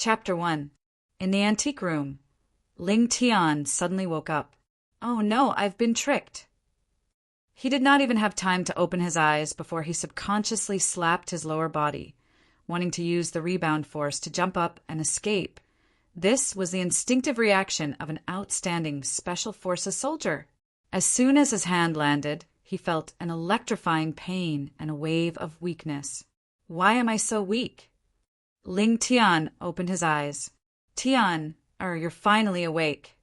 Chapter 1. In the antique room, Ling Tian suddenly woke up. Oh no, I've been tricked. He did not even have time to open his eyes before he subconsciously slapped his lower body, wanting to use the rebound force to jump up and escape. This was the instinctive reaction of an outstanding Special Forces soldier. As soon as his hand landed, he felt an electrifying pain and a wave of weakness. Why am I so weak? Ling Tian opened his eyes. Tian, you're finally awake.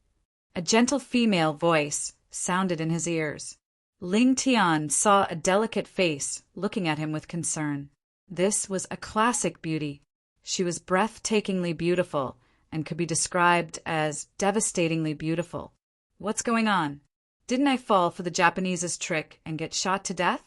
A gentle female voice sounded in his ears. Ling Tian saw a delicate face looking at him with concern. This was a classic beauty. She was breathtakingly beautiful and could be described as devastatingly beautiful. What's going on? Didn't I fall for the Japanese's trick and get shot to death?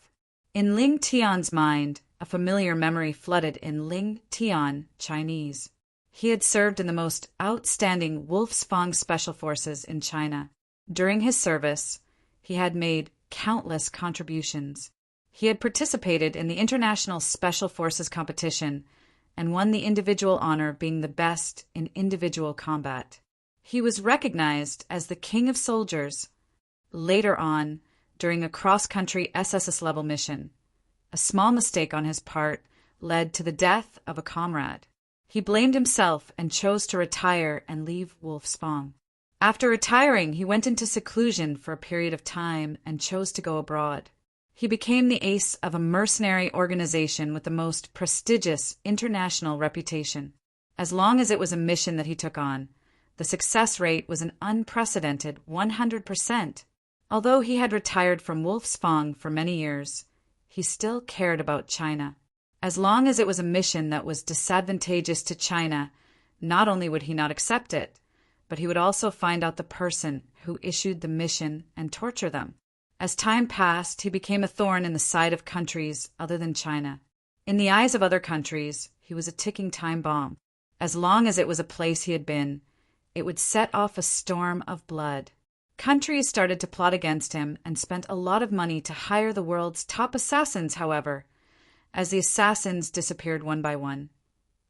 In Ling Tian's mind, a familiar memory flooded in Ling Tian, Chinese. He had served in the most outstanding Wolfsfang Special Forces in China. During his service, he had made countless contributions. He had participated in the International Special Forces competition and won the individual honor of being the best in individual combat. He was recognized as the King of Soldiers. Later on, during a cross-country SSS-level mission, a small mistake on his part led to the death of a comrade. He blamed himself and chose to retire and leave Wolfsfang. After retiring, he went into seclusion for a period of time and chose to go abroad. He became the ace of a mercenary organization with the most prestigious international reputation. As long as it was a mission that he took on, the success rate was an unprecedented 100%. Although he had retired from Wolfsfang for many years, he still cared about China. As long as it was a mission that was disadvantageous to China, not only would he not accept it, but he would also find out the person who issued the mission and torture them. As time passed, he became a thorn in the side of countries other than China. In the eyes of other countries, he was a ticking time bomb. As long as it was a place he had been, it would set off a storm of blood. Countries started to plot against him and spent a lot of money to hire the world's top assassins, however. As the assassins disappeared one by one,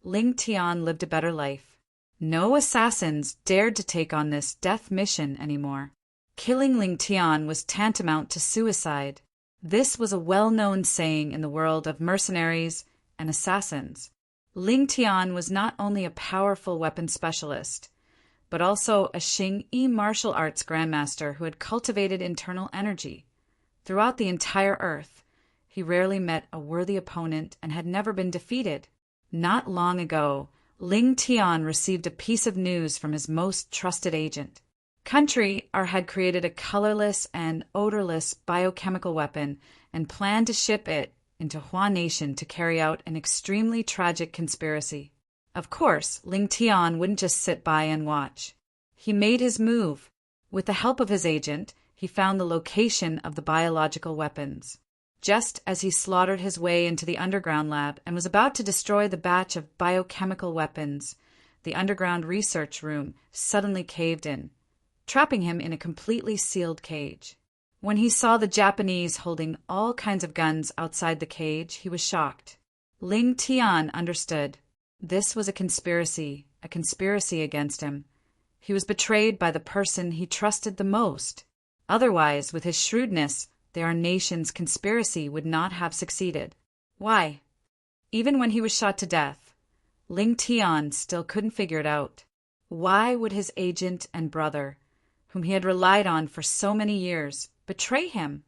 Ling Tian lived a better life. No assassins dared to take on this death mission anymore. Killing Ling Tian was tantamount to suicide. This was a well-known saying in the world of mercenaries and assassins. Ling Tian was not only a powerful weapons specialist, but also a Xing-Yi martial arts grandmaster who had cultivated internal energy. Throughout the entire earth, he rarely met a worthy opponent and had never been defeated. Not long ago, Ling Tian received a piece of news from his most trusted agent. Country R had created a colorless and odorless biochemical weapon and planned to ship it into Hua Nation to carry out an extremely tragic conspiracy. Of course, Ling Tian wouldn't just sit by and watch. He made his move. With the help of his agent, he found the location of the biological weapons. Just as he slaughtered his way into the underground lab and was about to destroy the batch of biochemical weapons, the underground research room suddenly caved in, trapping him in a completely sealed cage. When he saw the Japanese holding all kinds of guns outside the cage, he was shocked. Ling Tian understood. This was a conspiracy against him. He was betrayed by the person he trusted the most. Otherwise, with his shrewdness, their nation's conspiracy would not have succeeded. Why? Even when he was shot to death, Ling Tian still couldn't figure it out. Why would his agent and brother, whom he had relied on for so many years, betray him?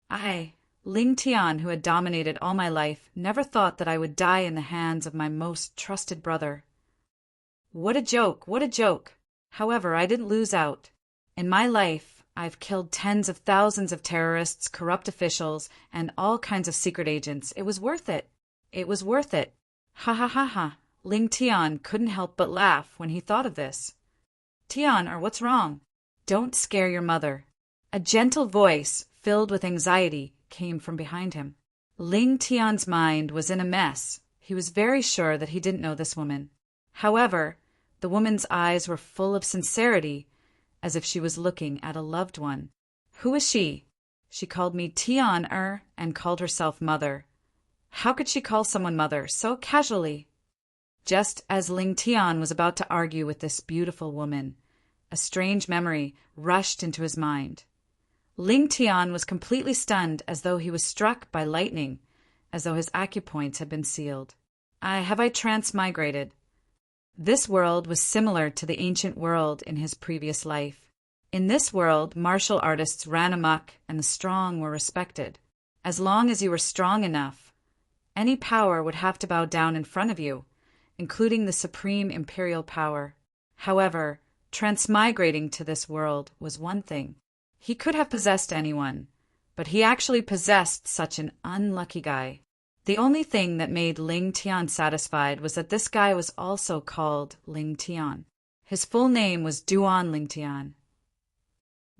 I, Ling Tian, who had dominated all my life, never thought that I would die in the hands of my most trusted brother. What a joke, what a joke! However, I didn't lose out. In my life, I've killed tens of thousands of terrorists, corrupt officials, and all kinds of secret agents. It was worth it. It was worth it. Ha ha ha ha. Ling Tian couldn't help but laugh when he thought of this. Tian, what's wrong? Don't scare your mother. A gentle voice, filled with anxiety, came from behind him. Ling Tian's mind was in a mess. He was very sure that he didn't know this woman. However, the woman's eyes were full of sincerity, as if she was looking at a loved one. Who is she? She called me Tian and called herself mother. How could she call someone mother so casually? Just as Ling Tian was about to argue with this beautiful woman, a strange memory rushed into his mind. Ling Tian was completely stunned, as though he was struck by lightning, as though his acupoints had been sealed. I transmigrated. This world was similar to the ancient world in his previous life. In this world, martial artists ran amok and the strong were respected. As long as you were strong enough, any power would have to bow down in front of you, including the supreme imperial power. However, transmigrating to this world was one thing. He could have possessed anyone, but he actually possessed such an unlucky guy. The only thing that made Ling Tian satisfied was that this guy was also called Ling Tian. His full name was Duan Ling Tian.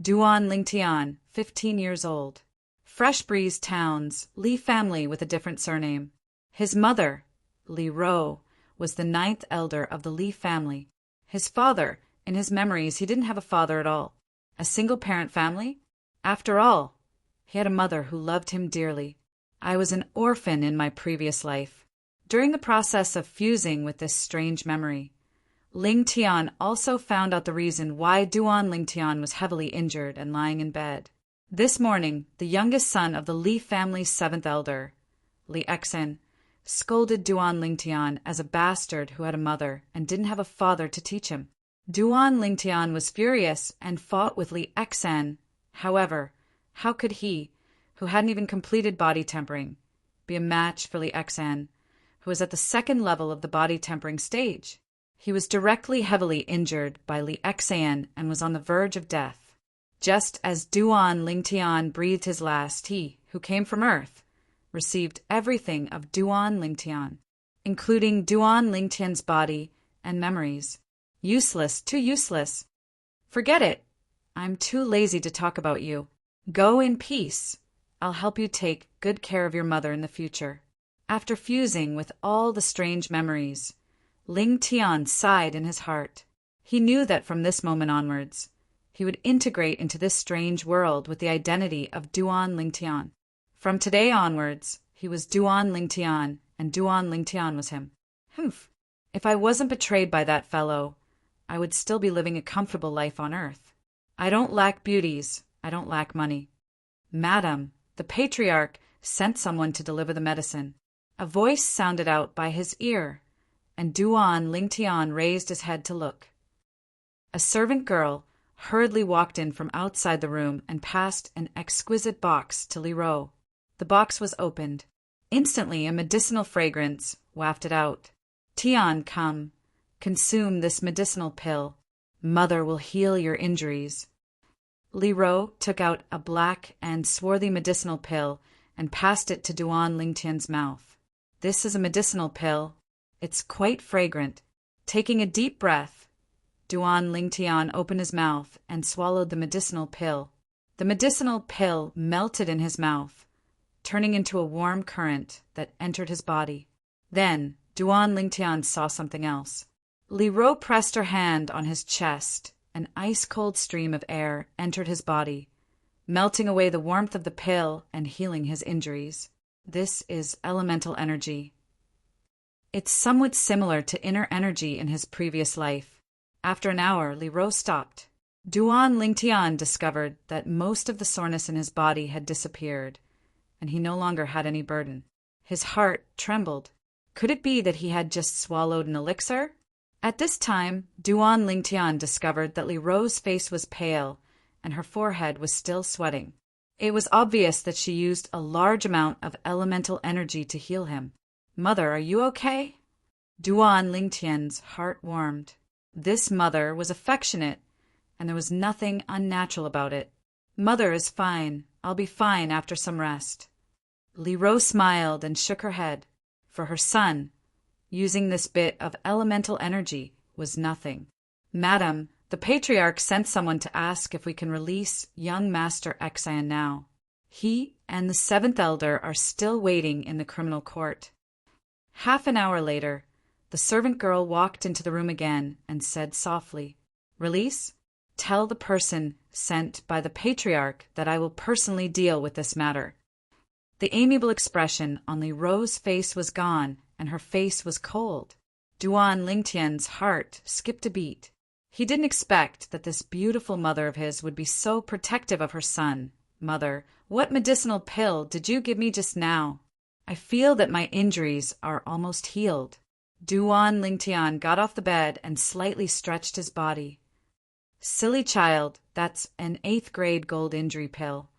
Duan Ling Tian, 15 years old. Fresh Breeze Towns, Li family with a different surname. His mother, Li Ro, was the 9th elder of the Li family. His father, in his memories, he didn't have a father at all. A single-parent family? After all, he had a mother who loved him dearly. I was an orphan in my previous life. During the process of fusing with this strange memory, Ling Tian also found out the reason why Duan Ling Tian was heavily injured and lying in bed. This morning, the youngest son of the Li family's 7th elder, Li Exen, scolded Duan Ling Tian as a bastard who had a mother and didn't have a father to teach him. Duan Ling Tian was furious and fought with Li Exen. However, how could he, who hadn't even completed body tempering, be a match for Li Exen, who was at the 2nd level of the body tempering stage? He was directly heavily injured by Li Exen and was on the verge of death. Just as Duan Ling Tian breathed his last, he, who came from Earth, received everything of Duan Ling Tian, including Duan Ling Tian's body and memories. Useless, too useless. Forget it. I'm too lazy to talk about you. Go in peace. I'll help you take good care of your mother in the future. After fusing with all the strange memories, Ling Tian sighed in his heart. He knew that from this moment onwards, he would integrate into this strange world with the identity of Duan Ling Tian. From today onwards, he was Duan Ling Tian, and Duan Ling Tian was him. Humph. If I wasn't betrayed by that fellow, I would still be living a comfortable life on Earth. I don't lack beauties. I don't lack money. Madam, the patriarch sent someone to deliver the medicine. A voice sounded out by his ear, and Duan Ling Tian raised his head to look. A servant girl hurriedly walked in from outside the room and passed an exquisite box to Li Ro. The box was opened. Instantly a medicinal fragrance wafted out. Tian, come. Consume this medicinal pill. Mother will heal your injuries. Li Ro took out a black and swarthy medicinal pill and passed it to Duan Ling Tian's mouth. This is a medicinal pill. It's quite fragrant. Taking a deep breath, Duan Ling Tian opened his mouth and swallowed the medicinal pill. The medicinal pill melted in his mouth, turning into a warm current that entered his body. Then Duan Ling Tian saw something else. Li Ro pressed her hand on his chest. An ice-cold stream of air entered his body, melting away the warmth of the pill and healing his injuries. This is elemental energy. It's somewhat similar to inner energy in his previous life. After an hour, Li Ro stopped. Duan Ling Tian discovered that most of the soreness in his body had disappeared, and he no longer had any burden. His heart trembled. Could it be that he had just swallowed an elixir? At this time, Duan Ling Tian discovered that Li Ro's face was pale, and her forehead was still sweating. It was obvious that she used a large amount of elemental energy to heal him. Mother, are you okay? Duan Ling Tian's heart warmed. This mother was affectionate, and there was nothing unnatural about it. Mother is fine. I'll be fine after some rest. Li Ro smiled and shook her head. For her son, using this bit of elemental energy was nothing. Madam, the patriarch sent someone to ask if we can release young Master Exan now. He and the 7th elder are still waiting in the criminal court. Half an hour later, the servant girl walked into the room again and said softly, Release? Tell the person sent by the patriarch that I will personally deal with this matter. The amiable expression on Li Ro's face was gone, and her face was cold. Duan Lingtian's heart skipped a beat. He didn't expect that this beautiful mother of his would be so protective of her son. Mother, what medicinal pill did you give me just now? I feel that my injuries are almost healed. Duan Lingtian got off the bed and slightly stretched his body. Silly child, that's an 8th grade gold injury pill.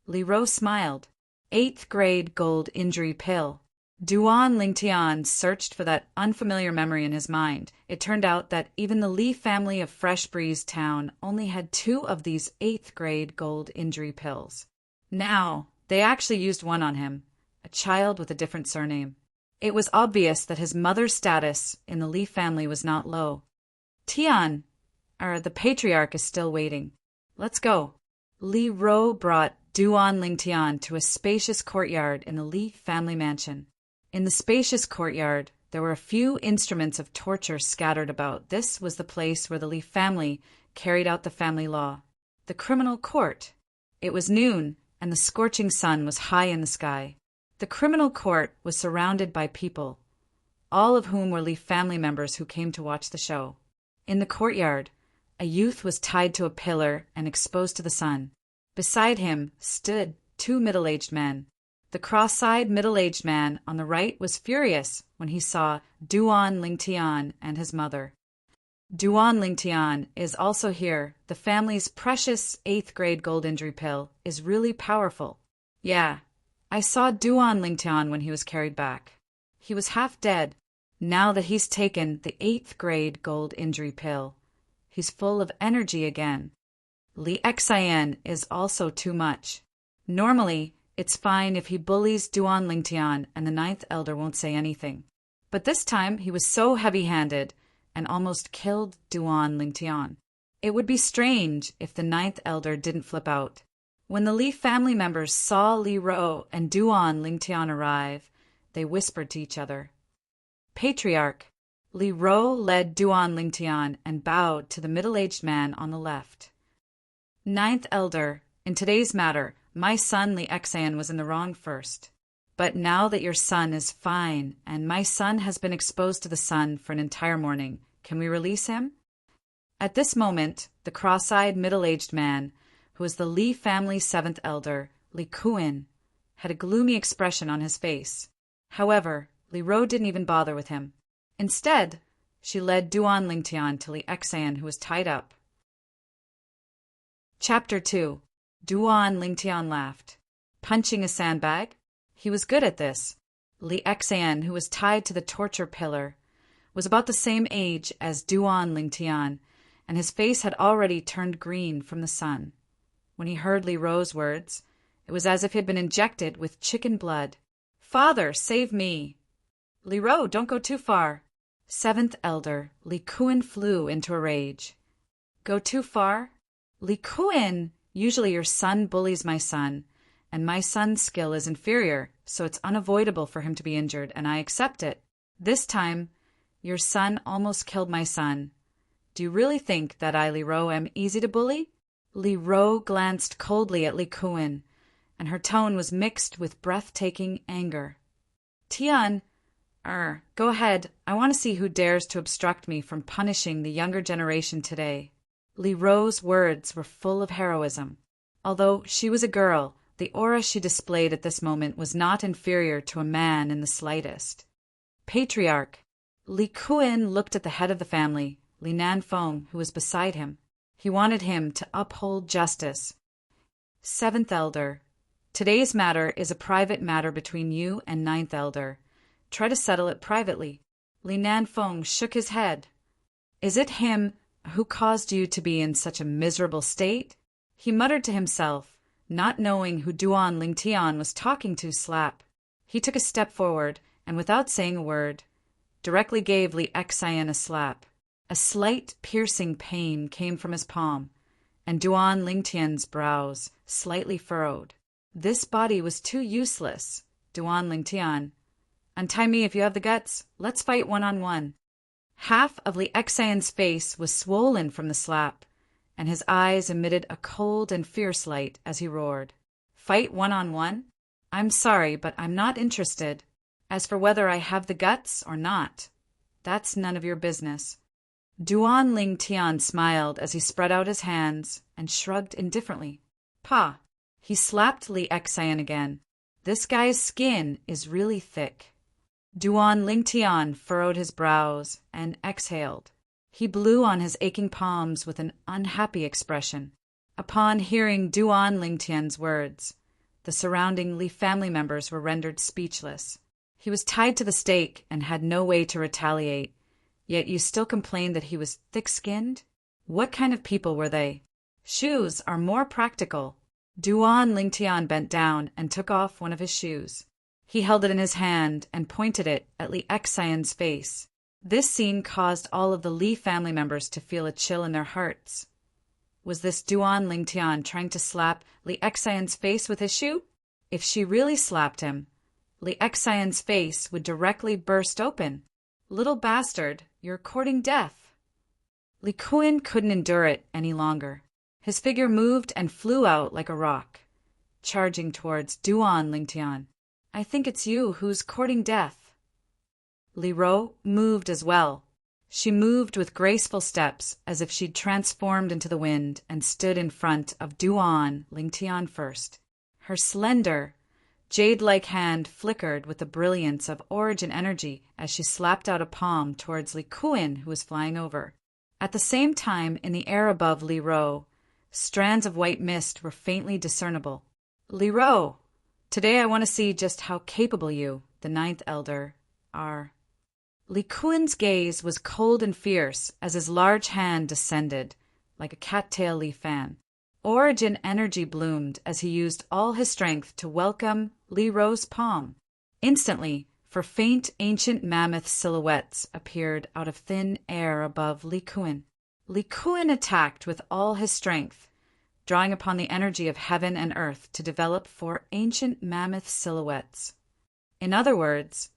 Li Ro smiled. 8th grade gold injury pill. Duan Lingtian searched for that unfamiliar memory in his mind. It turned out that even the Li family of Fresh Breeze Town only had 2 of these 8th grade gold injury pills. Now, they actually used one on him, a child with a different surname. It was obvious that his mother's status in the Li family was not low. Tian, the patriarch is still waiting. Let's go. Li Ro brought Duan Lingtian to a spacious courtyard in the Li family mansion. In the spacious courtyard, there were a few instruments of torture scattered about. This was the place where the Li family carried out the family law. The criminal court. It was noon, and the scorching sun was high in the sky. The criminal court was surrounded by people, all of whom were Li family members who came to watch the show. In the courtyard, a youth was tied to a pillar and exposed to the sun. Beside him stood 2 middle-aged men. The cross-eyed middle-aged man on the right was furious when he saw Duan Lingtian and his mother. Duan Lingtian is also here. The family's precious 8th grade gold injury pill is really powerful. Yeah, I saw Duan Lingtian when he was carried back. He was half dead. Now that he's taken the 8th grade gold injury pill, he's full of energy again. Li Xian is also too much. Normally, it's fine if he bullies Duan Lingtian and the 9th elder won't say anything. But this time he was so heavy-handed and almost killed Duan Lingtian. It would be strange if the 9th elder didn't flip out. When the Li family members saw Li Ro and Duan Lingtian arrive, they whispered to each other. Patriarch. Li Ro led Duan Lingtian and bowed to the middle-aged man on the left. 9th elder, in today's matter, my son Li Xian was in the wrong first. But now that your son is fine and my son has been exposed to the sun for an entire morning, can we release him? At this moment, the cross-eyed middle-aged man, who was the Li family's 7th elder, Li Kuin, had a gloomy expression on his face. However, Li Ro didn't even bother with him. Instead, she led Duan Lingtian to Li Xian, who was tied up. Chapter 2. Duan Lingtian laughed. Punching a sandbag? He was good at this. Li Xian, who was tied to the torture pillar, was about the same age as Duan Lingtian, and his face had already turned green from the sun. When he heard Li Ro's words, it was as if he had been injected with chicken blood. Father, save me! Li Ro, don't go too far. 7th elder, Li Kuin flew into a rage. Go too far? Li Kuin! Usually your son bullies my son, and my son's skill is inferior, so it's unavoidable for him to be injured, and I accept it. This time, your son almost killed my son. Do you really think that I, Li Ro, am easy to bully? Li Ro glanced coldly at Li Kuin, and her tone was mixed with breathtaking anger. Tian, go ahead. I want to see who dares to obstruct me from punishing the younger generation today. Li Ro's words were full of heroism. Although she was a girl, the aura she displayed at this moment was not inferior to a man in the slightest. Patriarch. Li Kuin looked at the head of the family, Li Nanfeng, who was beside him. He wanted him to uphold justice. 7th elder. Today's matter is a private matter between you and 9th elder. Try to settle it privately. Li Nanfeng shook his head. Is it him who caused you to be in such a miserable state? He muttered to himself, not knowing who Duan Lingtian was talking to. Slap. He took a step forward, and without saying a word, directly gave Li Xian a slap. A slight piercing pain came from his palm, and Duan Lingtian's brows slightly furrowed. This body was too useless. Duan Lingtian. Untie me if you have the guts. Let's fight one-on-one. Half of Li Xian's face was swollen from the slap, and his eyes emitted a cold and fierce light as he roared. Fight one-on-one? I'm sorry, but I'm not interested. As for whether I have the guts or not, That's none of your business. Duan Ling Tian smiled as he spread out his hands and shrugged indifferently. Pa! He slapped Li Xian again. This guy's skin is really thick. Duan Ling Tian furrowed his brows and exhaled. He blew on his aching palms with an unhappy expression. Upon hearing Duan Ling Tian's words, the surrounding Li family members were rendered speechless. He was tied to the stake and had no way to retaliate, yet you still complained that he was thick-skinned? What kind of people were they? Shoes are more practical. Duan Ling Tian bent down and took off one of his shoes. He held it in his hand and pointed it at Li Xian's face. This scene caused all of the Li family members to feel a chill in their hearts. Was this Duan Ling Tian trying to slap Li Xian's face with his shoe? If she really slapped him, Li Xian's face would directly burst open. Little bastard, you're courting death. Li Kuan couldn't endure it any longer. His figure moved and flew out like a rock, charging towards Duan Ling Tian. I think it's you who's courting death. Li Ro moved as well. She moved with graceful steps as if she'd transformed into the wind and stood in front of Duan Ling Tian first. Her slender, jade-like hand flickered with the brilliance of origin energy as she slapped out a palm towards Li Kuan, who was flying over. At the same time, in the air above Li Ro, strands of white mist were faintly discernible. Li Ro, today I want to see just how capable you, the ninth elder, are. Li Kuan's gaze was cold and fierce as his large hand descended, like a cattail leaf fan. Origin energy bloomed as he used all his strength to welcome Li Ro's palm. Instantly, faint ancient mammoth silhouettes appeared out of thin air above Li Kuan. Li Kuan attacked with all his strength, drawing upon the energy of heaven and earth to develop 4 ancient mammoth silhouettes. In other words,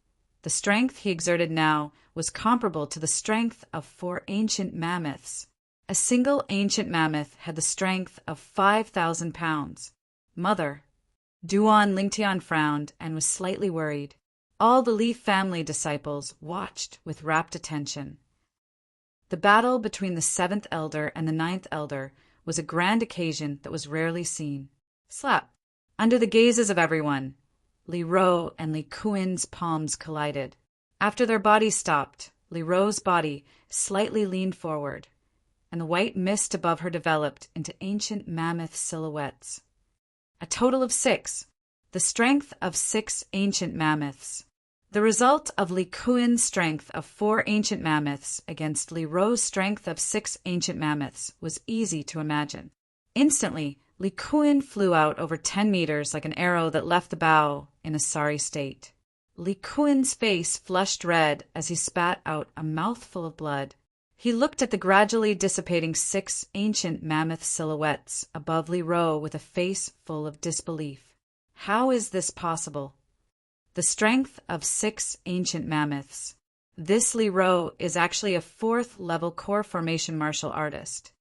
the strength he exerted now was comparable to the strength of 4 ancient mammoths. A single ancient mammoth had the strength of 5,000 pounds. Mother. Duan Ling Tian frowned and was slightly worried. All the Li family disciples watched with rapt attention. The battle between the 7th elder and the 9th elder was a grand occasion that was rarely seen. Slap! Under the gazes of everyone, Li Ro and Li Kuan's palms collided. After their bodies stopped, Li Ro's body slightly leaned forward, and the white mist above her developed into ancient mammoth silhouettes. A total of 6, the strength of 6 ancient mammoths. The result of Li Kuan's strength of 4 ancient mammoths against Li Ro's strength of 6 ancient mammoths was easy to imagine. Instantly, Li Kuan flew out over 10 meters like an arrow that left the bow in a sorry state. Li Kuan's face flushed red as he spat out a mouthful of blood. He looked at the gradually dissipating 6 ancient mammoth silhouettes above Li Ro with a face full of disbelief. How is this possible? The strength of 6 ancient mammoths. This Li Ro is actually a 4th-level core formation martial artist.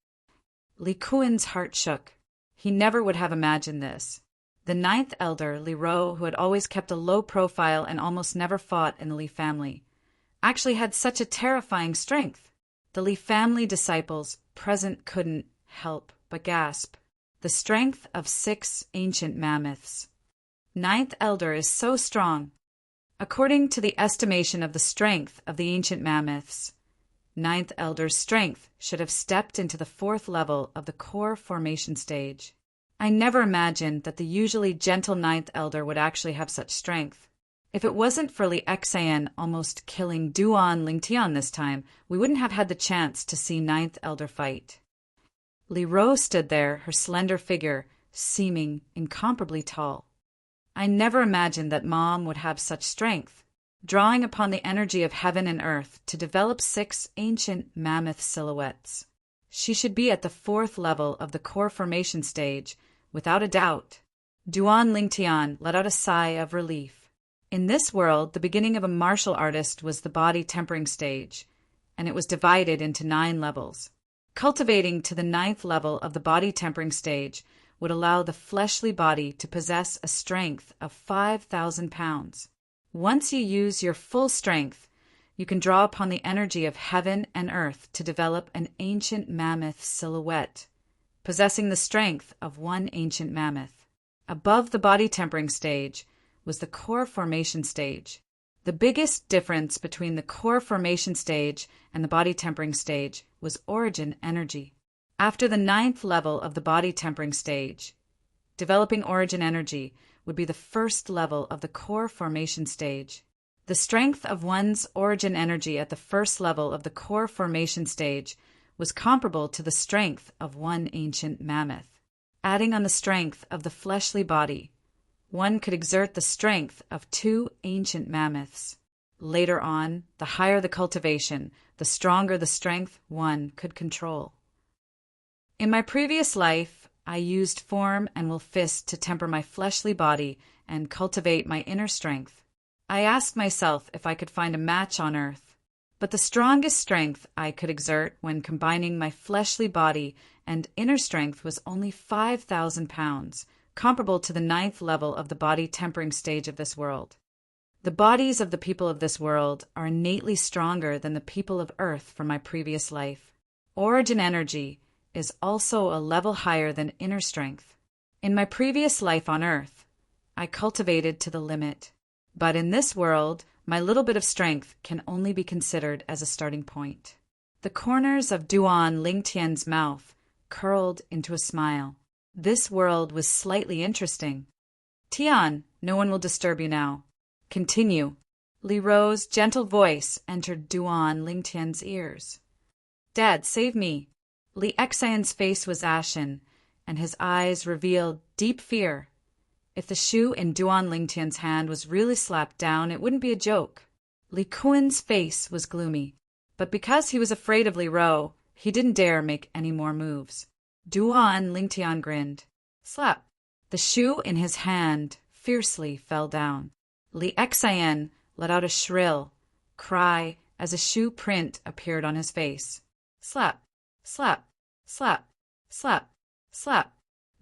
Li Kuan's heart shook. He never would have imagined this. The 9th elder, Li Ro, who had always kept a low profile and almost never fought in the Li family, actually had such a terrifying strength. The Li family disciples present couldn't help but gasp. The strength of 6 ancient mammoths. 9th elder is so strong. According to the estimation of the strength of the ancient mammoths, 9th elder's strength should have stepped into the 4th level of the core formation stage. I never imagined that the usually gentle 9th elder would actually have such strength. If it wasn't for Li Xian almost killing Duan Ling Tian this time, we wouldn't have had the chance to see 9th elder fight. Li Ro stood there, her slender figure seeming incomparably tall. I never imagined that Mom would have such strength, drawing upon the energy of heaven and earth to develop 6 ancient mammoth silhouettes. She should be at the 4th level of the core formation stage, without a doubt. Duan Ling Tian let out a sigh of relief. In this world, the beginning of a martial artist was the body tempering stage, and it was divided into 9 levels. Cultivating to the 9th level of the body tempering stage would allow the fleshly body to possess a strength of 5,000 pounds. Once you use your full strength, You can draw upon the energy of heaven and earth to develop an ancient mammoth silhouette, possessing the strength of one ancient mammoth. Above the body tempering stage was the core formation stage. The biggest difference between the core formation stage and the body tempering stage was origin energy. After the 9th level of the body tempering stage, developing origin energy would be the first level of the core formation stage. The strength of one's origin energy at the first level of the core formation stage was comparable to the strength of one ancient mammoth. Adding on the strength of the fleshly body, one could exert the strength of 2 ancient mammoths. Later on, the higher the cultivation, the stronger the strength one could control. In my previous life, I used form and will fist to temper my fleshly body and cultivate my inner strength. I asked myself if I could find a match on earth, but the strongest strength I could exert when combining my fleshly body and inner strength was only 5,000 pounds, comparable to the 9th level of the body tempering stage of this world. The bodies of the people of this world are innately stronger than the people of earth from my previous life. Origin energy is also a level higher than inner strength. In my previous life on earth, I cultivated to the limit. But in this world, my little bit of strength can only be considered as a starting point. The corners of Duan Lingtian's mouth curled into a smile. This world was slightly interesting. Tian, no one will disturb you now. Continue. Li Ro's gentle voice entered Duan Lingtian's ears. Dad, save me. Li Xian's face was ashen, and his eyes revealed deep fear. If the shoe in Duan Lingtian's hand was really slapped down, it wouldn't be a joke. Li Kuen's face was gloomy, but because he was afraid of Li Ro, he didn't dare make any more moves. Duan Lingtian grinned. Slap. The shoe in his hand fiercely fell down. Li Xian let out a shrill cry as a shoe print appeared on his face. Slap, slap, slap, slap, slap.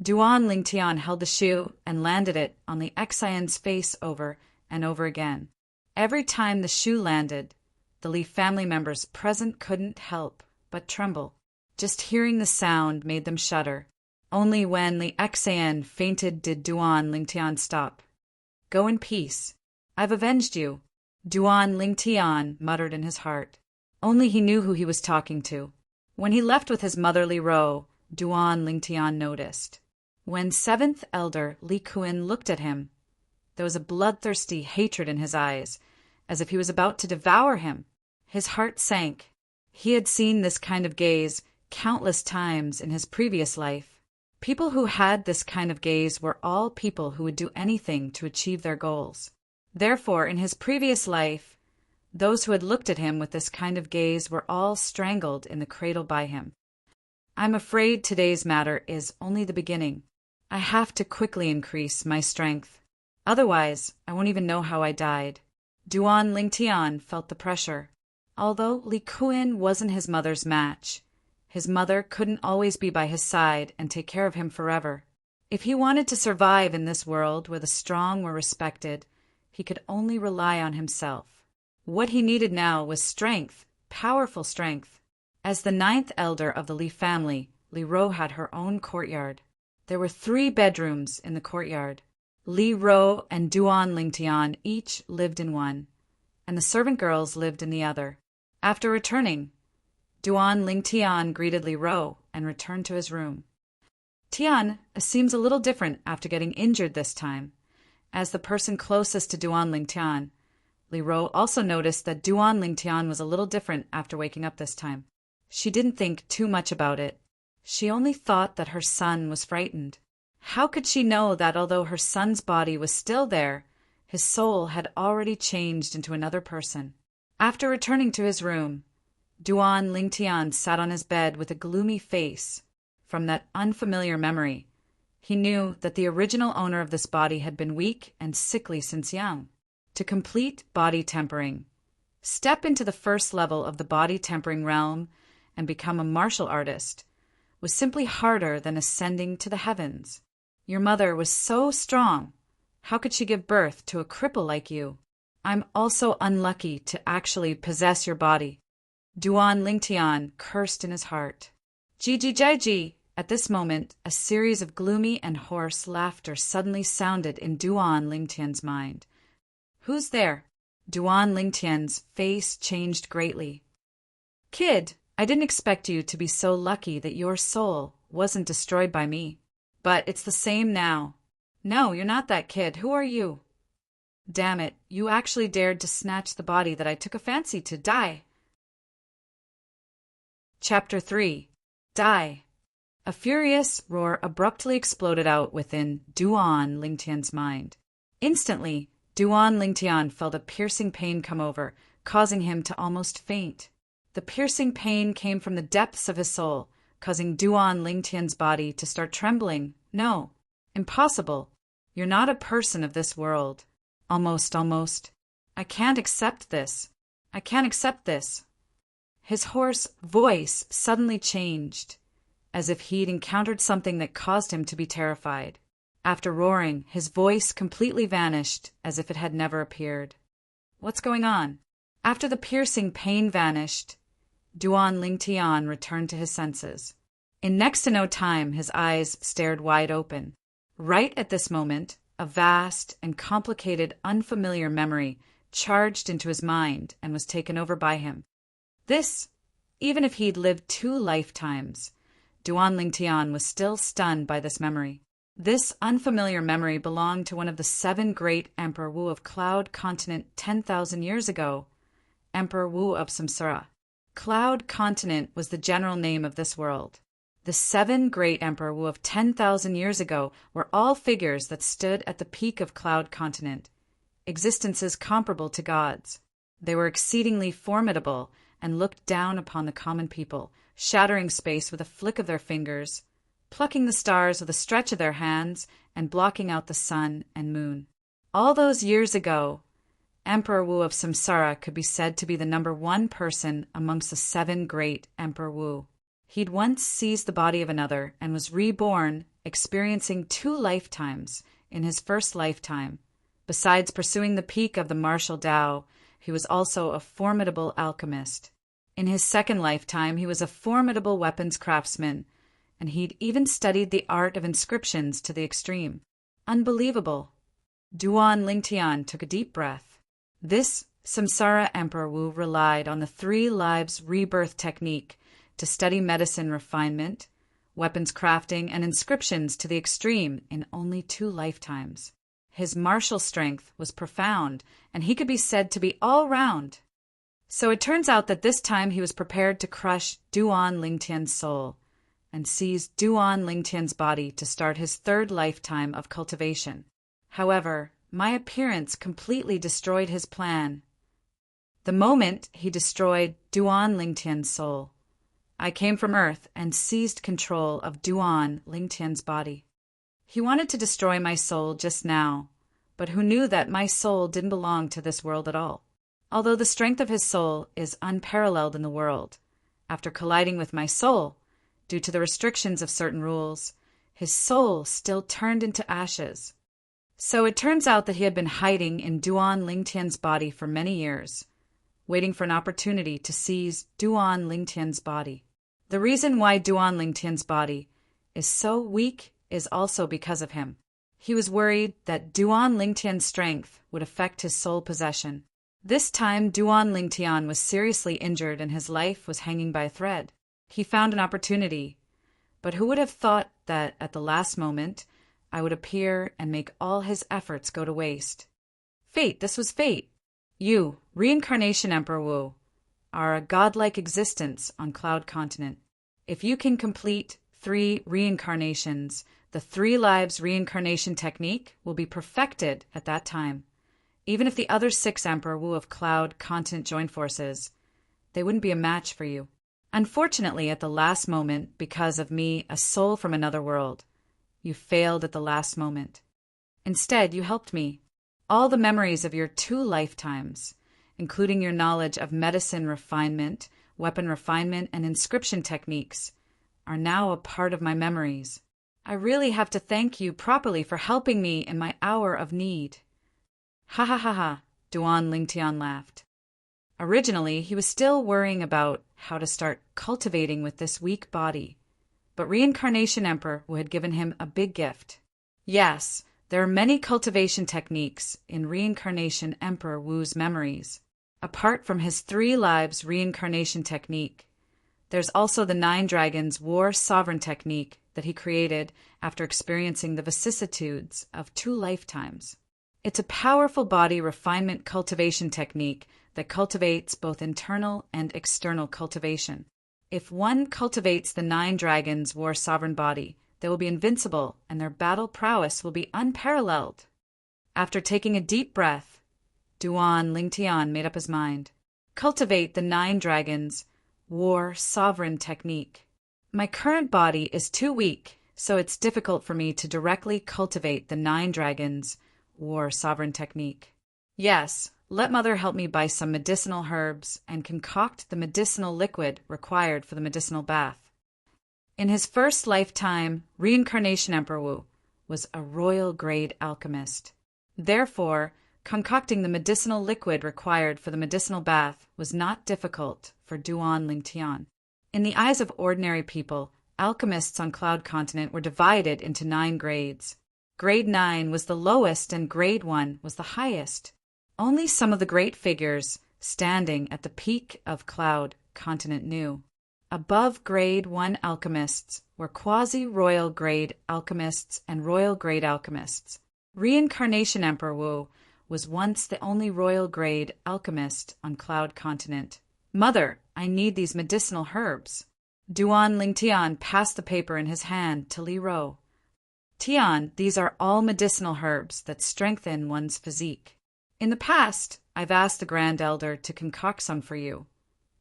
Duan Lingtian held the shoe and landed it on Li Xian's face over and over again. Every time the shoe landed, the Li family members present couldn't help but tremble. Just hearing the sound made them shudder. Only when Li Xian fainted did Duan Lingtian stop. Go in peace. I've avenged you, Duan Lingtian muttered in his heart. Only he knew who he was talking to. When he left with his mother Li Ro, Duan Lingtian noticed. When 7th Elder Li Kuen looked at him, there was a bloodthirsty hatred in his eyes, as if he was about to devour him. His heart sank. He had seen this kind of gaze countless times in his previous life. People who had this kind of gaze were all people who would do anything to achieve their goals. Therefore, in his previous life, those who had looked at him with this kind of gaze were all strangled in the cradle by him. I'm afraid today's matter is only the beginning. I have to quickly increase my strength. Otherwise, I won't even know how I died. Duan Lingtian felt the pressure. Although Li Kuen wasn't his mother's match, his mother couldn't always be by his side and take care of him forever. If he wanted to survive in this world where the strong were respected, he could only rely on himself. What he needed now was strength, powerful strength. As the 9th elder of the Li family, Li Ro had her own courtyard. There were 3 bedrooms in the courtyard. Li Ro and Duan Lingtian each lived in one, and the servant girls lived in the other. After returning, Duan Lingtian greeted Li Ro and returned to his room. Tian seems a little different after getting injured this time. As the person closest to Duan Lingtian, Li Ro also noticed that Duan Lingtian was a little different after waking up this time. She didn't think too much about it. She only thought that her son was frightened. How could she know that although her son's body was still there, his soul had already changed into another person? After returning to his room, Duan Lingtian sat on his bed with a gloomy face. From that unfamiliar memory, he knew that the original owner of this body had been weak and sickly since young. To complete body tempering, step into the first level of the body tempering realm and become a martial artist was simply harder than ascending to the heavens. Your mother was so strong. How could she give birth to a cripple like you? I'm also unlucky to actually possess your body. Duan Lingtian cursed in his heart. Ji. At this moment, a series of gloomy and hoarse laughter suddenly sounded in Duan Lingtian's mind. Who's there? Duan Lingtian's face changed greatly. Kid, I didn't expect you to be so lucky that your soul wasn't destroyed by me. But it's the same now. No, you're not that kid. Who are you? Damn it, you actually dared to snatch the body that I took a fancy to. Die. Chapter 3. Die. A furious roar abruptly exploded out within Duan Lingtian's mind. Instantly, Duan Lingtian felt a piercing pain come over, causing him to almost faint. The piercing pain came from the depths of his soul, causing Duan Lingtian's body to start trembling. No, impossible. You're not a person of this world. Almost. I can't accept this. I can't accept this. His hoarse voice suddenly changed, as if he'd encountered something that caused him to be terrified. After roaring, his voice completely vanished, as if it had never appeared. What's going on? After the piercing pain vanished, Duan Lingtian returned to his senses. In next to no time, his eyes stared wide open. Right at this moment, a vast and complicated unfamiliar memory charged into his mind and was taken over by him. This, even if he'd lived 2 lifetimes, Duan Lingtian was still stunned by this memory. This unfamiliar memory belonged to one of the 7 great Emperor Wu of Cloud Continent 10,000 years ago, Emperor Wu of Samsara. Cloud Continent was the general name of this world. The 7 great Emperor Wu of 10,000 years ago were all figures that stood at the peak of Cloud Continent, existences comparable to gods. They were exceedingly formidable and looked down upon the common people, shattering space with a flick of their fingers, plucking the stars with a stretch of their hands, and blocking out the sun and moon. All those years ago, Emperor Wu of Samsara could be said to be the number 1 person amongst the 7 great Emperor Wu. He'd once seized the body of another and was reborn, experiencing 2 lifetimes in his first lifetime. Besides pursuing the peak of the martial Tao, he was also a formidable alchemist. In his second lifetime, he was a formidable weapons craftsman, and he'd even studied the art of inscriptions to the extreme. Unbelievable. Duan Lingtian took a deep breath. This Samsara Emperor Wu relied on the 3 lives rebirth technique to study medicine refinement, weapons crafting, and inscriptions to the extreme in only 2 lifetimes. His martial strength was profound, and he could be said to be all-round. So it turns out that this time he was prepared to crush Duan Lingtian's soul and seize Duan Lingtian's body to start his 3rd lifetime of cultivation. However, my appearance completely destroyed his plan. The moment he destroyed Duan Lingtian's soul, I came from Earth and seized control of Duan Lingtian's body. He wanted to destroy my soul just now, but who knew that my soul didn't belong to this world at all? Although the strength of his soul is unparalleled in the world, after colliding with my soul, due to the restrictions of certain rules, his soul still turned into ashes. So it turns out that he had been hiding in Duan Lingtian's body for many years, waiting for an opportunity to seize Duan Lingtian's body. The reason why Duan Lingtian's body is so weak is also because of him. He was worried that Duan Lingtian's strength would affect his soul possession. This time, Duan Lingtian was seriously injured and his life was hanging by a thread. He found an opportunity, but who would have thought that at the last moment I would appear and make all his efforts go to waste? Fate, this was fate. You, Reincarnation Emperor Wu, are a godlike existence on Cloud Continent. If you can complete 3 reincarnations, the 3 lives reincarnation technique will be perfected at that time. Even if the other 6 Emperor Wu of Cloud Continent joined forces, they wouldn't be a match for you. Unfortunately, at the last moment, because of me, a soul from another world, you failed at the last moment. Instead, you helped me. All the memories of your 2 lifetimes, including your knowledge of medicine refinement, weapon refinement, and inscription techniques, are now a part of my memories. I really have to thank you properly for helping me in my hour of need. Ha ha ha ha. Duan Lingtian laughed. Originally, he was still worrying about how to start cultivating with this weak body, but Reincarnation Emperor Wu had given him a big gift. Yes, there are many cultivation techniques in Reincarnation Emperor Wu's memories. Apart from his 3 lives reincarnation technique, there's also the 9 Dragons War Sovereign technique that he created after experiencing the vicissitudes of 2 lifetimes. It's a powerful body refinement cultivation technique that cultivates both internal and external cultivation. If one cultivates the 9 Dragons War Sovereign body, they will be invincible and their battle prowess will be unparalleled. After taking a deep breath, Duan Lingtian made up his mind. Cultivate the 9 Dragons War Sovereign technique. My current body is too weak, so it's difficult for me to directly cultivate the 9 Dragons War Sovereign technique. Yes, let Mother help me buy some medicinal herbs and concoct the medicinal liquid required for the medicinal bath. In his first lifetime, Reincarnation Emperor Wu was a royal-grade alchemist. Therefore, concocting the medicinal liquid required for the medicinal bath was not difficult for Duan Lingtian. In the eyes of ordinary people, alchemists on Cloud Continent were divided into 9 grades. Grade 9 was the lowest and Grade 1 was the highest. Only some of the great figures standing at the peak of Cloud Continent knew. Above Grade 1 alchemists were quasi-royal grade alchemists and royal grade alchemists. Reincarnation Emperor Wu was once the only royal grade alchemist on Cloud Continent. Mother, I need these medicinal herbs. Duan Lingtian passed the paper in his hand to Li Ro. Tian, these are all medicinal herbs that strengthen one's physique. In the past, I've asked the Grand Elder to concoct some for you,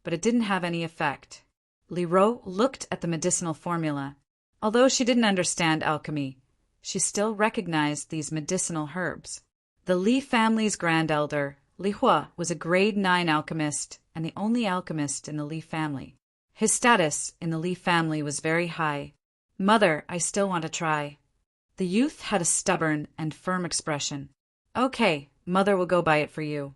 but it didn't have any effect. Li Ro looked at the medicinal formula. Although she didn't understand alchemy, she still recognized these medicinal herbs. The Li family's Grand Elder, Li Hua, was a Grade 9 alchemist and the only alchemist in the Li family. His status in the Li family was very high. Mother, I still want to try. The youth had a stubborn and firm expression. Okay, Mother will go buy it for you.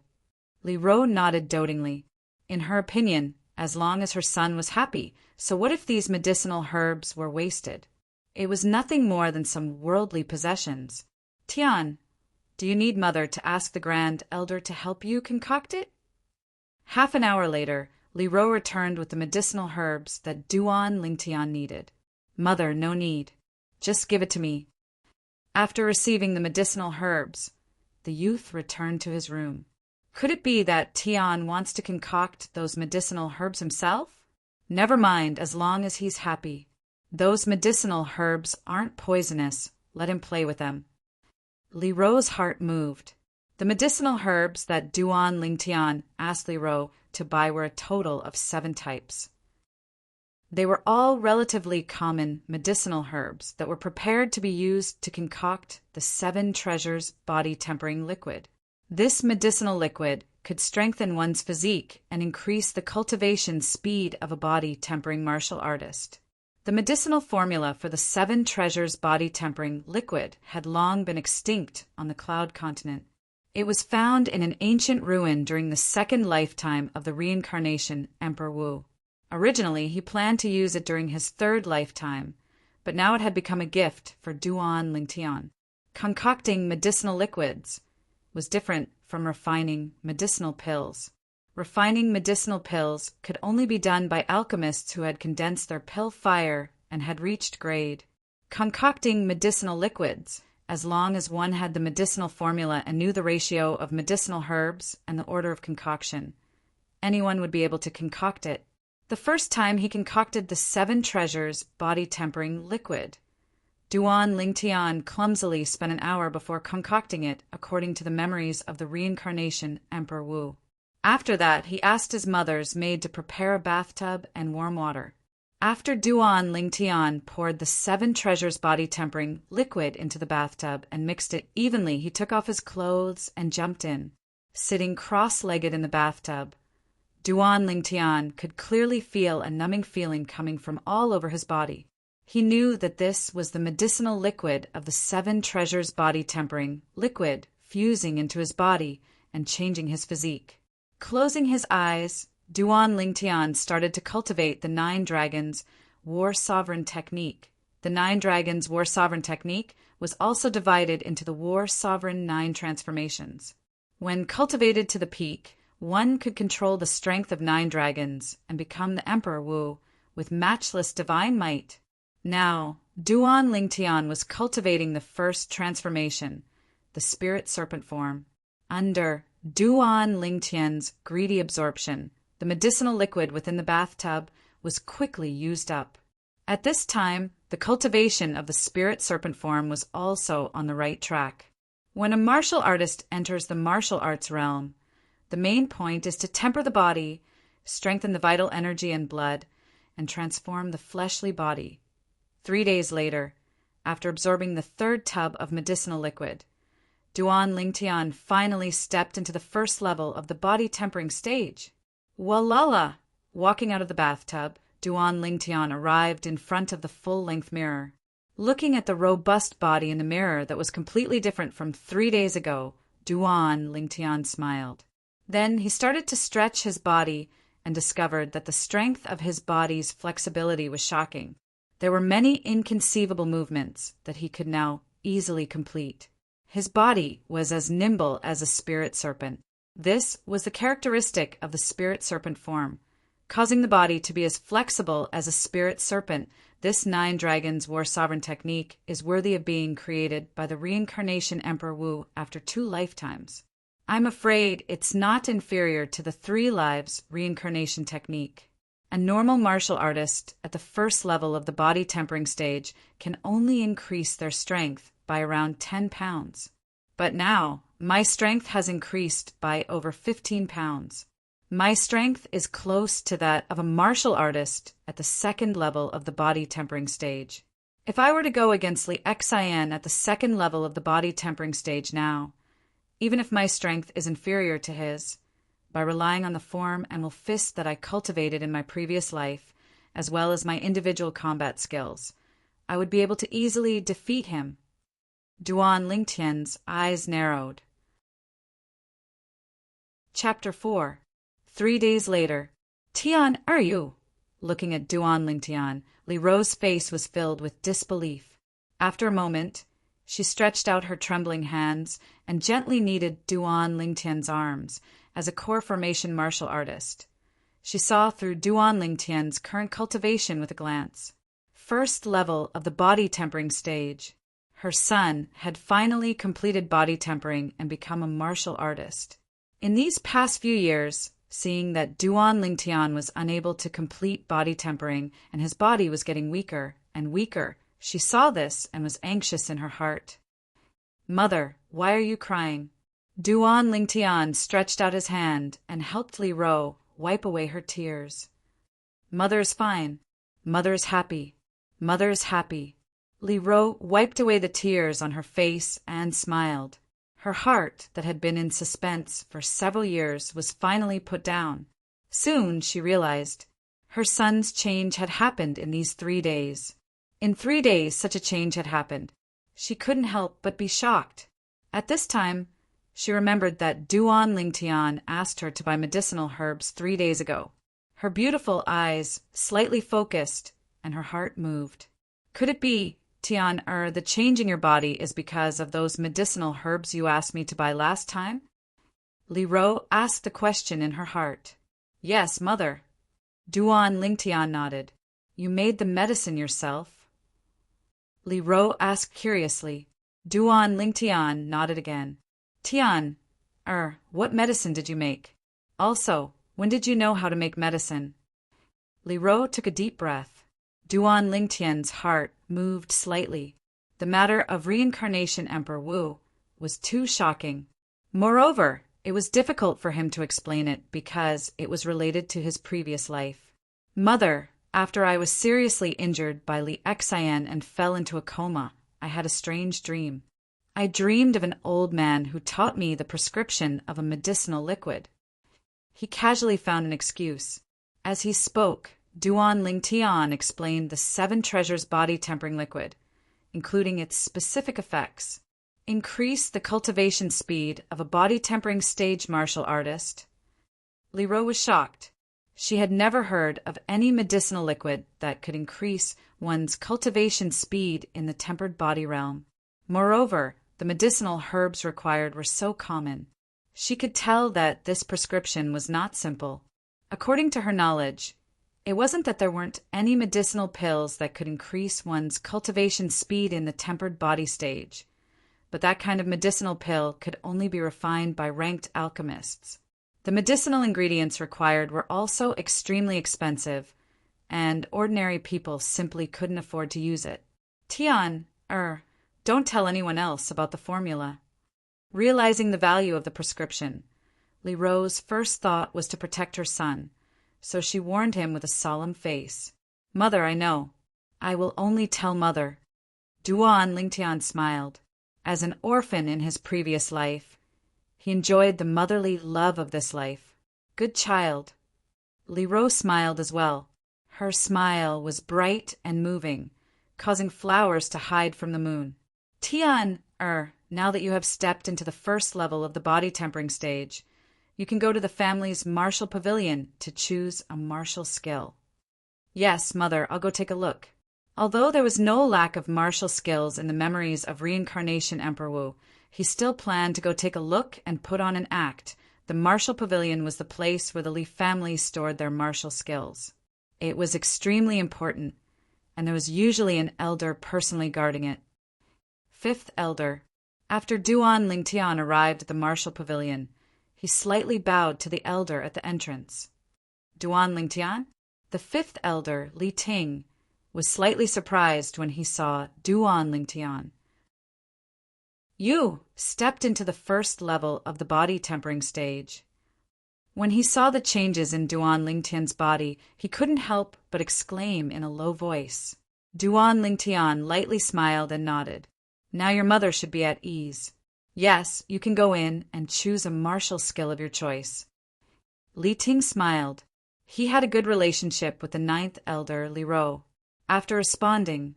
Li Ro nodded dotingly. In her opinion, as long as her son was happy, so what if these medicinal herbs were wasted? It was nothing more than some worldly possessions. Tian, do you need Mother to ask the Grand Elder to help you concoct it? Half an hour later, Li Ro returned with the medicinal herbs that Duan Lingtian needed. Mother, no need. Just give it to me. After receiving the medicinal herbs, the youth returned to his room. Could it be that Tian wants to concoct those medicinal herbs himself? Never mind, as long as he's happy. Those medicinal herbs aren't poisonous. Let him play with them. Li Ro's heart moved. The medicinal herbs that Duan Lingtian asked Li Ro to buy were a total of 7 types. They were all relatively common medicinal herbs that were prepared to be used to concoct the 7 Treasures body tempering liquid. This medicinal liquid could strengthen one's physique and increase the cultivation speed of a body tempering martial artist. The medicinal formula for the 7 Treasures body tempering liquid had long been extinct on the Cloud Continent. It was found in an ancient ruin during the 2nd lifetime of the Reincarnation Emperor Wu. Originally, he planned to use it during his 3rd lifetime, but now it had become a gift for Duan Lingtian. Concocting medicinal liquids was different from refining medicinal pills. Refining medicinal pills could only be done by alchemists who had condensed their pill fire and had reached grade. Concocting medicinal liquids, as long as one had the medicinal formula and knew the ratio of medicinal herbs and the order of concoction, anyone would be able to concoct it. The first time he concocted the 7 Treasures body tempering liquid, Duan Lingtian clumsily spent an hour before concocting it according to the memories of the Reincarnation Emperor Wu. After that, he asked his mother's maid to prepare a bathtub and warm water. After Duan Lingtian poured the 7 Treasures body tempering liquid into the bathtub and mixed it evenly, he took off his clothes and jumped in. Sitting cross-legged in the bathtub, Duan Lingtian could clearly feel a numbing feeling coming from all over his body. He knew that this was the medicinal liquid of the 7 Treasures body tempering liquid fusing into his body and changing his physique. Closing his eyes, Duan Lingtian started to cultivate the Nine Dragons War Sovereign Technique. The Nine Dragons War Sovereign Technique was also divided into the War Sovereign 9 transformations. When cultivated to the peak, one could control the strength of 9 dragons and become the Emperor Wu with matchless divine might. Now, Duan Lingtian was cultivating the first transformation, the Spirit Serpent form. Under Duan Lingtian's greedy absorption, the medicinal liquid within the bathtub was quickly used up. At this time, the cultivation of the Spirit Serpent form was also on the right track. When a martial artist enters the martial arts realm, the main point is to temper the body, strengthen the vital energy and blood, and transform the fleshly body. 3 days later, after absorbing the third tub of medicinal liquid, Duan Lingtian finally stepped into the first level of the body tempering stage. Walala! Walking out of the bathtub, Duan Lingtian arrived in front of the full-length mirror. Looking at the robust body in the mirror that was completely different from 3 days ago, Duan Lingtian smiled. Then he started to stretch his body and discovered that the strength of his body's flexibility was shocking. There were many inconceivable movements that he could now easily complete. His body was as nimble as a spirit serpent. This was the characteristic of the spirit serpent form, causing the body to be as flexible as a spirit serpent. This 9 Dragons War Sovereign technique is worthy of being created by the reincarnation Emperor Wu after 2 lifetimes. I'm afraid it's not inferior to the 3 lives reincarnation technique. A normal martial artist at the first level of the body tempering stage can only increase their strength by around 10 pounds. But now, my strength has increased by over 15 pounds. My strength is close to that of a martial artist at the second level of the body tempering stage. If I were to go against Li Xian at the second level of the body tempering stage now, even if my strength is inferior to his, by relying on the form and will fist that I cultivated in my previous life, as well as my individual combat skills, I would be able to easily defeat him. Duan Lingtian's eyes narrowed. Chapter 4. 3 days later. Tian, are you? Looking at Duan Lingtian, Li Ro's face was filled with disbelief. After a moment, she stretched out her trembling hands and gently kneaded Duan Lingtian's arms as a core formation martial artist. She saw through Duan Lingtian's current cultivation with a glance. First level of the body tempering stage. Her son had finally completed body tempering and become a martial artist. In these past few years, seeing that Duan Lingtian was unable to complete body tempering and his body was getting weaker and weaker, she saw this and was anxious in her heart. Mother, why are you crying? Duan Lingtian stretched out his hand and helped Li Ro wipe away her tears. Mother is fine. Mother is happy. Mother is happy. Li Ro wiped away the tears on her face and smiled. Her heart, that had been in suspense for several years, was finally put down. Soon she realized her son's change had happened in these 3 days. In 3 days such a change had happened. She couldn't help but be shocked. At this time, she remembered that Duan Lingtian asked her to buy medicinal herbs 3 days ago. Her beautiful eyes slightly focused, and her heart moved. Could it be, Tian, the change in your body is because of those medicinal herbs you asked me to buy last time? Li Ro asked the question in her heart. Yes, mother. Duan Lingtian nodded. You made the medicine yourself? Li Ro asked curiously. Duan Lingtian nodded again. Tian, what medicine did you make? Also, when did you know how to make medicine? Li Ro took a deep breath. Duan Lingtian's heart moved slightly. The matter of reincarnation Emperor Wu was too shocking. Moreover, it was difficult for him to explain it because it was related to his previous life. Mother, after I was seriously injured by Li Xian and fell into a coma, I had a strange dream. I dreamed of an old man who taught me the prescription of a medicinal liquid. He casually found an excuse. As he spoke, Duan Lingtian explained the 7 treasures body tempering liquid, including its specific effects. Increase the cultivation speed of a body-tempering stage martial artist. Liro was shocked. She had never heard of any medicinal liquid that could increase one's cultivation speed in the tempered body realm. Moreover, the medicinal herbs required were so common. She could tell that this prescription was not simple. According to her knowledge, it wasn't that there weren't any medicinal pills that could increase one's cultivation speed in the tempered body stage, but that kind of medicinal pill could only be refined by ranked alchemists. The medicinal ingredients required were also extremely expensive, and ordinary people simply couldn't afford to use it. Tian, don't tell anyone else about the formula. Realizing the value of the prescription, Liro's first thought was to protect her son, so she warned him with a solemn face. Mother, I know. I will only tell Mother. Duan Lingtian smiled. As an orphan in his previous life, he enjoyed the motherly love of this life. Good child. Liro smiled as well. Her smile was bright and moving, causing flowers to hide from the moon. Tian, now that you have stepped into the first level of the body tempering stage, you can go to the family's martial pavilion to choose a martial skill. Yes, Mother, I'll go take a look. Although there was no lack of martial skills in the memories of Reincarnation Emperor Wu, he still planned to go take a look and put on an act. The martial pavilion was the place where the Li family stored their martial skills. It was extremely important, and there was usually an elder personally guarding it. Fifth elder. After Duan Lingtian arrived at the martial pavilion, he slightly bowed to the elder at the entrance. Duan Lingtian? The fifth elder, Li Ting, was slightly surprised when he saw Duan Lingtian. You stepped into the first level of the body tempering stage. When he saw the changes in Duan Lingtian's body, he couldn't help but exclaim in a low voice. Duan Lingtian lightly smiled and nodded. Now your mother should be at ease. Yes, you can go in and choose a martial skill of your choice. Li Ting smiled. He had a good relationship with the ninth elder, Liro. After responding,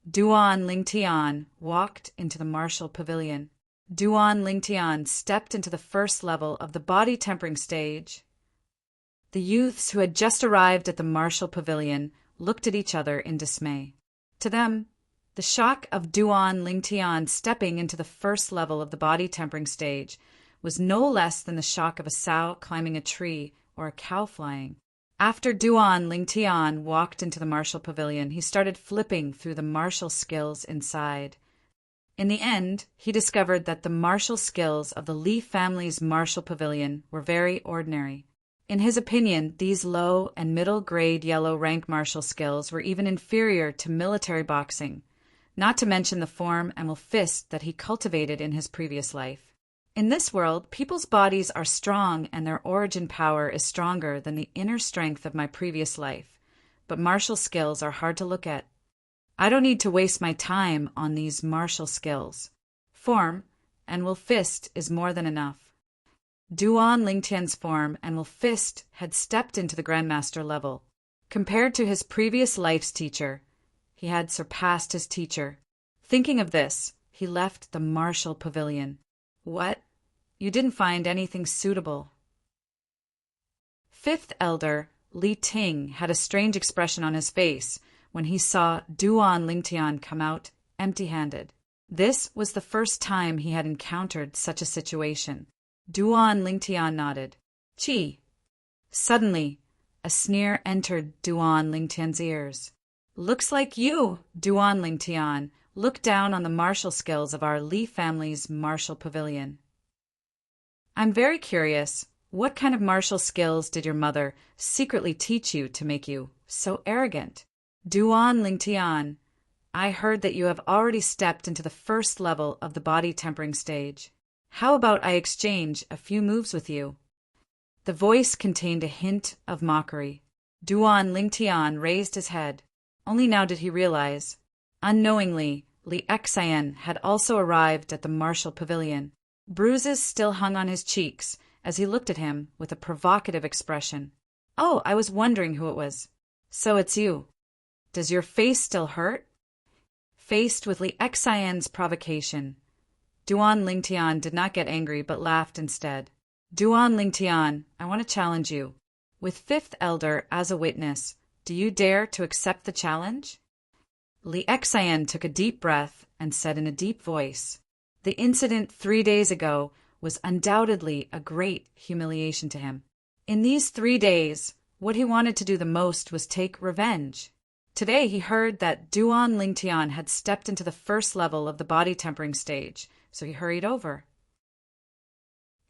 Duan Lingtian walked into the martial pavilion. Duan Lingtian stepped into the first level of the body tempering stage. The youths who had just arrived at the martial pavilion looked at each other in dismay. To them, the shock of Duan Lingtian stepping into the first level of the body tempering stage was no less than the shock of a sow climbing a tree or a cow flying. After Duan Lingtian walked into the martial pavilion, he started flipping through the martial skills inside. In the end, he discovered that the martial skills of the Li family's martial pavilion were very ordinary. In his opinion, these low and middle-grade yellow rank martial skills were even inferior to military boxing, not to mention the form and will fist that he cultivated in his previous life. In this world, people's bodies are strong and their origin power is stronger than the inner strength of my previous life, but martial skills are hard to look at. I don't need to waste my time on these martial skills. Form and will fist is more than enough. Duan Lingtian's form and will fist had stepped into the Grandmaster level. Compared to his previous life's teacher, he had surpassed his teacher. Thinking of this, he left the martial pavilion. What? You didn't find anything suitable? Fifth elder, Li Ting, had a strange expression on his face when he saw Duan Lingtian come out empty-handed. This was the first time he had encountered such a situation. Duan Lingtian nodded. Chi. Suddenly, a sneer entered Duan Lingtian's ears. Looks like you, Duan Lingtian. Look down on the martial skills of our Li family's martial pavilion. I'm very curious, what kind of martial skills did your mother secretly teach you to make you so arrogant? Duan Lingtian, I heard that you have already stepped into the first level of the body tempering stage. How about I exchange a few moves with you? The voice contained a hint of mockery. Duan Lingtian raised his head. Only now did he realize. Unknowingly, Li Xian had also arrived at the martial pavilion. Bruises still hung on his cheeks as he looked at him with a provocative expression. Oh, I was wondering who it was. So it's you. Does your face still hurt? Faced with Li Xian's provocation, Duan Lingtian did not get angry but laughed instead. Duan Lingtian, I want to challenge you. With fifth elder as a witness, do you dare to accept the challenge? Li Xian took a deep breath and said in a deep voice, the incident 3 days ago was undoubtedly a great humiliation to him. In these 3 days, what he wanted to do the most was take revenge. Today he heard that Duan Lingtian had stepped into the first level of the body tempering stage, so he hurried over.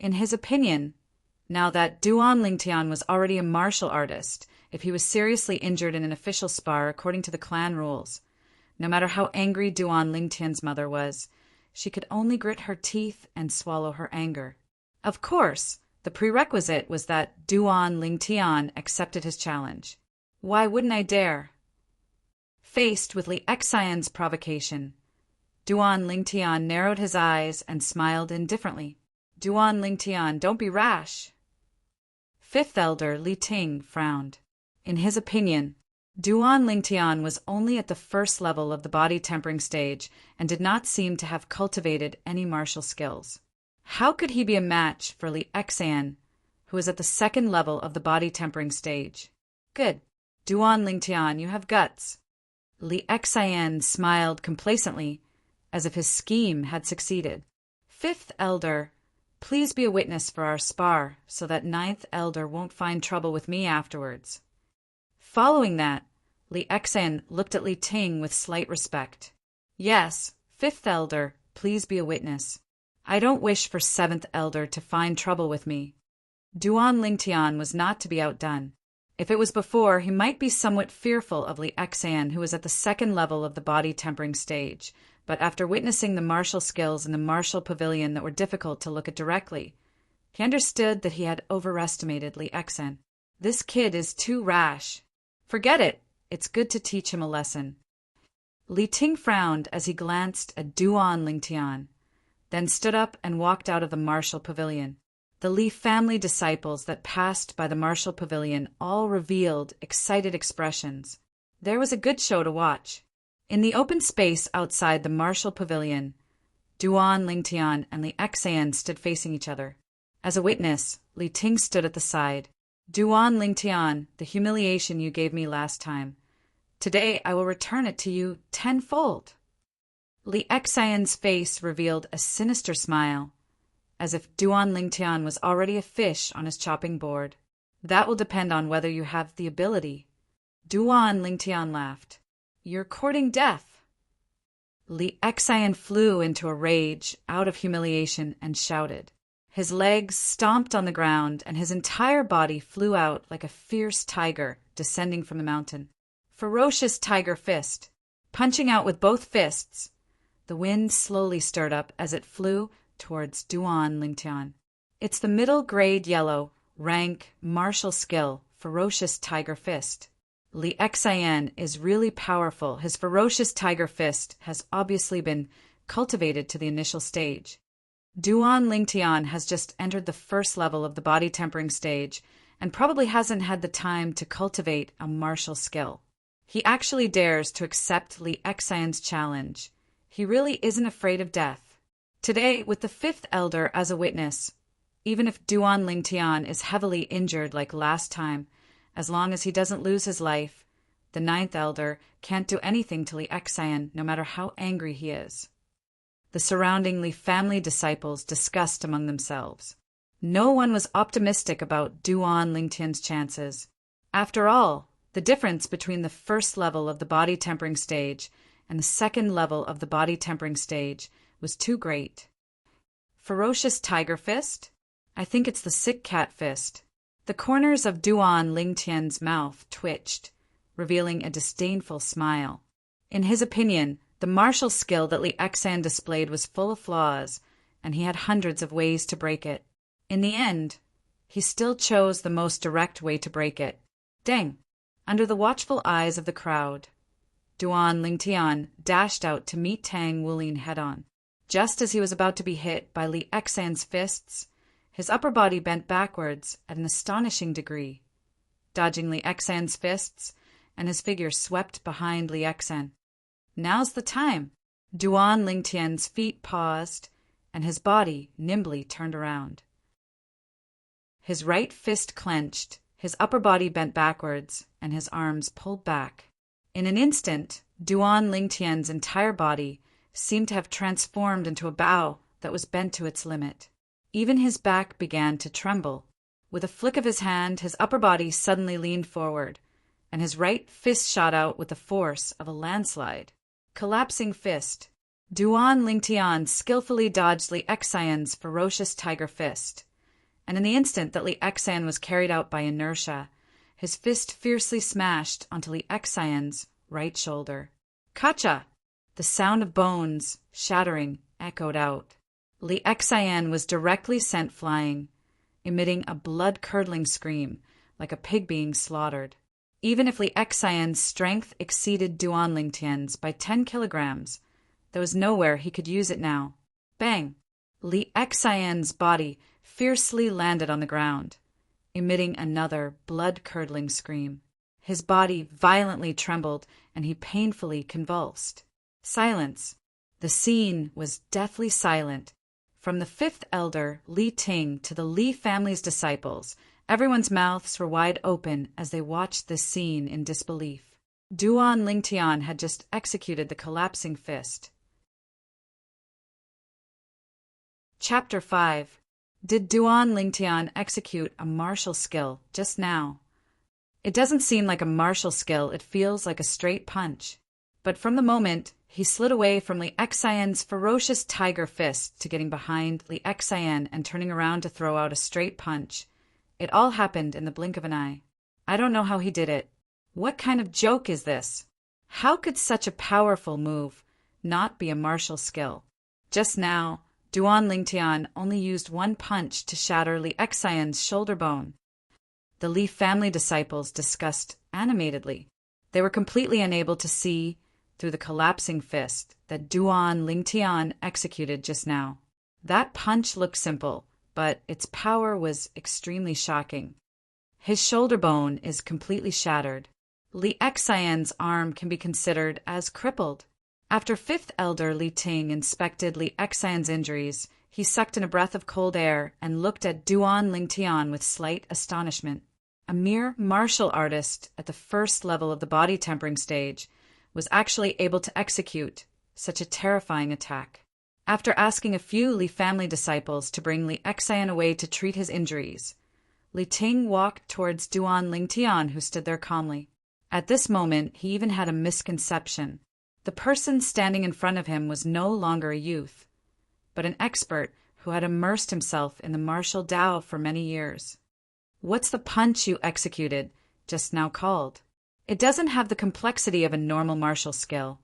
In his opinion, now that Duan Lingtian was already a martial artist, if he was seriously injured in an official spar according to the clan rules, no matter how angry Duan Lingtian's mother was, she could only grit her teeth and swallow her anger. Of course, the prerequisite was that Duan Lingtian accepted his challenge. Why wouldn't I dare? Faced with Li Xian's provocation, Duan Lingtian narrowed his eyes and smiled indifferently. Duan Lingtian, don't be rash. Fifth elder Li Ting frowned. In his opinion, Duan Lingtian was only at the first level of the body tempering stage and did not seem to have cultivated any martial skills. How could he be a match for Li Xian, who is at the second level of the body tempering stage? Good. Duan Lingtian, you have guts. Li Xian smiled complacently, as if his scheme had succeeded. Fifth elder, please be a witness for our spar, so that ninth elder won't find trouble with me afterwards. Following that, Li Xian looked at Li Ting with slight respect. Yes, fifth elder, please be a witness. I don't wish for seventh elder to find trouble with me. Duan Lingtian was not to be outdone. If it was before, he might be somewhat fearful of Li Xian, who was at the second level of the body tempering stage, but after witnessing the martial skills in the martial pavilion that were difficult to look at directly, he understood that he had overestimated Li Xian. This kid is too rash. Forget it. It's good to teach him a lesson. Li Ting frowned as he glanced at Duan Lingtian, then stood up and walked out of the martial pavilion. The Li family disciples that passed by the martial pavilion all revealed excited expressions. There was a good show to watch. In the open space outside the martial pavilion, Duan Lingtian and Li Xian stood facing each other. As a witness, Li Ting stood at the side. Duan Lingtian, the humiliation you gave me last time. Today I will return it to you tenfold. Li Xian's face revealed a sinister smile, as if Duan Lingtian was already a fish on his chopping board. That will depend on whether you have the ability. Duan Lingtian laughed. You're courting death. Li Xian flew into a rage, out of humiliation, and shouted. His legs stomped on the ground, and his entire body flew out like a fierce tiger descending from the mountain. Ferocious tiger fist. Punching out with both fists, the wind slowly stirred up as it flew towards Duan Lingtian. It's the middle grade yellow, rank, martial skill, ferocious tiger fist. Li Xian is really powerful. His ferocious tiger fist has obviously been cultivated to the initial stage. Duan Lingtian has just entered the first level of the body tempering stage and probably hasn't had the time to cultivate a martial skill. He actually dares to accept Li Xian's challenge. He really isn't afraid of death. Today, with the fifth elder as a witness, even if Duan Lingtian is heavily injured like last time, as long as he doesn't lose his life, the ninth elder can't do anything to Li Xian, no matter how angry he is. The surrounding Li family disciples discussed among themselves. No one was optimistic about Duan Lingtian's chances. After all, the difference between the first level of the body tempering stage and the second level of the body tempering stage was too great. Ferocious tiger fist? I think it's the sick cat fist. The corners of Duan Lingtian's mouth twitched, revealing a disdainful smile. In his opinion, the martial skill that Li Xian displayed was full of flaws, and he had hundreds of ways to break it. In the end, he still chose the most direct way to break it. Deng! Under the watchful eyes of the crowd, Duan Lingtian dashed out to meet Tang Wulin head-on. Just as he was about to be hit by Li Xian's fists, his upper body bent backwards at an astonishing degree, dodging Li Xian's fists, and his figure swept behind Li Xian. Now's the time. Duan Lingtian's feet paused, and his body nimbly turned around. His right fist clenched, his upper body bent backwards, and his arms pulled back. In an instant, Duan Lingtian's entire body seemed to have transformed into a bow that was bent to its limit. Even his back began to tremble. With a flick of his hand, his upper body suddenly leaned forward, and his right fist shot out with the force of a landslide. Collapsing fist. Duan Lingtian skillfully dodged Li Xian's ferocious tiger fist, and in the instant that Li Xian was carried out by inertia, his fist fiercely smashed onto Li Xian's right shoulder. Kacha! The sound of bones shattering echoed out. Li Xian was directly sent flying, emitting a blood-curdling scream like a pig being slaughtered. Even if Li Xian's strength exceeded Duan Lingtian's by 10 kilograms, there was nowhere he could use it now. Bang! Li Xian's body fiercely landed on the ground, emitting another blood-curdling scream. His body violently trembled, and he painfully convulsed. Silence. The scene was deathly silent. From the fifth elder, Li Ting, to the Li family's disciples, everyone's mouths were wide open as they watched this scene in disbelief. Duan Lingtian had just executed the collapsing fist. Chapter 5. Did Duan Lingtian execute a martial skill just now? It doesn't seem like a martial skill, it feels like a straight punch. But from the moment he slid away from Li Xian's ferocious tiger fist to getting behind Li Xian and turning around to throw out a straight punch, it all happened in the blink of an eye. I don't know how he did it. What kind of joke is this? How could such a powerful move not be a martial skill? Just now, Duan Lingtian only used one punch to shatter Li Xian's shoulder bone. The Li family disciples discussed animatedly. They were completely unable to see through the collapsing fist that Duan Lingtian executed just now. That punch looked simple, but its power was extremely shocking. His shoulder bone is completely shattered. Li Xian's arm can be considered as crippled. After fifth elder Li Ting inspected Li Xian's injuries, he sucked in a breath of cold air and looked at Duan Lingtian with slight astonishment. A mere martial artist at the first level of the body tempering stage was actually able to execute such a terrifying attack. After asking a few Li family disciples to bring Li Xian away to treat his injuries, Li Ting walked towards Duan Lingtian, who stood there calmly. At this moment, he even had a misconception. The person standing in front of him was no longer a youth, but an expert who had immersed himself in the martial Tao for many years. What's the punch you executed just now called? It doesn't have the complexity of a normal martial skill,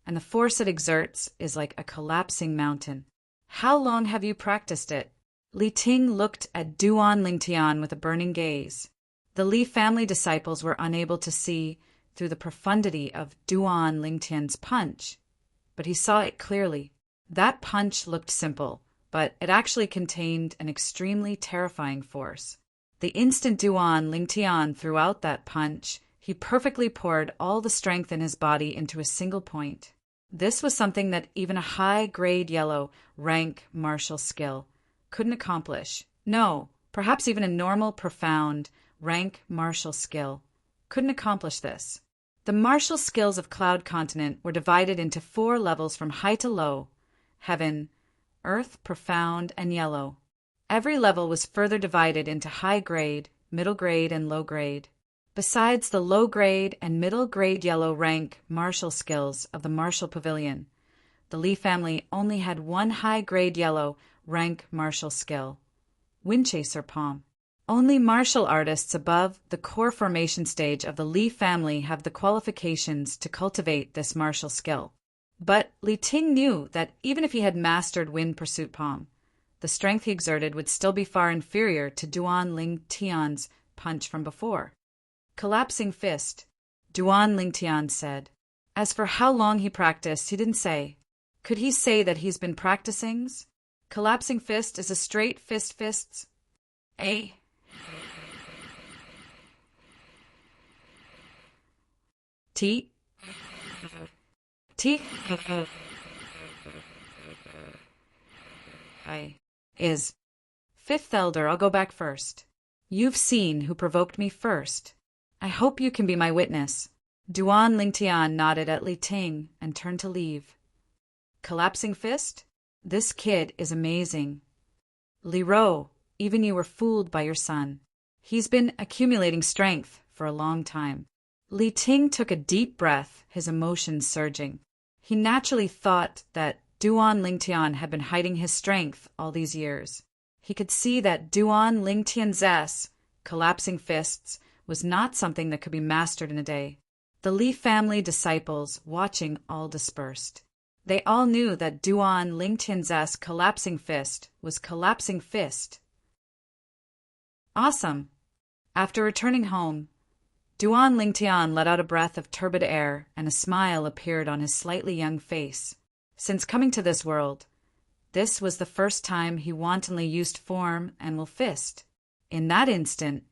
and the force it exerts is like a collapsing mountain. How long have you practiced it? Li Ting looked at Duan Lingtian with a burning gaze. The Li family disciples were unable to see through the profundity of Duan Lingtian's punch, but he saw it clearly. That punch looked simple, but it actually contained an extremely terrifying force. The instant Duan Lingtian threw out that punch, he perfectly poured all the strength in his body into a single point. This was something that even a high-grade yellow rank martial skill couldn't accomplish. No, perhaps even a normal, profound, rank martial skill couldn't accomplish this. The martial skills of Cloud Continent were divided into 4 levels from high to low: heaven, earth, profound, and yellow. Every level was further divided into high grade, middle grade, and low grade. Besides the low grade and middle grade yellow rank martial skills of the Martial Pavilion, the Li family only had one high grade yellow rank martial skill: Windchaser Palm. Only martial artists above the core formation stage of the Li family have the qualifications to cultivate this martial skill. But Li Ting knew that even if he had mastered Wind Pursuit Palm, the strength he exerted would still be far inferior to Duan Lingtian's punch from before. Collapsing fist, Duan Lingtian said. As for how long he practiced, he didn't say. Could he say that he's been practicing? Collapsing fist is a straight fists. A. T. T. is. Fifth elder, I'll go back first. You've seen who provoked me first. I hope you can be my witness. Duan Lingtian nodded at Li Ting and turned to leave. Collapsing fist? This kid is amazing. Li Ro, even you were fooled by your son. He's been accumulating strength for a long time. Li Ting took a deep breath, his emotions surging. He naturally thought that Duan Lingtian had been hiding his strength all these years. He could see that Duan Lingtian's collapsing fists was not something that could be mastered in a day. The Li family disciples, watching, all dispersed. They all knew that Duan Lingtian's collapsing fist was collapsing fist. Awesome. After returning home, Duan Lingtian let out a breath of turbid air, and a smile appeared on his slightly young face. Since coming to this world, this was the first time he wantonly used form and will fist. In that instant,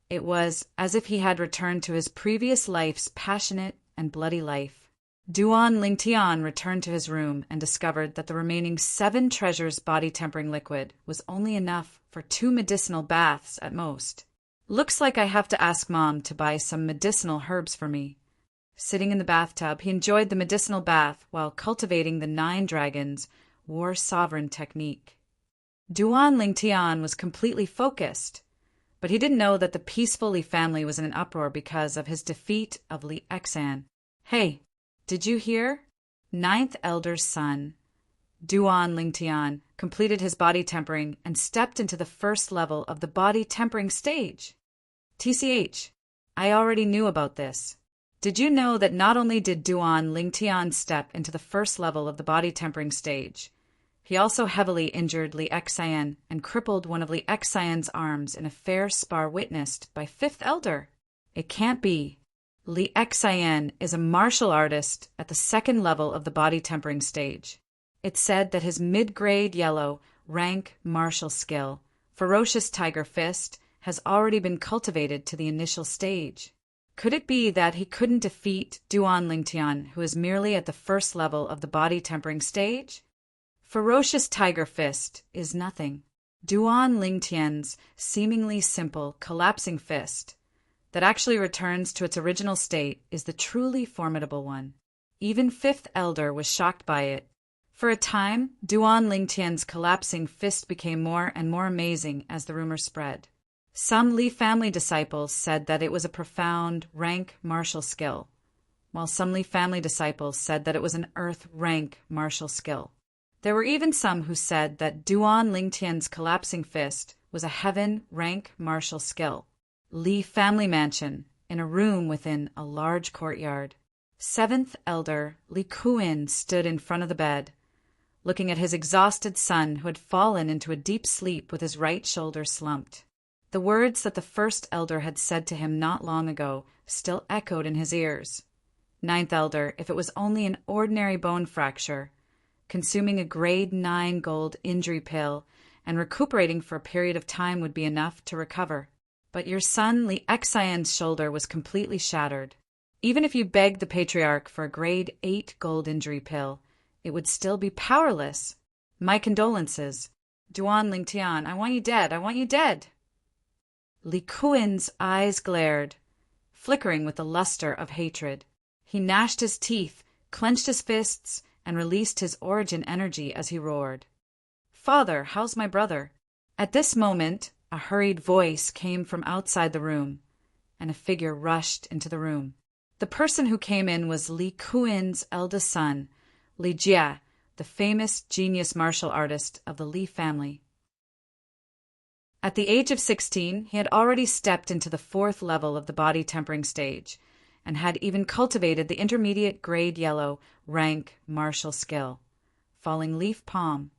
it was as if he had returned to his previous life's passionate and bloody life. Duan Lingtian returned to his room and discovered that the remaining 7 treasures body-tempering liquid was only enough for 2 medicinal baths at most. Looks like I have to ask Mom to buy some medicinal herbs for me. Sitting in the bathtub, he enjoyed the medicinal bath while cultivating the 9 dragons' war sovereign technique. Duan Lingtian was completely focused, but he didn't know that the peaceful Li family was in an uproar because of his defeat of Li Exan. Hey, did you hear? 9th Elder's son, Duan Lingtian, completed his body tempering and stepped into the first level of the body tempering stage. TCH, I already knew about this. Did you know that not only did Duan Lingtian step into the first level of the body tempering stage, he also heavily injured Li Exan and crippled one of Li Exan's arms in a fair spar witnessed by 5th Elder? It can't be. Li Exan is a martial artist at the 2nd level of the body tempering stage. It's said that his mid-grade yellow rank martial skill, Ferocious Tiger Fist, has already been cultivated to the initial stage. Could it be that he couldn't defeat Duan Lingtian, who is merely at the 1st level of the body tempering stage? Ferocious Tiger Fist is nothing. Duan Lingtian's seemingly simple collapsing fist that actually returns to its original state is the truly formidable one. Even 5th Elder was shocked by it. For a time, Duan Lingtian's collapsing fist became more and more amazing as the rumor spread. Some Li family disciples said that it was a profound rank martial skill, while some Li family disciples said that it was an earth rank martial skill. There were even some who said that Duan Lingtian's collapsing fist was a heaven rank martial skill. Li family mansion, in a room within a large courtyard. 7th Elder Li Kuin stood in front of the bed, looking at his exhausted son who had fallen into a deep sleep with his right shoulder slumped. The words that the 1st Elder had said to him not long ago still echoed in his ears. 9th Elder, if it was only an ordinary bone fracture, consuming a grade 9 gold injury pill and recuperating for a period of time would be enough to recover. But your son Li Exan's shoulder was completely shattered. Even if you begged the Patriarch for a grade 8 gold injury pill, it would still be powerless. My condolences. Duan Lingtian, I want you dead. I want you dead. Li Kuin's eyes glared, flickering with the luster of hatred. He gnashed his teeth, clenched his fists, and released his origin energy as he roared. Father, how's my brother? At this moment, a hurried voice came from outside the room, and a figure rushed into the room. The person who came in was Li Kuin's eldest son, Li Jie, the famous genius martial artist of the Li family. At the age of 16, he had already stepped into the 4th level of the body tempering stage, and had even cultivated the intermediate grade yellow rank martial skill, falling leaf palm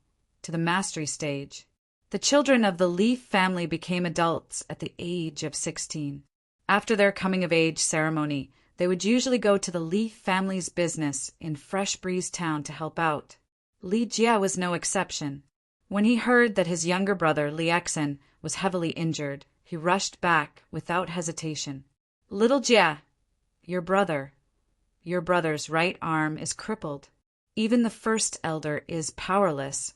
to the mastery stage. The children of the Li family became adults at the age of 16. After their coming-of-age ceremony, they would usually go to the Li family's business in Fresh Breeze Town to help out. Li Jie was no exception. When he heard that his younger brother, Li Exan, was heavily injured, he rushed back without hesitation. Little Jie, your brother's right arm is crippled. Even the 1st Elder is powerless.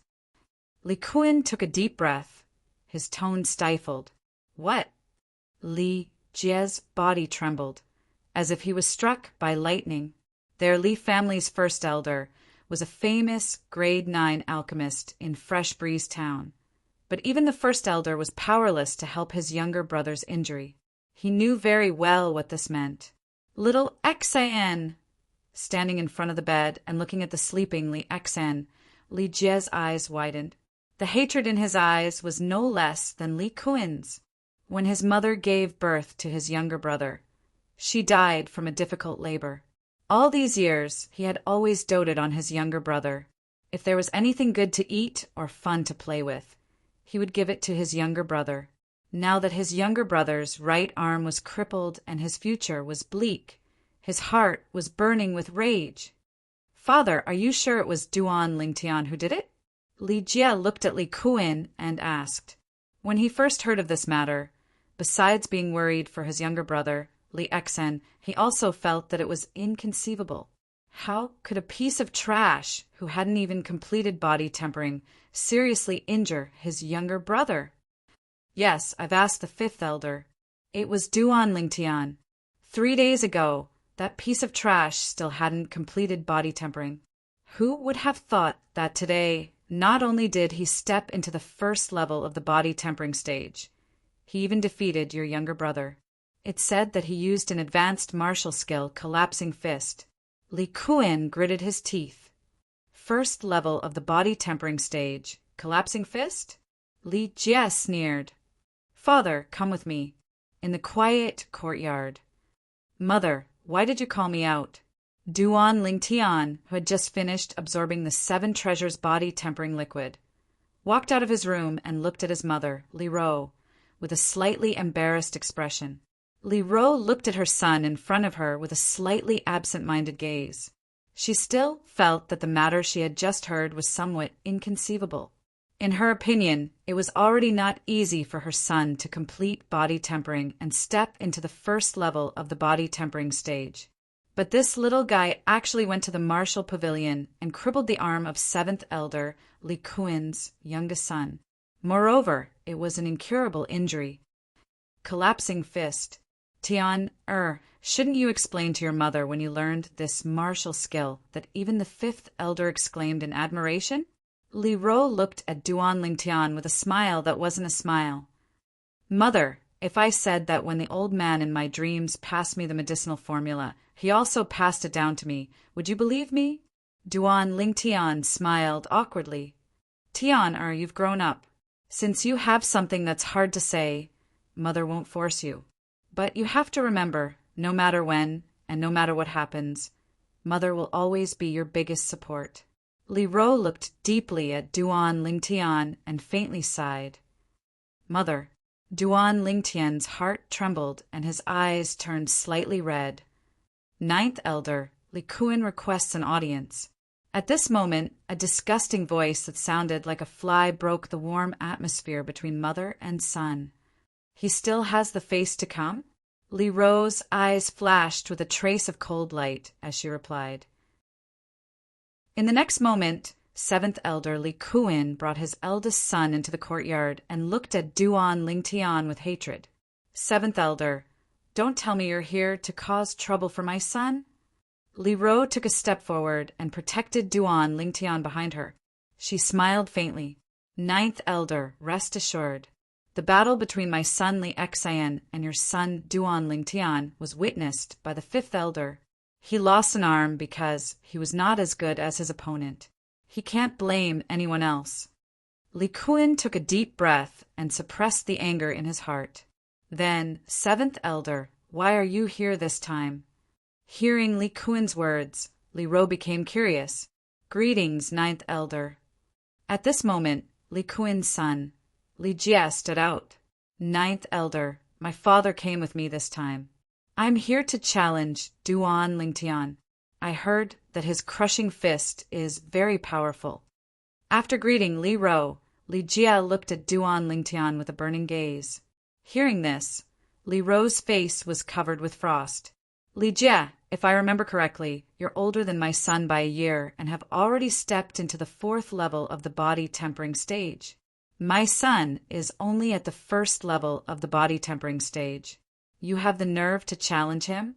Li Kun took a deep breath, his tone stifled. What? Li Jie's body trembled, as if he was struck by lightning. Their Li family's first elder was a famous grade 9 alchemist in Fresh Breeze Town. But even the first elder was powerless to help his younger brother's injury. He knew very well what this meant. Little Xan! Standing in front of the bed and looking at the sleeping Li Xan, Li Jie's eyes widened. The hatred in his eyes was no less than Li Kun's. When his mother gave birth to his younger brother, she died from a difficult labor. All these years, he had always doted on his younger brother. If there was anything good to eat or fun to play with, he would give it to his younger brother. Now that his younger brother's right arm was crippled and his future was bleak, his heart was burning with rage. Father, are you sure it was Duan Lingtian who did it? Li Jie looked at Li Kun and asked. When he first heard of this matter, besides being worried for his younger brother, Li Xen, he also felt that it was inconceivable. How could a piece of trash, who hadn't even completed body tempering, seriously injure his younger brother? Yes, I've asked the fifth elder. It was Duan Lingtian. 3 days ago, that piece of trash still hadn't completed body tempering. Who would have thought that today, not only did he step into the first level of the body tempering stage, he even defeated your younger brother. It's said that he used an advanced martial skill, Collapsing Fist. Li Kun gritted his teeth. First level of the body tempering stage, Collapsing Fist? Li Jie sneered. Father, come with me. In the quiet courtyard. Mother, why did you call me out? Duan Lingtian, who had just finished absorbing the 7 treasures body tempering liquid, walked out of his room and looked at his mother, Li Ro, with a slightly embarrassed expression. Li Ro looked at her son in front of her with a slightly absent-minded gaze. She still felt that the matter she had just heard was somewhat inconceivable. In her opinion, it was already not easy for her son to complete body tempering and step into the first level of the body tempering stage. But this little guy actually went to the martial pavilion and crippled the arm of 7th elder Li Kun's youngest son. Moreover, it was an incurable injury. Collapsing Fist. Tian, shouldn't you explain to your mother when you learned this martial skill that even the 5th elder exclaimed in admiration? Li Ro looked at Duan Lingtian with a smile that wasn't a smile. Mother, if I said that when the old man in my dreams passed me the medicinal formula, he also passed it down to me, would you believe me? Duan Lingtian smiled awkwardly. Tian, you've grown up. Since you have something that's hard to say, Mother won't force you. But you have to remember, no matter when, and no matter what happens, Mother will always be your biggest support. Li Ro looked deeply at Duan Lingtian and faintly sighed. Mother. Duan Lingtian's heart trembled and his eyes turned slightly red. 9th elder, Li Kun requests an audience. At this moment, a disgusting voice that sounded like a fly broke the warm atmosphere between mother and son. He still has the face to come? Li Ro's eyes flashed with a trace of cold light as she replied. In the next moment, 7th elder Li Kun brought his eldest son into the courtyard and looked at Duan Lingtian with hatred. 7th elder, don't tell me you're here to cause trouble for my son? Li Ro took a step forward and protected Duan Lingtian behind her. She smiled faintly. 9th elder, rest assured. The battle between my son Li Xian and your son Duan Lingtian was witnessed by the 5th elder. He lost an arm because he was not as good as his opponent. He can't blame anyone else. Li Kun took a deep breath and suppressed the anger in his heart. Then, 7th elder, why are you here this time? Hearing Li Kun's words, Li Ro became curious. Greetings, 9th elder. At this moment, Li Kun's son, Li Jie, stood out. 9th elder, my father came with me this time. I'm here to challenge Duan Lingtian. I heard that his crushing fist is very powerful. After greeting Li Ro, Li Jie looked at Duan Lingtian with a burning gaze. Hearing this, Li Ro's face was covered with frost. Li Jie, If I remember correctly, you're older than my son by a year and have already stepped into the 4th level of the body tempering stage. My son is only at the 1st level of the body tempering stage. You have the nerve to challenge him?"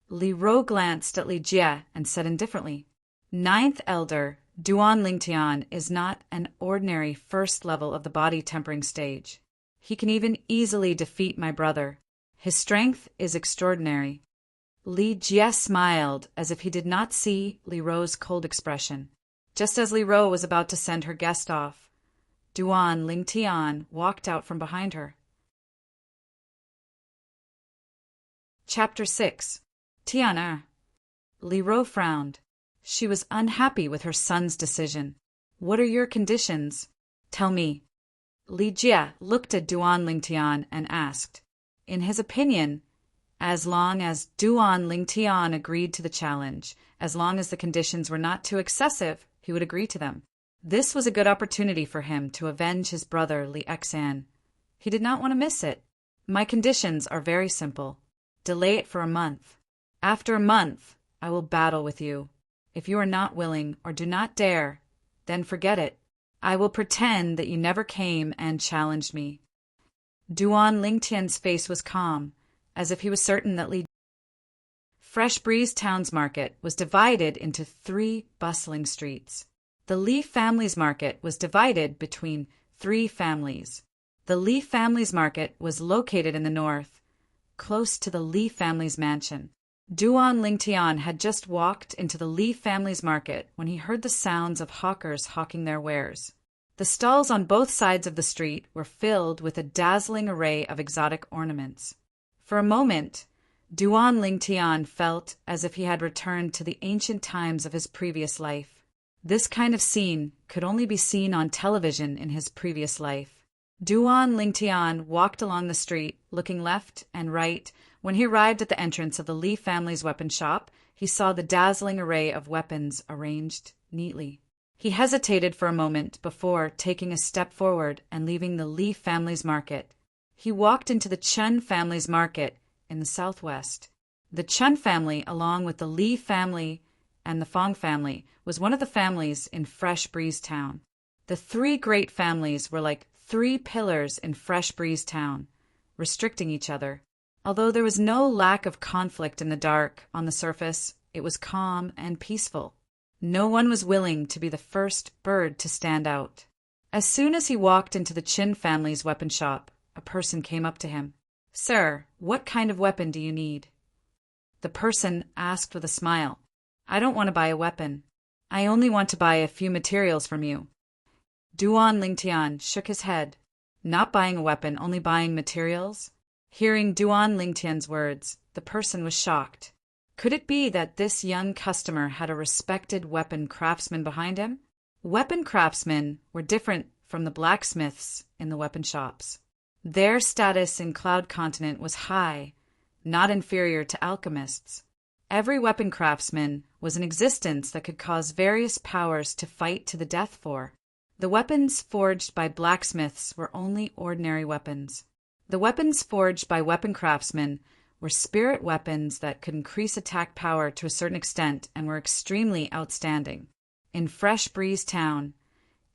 Li Ro glanced at Li Jie and said indifferently, "Ninth Elder Duan Lingtian is not an ordinary 1st level of the body tempering stage. He can even easily defeat my brother. His strength is extraordinary." Li Jie smiled as if he did not see Li Ro's cold expression. Just as Li Ro was about to send her guest off, Duan Lingtian walked out from behind her. Chapter 6. Tian. Li Ro frowned. She was unhappy with her son's decision. "What are your conditions? Tell me." Li Jie looked at Duan Lingtian and asked. In his opinion, as long as Duan Lingtian agreed to the challenge, as long as the conditions were not too excessive, he would agree to them. This was a good opportunity for him to avenge his brother Li Xan. He did not want to miss it. "My conditions are very simple. Delay it for a month. After a month, I will battle with you. If you are not willing or do not dare, then forget it. I will pretend that you never came and challenged me." Duan Lingtian's face was calm, as if he was certain that Fresh Breeze Town's market was divided into 3 bustling streets. The Li family's market was divided between 3 families. The Li family's market was located in the north, close to the Li family's mansion. Duan Lingtian had just walked into the Li family's market when he heard the sounds of hawkers hawking their wares. The stalls on both sides of the street were filled with a dazzling array of exotic ornaments. For a moment, Duan Lingtian felt as if he had returned to the ancient times of his previous life. This kind of scene could only be seen on television in his previous life. Duan Lingtian walked along the street, looking left and right. When he arrived at the entrance of the Li family's weapon shop, he saw the dazzling array of weapons arranged neatly. He hesitated for a moment before taking a step forward and leaving the Li family's market. He walked into the Chen family's market in the southwest. The Chen family, along with the Li family and the Fong family, was one of the families in Fresh Breeze Town. The 3 great families were like 3 pillars in Fresh Breeze Town, restricting each other. Although there was no lack of conflict in the dark, on the surface, it was calm and peaceful. No one was willing to be the first bird to stand out. As soon as he walked into the Chin family's weapon shop, a person came up to him. "Sir, what kind of weapon do you need?" The person asked with a smile. "I don't want to buy a weapon. I only want to buy a few materials from you." Duan Lingtian shook his head. Not buying a weapon, only buying materials? Hearing Duan Lingtian's words, the person was shocked. Could it be that this young customer had a respected weapon craftsman behind him? Weapon craftsmen were different from the blacksmiths in the weapon shops. Their status in Cloud Continent was high, not inferior to alchemists. Every weapon craftsman was an existence that could cause various powers to fight to the death for. The weapons forged by blacksmiths were only ordinary weapons. The weapons forged by weapon craftsmen were spirit weapons that could increase attack power to a certain extent and were extremely outstanding. In Fresh Breeze Town,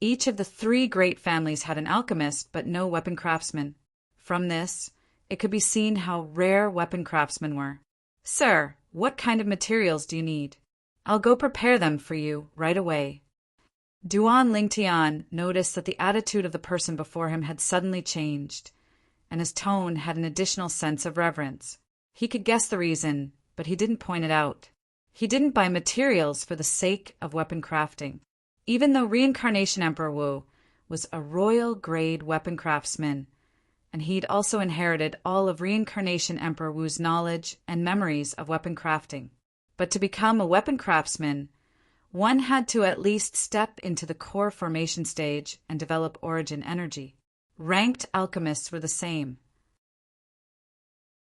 each of the 3 great families had an alchemist but no weapon craftsman. From this, it could be seen how rare weapon craftsmen were. "Sir, what kind of materials do you need? I'll go prepare them for you right away." Duan Lingtian noticed that the attitude of the person before him had suddenly changed, and his tone had an additional sense of reverence. He could guess the reason, but he didn't point it out. He didn't buy materials for the sake of weapon crafting. Even though Reincarnation Emperor Wu was a royal-grade weapon craftsman, and he'd also inherited all of Reincarnation Emperor Wu's knowledge and memories of weapon crafting. But to become a weapon craftsman, one had to at least step into the core formation stage and develop origin energy. Ranked alchemists were the same.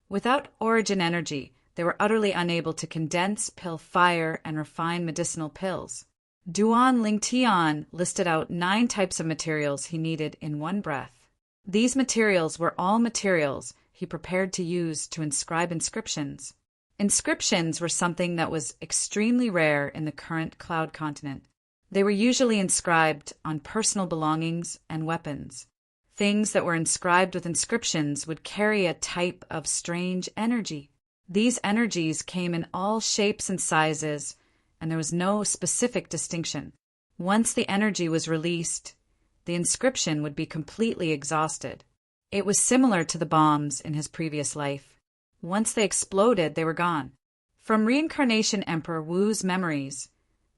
Without origin energy, they were utterly unable to condense, pill fire, and refine medicinal pills. Duan Lingtian listed out 9 types of materials he needed in one breath. These materials were all materials he prepared to use to inscribe inscriptions. Inscriptions were something that was extremely rare in the current Cloud continent. They were usually inscribed on personal belongings and weapons. Things that were inscribed with inscriptions would carry a type of strange energy. These energies came in all shapes and sizes, and there was no specific distinction. Once the energy was released, the inscription would be completely exhausted. It was similar to the bombs in his previous life. Once they exploded, they were gone. From Reincarnation Emperor Wu's memories,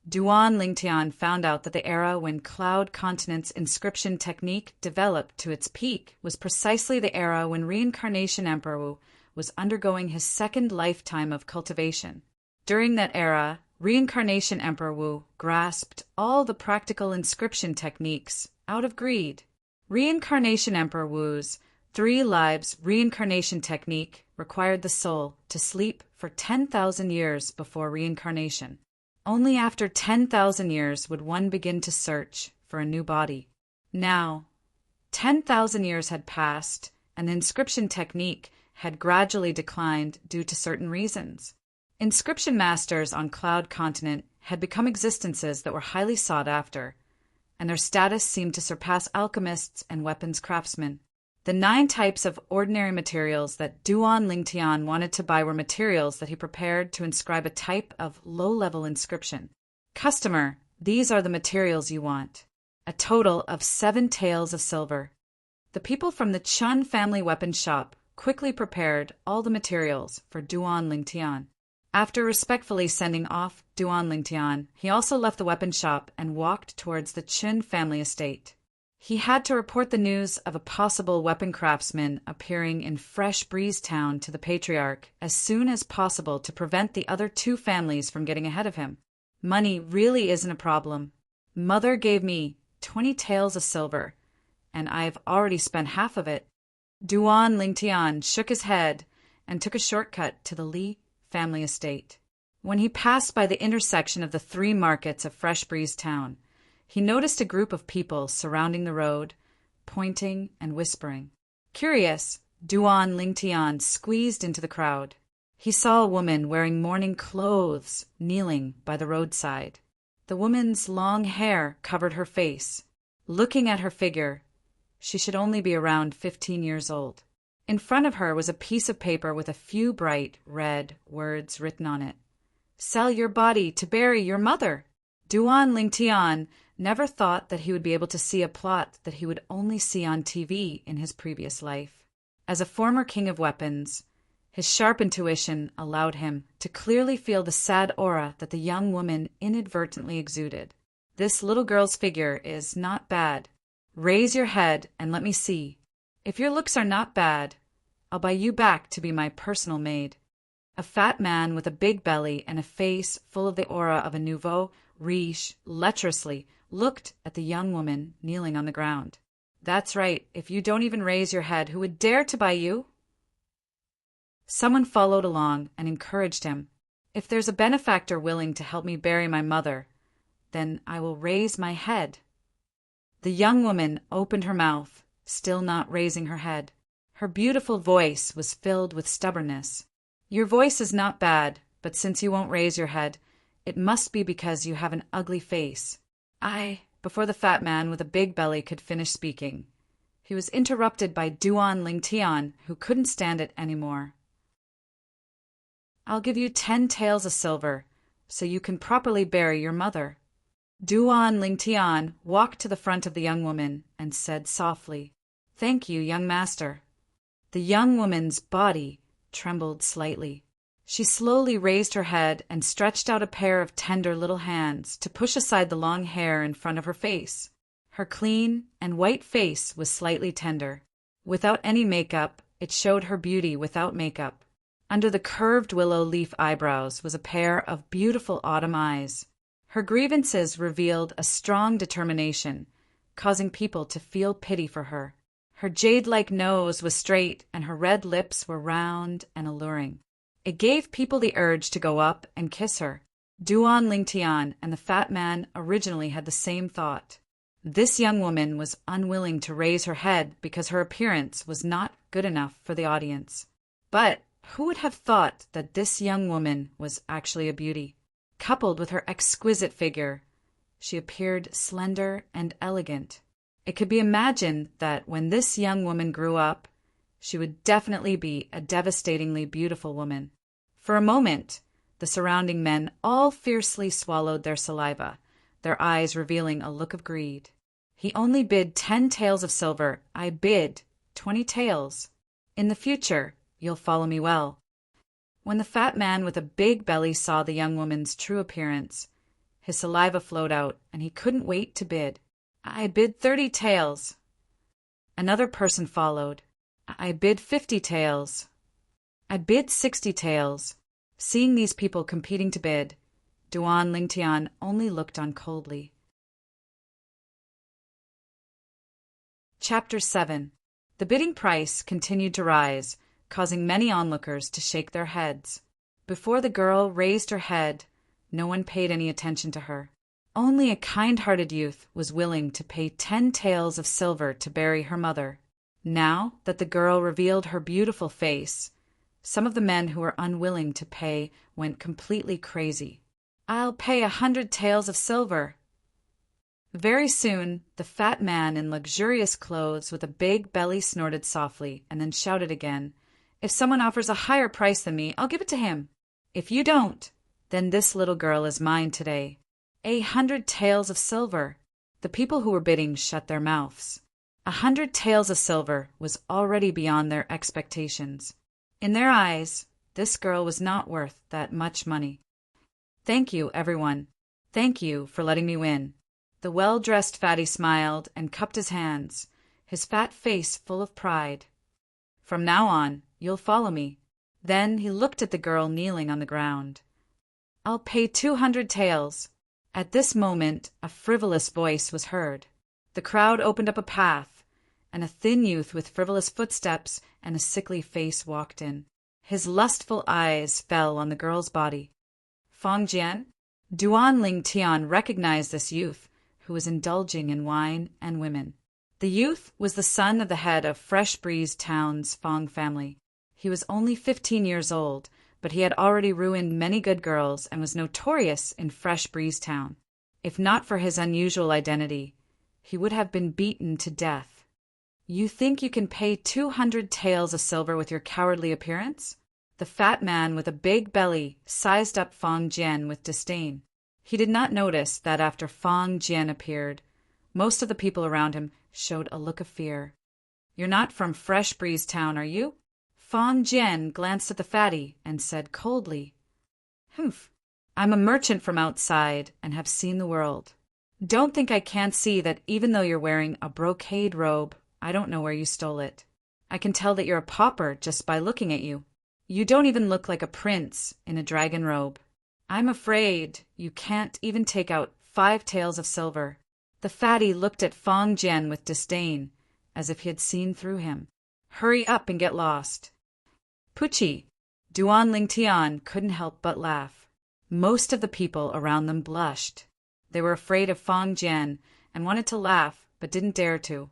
Duan Lingtian found out that the era when Cloud Continent's inscription technique developed to its peak was precisely the era when Reincarnation Emperor Wu was undergoing his second lifetime of cultivation. During that era, Reincarnation Emperor Wu grasped all the practical inscription techniques out of greed. Reincarnation Emperor Wu's 3 lives reincarnation technique required the soul to sleep for 10,000 years before reincarnation. Only after 10,000 years would one begin to search for a new body. Now, 10,000 years had passed, and the inscription technique had gradually declined due to certain reasons. Inscription masters on Cloud Continent had become existences that were highly sought after, and their status seemed to surpass alchemists and weapons craftsmen. The 9 types of ordinary materials that Duan Lingtian wanted to buy were materials that he prepared to inscribe a type of low-level inscription. Customer, these are the materials you want. A total of 7 taels of silver. The people from the Chun family weapon shop quickly prepared all the materials for Duan Lingtian. After respectfully sending off Duan Lingtian, he also left the weapon shop and walked towards the Chun family estate. He had to report the news of a possible weapon craftsman appearing in Fresh Breeze Town to the Patriarch as soon as possible to prevent the other 2 families from getting ahead of him. Money really isn't a problem. Mother gave me 20 taels of silver, and I've already spent half of it. Duan Lingtian shook his head and took a shortcut to the Li family estate. When he passed by the intersection of the 3 markets of Fresh Breeze Town, he noticed a group of people surrounding the road, pointing and whispering. Curious, Duan Lingtian squeezed into the crowd. He saw a woman wearing mourning clothes kneeling by the roadside. The woman's long hair covered her face. Looking at her figure, she should only be around 15 years old. In front of her was a piece of paper with a few bright red words written on it. "Sell your body to bury your mother." Duan Lingtian never thought that he would be able to see a plot that he would only see on TV in his previous life. As a former king of weapons, his sharp intuition allowed him to clearly feel the sad aura that the young woman inadvertently exuded. This little girl's figure is not bad. Raise your head and let me see. If your looks are not bad, I'll buy you back to be my personal maid. A fat man with a big belly and a face full of the aura of a nouveau riche lecherously looked at the young woman kneeling on the ground. "That's right. If you don't even raise your head, who would dare to buy you?" Someone followed along and encouraged him. "If there's a benefactor willing to help me bury my mother, then I will raise my head." The young woman opened her mouth, still not raising her head. Her beautiful voice was filled with stubbornness. "Your voice is not bad, but since you won't raise your head, it must be because you have an ugly face." Before the fat man with a big belly could finish speaking, he was interrupted by Duan Lingtian, who couldn't stand it anymore. "I'll give you 10 taels of silver, so you can properly bury your mother." Duan Lingtian walked to the front of the young woman and said softly, "Thank you, young master." The young woman's body trembled slightly. She slowly raised her head and stretched out a pair of tender little hands to push aside the long hair in front of her face. Her clean and white face was slightly tender. Without any makeup, it showed her beauty without makeup. Under the curved willow leaf eyebrows was a pair of beautiful autumn eyes. Her grievances revealed a strong determination, causing people to feel pity for her. Her jade-like nose was straight and her red lips were round and alluring. It gave people the urge to go up and kiss her. Duan Lingtian and the fat man originally had the same thought. This young woman was unwilling to raise her head because her appearance was not good enough for the audience. But Who would have thought that this young woman was actually a beauty? Coupled with her exquisite figure, she appeared slender and elegant. It could be imagined that when this young woman grew up, she would definitely be a devastatingly beautiful woman. For a moment, the surrounding men all fiercely swallowed their saliva, their eyes revealing a look of greed. He only bid 10 taels of silver. I bid 20 taels. In the future, you'll follow me well. When the fat man with a big belly saw the young woman's true appearance, his saliva flowed out, and he couldn't wait to bid. I bid 30 taels. Another person followed. I bid 50 taels. I bid 60 taels. Seeing these people competing to bid, Duan Lingtian only looked on coldly. Chapter 7. The bidding price continued to rise, causing many onlookers to shake their heads. Before the girl raised her head, no one paid any attention to her. Only a kind-hearted youth was willing to pay 10 taels of silver to bury her mother. Now that the girl revealed her beautiful face, some of the men who were unwilling to pay went completely crazy. I'll pay 100 taels of silver. Very soon, the fat man in luxurious clothes with a big belly snorted softly and then shouted again, If someone offers a higher price than me, I'll give it to him. If you don't, then this little girl is mine today. 100 taels of silver. The people who were bidding shut their mouths. 100 taels of silver was already beyond their expectations. In their eyes, this girl was not worth that much money. Thank you, everyone. Thank you for letting me win. The well-dressed fatty smiled and cupped his hands, his fat face full of pride. From now on, you'll follow me. Then he looked at the girl kneeling on the ground. I'll pay 200 taels. At this moment, a frivolous voice was heard. The crowd opened up a path, and a thin youth with frivolous footsteps and a sickly face walked in. His lustful eyes fell on the girl's body. Fong Jian? Duan Lingtian recognized this youth, who was indulging in wine and women. The youth was the son of the head of Fresh Breeze Town's Fong family. He was only 15 years old, but he had already ruined many good girls and was notorious in Fresh Breeze Town. If not for his unusual identity, he would have been beaten to death. You think you can pay 200 taels of silver with your cowardly appearance? The fat man with a big belly sized up Fong Jian with disdain. He did not notice that after Fong Jian appeared, most of the people around him showed a look of fear. You're not from Fresh Breeze Town, are you? Fong Jian glanced at the fatty and said coldly, Humph, I'm a merchant from outside and have seen the world. Don't think I can't see that even though you're wearing a brocade robe, I don't know where you stole it. I can tell that you're a pauper just by looking at you. You don't even look like a prince in a dragon robe. I'm afraid you can't even take out 5 taels of silver. The fatty looked at Fong Jian with disdain, as if he had seen through him. Hurry up and get lost. Puchi, Duan Lingtian couldn't help but laugh. Most of the people around them blushed. They were afraid of Fong Jian and wanted to laugh, but didn't dare to.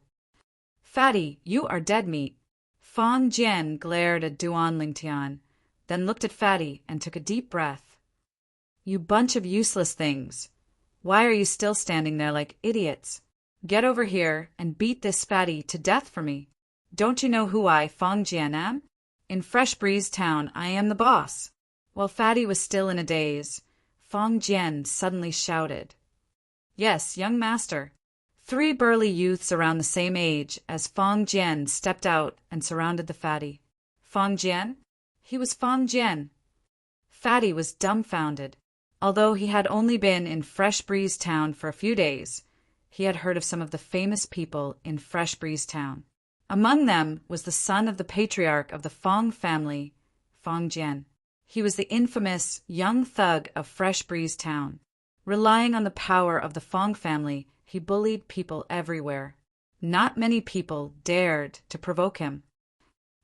Fatty, you are dead meat. Fong Jian glared at Duan Lingtian, then looked at Fatty and took a deep breath. You bunch of useless things. Why are you still standing there like idiots? Get over here and beat this fatty to death for me. Don't you know who I, Fong Jian, am? In Fresh Breeze Town, I am the boss. While Fatty was still in a daze, Fong Jian suddenly shouted, Yes, young master. 3 burly youths around the same age as Fong Jian stepped out and surrounded the fatty. Fong Jian? He was Fong Jian. Fatty was dumbfounded. Although he had only been in Fresh Breeze Town for a few days, he had heard of some of the famous people in Fresh Breeze Town. Among them was the son of the patriarch of the Fong family, Fong Jian. He was the infamous young thug of Fresh Breeze Town. Relying on the power of the Fong family, he bullied people everywhere. Not many people dared to provoke him.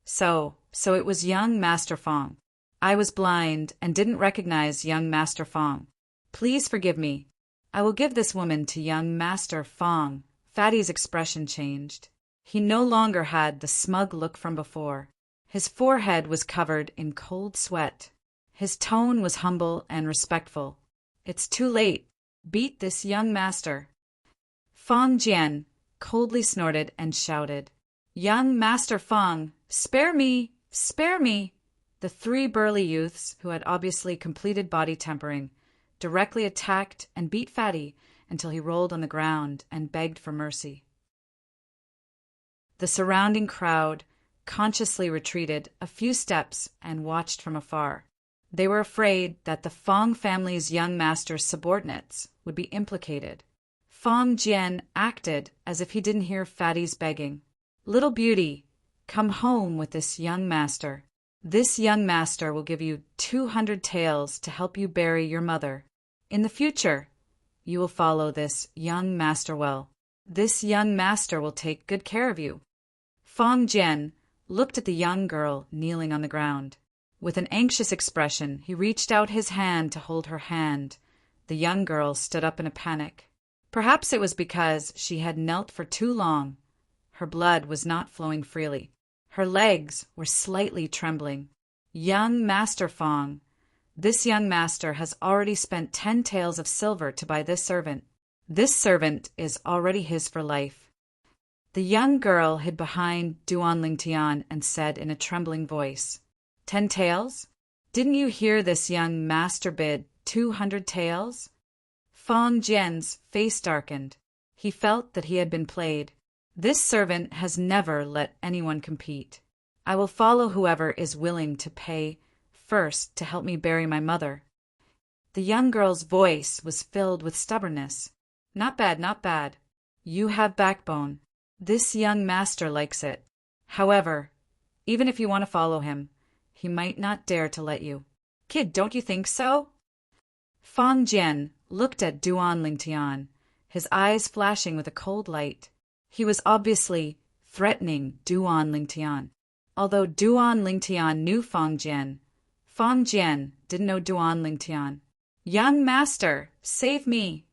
So it was young Master Fong. I was blind and didn't recognize young Master Fong. Please forgive me. I will give this woman to young Master Fong. Fatty's expression changed. He no longer had the smug look from before. His forehead was covered in cold sweat. His tone was humble and respectful. "It's too late. Beat this young master." Fang Jian coldly snorted and shouted, "Young Master Fang, spare me! Spare me!" The three burly youths, who had obviously completed body tempering, directly attacked and beat Fatty until he rolled on the ground and begged for mercy. The surrounding crowd consciously retreated a few steps and watched from afar. They were afraid that the Fang family's young master's subordinates would be implicated. Fang Jian acted as if he didn't hear Fatty's begging. "Little beauty, come home with this young master. This young master will give you 200 taels to help you bury your mother. In the future, you will follow this young master well. This young master will take good care of you." Fang Jian looked at the young girl kneeling on the ground. With an anxious expression, he reached out his hand to hold her hand. The young girl stood up in a panic. Perhaps it was because she had knelt for too long. Her blood was not flowing freely. Her legs were slightly trembling. "Young Master Fang, this young master has already spent 10 taels of silver to buy this servant. This servant is already his for life." The young girl hid behind Duan Lingtian and said in a trembling voice, "10 taels? Didn't you hear this young master bid 200 taels?" Fang Jian's face darkened. He felt that he had been played. "This servant has never let anyone compete. I will follow whoever is willing to pay first to help me bury my mother." The young girl's voice was filled with stubbornness. "Not bad, not bad. You have backbone. This young master likes it. However, even if you want to follow him, he might not dare to let you." "Kid, don't you think so?" Fang Jian looked at Duan Lingtian, his eyes flashing with a cold light. He was obviously threatening Duan Lingtian. Although Duan Lingtian knew Fang Jian didn't know Duan Lingtian. "Young master, save me!"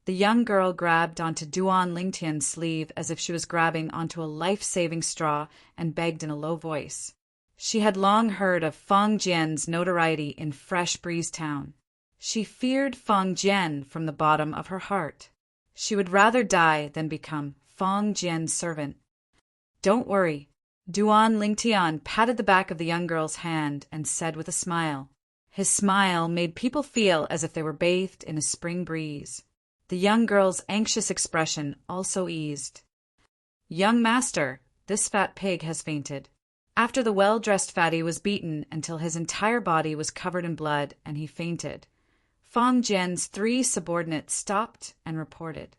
The young girl grabbed onto Duan Lingtian's sleeve as if she was grabbing onto a life-saving straw and begged in a low voice. She had long heard of Fang Jian's notoriety in Fresh Breeze Town. She feared Fang Jian from the bottom of her heart. She would rather die than become Fang Jian's servant. "Don't worry." Duan Lingtian patted the back of the young girl's hand and said with a smile. His smile made people feel as if they were bathed in a spring breeze. The young girl's anxious expression also eased. "Young master, this fat pig has fainted." After the well-dressed Fatty was beaten until his entire body was covered in blood and he fainted, Fang Jian's 3 subordinates stopped and reported.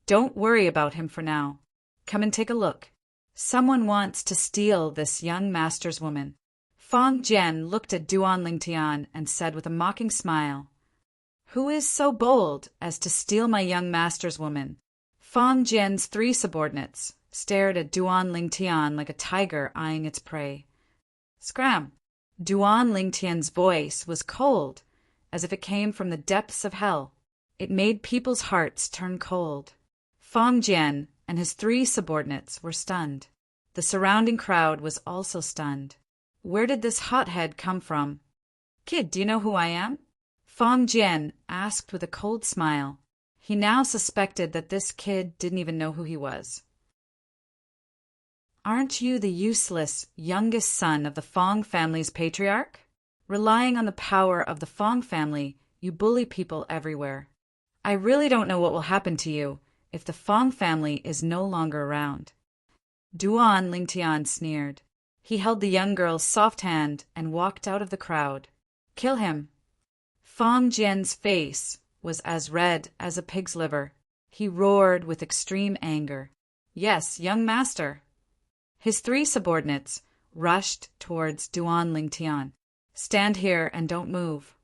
"Don't worry about him for now. Come and take a look. Someone wants to steal this young master's woman." Fang Jian looked at Duan Lingtian and said with a mocking smile, "Who is so bold as to steal my young master's woman?" Fang Jian's 3 subordinates stared at Duan Lingtian like a tiger eyeing its prey. "Scram!" Duan Lingtian's voice was cold, as if it came from the depths of hell. It made people's hearts turn cold. Fang Jian and his 3 subordinates were stunned. The surrounding crowd was also stunned. Where did this hothead come from? "Kid, do you know who I am?" Fang Jian asked with a cold smile. He now suspected that this kid didn't even know who he was. "Aren't you the useless youngest son of the Fang family's patriarch? Relying on the power of the Fang family, you bully people everywhere. I really don't know what will happen to you if the Fang family is no longer around." Duan Lingtian sneered. He held the young girl's soft hand and walked out of the crowd. "Kill him." Fang Jian's face was as red as a pig's liver. He roared with extreme anger. "Yes, young master." His 3 subordinates rushed towards Duan Lingtian. "Stand here and don't move."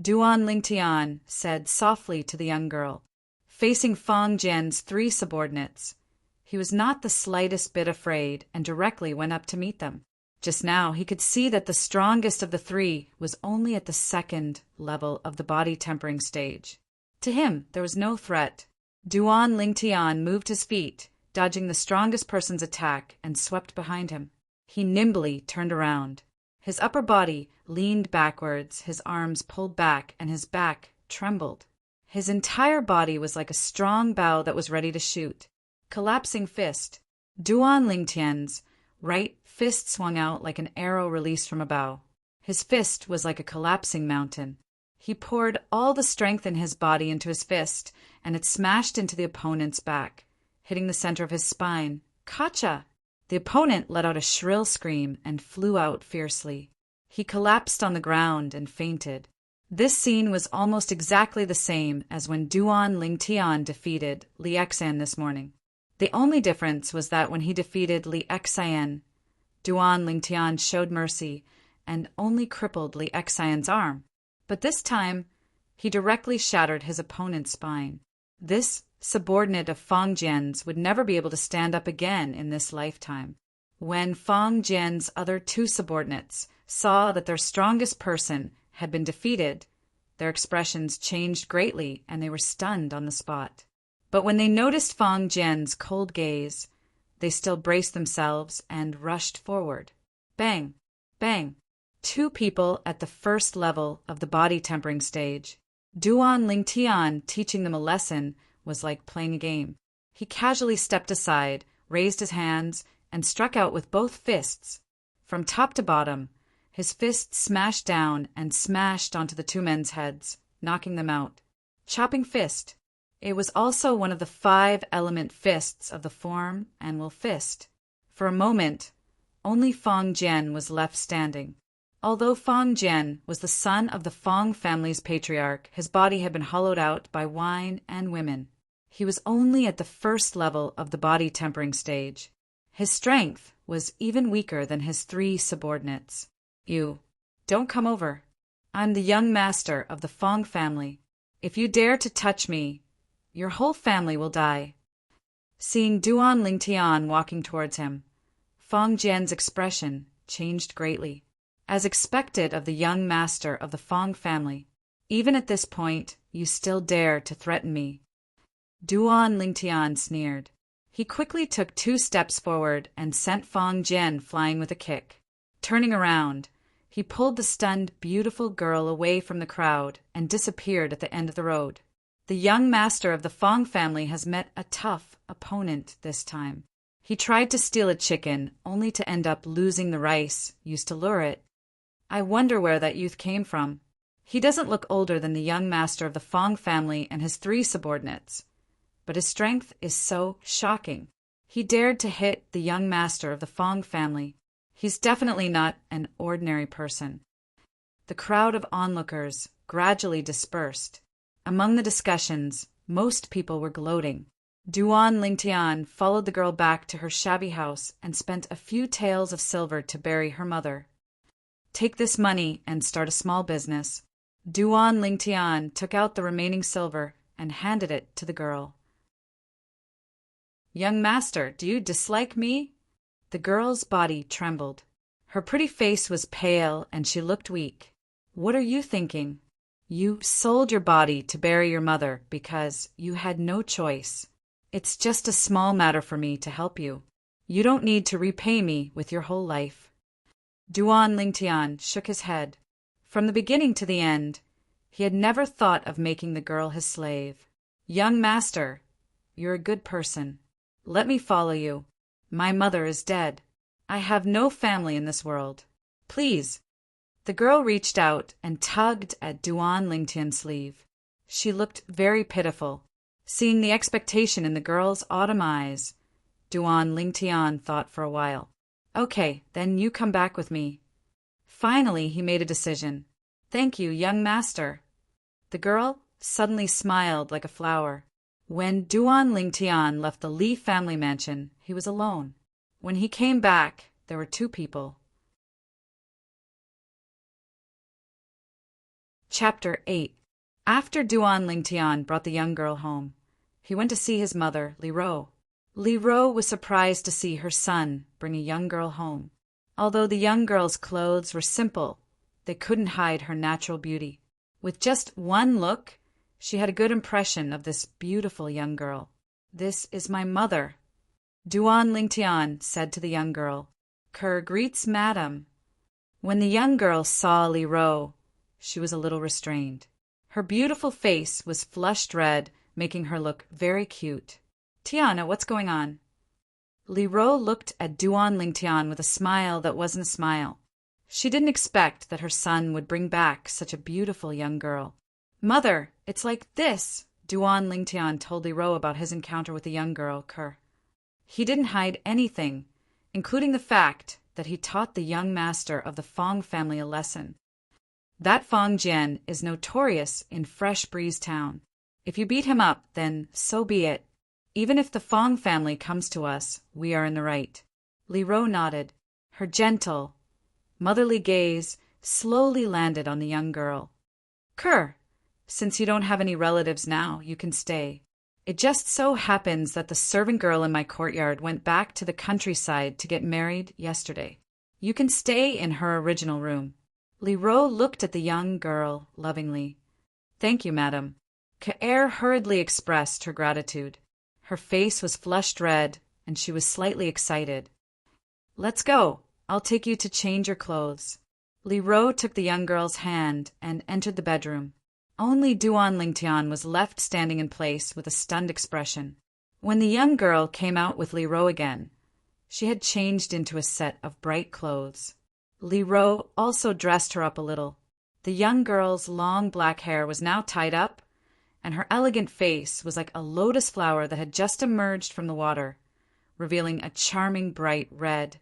Duan Lingtian said softly to the young girl, facing Fang Jian's 3 subordinates. He was not the slightest bit afraid and directly went up to meet them. Just now he could see that the strongest of the 3 was only at the 2nd level of the body tempering stage. To him there was no threat. Duan Lingtian moved his feet, dodging the strongest person's attack, and swept behind him. He nimbly turned around. His upper body leaned backwards, his arms pulled back, and his back trembled. His entire body was like a strong bow that was ready to shoot. Collapsing fist. Duan Lingtian's right fist swung out like an arrow released from a bow. His fist was like a collapsing mountain. He poured all the strength in his body into his fist, and it smashed into the opponent's back, hitting the center of his spine. Gotcha! The opponent let out a shrill scream and flew out fiercely. He collapsed on the ground and fainted. This scene was almost exactly the same as when Duan Lingtian defeated Li Exan this morning. The only difference was that when he defeated Li Exan, Duan Lingtian showed mercy and only crippled Li Exan's arm. But this time, he directly shattered his opponent's spine. This subordinate of Fang Jian's would never be able to stand up again in this lifetime. When Fang Jian's other two subordinates saw that their strongest person had been defeated, their expressions changed greatly and they were stunned on the spot. But when they noticed Fang Jian's cold gaze, they still braced themselves and rushed forward. Bang! Bang! Two people at the first level of the body tempering stage. Duan Lingtian teaching them a lesson was like playing a game. He casually stepped aside, raised his hands, and struck out with both fists. From top to bottom, his fists smashed down and smashed onto the two men's heads, knocking them out. Chopping fist. It was also one of the 5-element fists of the form and will fist. For a moment, only Fang Jian was left standing. Although Fang Jian was the son of the Fang family's patriarch, his body had been hollowed out by wine and women. He was only at the first level of the body tempering stage. His strength was even weaker than his 3 subordinates. You, don't come over. I'm the young master of the Fang family. If you dare to touch me, your whole family will die. Seeing Duan Lingtian walking towards him, Fang Jian's expression changed greatly. As expected of the young master of the Fang family, even at this point, you still dare to threaten me. Duan Lingtian sneered. He quickly took 2 steps forward and sent Fang Jian flying with a kick. Turning around, he pulled the stunned, beautiful girl away from the crowd and disappeared at the end of the road. The young master of the Fang family has met a tough opponent this time. He tried to steal a chicken, only to end up losing the rice used to lure it. I wonder where that youth came from. He doesn't look older than the young master of the Fang family and his 3 subordinates, but his strength is so shocking. He dared to hit the young master of the Fang family. He's definitely not an ordinary person. The crowd of onlookers gradually dispersed. Among the discussions, most people were gloating. Duan Lingtian followed the girl back to her shabby house and spent a few taels of silver to bury her mother. Take this money and start a small business. Duan Lingtian took out the remaining silver and handed it to the girl. Young master, do you dislike me? The girl's body trembled. Her pretty face was pale and she looked weak. What are you thinking? You sold your body to bury your mother because you had no choice. It's just a small matter for me to help you. You don't need to repay me with your whole life. Duan Lingtian shook his head. From the beginning to the end, he had never thought of making the girl his slave. Young master, you're a good person. Let me follow you. My mother is dead. I have no family in this world. Please. The girl reached out and tugged at Duan Lingtian's sleeve. She looked very pitiful. Seeing the expectation in the girl's autumn eyes, Duan Lingtian thought for a while. Okay, then you come back with me. Finally, he made a decision. Thank you, young master. The girl suddenly smiled like a flower. When Duan Lingtian left the Li family mansion, he was alone. When he came back, there were 2 people. Chapter 8. After Duan Lingtian brought the young girl home, he went to see his mother, Li Ro. Li Ro was surprised to see her son bring a young girl home. Although the young girl's clothes were simple, they couldn't hide her natural beauty. With just one look, she had a good impression of this beautiful young girl. This is my mother, Duan Lingtian said to the young girl. Kerr greets Madam. When the young girl saw Li Ro, she was a little restrained. Her beautiful face was flushed red, making her look very cute. Tiana, what's going on? Li Ro looked at Duan Lingtian with a smile that wasn't a smile. She didn't expect that her son would bring back such a beautiful young girl. Mother, it's like this, Duan Lingtian told Li Ro about his encounter with the young girl, Kerr. He didn't hide anything, including the fact that he taught the young master of the Fong family a lesson. That Fong Jian is notorious in Fresh Breeze Town. If you beat him up, then so be it. Even if the Fong family comes to us, we are in the right. Li Ro nodded. Her gentle, motherly gaze slowly landed on the young girl. Kerr, since you don't have any relatives now, you can stay. It just so happens that the servant girl in my courtyard went back to the countryside to get married yesterday. You can stay in her original room. Li Ro looked at the young girl lovingly. Thank you, madam. K'er hurriedly expressed her gratitude. Her face was flushed red, and she was slightly excited. Let's go. I'll take you to change your clothes. Li Ro took the young girl's hand and entered the bedroom. Only Duan Lingtian was left standing in place with a stunned expression. When the young girl came out with Li Ro again, she had changed into a set of bright clothes. Li Ro also dressed her up a little. The young girl's long black hair was now tied up, and her elegant face was like a lotus flower that had just emerged from the water, revealing a charming bright red,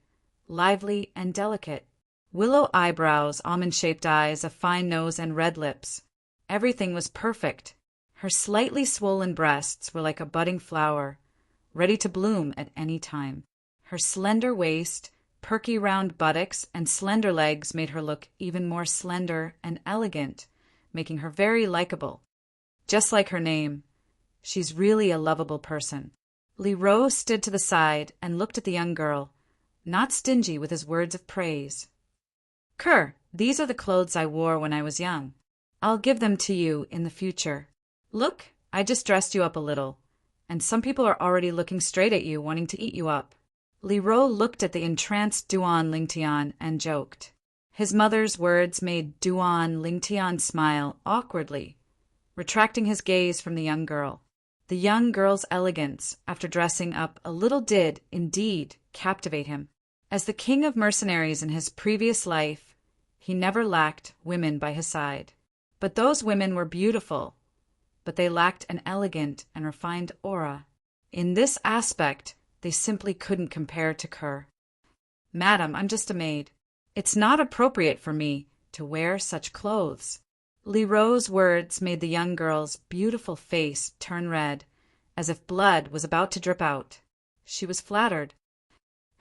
lively and delicate. Willow eyebrows, almond-shaped eyes, a fine nose, and red lips. Everything was perfect. Her slightly swollen breasts were like a budding flower, ready to bloom at any time. Her slender waist, perky round buttocks, and slender legs made her look even more slender and elegant, making her very likable. Just like her name, she's really a lovable person. Li Ro stood to the side and looked at the young girl, not stingy with his words of praise. Kerr, these are the clothes I wore when I was young. I'll give them to you in the future. Look, I just dressed you up a little, and some people are already looking straight at you, wanting to eat you up. Li Ro looked at the entranced Duan Lingtian and joked. His mother's words made Duan Lingtian smile awkwardly, retracting his gaze from the young girl. The young girl's elegance, after dressing up a little, did, indeed, captivate him. As the king of mercenaries in his previous life, he never lacked women by his side. But those women were beautiful, but they lacked an elegant and refined aura. In this aspect, they simply couldn't compare to Kerr. Madam, I'm just a maid. It's not appropriate for me to wear such clothes. Li Ro's words made the young girl's beautiful face turn red, as if blood was about to drip out. She was flattered.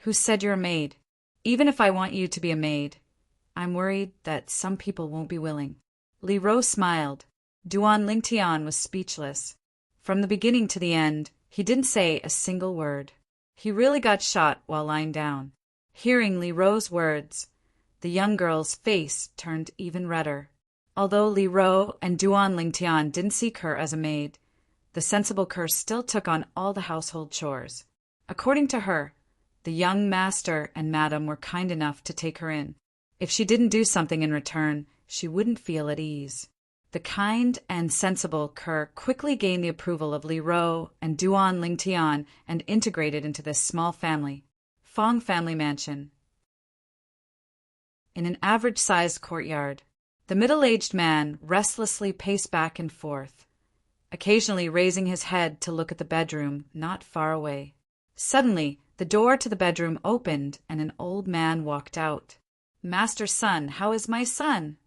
Who said you're a maid? Even if I want you to be a maid, I'm worried that some people won't be willing. Li Ro smiled. Duan Lingtian was speechless. From the beginning to the end, he didn't say a single word. He really got shot while lying down. Hearing Li Ro's words, the young girl's face turned even redder. Although Li Ro and Duan Lingtian didn't see Kerr as a maid, the sensible Kerr still took on all the household chores. According to her, the young master and madam were kind enough to take her in. If she didn't do something in return, she wouldn't feel at ease. The kind and sensible Kerr quickly gained the approval of Li Ro and Duan Lingtian and integrated into this small family. Fong family mansion. In an average-sized courtyard, the middle-aged man restlessly paced back and forth, occasionally raising his head to look at the bedroom not far away. Suddenly, the door to the bedroom opened and an old man walked out. Master Sun, how is my son?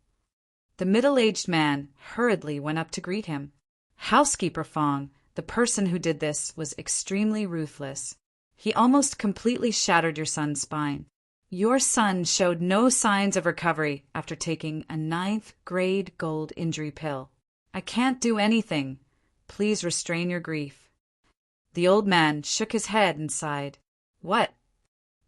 The middle-aged man hurriedly went up to greet him. Housekeeper Fong, the person who did this, was extremely ruthless. He almost completely shattered your son's spine. Your son showed no signs of recovery after taking a 9th-grade gold injury pill. I can't do anything. Please restrain your grief. The old man shook his head and sighed. What?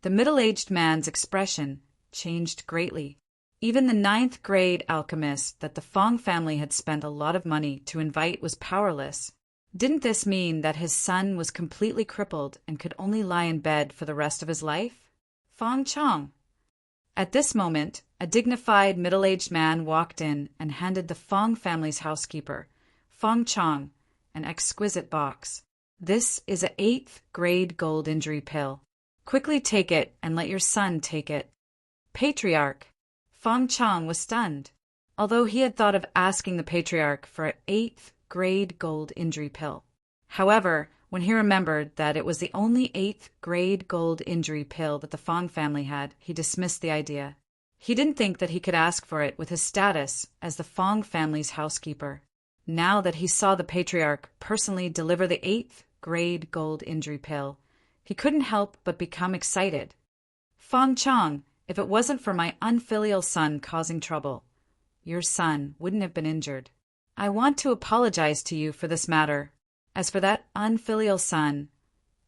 The middle-aged man's expression changed greatly. Even the 9th-grade alchemist that the Fong family had spent a lot of money to invite was powerless. Didn't this mean that his son was completely crippled and could only lie in bed for the rest of his life? Fong Chong. At this moment, a dignified middle-aged man walked in and handed the Fong family's housekeeper, Fong Chong, an exquisite box. This is a 8th grade gold injury pill. Quickly take it and let your son take it. Patriarch. Fong Chong was stunned. Although he had thought of asking the patriarch for an 8th grade gold injury pill. However, when he remembered that it was the only 8th grade gold injury pill that the Fong family had, he dismissed the idea. He didn't think that he could ask for it with his status as the Fong family's housekeeper. Now that he saw the patriarch personally deliver the 8th grade gold injury pill, he couldn't help but become excited. Fong Chong, if it wasn't for my unfilial son causing trouble, your son wouldn't have been injured. I want to apologize to you for this matter. As for that unfilial son,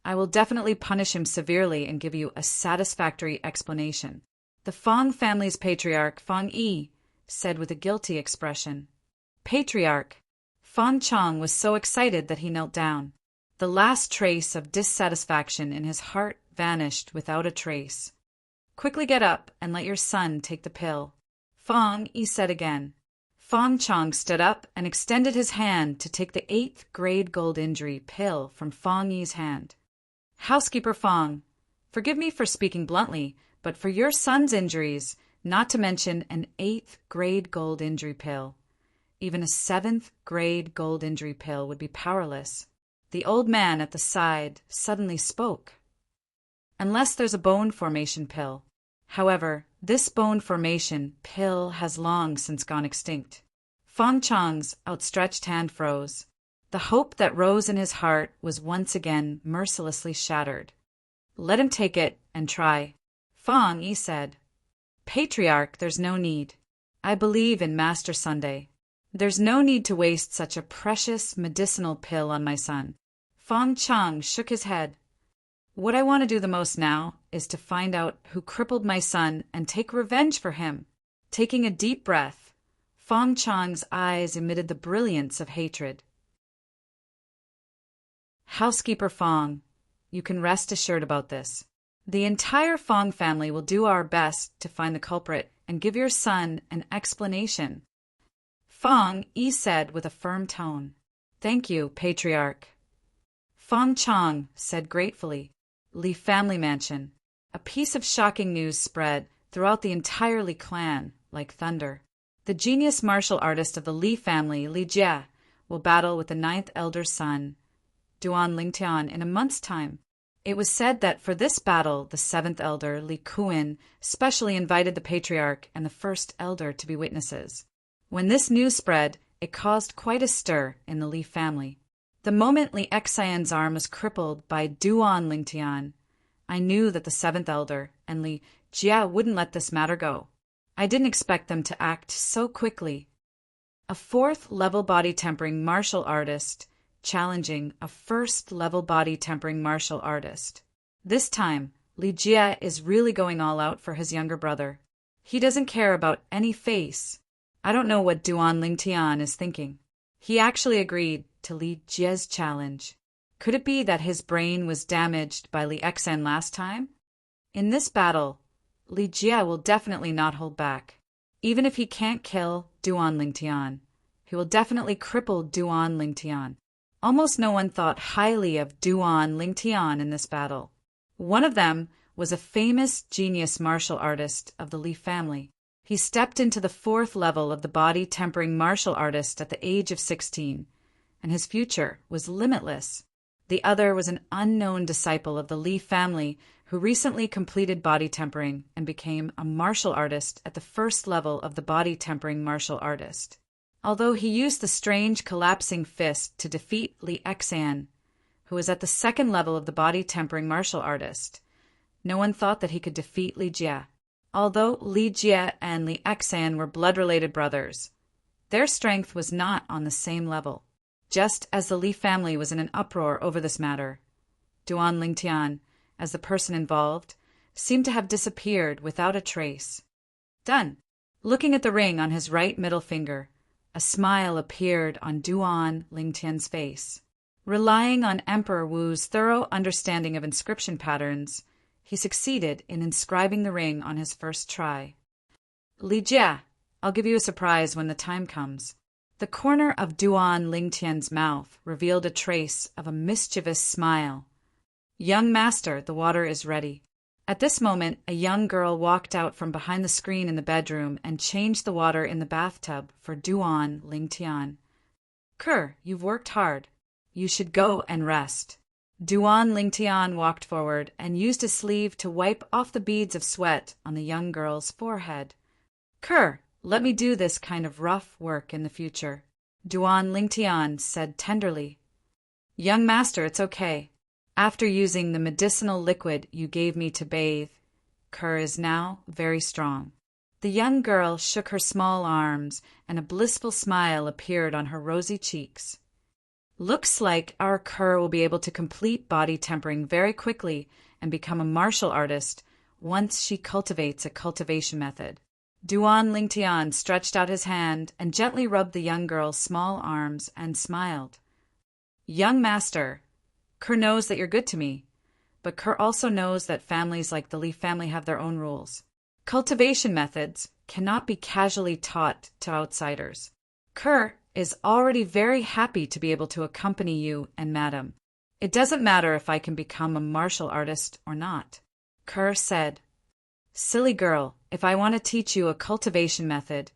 I will definitely punish him severely and give you a satisfactory explanation. The Fong family's patriarch, Fong Yi, said with a guilty expression. Patriarch. Fong Chong was so excited that he knelt down. The last trace of dissatisfaction in his heart vanished without a trace. Quickly get up and let your son take the pill. Fong Yi said again. Fong Chong stood up and extended his hand to take the 8th grade gold injury pill from Fong Yi's hand. Housekeeper Fong, forgive me for speaking bluntly, but for your son's injuries, not to mention an 8th grade gold injury pill, even a 7th grade gold injury pill would be powerless. The old man at the side suddenly spoke. Unless there's a bone formation pill. However, this bone formation pill has long since gone extinct. Fong Chong's outstretched hand froze. The hope that rose in his heart was once again mercilessly shattered. Let him take it and try. Fong Yi said. Patriarch, there's no need. I believe in Master Sunday. There's no need to waste such a precious medicinal pill on my son. Fong Chong shook his head. What I want to do the most now is to find out who crippled my son and take revenge for him. Taking a deep breath, Fong Chong's eyes emitted the brilliance of hatred. Housekeeper Fong, you can rest assured about this. The entire Fong family will do our best to find the culprit and give your son an explanation. Fong Yi said with a firm tone. Thank you, Patriarch. Fong Chong said gratefully. Li family mansion. A piece of shocking news spread throughout the entire Li clan like thunder. The genius martial artist of the Li family, Li Jie, will battle with the 9th elder son, Duan Lingtian, in a month's time. It was said that for this battle, the 7th elder, Li Kuan, specially invited the patriarch and the 1st elder to be witnesses. When this news spread, it caused quite a stir in the Li family. The moment Li Xian's arm was crippled by Duan Lingtian, I knew that the 7th elder and Li Jie wouldn't let this matter go. I didn't expect them to act so quickly. A 4th level body tempering martial artist challenging a 1st level body tempering martial artist. This time, Li Jie is really going all out for his younger brother. He doesn't care about any face. I don't know what Duan Lingtian is thinking. He actually agreed to Li Jie's challenge. Could it be that his brain was damaged by Li Xian last time? In this battle, Li Jie will definitely not hold back. Even if he can't kill Duan Lingtian, he will definitely cripple Duan Lingtian. Almost no one thought highly of Duan Lingtian in this battle. One of them was a famous genius martial artist of the Li family. He stepped into the 4th level of the body tempering martial artist at the age of 16, and his future was limitless. The other was an unknown disciple of the Li family who recently completed body tempering and became a martial artist at the 1st level of the body tempering martial artist. Although he used the strange collapsing fist to defeat Li Xian, who was at the 2nd level of the body tempering martial artist, no one thought that he could defeat Li Jie. Although Li Jie and Li Xian were blood-related brothers, their strength was not on the same level. Just as the Li family was in an uproar over this matter, Duan Lingtian, as the person involved, seemed to have disappeared without a trace. Done. Looking at the ring on his right middle finger, a smile appeared on Duan Lingtian's face. Relying on Emperor Wu's thorough understanding of inscription patterns, he succeeded in inscribing the ring on his first try. Li Jie, I'll give you a surprise when the time comes. The corner of Duan Lingtian's mouth revealed a trace of a mischievous smile. Young master, the water is ready. At this moment, a young girl walked out from behind the screen in the bedroom and changed the water in the bathtub for Duan Lingtian. Ke, you've worked hard. You should go and rest. Duan Lingtian walked forward and used his sleeve to wipe off the beads of sweat on the young girl's forehead. Ke, let me do this kind of rough work in the future, Duan Lingtian said tenderly. Young master, it's okay. After using the medicinal liquid you gave me to bathe, Ke is now very strong. The young girl shook her small arms, and a blissful smile appeared on her rosy cheeks. Looks like our Ke will be able to complete body tempering very quickly and become a martial artist once she cultivates a cultivation method. Duan Lingtian stretched out his hand and gently rubbed the young girl's small arms and smiled. Young master, Ke knows that you're good to me, but Ke also knows that families like the Li family have their own rules. Cultivation methods cannot be casually taught to outsiders. Ke is already very happy to be able to accompany you and madam. It doesn't matter if I can become a martial artist or not. Ke said, Silly girl, if I want to teach you a cultivation method,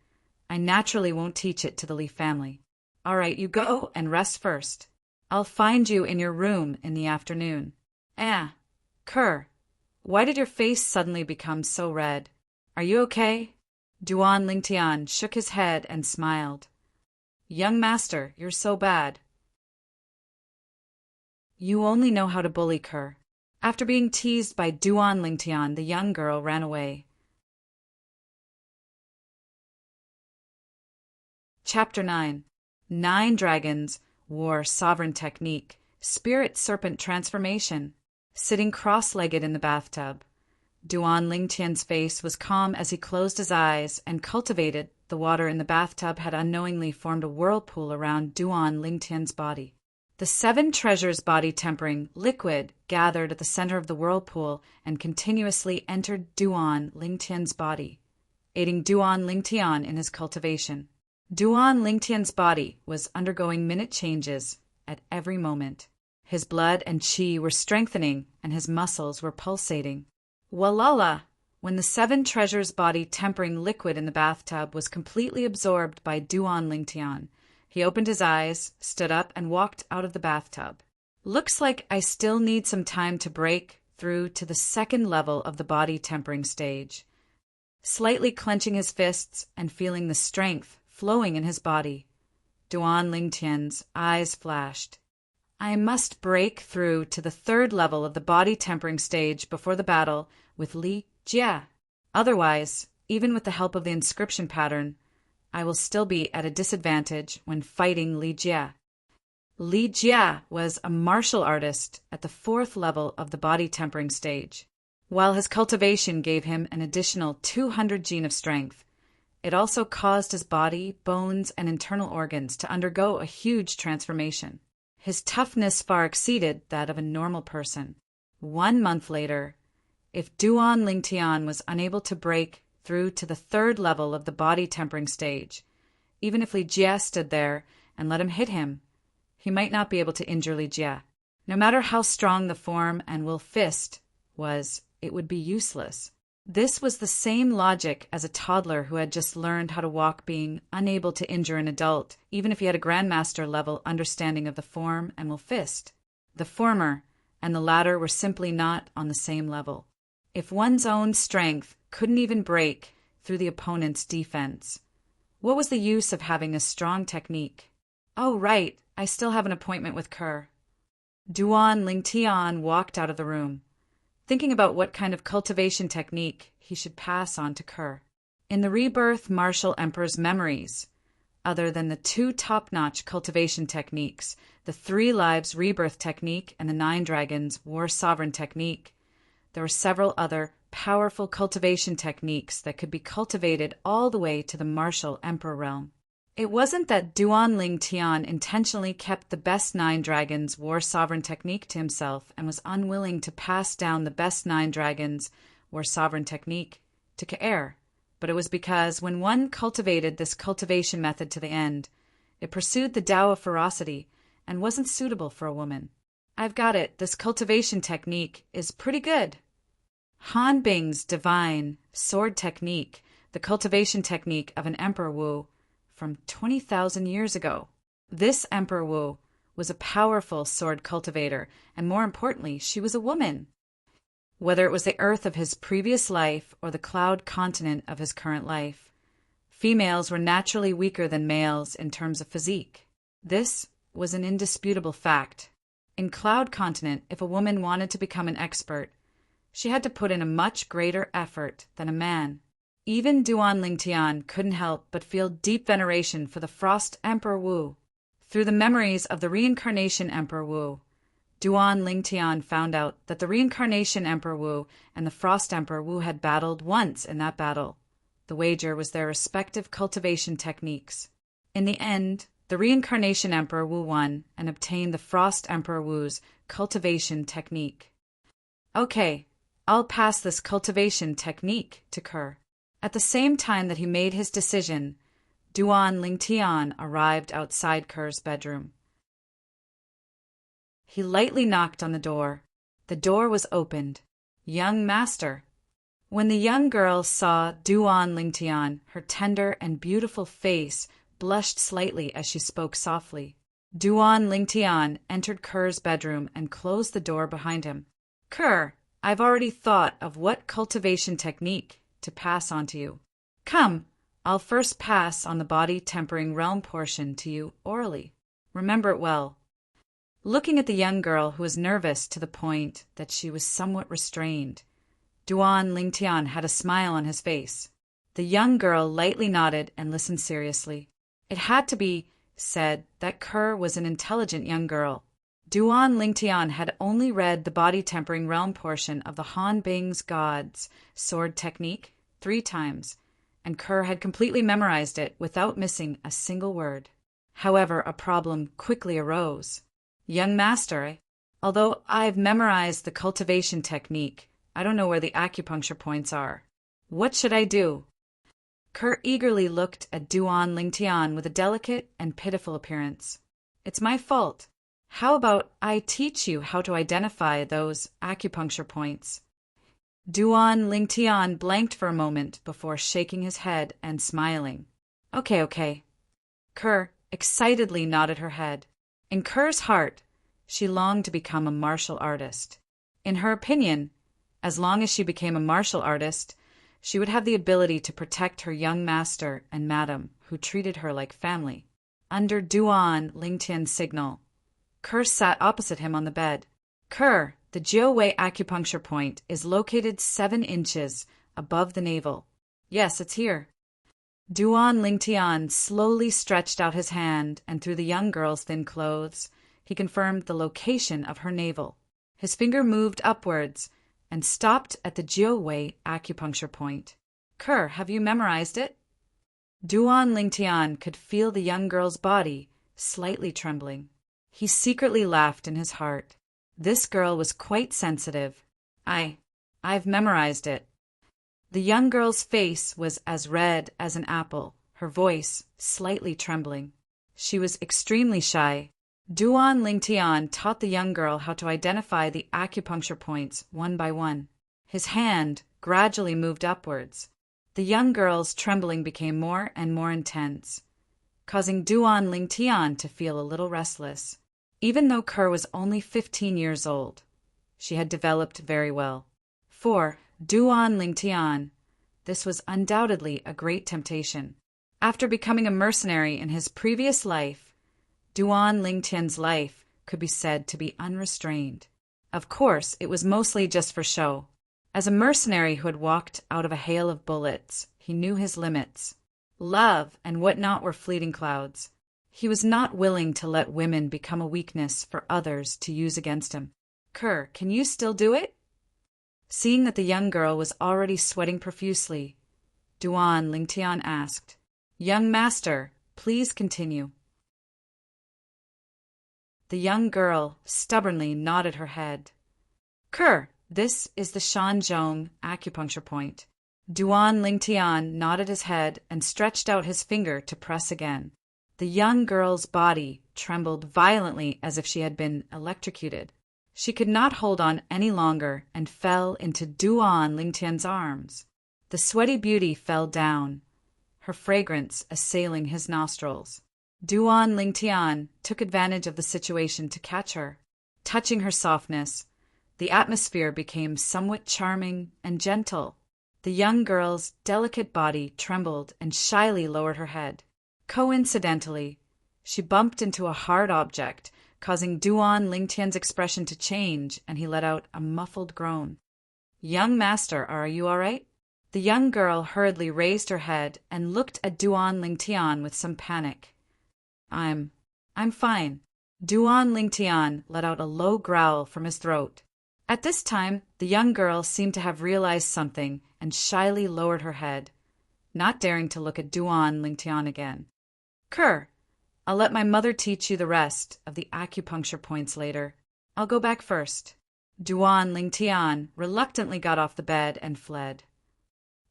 I naturally won't teach it to the Li family. All right, you go and rest first. I'll find you in your room in the afternoon. Ke, why did your face suddenly become so red? Are you okay? Duan Lingtian shook his head and smiled. Young master, you're so bad. You only know how to bully Ke. After being teased by Duan Lingtian, the young girl ran away. Chapter 9. 9 Dragons, War Sovereign Technique, Spirit Serpent Transformation. Sitting cross-legged in the bathtub, Duan Lingtian's face was calm as he closed his eyes and cultivated. The water in the bathtub had unknowingly formed a whirlpool around Duan Lingtian's body. The 7 treasures body tempering liquid gathered at the center of the whirlpool and continuously entered Duan Lingtian's body, aiding Duan Lingtian in his cultivation. Duan Lingtian's body was undergoing minute changes at every moment. His blood and qi were strengthening and his muscles were pulsating. Walala! When the 7 treasures body tempering liquid in the bathtub was completely absorbed by Duan Lingtian, he opened his eyes, stood up, and walked out of the bathtub. Looks like I still need some time to break through to the 2nd level of the body tempering stage. Slightly clenching his fists and feeling the strength flowing in his body, Duan Lingtian's eyes flashed. I must break through to the 3rd level of the body tempering stage before the battle with Li Jie. Otherwise, even with the help of the inscription pattern, I will still be at a disadvantage when fighting Li Jie. Li Jie was a martial artist at the 4th level of the body tempering stage. While his cultivation gave him an additional 200 gene of strength, it also caused his body, bones, and internal organs to undergo a huge transformation. His toughness far exceeded that of a normal person. 1 month later, if Duan Lingtian was unable to break through to the 3rd level of the body tempering stage, even if Li Jie stood there and let him hit him, he might not be able to injure Li Jie. No matter how strong the form and will fist was, it would be useless. This was the same logic as a toddler who had just learned how to walk being unable to injure an adult, even if he had a grandmaster level understanding of the form and will fist. The former and the latter were simply not on the same level. If one's own strength couldn't even break through the opponent's defense, what was the use of having a strong technique? Oh, right, I still have an appointment with Ke. Duan Lingtian walked out of the room, thinking about what kind of cultivation technique he should pass on to Ke. In the Rebirth Martial Emperor's memories, other than the 2 top-notch cultivation techniques, the 3 Lives Rebirth technique and the 9 Dragons War Sovereign technique, there were several other powerful cultivation techniques that could be cultivated all the way to the martial emperor realm. It wasn't that Duan Ling Tian intentionally kept the best 9 dragons war sovereign technique to himself and was unwilling to pass down the best 9 dragons war sovereign technique to Kaer, but it was because when one cultivated this cultivation method to the end, it pursued the Tao of ferocity and wasn't suitable for a woman. I've got it. This cultivation technique is pretty good. Han Bing's divine sword technique, the cultivation technique of an Emperor Wu from 20,000 years ago. This Emperor Wu was a powerful sword cultivator, and more importantly, she was a woman. Whether it was the Earth of his previous life or the cloud continent of his current life, females were naturally weaker than males in terms of physique. This was an indisputable fact. In Cloud Continent, if a woman wanted to become an expert, she had to put in a much greater effort than a man. Even Duan Lingtian couldn't help but feel deep veneration for the Frost Emperor Wu. Through the memories of the Reincarnation Emperor Wu, Duan Lingtian found out that the Reincarnation Emperor Wu and the Frost Emperor Wu had battled once in that battle. The wager was their respective cultivation techniques. In the end, the Reincarnation Emperor Wu won and obtained the Frost Emperor Wu's cultivation technique. Okay, I'll pass this cultivation technique to Kerr. At the same time that he made his decision, Duan Lingtian arrived outside Kerr's bedroom. He lightly knocked on the door. The door was opened. Young master. When the young girl saw Duan Lingtian, her tender and beautiful face blushed slightly as she spoke softly. Duan Lingtian entered Kerr's bedroom and closed the door behind him. Kerr, I've already thought of what cultivation technique to pass on to you. Come, I'll first pass on the body-tempering realm portion to you orally. Remember it well. Looking at the young girl, who was nervous to the point that she was somewhat restrained, Duan Lingtian had a smile on his face. The young girl lightly nodded and listened seriously. It had to be said that Kerr was an intelligent young girl. Duan Lingtian had only read the body-tempering realm portion of the Han Bing's God's sword technique 3 times, and Kerr had completely memorized it without missing a single word. However, a problem quickly arose. Young master, although I've memorized the cultivation technique, I don't know where the acupuncture points are. What should I do? Kerr eagerly looked at Duan Lingtian with a delicate and pitiful appearance. It's my fault. How about I teach you how to identify those acupuncture points? Duan Lingtian blanked for a moment before shaking his head and smiling. Okay. Kerr excitedly nodded her head. In Kerr's heart, she longed to become a martial artist. In her opinion, as long as she became a martial artist, she would have the ability to protect her young master and madam, who treated her like family. Under Duan Lingtian's signal, Kerr sat opposite him on the bed. Kerr, the Jiu-Wei acupuncture point is located 7 inches above the navel. Yes, it's here. Duan Lingtian slowly stretched out his hand, and through the young girl's thin clothes, he confirmed the location of her navel. His finger moved upwards and stopped at the Jiu-Wei acupuncture point. Kerr, have you memorized it? Duan Lingtian could feel the young girl's body slightly trembling. He secretly laughed in his heart. This girl was quite sensitive. I've memorized it. The young girl's face was as red as an apple, her voice slightly trembling. She was extremely shy. Duan Lingtian taught the young girl how to identify the acupuncture points one by one. His hand gradually moved upwards. The young girl's trembling became more and more intense, causing Duan Lingtian to feel a little restless. Even though Kerr was only 15 years old, she had developed very well. For Duan Lingtian, this was undoubtedly a great temptation. After becoming a mercenary in his previous life, Duan Lingtian's life could be said to be unrestrained. Of course, it was mostly just for show. As a mercenary who had walked out of a hail of bullets, he knew his limits. Love and whatnot were fleeting clouds. He was not willing to let women become a weakness for others to use against him. Kerr, can you still do it? Seeing that the young girl was already sweating profusely, Duan Lingtian asked, Young master, Please continue. The young girl stubbornly nodded her head. Kerr, this is the Shanzhong acupuncture point. Duan Lingtian nodded his head and stretched out his finger to press again. The young girl's body trembled violently as if she had been electrocuted. She could not hold on any longer and fell into Duan Lingtian's arms. The sweaty beauty fell down, her fragrance assailing his nostrils. Duan Lingtian took advantage of the situation to catch her. Touching her softness, the atmosphere became somewhat charming and gentle. The young girl's delicate body trembled and shyly lowered her head. Coincidentally, she bumped into a hard object, causing Duan Lingtian's expression to change, and he let out a muffled groan. Young master, are you all right? The young girl hurriedly raised her head and looked at Duan Lingtian with some panic. I'm fine. Duan Lingtian let out a low growl from his throat. At this time, the young girl seemed to have realized something and shyly lowered her head, not daring to look at Duan Lingtian again. Kerr, I'll let my mother teach you the rest of the acupuncture points later. I'll go back first. Duan Lingtian reluctantly got off the bed and fled.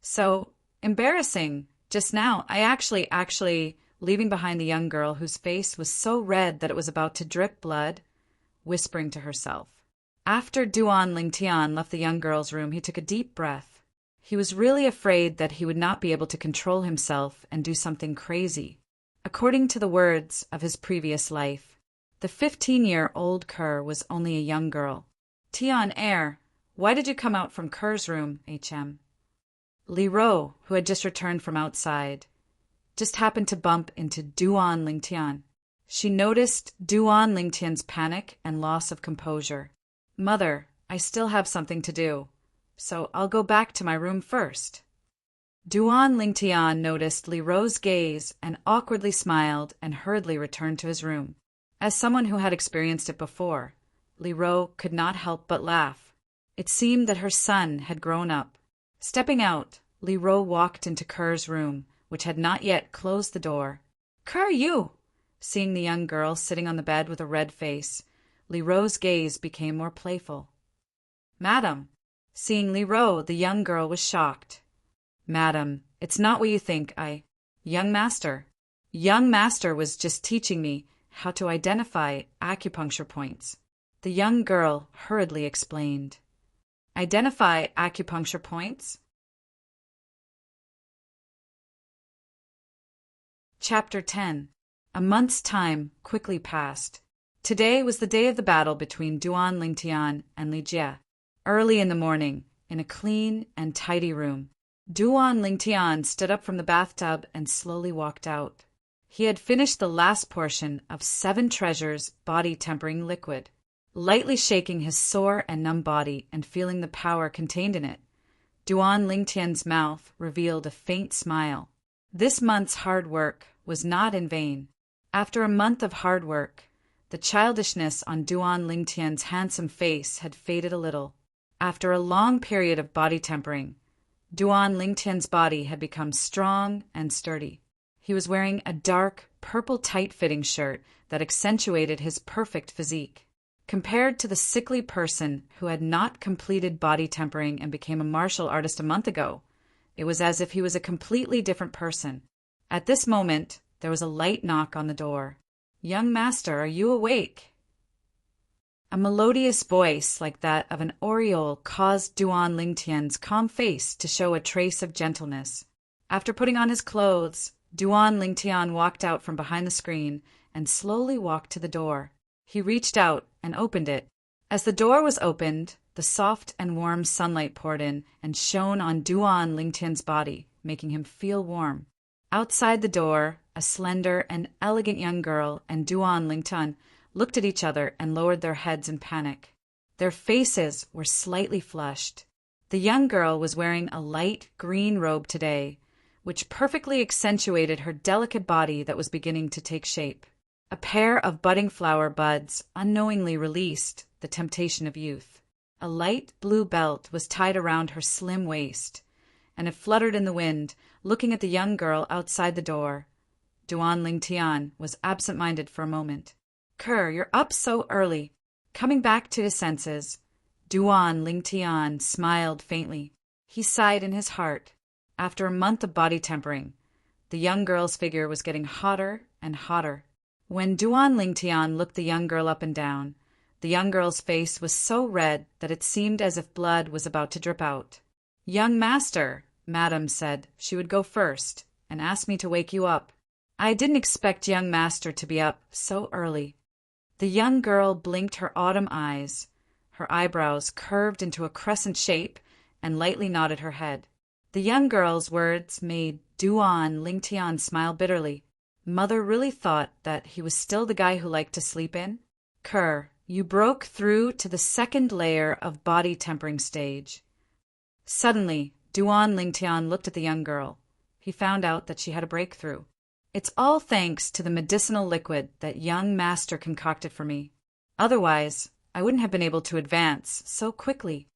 So embarrassing. Just now, I actually, leaving behind the young girl whose face was so red that it was about to drip blood, whispering to herself. After Duan Lingtian left the young girl's room, he took a deep breath. He was really afraid that he would not be able to control himself and do something crazy. According to the words of his previous life, the 15-year-old Kerr was only a young girl. Tian Er, why did you come out from Kerr's room, HM? Li Ro, who had just returned from outside, just happened to bump into Duan Lingtian. She noticed Duan Lingtian's panic and loss of composure. Mother, I still have something to do, so I'll go back to my room first. Duan Lingtian noticed Li Ro's gaze and awkwardly smiled and hurriedly returned to his room. As someone who had experienced it before, Li Ro could not help but laugh. It seemed that her son had grown up. Stepping out, Li Ro walked into Kerr's room, which had not yet closed the door. Kerr, you! Seeing the young girl sitting on the bed with a red face, Li Ro's gaze became more playful. Madam! Seeing Li Ro, the young girl was shocked. Madam, it's not what you think. Young master was just teaching me how to identify acupuncture points. The young girl hurriedly explained. Identify acupuncture points? Chapter 10. A month's time quickly passed. Today was the day of the battle between Duan Lingtian and Li Jie. Early in the morning, in a clean and tidy room, Duan Lingtian stood up from the bathtub and slowly walked out. He had finished the last portion of 7 Treasures body-tempering liquid. Lightly shaking his sore and numb body and feeling the power contained in it, Duan Lingtian's mouth revealed a faint smile. This month's hard work was not in vain. After a month of hard work, the childishness on Duan Lingtian's handsome face had faded a little. After a long period of body tempering, Duan Lingtian's body had become strong and sturdy. He was wearing a dark, purple tight-fitting shirt that accentuated his perfect physique. Compared to the sickly person who had not completed body tempering and became a martial artist a month ago, it was as if he was a completely different person. At this moment, there was a light knock on the door. Young master, are you awake? A melodious voice like that of an oriole caused Duan Lingtian's calm face to show a trace of gentleness. After putting on his clothes, Duan Lingtian walked out from behind the screen and slowly walked to the door. He reached out and opened it. As the door was opened, the soft and warm sunlight poured in and shone on Duan Lingtian's body, making him feel warm. Outside the door, a slender and elegant young girl and Duan Lingtian looked at each other and lowered their heads in panic. Their faces were slightly flushed. The young girl was wearing a light green robe today, which perfectly accentuated her delicate body that was beginning to take shape. A pair of budding flower buds unknowingly released the temptation of youth. A light blue belt was tied around her slim waist, and it fluttered in the wind, looking at the young girl outside the door. Duan Lingtian was absent-minded for a moment. Kerr, you're up so early. Coming back to his senses, Duan Lingtian smiled faintly. He sighed in his heart. After a month of body tempering, the young girl's figure was getting hotter and hotter. When Duan Lingtian looked the young girl up and down, the young girl's face was so red that it seemed as if blood was about to drip out. "Young master," Madame said she would go first, and asked me to wake you up. I didn't expect young master to be up so early. The young girl blinked her autumn eyes. Her eyebrows curved into a crescent shape and lightly nodded her head. The young girl's words made Duan Lingtian smile bitterly. Mother really thought that he was still the guy who liked to sleep in? Kerr, you broke through to the second layer of body tempering stage. Suddenly, Duan Lingtian looked at the young girl. He found out that she had a breakthrough. It's all thanks to the medicinal liquid that young master concocted for me. Otherwise, I wouldn't have been able to advance so quickly.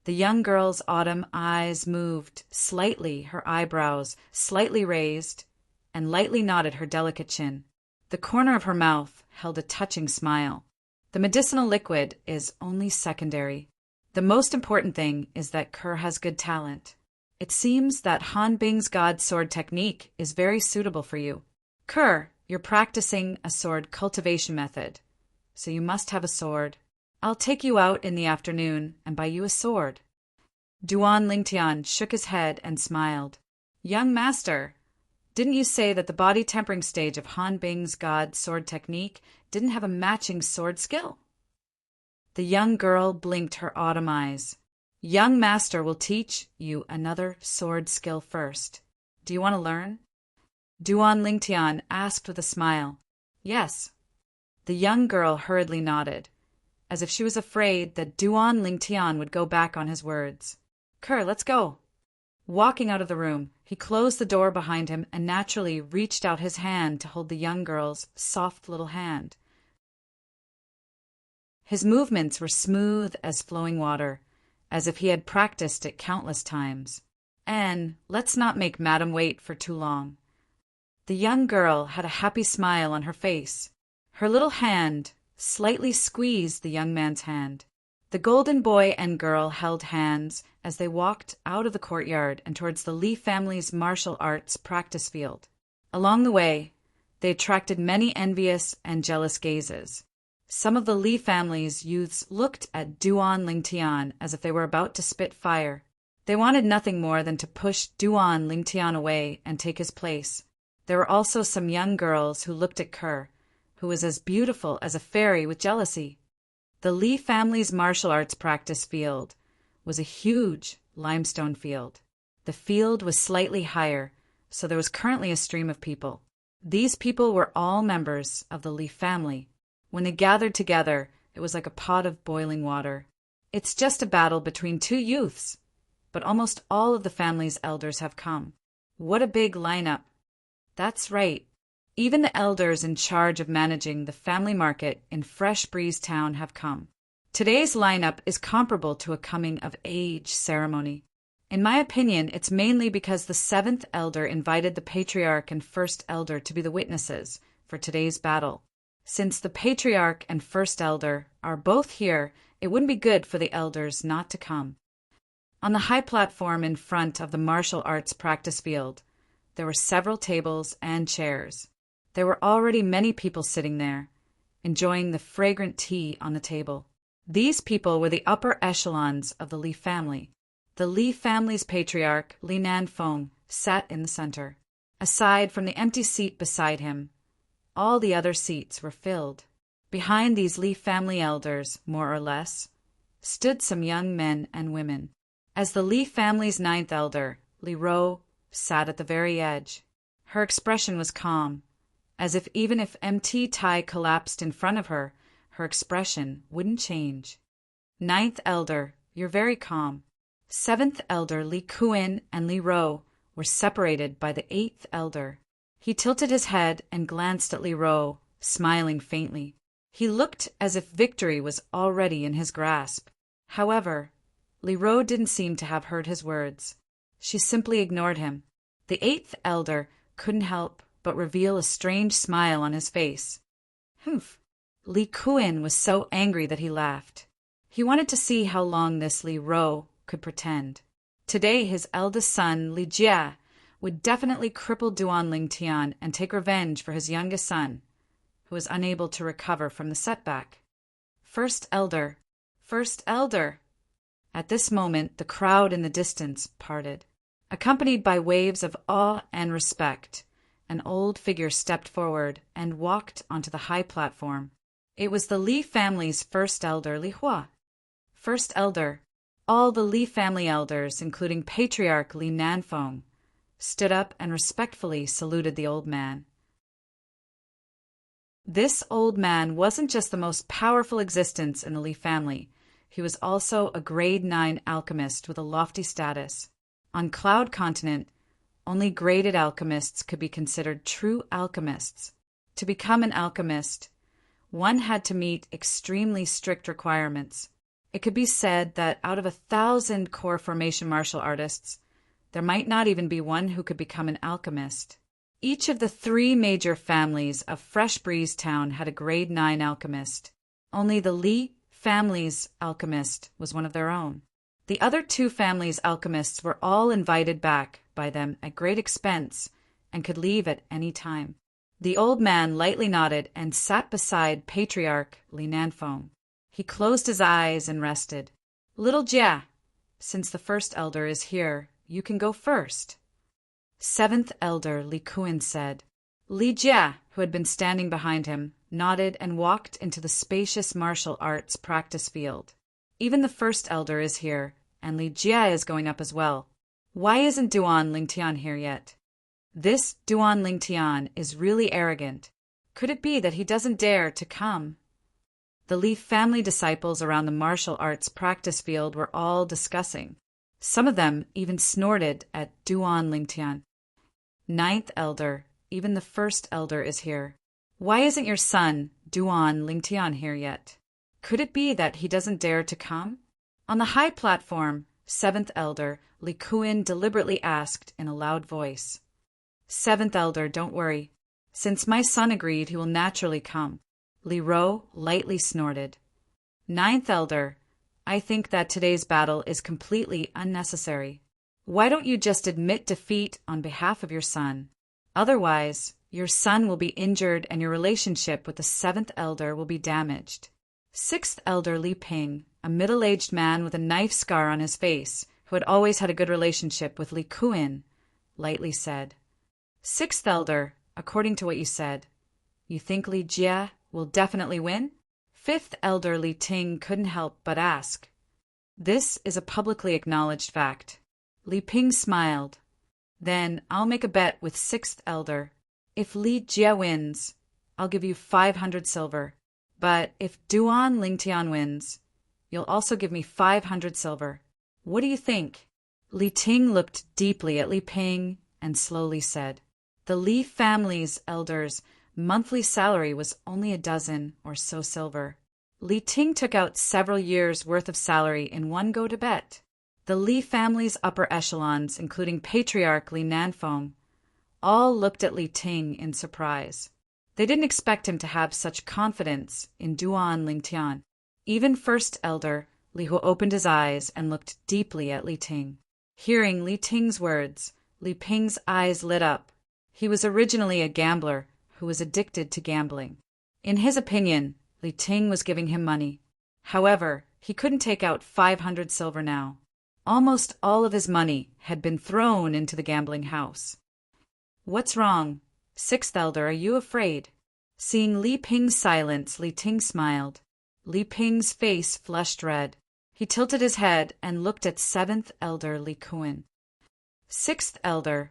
The young girl's autumn eyes moved slightly, her eyebrows slightly raised, and lightly nodded her delicate chin. The corner of her mouth held a touching smile. The medicinal liquid is only secondary. The most important thing is that Kerr has good talent. It seems that Han Bing's God sword technique is very suitable for you. Kerr, you're practicing a sword cultivation method, so you must have a sword. I'll take you out in the afternoon and buy you a sword. Duan Lingtian shook his head and smiled. Young master, didn't you say that the body tempering stage of Han Bing's God sword technique didn't have a matching sword skill? The young girl blinked her autumn eyes. Young master will teach you another sword skill first. Do you want to learn? Duan Lingtian asked with a smile. Yes. The young girl hurriedly nodded, as if she was afraid that Duan Lingtian would go back on his words. Kerr, let's go. Walking out of the room, he closed the door behind him and naturally reached out his hand to hold the young girl's soft little hand. His movements were smooth as flowing water, as if he had practiced it countless times. And let's not make Madame wait for too long. The young girl had a happy smile on her face. Her little hand slightly squeezed the young man's hand. The golden boy and girl held hands as they walked out of the courtyard and towards the Li family's martial arts practice field. Along the way, they attracted many envious and jealous gazes. Some of the Li family's youths looked at Duan Lingtian as if they were about to spit fire. They wanted nothing more than to push Duan Lingtian away and take his place. There were also some young girls who looked at Kerr, who was as beautiful as a fairy, with jealousy. The Li family's martial arts practice field was a huge limestone field. The field was slightly higher, so there was currently a stream of people. These people were all members of the Li family. When they gathered together, it was like a pot of boiling water. It's just a battle between two youths, but almost all of the family's elders have come. What a big lineup. That's right. Even the elders in charge of managing the family market in Fresh Breeze Town have come. Today's lineup is comparable to a coming-of-age ceremony. In my opinion, it's mainly because the seventh elder invited the patriarch and first elder to be the witnesses for today's battle. Since the patriarch and first elder are both here, it wouldn't be good for the elders not to come. On the high platform in front of the martial arts practice field, there were several tables and chairs. There were already many people sitting there, enjoying the fragrant tea on the table. These people were the upper echelons of the Li family. The Li family's patriarch, Li Nanfeng, sat in the center. Aside from the empty seat beside him, all the other seats were filled. Behind these Li family elders, more or less, stood some young men and women. As the Li family's ninth elder, Li Ro, sat at the very edge. Her expression was calm, as if even if MT Tai collapsed in front of her, her expression wouldn't change. Ninth elder, you're very calm. Seventh elder Li Kuin and Li Ro were separated by the eighth elder. He tilted his head and glanced at Li Ro, smiling faintly. He looked as if victory was already in his grasp. However, Li Ro didn't seem to have heard his words. She simply ignored him. The eighth elder couldn't help but reveal a strange smile on his face. Humph! Li Kuan was so angry that he laughed. He wanted to see how long this Li Ro could pretend. Today his eldest son, Li Jia, would definitely cripple Duan Lingtian and take revenge for his youngest son, who was unable to recover from the setback. First Elder! First Elder! At this moment, the crowd in the distance parted. Accompanied by waves of awe and respect, an old figure stepped forward and walked onto the high platform. It was the Li family's first elder, Li Hua. First Elder! All the Li family elders, including Patriarch Li Nanfeng, stood up and respectfully saluted the old man. This old man wasn't just the most powerful existence in the Li family. He was also a grade 9 alchemist with a lofty status. On Cloud Continent, only graded alchemists could be considered true alchemists. To become an alchemist, one had to meet extremely strict requirements. It could be said that out of 1,000 core formation martial artists, there might not even be one who could become an alchemist. Each of the 3 major families of Fresh Breeze Town had a grade 9 alchemist. Only the Li family's alchemist was one of their own. The other 2 families' alchemists were all invited back by them at great expense and could leave at any time. The old man lightly nodded and sat beside Patriarch Li Nanfeng. He closed his eyes and rested. Little Jia, since the first elder is here, you can go first. 7th Elder Li Kuan said. Li Jia, who had been standing behind him, nodded and walked into the spacious martial arts practice field. Even the first elder is here, and Li Jia is going up as well. Why isn't Duan Lingtian here yet? This Duan Lingtian is really arrogant. Could it be that he doesn't dare to come? The Li family disciples around the martial arts practice field were all discussing. Some of them even snorted at Duan Lingtian. 9th Elder, even the first elder is here. Why isn't your son, Duan Lingtian, here yet? Could it be that he doesn't dare to come? On the high platform, 7th Elder Li Kuan deliberately asked in a loud voice. 7th Elder, don't worry. Since my son agreed, he will naturally come. Li Ro lightly snorted. 9th Elder, I think that today's battle is completely unnecessary. Why don't you just admit defeat on behalf of your son? Otherwise, your son will be injured and your relationship with the 7th Elder will be damaged. 6th Elder Li Ping, a middle-aged man with a knife scar on his face, who had always had a good relationship with Li Kuan, lightly said. 6th Elder, according to what you said, you think Li Jia will definitely win? 5th Elder Li Ting couldn't help but ask. This is a publicly acknowledged fact. Li Ping smiled. Then I'll make a bet with 6th Elder. If Li Jia wins, I'll give you 500 silver. But if Duan Lingtian wins, you'll also give me 500 silver. What do you think? Li Ting looked deeply at Li Ping and slowly said, the Li family's elders' monthly salary was only a dozen or so silver. Li Ting took out several years' worth of salary in one go to bet. The Li family's upper echelons, including Patriarch Li Nanfeng, all looked at Li Ting in surprise. They didn't expect him to have such confidence in Duan Lingtian. Even First Elder Li Hua opened his eyes and looked deeply at Li Ting. Hearing Li Ting's words, Li Ping's eyes lit up. He was originally a gambler who was addicted to gambling. In his opinion, Li Ting was giving him money. However, he couldn't take out 500 silver now. Almost all of his money had been thrown into the gambling house. What's wrong? 6th Elder, are you afraid? Seeing Li Ping's silence, Li Ting smiled. Li Ping's face flushed red. He tilted his head and looked at 7th Elder Li Kuan. 6th Elder,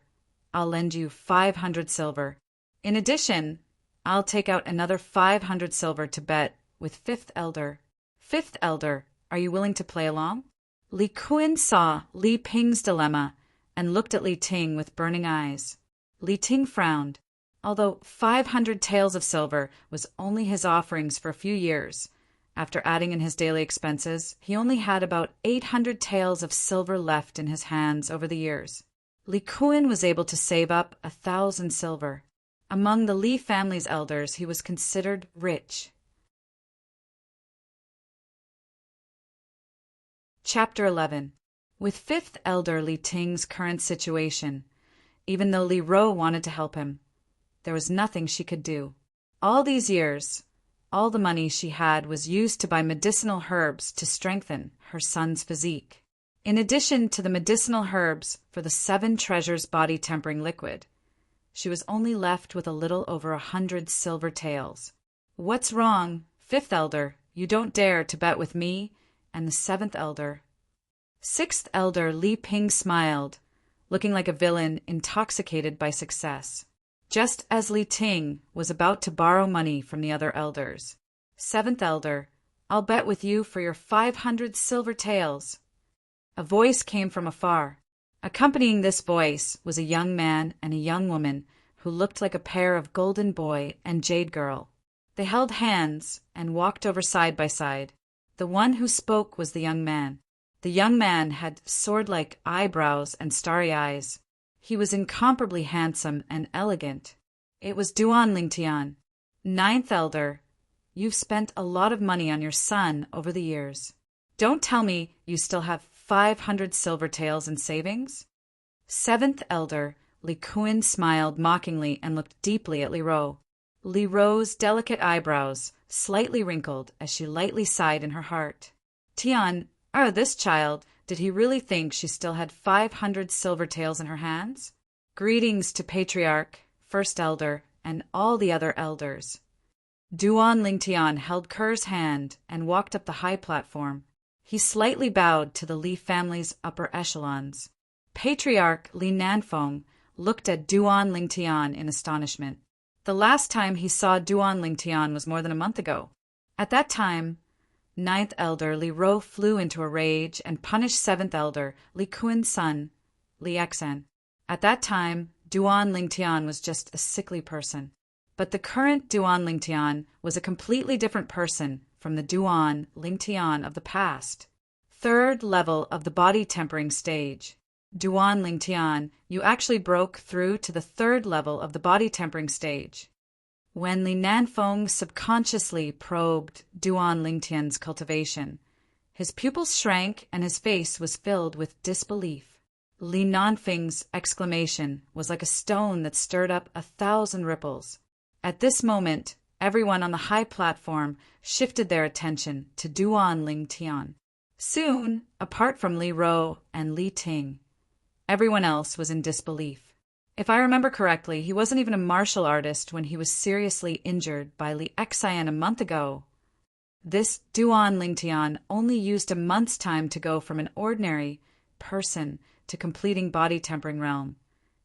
I'll lend you 500 silver. In addition, I'll take out another 500 silver to bet with 5th Elder. 5th Elder, are you willing to play along? Li Kuan saw Li Ping's dilemma and looked at Li Ting with burning eyes. Li Ting frowned. Although 500 taels of silver was only his offerings for a few years, after adding in his daily expenses, he only had about 800 taels of silver left in his hands over the years. Li Kuan was able to save up 1,000 silver. Among the Li family's elders, he was considered rich. Chapter 11. With fifth elder Li Ting's current situation, even though Li Ro wanted to help him, there was nothing she could do. All these years, all the money she had was used to buy medicinal herbs to strengthen her son's physique. In addition to the medicinal herbs for the 7 treasures body tempering liquid, she was only left with a little over 100 silver taels. What's wrong, fifth elder? You don't dare to bet with me and the 7th elder. 6th elder Li Ping smiled, looking like a villain intoxicated by success. Just as Li Ting was about to borrow money from the other elders. 7th elder, I'll bet with you for your 500 silver taels. A voice came from afar. Accompanying this voice was a young man and a young woman who looked like a pair of golden boy and jade girl. They held hands and walked over side by side. The one who spoke was the young man. The young man had sword-like eyebrows and starry eyes. He was incomparably handsome and elegant. It was Duan Lingtian. 9th elder, you've spent a lot of money on your son over the years. Don't tell me you still have 500 silver taels in savings? 7th elder, Li Kuan smiled mockingly and looked deeply at Li Ro. Li Ro's delicate eyebrows slightly wrinkled as she lightly sighed in her heart. Tian, this child, did he really think she still had 500 silver taels in her hands? Greetings to Patriarch, First Elder, and all the other elders. Duan Lingtian held Ker's hand and walked up the high platform. He slightly bowed to the Li family's upper echelons. Patriarch Li Nanfeng looked at Duan Lingtian in astonishment. The last time he saw Duan Lingtian was more than a month ago. At that time, 9th elder Li Ro flew into a rage and punished 7th elder Li Kuan's son, Li Exan. At that time, Duan Lingtian was just a sickly person. But the current Duan Lingtian was a completely different person from the Duan Lingtian of the past. 3rd level of the body tempering stage. Duan Lingtian, you actually broke through to the 3rd level of the body tempering stage. When Li Nanfeng subconsciously probed Duan Lingtian's cultivation, his pupils shrank and his face was filled with disbelief. Li Nanfeng's exclamation was like a stone that stirred up 1,000 ripples. At this moment, everyone on the high platform shifted their attention to Duan Lingtian. Soon, apart from Li Ro and Li Ting, everyone else was in disbelief. If I remember correctly, he wasn't even a martial artist when he was seriously injured by Li Xian a month ago. This Duan Lingtian only used a month's time to go from an ordinary person to completing body tempering realm,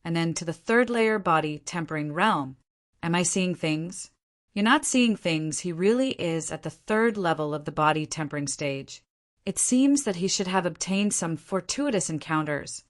and then to the 3rd layer body tempering realm. Am I seeing things? You're not seeing things. He really is at the 3rd level of the body tempering stage. It seems that he should have obtained some fortuitous encounters.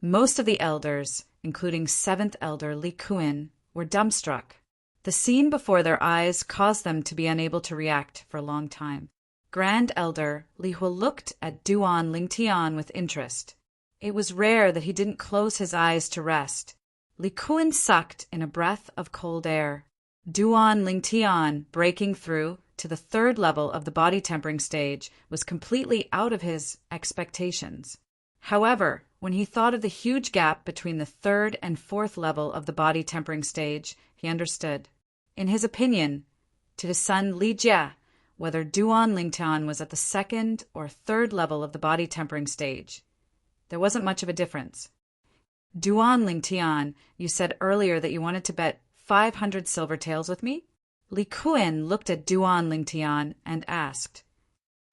Most of the elders, including 7th elder Li Kuan, were dumbstruck. The scene before their eyes caused them to be unable to react for a long time. Grand elder Li Hua looked at Duan Lingtian with interest. It was rare that he didn't close his eyes to rest. Li Kuan sucked in a breath of cold air. Duan Lingtian, breaking through to the 3rd level of the body tempering stage, was completely out of his expectations. However, when he thought of the huge gap between the 3rd and 4th level of the body tempering stage, he understood. In his opinion, to his son Li Jia, whether Duan Lingtian was at the 2nd or 3rd level of the body tempering stage, there wasn't much of a difference. Duan Lingtian, you said earlier that you wanted to bet 500 silver taels with me? Li Kuan looked at Duan Lingtian and asked.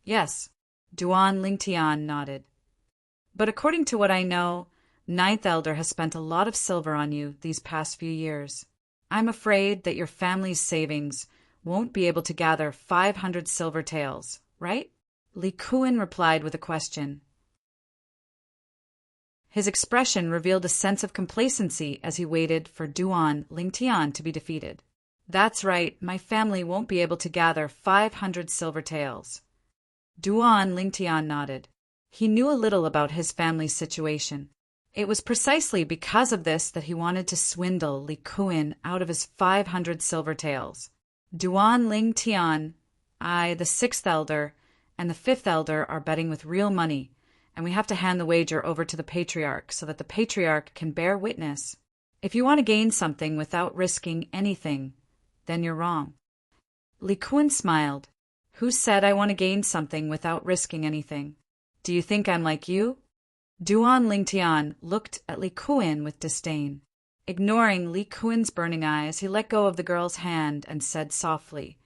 Yes, Duan Lingtian nodded. But according to what I know, 9th elder has spent a lot of silver on you these past few years. I'm afraid that your family's savings won't be able to gather 500 silver taels, right? Li Kuan replied with a question. His expression revealed a sense of complacency as he waited for Duan Lingtian to be defeated. That's right, my family won't be able to gather 500 silver taels. Duan Lingtian nodded. He knew a little about his family's situation. It was precisely because of this that he wanted to swindle Li Kuan out of his 500 silver taels. Duan Ling Tian, I, the 6th elder, and the 5th elder are betting with real money, and we have to hand the wager over to the patriarch so that the patriarch can bear witness. If you want to gain something without risking anything, then you're wrong. Li Kuan smiled. Who said I want to gain something without risking anything? Do you think I'm like you? Duan Lingtian looked at Li Kuan with disdain. Ignoring Li Kuan's burning eyes, he let go of the girl's hand and said softly,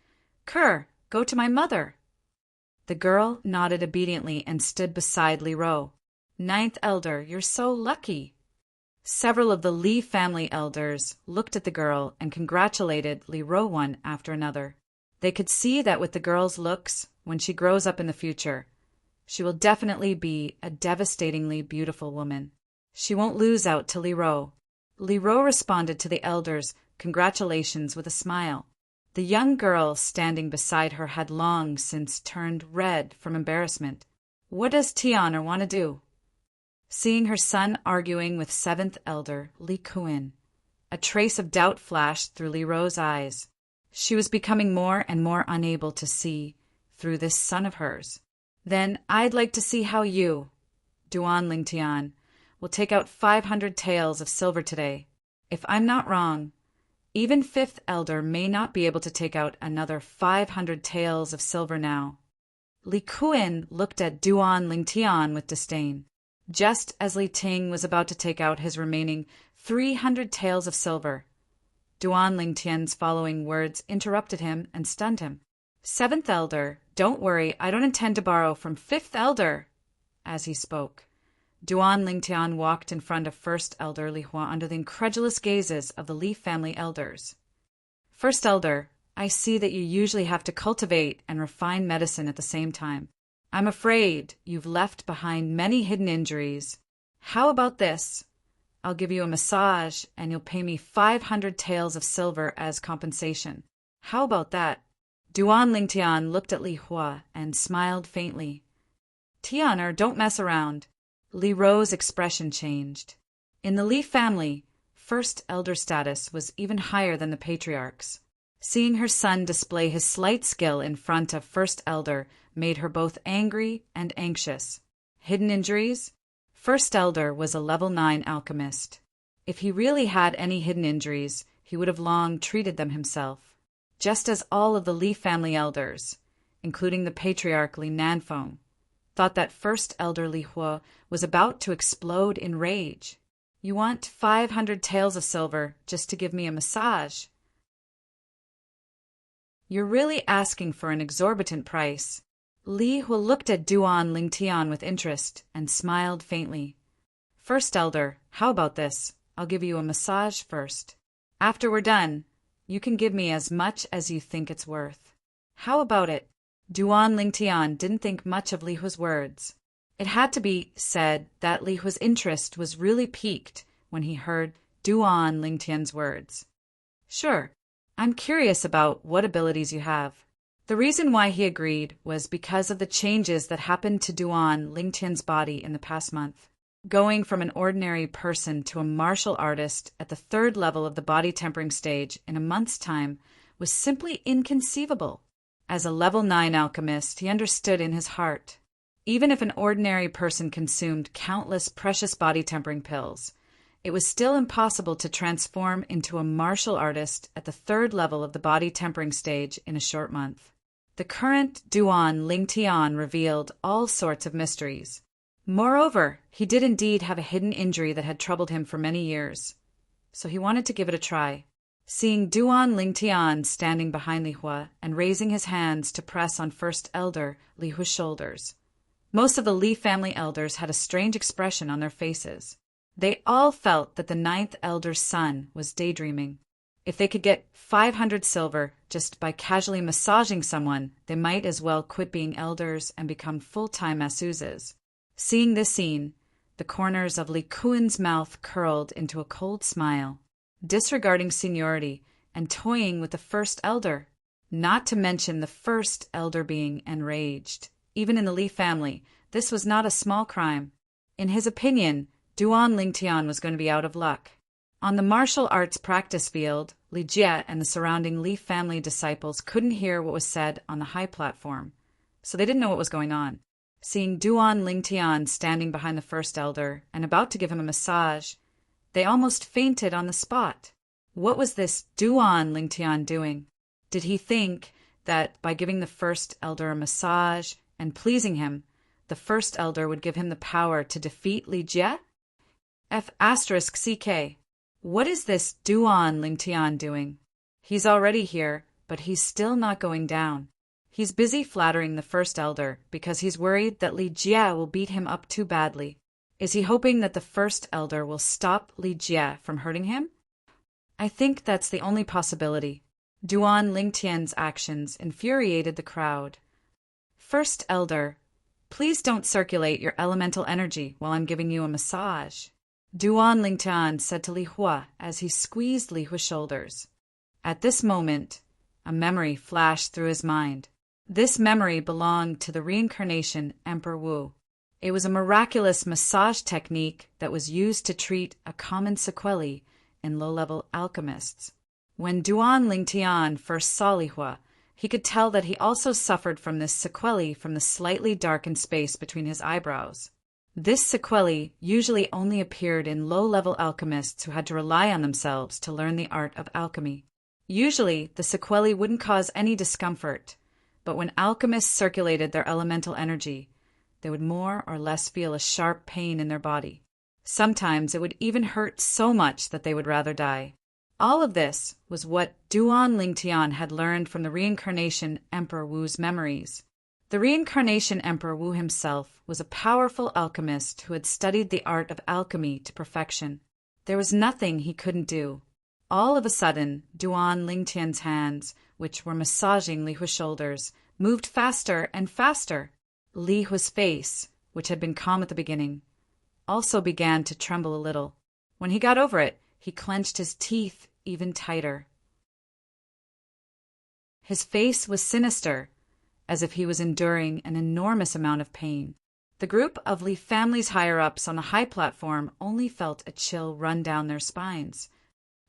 "Ker, go to my mother." The girl nodded obediently and stood beside Li Ro. "9th elder, you're so lucky." Several of the Li family elders looked at the girl and congratulated Li Ro one after another. They could see that with the girl's looks, when she grows up in the future, she will definitely be a devastatingly beautiful woman. She won't lose out to Li Ro. Li Ro responded to the elders' congratulations with a smile. The young girl standing beside her had long since turned red from embarrassment. What does Tiana want to do? Seeing her son arguing with 7th elder Li Kuan, a trace of doubt flashed through Li Ro's eyes. She was becoming more and more unable to see through this son of hers. Then I'd like to see how you, Duan Lingtian, will take out 500 taels of silver today. If I'm not wrong, even 5th elder may not be able to take out another 500 taels of silver now. Li Kuan looked at Duan Lingtian with disdain. Just as Li Ting was about to take out his remaining 300 taels of silver, Duan Lingtian's following words interrupted him and stunned him. 7th elder, don't worry, I don't intend to borrow from 5th elder. As he spoke, Duan Lingtian walked in front of 1st elder Li Hua under the incredulous gazes of the Li family elders. 1st elder, I see that you usually have to cultivate and refine medicine at the same time. I'm afraid you've left behind many hidden injuries. How about this? I'll give you a massage and you'll pay me 500 taels of silver as compensation. How about that? Duan Lingtian looked at Li Hua and smiled faintly. Tianer, don't mess around. Li Ro's expression changed. In the Li family, 1st elder status was even higher than the patriarch's. Seeing her son display his slight skill in front of 1st elder made her both angry and anxious. Hidden injuries? 1st elder was a level 9 alchemist. If he really had any hidden injuries, he would have long treated them himself. Just as all of the Li family elders, including the patriarch Li Nanfeng, thought that 1st elder Li Hua was about to explode in rage. You want 500 taels of silver just to give me a massage? You're really asking for an exorbitant price. Li Hua looked at Duan Lingtian with interest and smiled faintly. 1st elder, how about this? I'll give you a massage first. After we're done, you can give me as much as you think it's worth. How about it? Duan Lingtian didn't think much of Li Hua's words. It had to be said that Li Hua's interest was really piqued when he heard Duan Lingtian's words. Sure, I'm curious about what abilities you have. The reason why he agreed was because of the changes that happened to Duan Lingtian's body in the past month. Going from an ordinary person to a martial artist at the 3rd level of the body tempering stage in a month's time was simply inconceivable. As a level 9 alchemist, he understood in his heart. Even if an ordinary person consumed countless precious body tempering pills, it was still impossible to transform into a martial artist at the 3rd level of the body tempering stage in a short month. The current Duan Lingtian revealed all sorts of mysteries. Moreover, he did indeed have a hidden injury that had troubled him for many years, so he wanted to give it a try. Seeing Duan Lingtian standing behind Li Hua and raising his hands to press on 1st elder Li Hua's shoulders, most of the Li family elders had a strange expression on their faces. They all felt that the 9th elder's son was daydreaming. If they could get 500 silver just by casually massaging someone, they might as well quit being elders and become full-time masseuses. Seeing this scene, the corners of Li Kuan's mouth curled into a cold smile, disregarding seniority and toying with the 1st elder, not to mention the 1st elder being enraged. Even in the Li family, this was not a small crime. In his opinion, Duan Lingtian was going to be out of luck. On the martial arts practice field, Li Jie and the surrounding Li family disciples couldn't hear what was said on the high platform, so they didn't know what was going on. Seeing Duan Lingtian standing behind the first elder and about to give him a massage, they almost fainted on the spot. What was this Duan Lingtian doing? Did he think that by giving the first elder a massage and pleasing him, the first elder would give him the power to defeat Li Jie? F***CK. What is this Duan Lingtian doing? He's already here, but he's still not going down. He's busy flattering the first elder because he's worried that Li Jie will beat him up too badly. Is he hoping that the first elder will stop Li Jie from hurting him? I think that's the only possibility. Duan Lingtian's actions infuriated the crowd. First elder, please don't circulate your elemental energy while I'm giving you a massage, Duan Lingtian said to Li Hua as he squeezed Li Hua's shoulders. At this moment, a memory flashed through his mind. This memory belonged to the reincarnation Emperor Wu. It was a miraculous massage technique that was used to treat a common sequelae in low-level alchemists. When Duan Lingtian first saw Li Hua, he could tell that he also suffered from this sequelae from the slightly darkened space between his eyebrows. This sequelae usually only appeared in low-level alchemists who had to rely on themselves to learn the art of alchemy. Usually, the sequelae wouldn't cause any discomfort, but when alchemists circulated their elemental energy, they would more or less feel a sharp pain in their body. Sometimes it would even hurt so much that they would rather die. All of this was what Duan Lingtian had learned from the reincarnation Emperor Wu's memories. The reincarnation Emperor Wu himself was a powerful alchemist who had studied the art of alchemy to perfection. There was nothing he couldn't do. All of a sudden, Duan Lingtian's hands, which were massaging Li Hua's shoulders, moved faster and faster. Li Hua's face, which had been calm at the beginning, also began to tremble a little. When he got over it, he clenched his teeth even tighter. His face was sinister, as if he was enduring an enormous amount of pain. The group of Li family's higher-ups on the high platform only felt a chill run down their spines.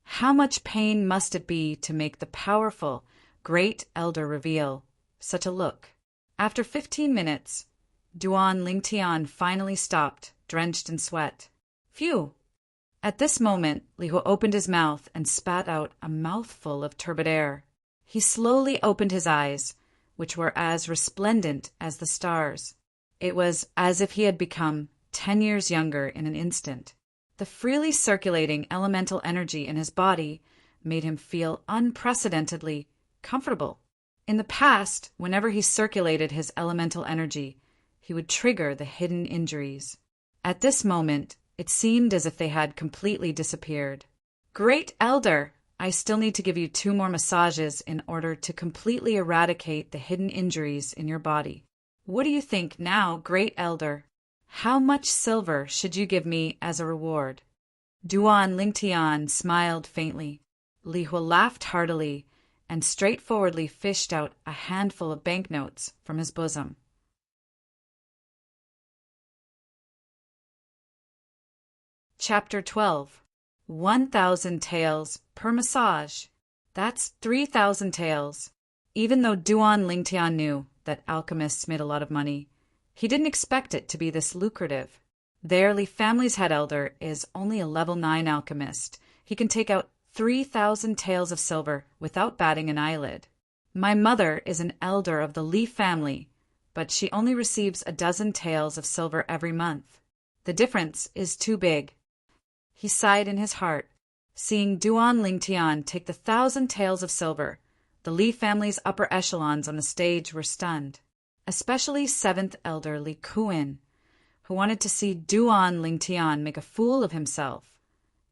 How much pain must it be to make the powerful, great elder reveal such a look? After 15 minutes, Duan Lingtian finally stopped, drenched in sweat. Phew! At this moment, Li Hua opened his mouth and spat out a mouthful of turbid air. He slowly opened his eyes, which were as resplendent as the stars. It was as if he had become 10 years younger in an instant. The freely circulating elemental energy in his body made him feel unprecedentedly comfortable. In the past, whenever he circulated his elemental energy, he would trigger the hidden injuries. At this moment, it seemed as if they had completely disappeared. Great Elder, I still need to give you 2 more massages in order to completely eradicate the hidden injuries in your body. What do you think now, Great Elder? How much silver should you give me as a reward? Duan Lingtian smiled faintly. Li Hua laughed heartily and straightforwardly fished out a handful of banknotes from his bosom. Chapter 12. 1,000 taels per massage. That's 3,000 taels. Even though Duan Lingtian knew that alchemists made a lot of money, he didn't expect it to be this lucrative. Their Li family's head elder is only a level 9 alchemist. He can take out 3,000 taels of silver without batting an eyelid. My mother is an elder of the Li family, but she only receives 12 taels of silver every month. The difference is too big. He sighed in his heart. Seeing Duan Lingtian take the 1,000 taels of silver, the Li family's upper echelons on the stage were stunned, especially 7th Elder Li Kuin, who wanted to see Duan Lingtian make a fool of himself.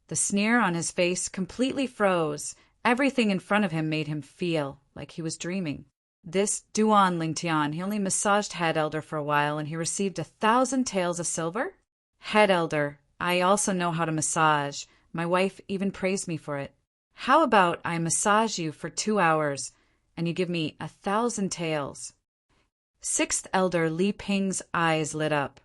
The sneer on his face completely froze. Everything in front of him made him feel like he was dreaming. This Duan Lingtian, he only massaged Head Elder for a while and he received 1,000 taels of silver? Head Elder, I also know how to massage. My wife even praised me for it. How about I massage you for 2 hours and you give me 1,000 taels? 6th Elder Li Ping's eyes lit up,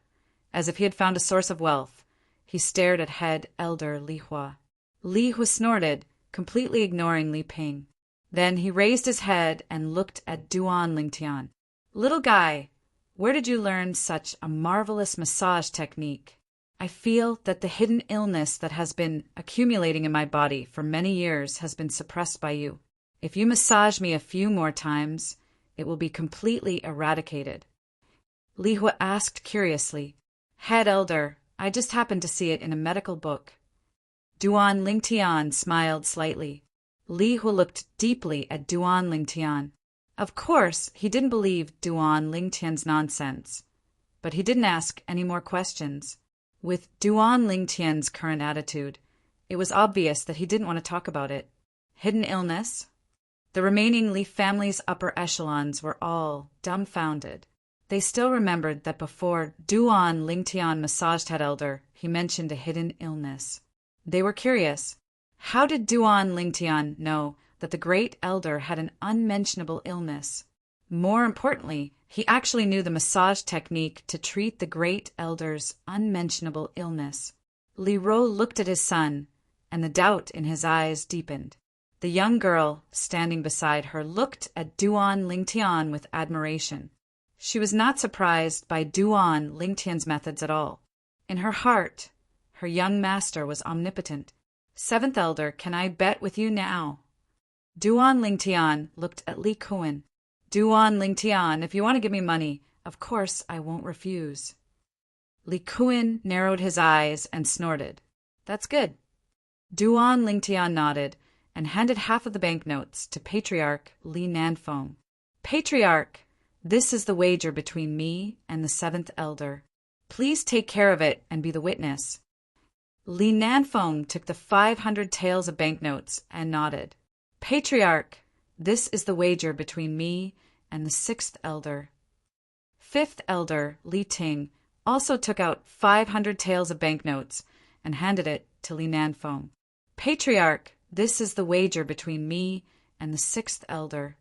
as if he had found a source of wealth. He stared at head elder Li Hua. Li Hua snorted, completely ignoring Li Ping. Then he raised his head and looked at Duan Lingtian. Little guy, where did you learn such a marvelous massage technique? I feel that the hidden illness that has been accumulating in my body for many years has been suppressed by you. If you massage me a few more times, it will be completely eradicated. Li Hua asked curiously. Head elder, I just happened to see it in a medical book. Duan Lingtian smiled slightly. Li Hua looked deeply at Duan Lingtian. Of course, he didn't believe Duan Lingtian's nonsense, but he didn't ask any more questions. With Duan Lingtian's current attitude, it was obvious that he didn't want to talk about it. Hidden illness? The remaining Li family's upper echelons were all dumbfounded. They still remembered that before Duan Lingtian massaged head elder, he mentioned a hidden illness. They were curious. How did Duan Lingtian know that the great elder had an unmentionable illness? More importantly, he actually knew the massage technique to treat the great elder's unmentionable illness. Li Ro looked at his son, and the doubt in his eyes deepened. The young girl, standing beside her, looked at Duan Lingtian with admiration. She was not surprised by Duan Lingtian's methods at all. In her heart, her young master was omnipotent. Seventh elder, can I bet with you now? Duan Lingtian looked at Li Kuan. Duan Lingtian, if you want to give me money, of course I won't refuse. Li Kuan narrowed his eyes and snorted. That's good. Duan Lingtian nodded and handed half of the banknotes to Patriarch Li Nanfeng. Patriarch, this is the wager between me and the seventh elder. Please take care of it and be the witness. Li Nanfeng took the 500 taels of banknotes and nodded. Patriarch, this is the wager between me and the sixth elder. Fifth elder, Li Ting, also took out 500 taels of banknotes and handed it to Li Nanfeng. Patriarch, this is the wager between me and the sixth elder.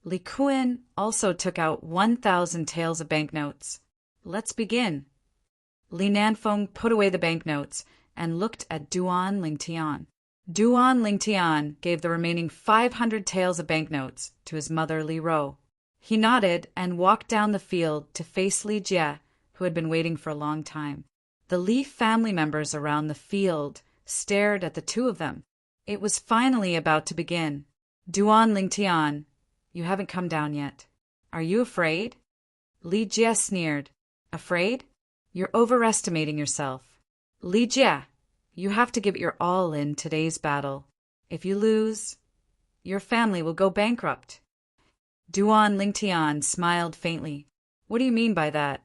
Li Kuan also took out 1,000 taels of banknotes. Let's begin. Li Nanfeng put away the banknotes and looked at Duan Lingtian. Duan Lingtian gave the remaining 500 taels of banknotes to his mother Li Ro. He nodded and walked down the field to face Li Jie, who had been waiting for a long time. The Li family members around the field stared at the two of them. It was finally about to begin. Duan Lingtian, you haven't come down yet. Are you afraid? Li Jie sneered. Afraid? You're overestimating yourself. Li Jie, you have to give it your all in today's battle. If you lose, your family will go bankrupt. Duan Lingtian smiled faintly. What do you mean by that?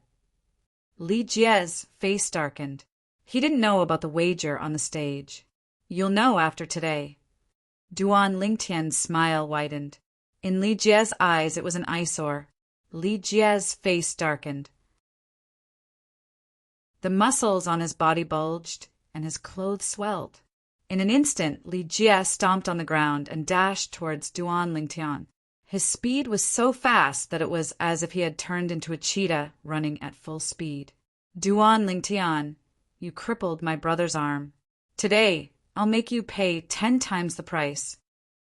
Li Jie's face darkened. He didn't know about the wager on the stage. You'll know after today. Duan Lingtian's smile widened. In Li Jie's eyes it was an eyesore. Li Jie's face darkened. The muscles on his body bulged, and his clothes swelled. In an instant, Li Jie stomped on the ground and dashed towards Duan Lingtian. His speed was so fast that it was as if he had turned into a cheetah running at full speed. Duan Lingtian, you crippled my brother's arm. Today, I'll make you pay 10 times the price.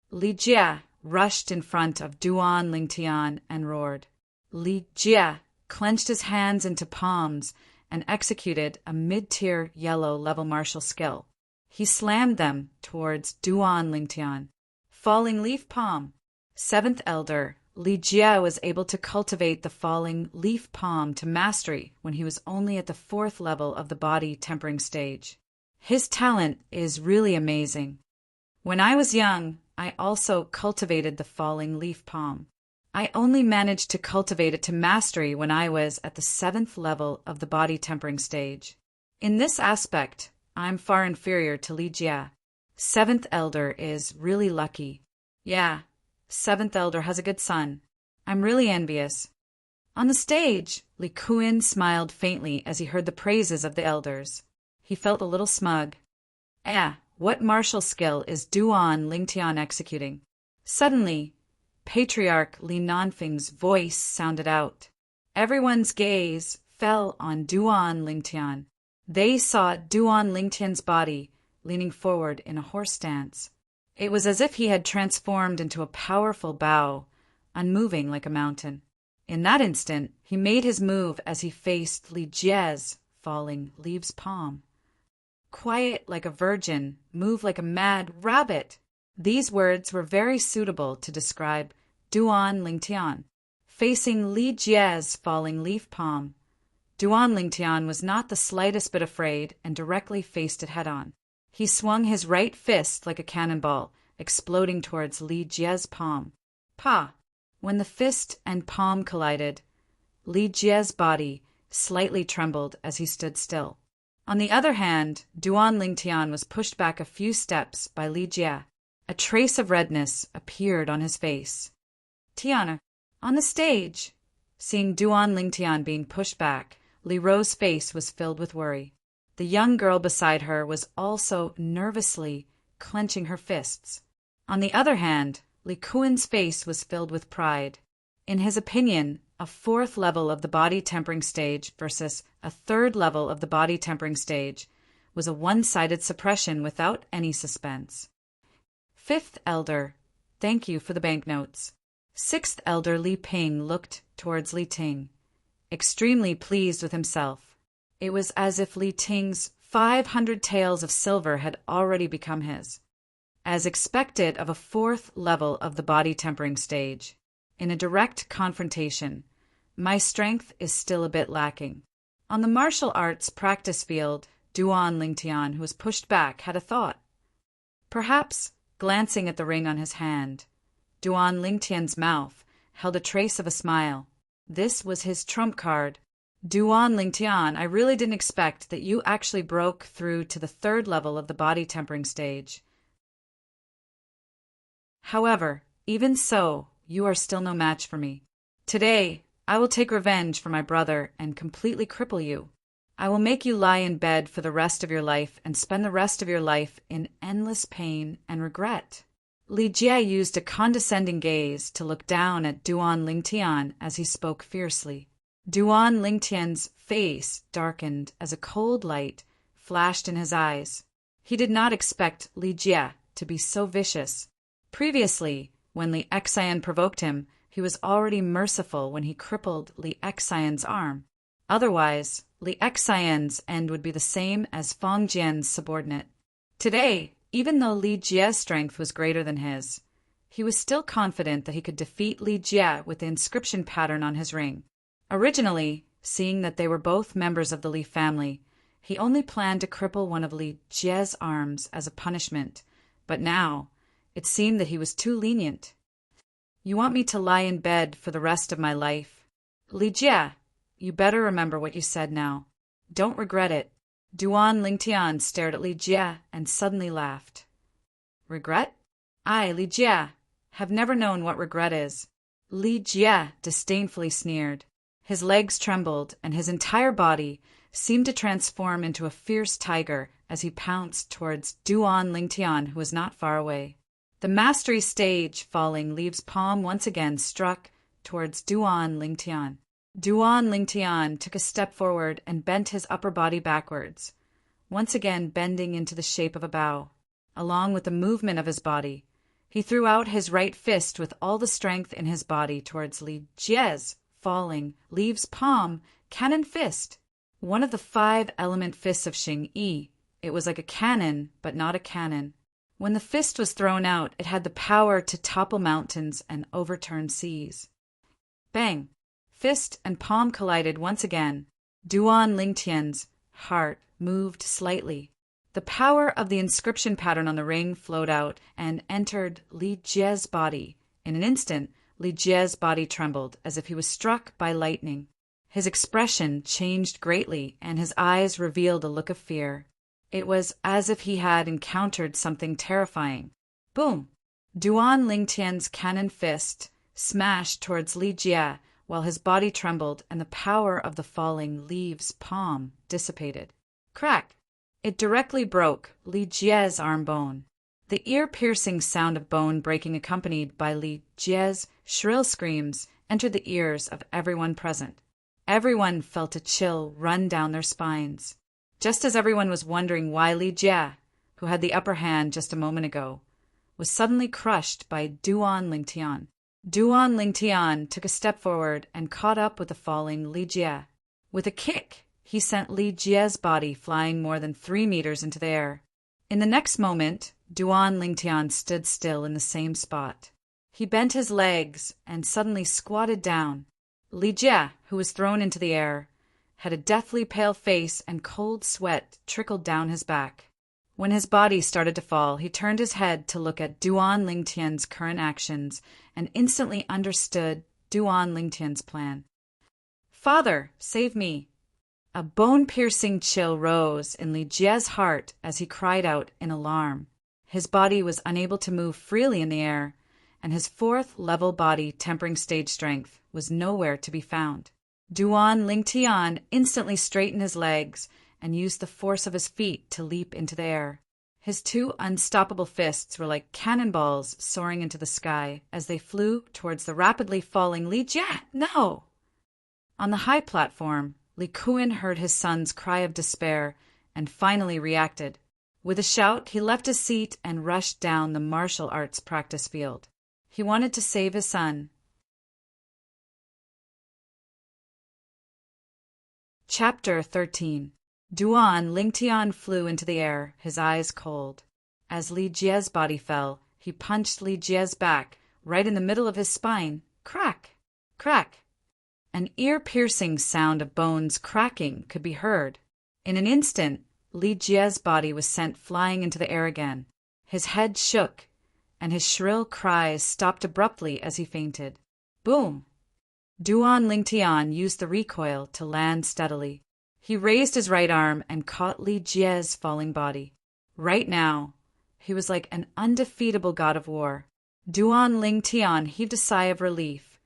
Li Jie rushed in front of Duan Lingtian and roared. Li Jie clenched his hands into palms and executed a mid-tier yellow level martial skill. He slammed them towards Duan Lingtian. Falling leaf palm. Seventh elder, Li Jie was able to cultivate the falling leaf palm to mastery when he was only at the 4th level of the body tempering stage. His talent is really amazing. When I was young, I also cultivated the falling leaf palm. I only managed to cultivate it to mastery when I was at the 7th level of the body tempering stage. In this aspect, I'm far inferior to Li Jie. 7th elder is really lucky. Yeah, 7th elder has a good son. I'm really envious. On the stage, Li Kuan smiled faintly as he heard the praises of the elders. He felt a little smug. What martial skill is Duan Lingtian executing? Suddenly, Patriarch Li Nanfeng's voice sounded out. Everyone's gaze fell on Duan Lingtian. They saw Duan Lingtian's body leaning forward in a horse stance. It was as if he had transformed into a powerful bow, unmoving like a mountain. In that instant, he made his move as he faced Li Jie's falling leaves palm. Quiet like a virgin, move like a mad rabbit. These words were very suitable to describe Duan Lingtian. Facing Li Jie's falling leaf palm, Duan Lingtian was not the slightest bit afraid and directly faced it head-on. He swung his right fist like a cannonball, exploding towards Li Jie's palm. Pa! When the fist and palm collided, Li Jie's body slightly trembled as he stood still. On the other hand, Duan Lingtian was pushed back a few steps by Li Jie. A trace of redness appeared on his face. Tiana, on the stage! Seeing Duan Lingtian being pushed back, Li Ro's face was filled with worry. The young girl beside her was also nervously clenching her fists. On the other hand, Li Kuan's face was filled with pride. In his opinion, a fourth level of the body tempering stage versus a third level of the body tempering stage was a one-sided suppression without any suspense. Fifth elder, thank you for the banknotes. Sixth elder Li Ping looked towards Li Ting, extremely pleased with himself. It was as if Li Ting's 500 taels of silver had already become his. As expected of a fourth level of the body tempering stage, in a direct confrontation, my strength is still a bit lacking. On the martial arts practice field, Duan Lingtian, who was pushed back, had a thought. Perhaps, glancing at the ring on his hand, Duan Lingtian's mouth held a trace of a smile. This was his trump card. Duan Lingtian, I really didn't expect that you actually broke through to the third level of the body tempering stage. However, even so, you are still no match for me. Today, I will take revenge for my brother and completely cripple you. I will make you lie in bed for the rest of your life and spend the rest of your life in endless pain and regret. Li Jie used a condescending gaze to look down at Duan Lingtian as he spoke fiercely. Duan Lingtian's face darkened as a cold light flashed in his eyes. He did not expect Li Jie to be so vicious. Previously, when Li Xian provoked him, he was already merciful when he crippled Li Xian's arm. Otherwise, Li Xian's end would be the same as Feng Jian's subordinate. Today, even though Li Jie's strength was greater than his, he was still confident that he could defeat Li Jie with the inscription pattern on his ring. Originally, seeing that they were both members of the Li family, he only planned to cripple one of Li Jie's arms as a punishment, but now, it seemed that he was too lenient. You want me to lie in bed for the rest of my life? Li Jie, you better remember what you said now. Don't regret it. Duan Lingtian stared at Li Jie and suddenly laughed. Regret? I, Li Jie, have never known what regret is. Li Jie disdainfully sneered. His legs trembled and his entire body seemed to transform into a fierce tiger as he pounced towards Duan Lingtian, who was not far away. The mastery stage falling leaves palm once again struck towards Duan Lingtian. Duan Lingtian took a step forward and bent his upper body backwards, once again bending into the shape of a bow. Along with the movement of his body, he threw out his right fist with all the strength in his body towards Li Jie's falling leaves palm cannon fist. One of the 5-element fists of Xing Yi. It was like a cannon, but not a cannon. When the fist was thrown out, it had the power to topple mountains and overturn seas. Bang! Fist and palm collided once again. Duan Lingtian's heart moved slightly. The power of the inscription pattern on the ring flowed out and entered Li Jie's body. In an instant, Li Jie's body trembled as if he was struck by lightning. His expression changed greatly and his eyes revealed a look of fear. It was as if he had encountered something terrifying. Boom! Duan Lingtian's cannon fist smashed towards Li Jie while his body trembled and the power of the falling leaves palm dissipated. Crack! It directly broke Li Jie's arm bone. The ear-piercing sound of bone breaking accompanied by Li Jie's shrill screams entered the ears of everyone present. Everyone felt a chill run down their spines. Just as everyone was wondering why Li Jie, who had the upper hand just a moment ago, was suddenly crushed by Duan Lingtian. Duan Lingtian took a step forward and caught up with the falling Li Jie. With a kick, he sent Li Jie's body flying more than 3 meters into the air. In the next moment, Duan Lingtian stood still in the same spot. He bent his legs and suddenly squatted down. Li Jie, who was thrown into the air, had a deathly pale face and cold sweat trickled down his back. When his body started to fall, he turned his head to look at Duan Lingtian's current actions and instantly understood Duan Lingtian's plan. "Father, save me!" A bone-piercing chill rose in Li Jie's heart as he cried out in alarm. His body was unable to move freely in the air, and his 4th level body tempering stage strength was nowhere to be found. Duan Lingtian instantly straightened his legs and used the force of his feet to leap into the air. His 2 unstoppable fists were like cannonballs soaring into the sky as they flew towards the rapidly falling Li Jie. No! On the high platform, Li Kun heard his son's cry of despair and finally reacted. With a shout, he left his seat and rushed down the martial arts practice field. He wanted to save his son. Chapter 13. Duan Lingtian flew into the air, his eyes cold. As Li Jie's body fell, he punched Li Jie's back, right in the middle of his spine. Crack! Crack! An ear-piercing sound of bones cracking could be heard. In an instant, Li Jie's body was sent flying into the air again. His head shook, and his shrill cries stopped abruptly as he fainted. Boom! Duan Lingtian used the recoil to land steadily. He raised his right arm and caught Li Jie's falling body. Right now, he was like an undefeatable god of war. Duan Lingtian heaved a sigh of relief,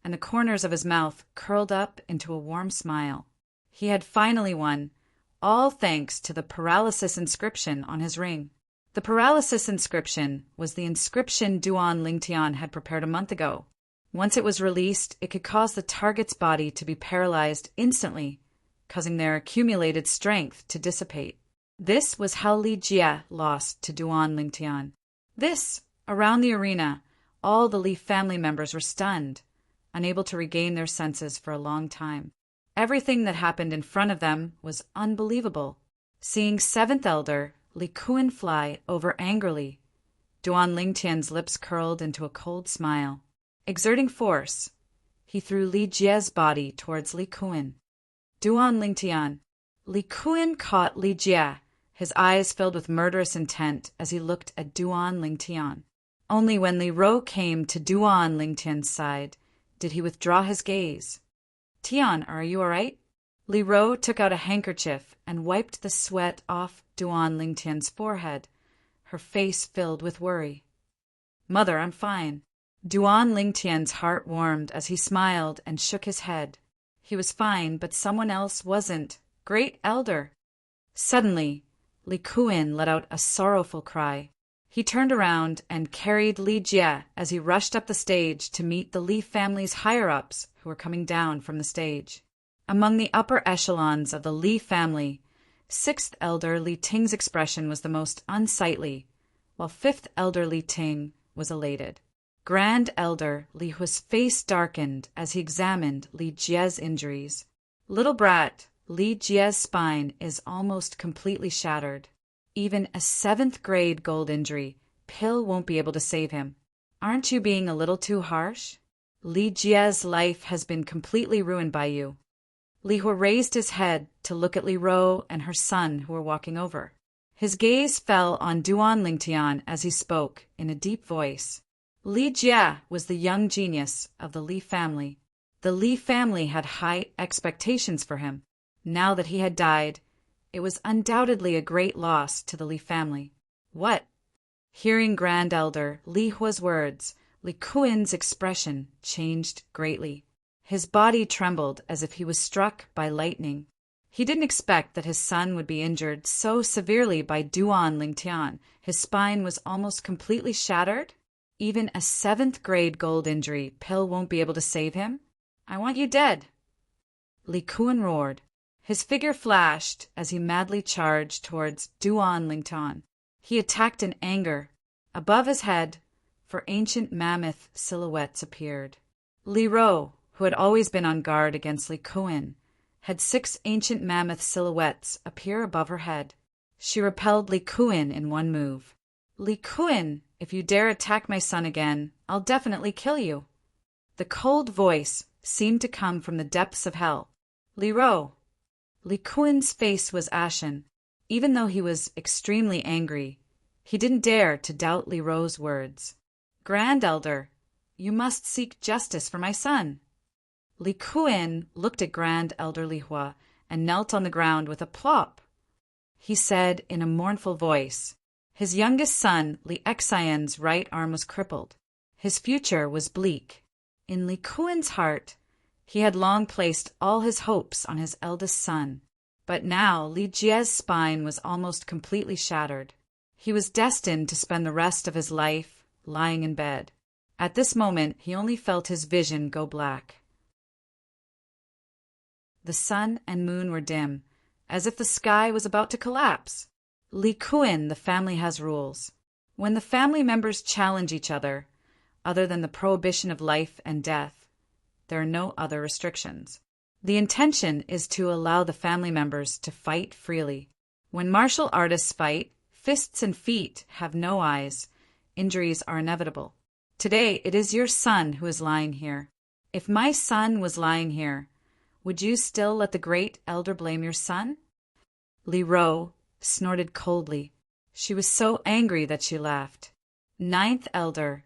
and the corners of his mouth curled up into a warm smile. He had finally won, all thanks to the paralysis inscription on his ring. The paralysis inscription was the inscription Duan Lingtian had prepared a month ago. Once it was released, it could cause the target's body to be paralyzed instantly, causing their accumulated strength to dissipate. This was how Li Jie lost to Duan Lingtian. Around the arena, all the Li family members were stunned, unable to regain their senses for a long time. Everything that happened in front of them was unbelievable. Seeing 7th Elder Li Kun fly over angrily, Duan Lingtian's lips curled into a cold smile. Exerting force, he threw Li Jie's body towards Li Kun. Duan Lingtian. Li Kun caught Li Jie, his eyes filled with murderous intent as he looked at Duan Lingtian. Only when Li Ro came to Duan Lingtian's side did he withdraw his gaze. "Tian, are you all right?" Li Ro took out a handkerchief and wiped the sweat off Duan Lingtian's forehead, her face filled with worry. "Mother, I'm fine." Duan Lingtian's heart warmed as he smiled and shook his head. He was fine, but someone else wasn't. Great Elder. Suddenly, Li Kun let out a sorrowful cry. He turned around and carried Li Jie as he rushed up the stage to meet the Li family's higher-ups who were coming down from the stage. Among the upper echelons of the Li family, 6th Elder Li Ting's expression was the most unsightly, while 5th Elder Li Ting was elated. Grand Elder Li Hu's face darkened as he examined Li Jie's injuries. "Little brat, Li Jie's spine is almost completely shattered. Even a 7th grade gold injury, pill won't be able to save him. Aren't you being a little too harsh? Li Jie's life has been completely ruined by you." Li Hu raised his head to look at Li Ro and her son who were walking over. His gaze fell on Duan Lingtian as he spoke in a deep voice. Li Jie was the young genius of the Li family. The Li family had high expectations for him. Now that he had died, it was undoubtedly a great loss to the Li family. "What?" Hearing Grand Elder Li Hua's words, Li Kun's expression changed greatly. His body trembled as if he was struck by lightning. He didn't expect that his son would be injured so severely by Duan Lingtian. His spine was almost completely shattered. Even a 7th grade gold injury pill won't be able to save him? I want you dead. Li Kun roared. His figure flashed as he madly charged towards Duan Lingtan. He attacked in anger. Above his head, four ancient mammoth silhouettes appeared. Li Ro, who had always been on guard against Li Kuan, had 6 ancient mammoth silhouettes appear above her head. She repelled Li Kuan in one move. Li Kuan, if you dare attack my son again, I'll definitely kill you. The cold voice seemed to come from the depths of hell. Li Ro. Li Kuan's face was ashen. Even though he was extremely angry, he didn't dare to doubt Li Ro's words. Grand Elder, you must seek justice for my son. Li Kuan looked at Grand Elder Li Hua and knelt on the ground with a plop. He said in a mournful voice, his youngest son, Li Xian's right arm was crippled. His future was bleak. In Li Kuan's heart, he had long placed all his hopes on his eldest son. But now Li Jie's spine was almost completely shattered. He was destined to spend the rest of his life lying in bed. At this moment, he only felt his vision go black. The sun and moon were dim, as if the sky was about to collapse. Li Kuan, the family has rules. When the family members challenge each other than the prohibition of life and death, there are no other restrictions. The intention is to allow the family members to fight freely. When martial artists fight, fists and feet have no eyes. Injuries are inevitable. Today, it is your son who is lying here. If my son was lying here, would you still let the great elder blame your son? Li Ro snorted coldly. She was so angry that she laughed. 9th Elder,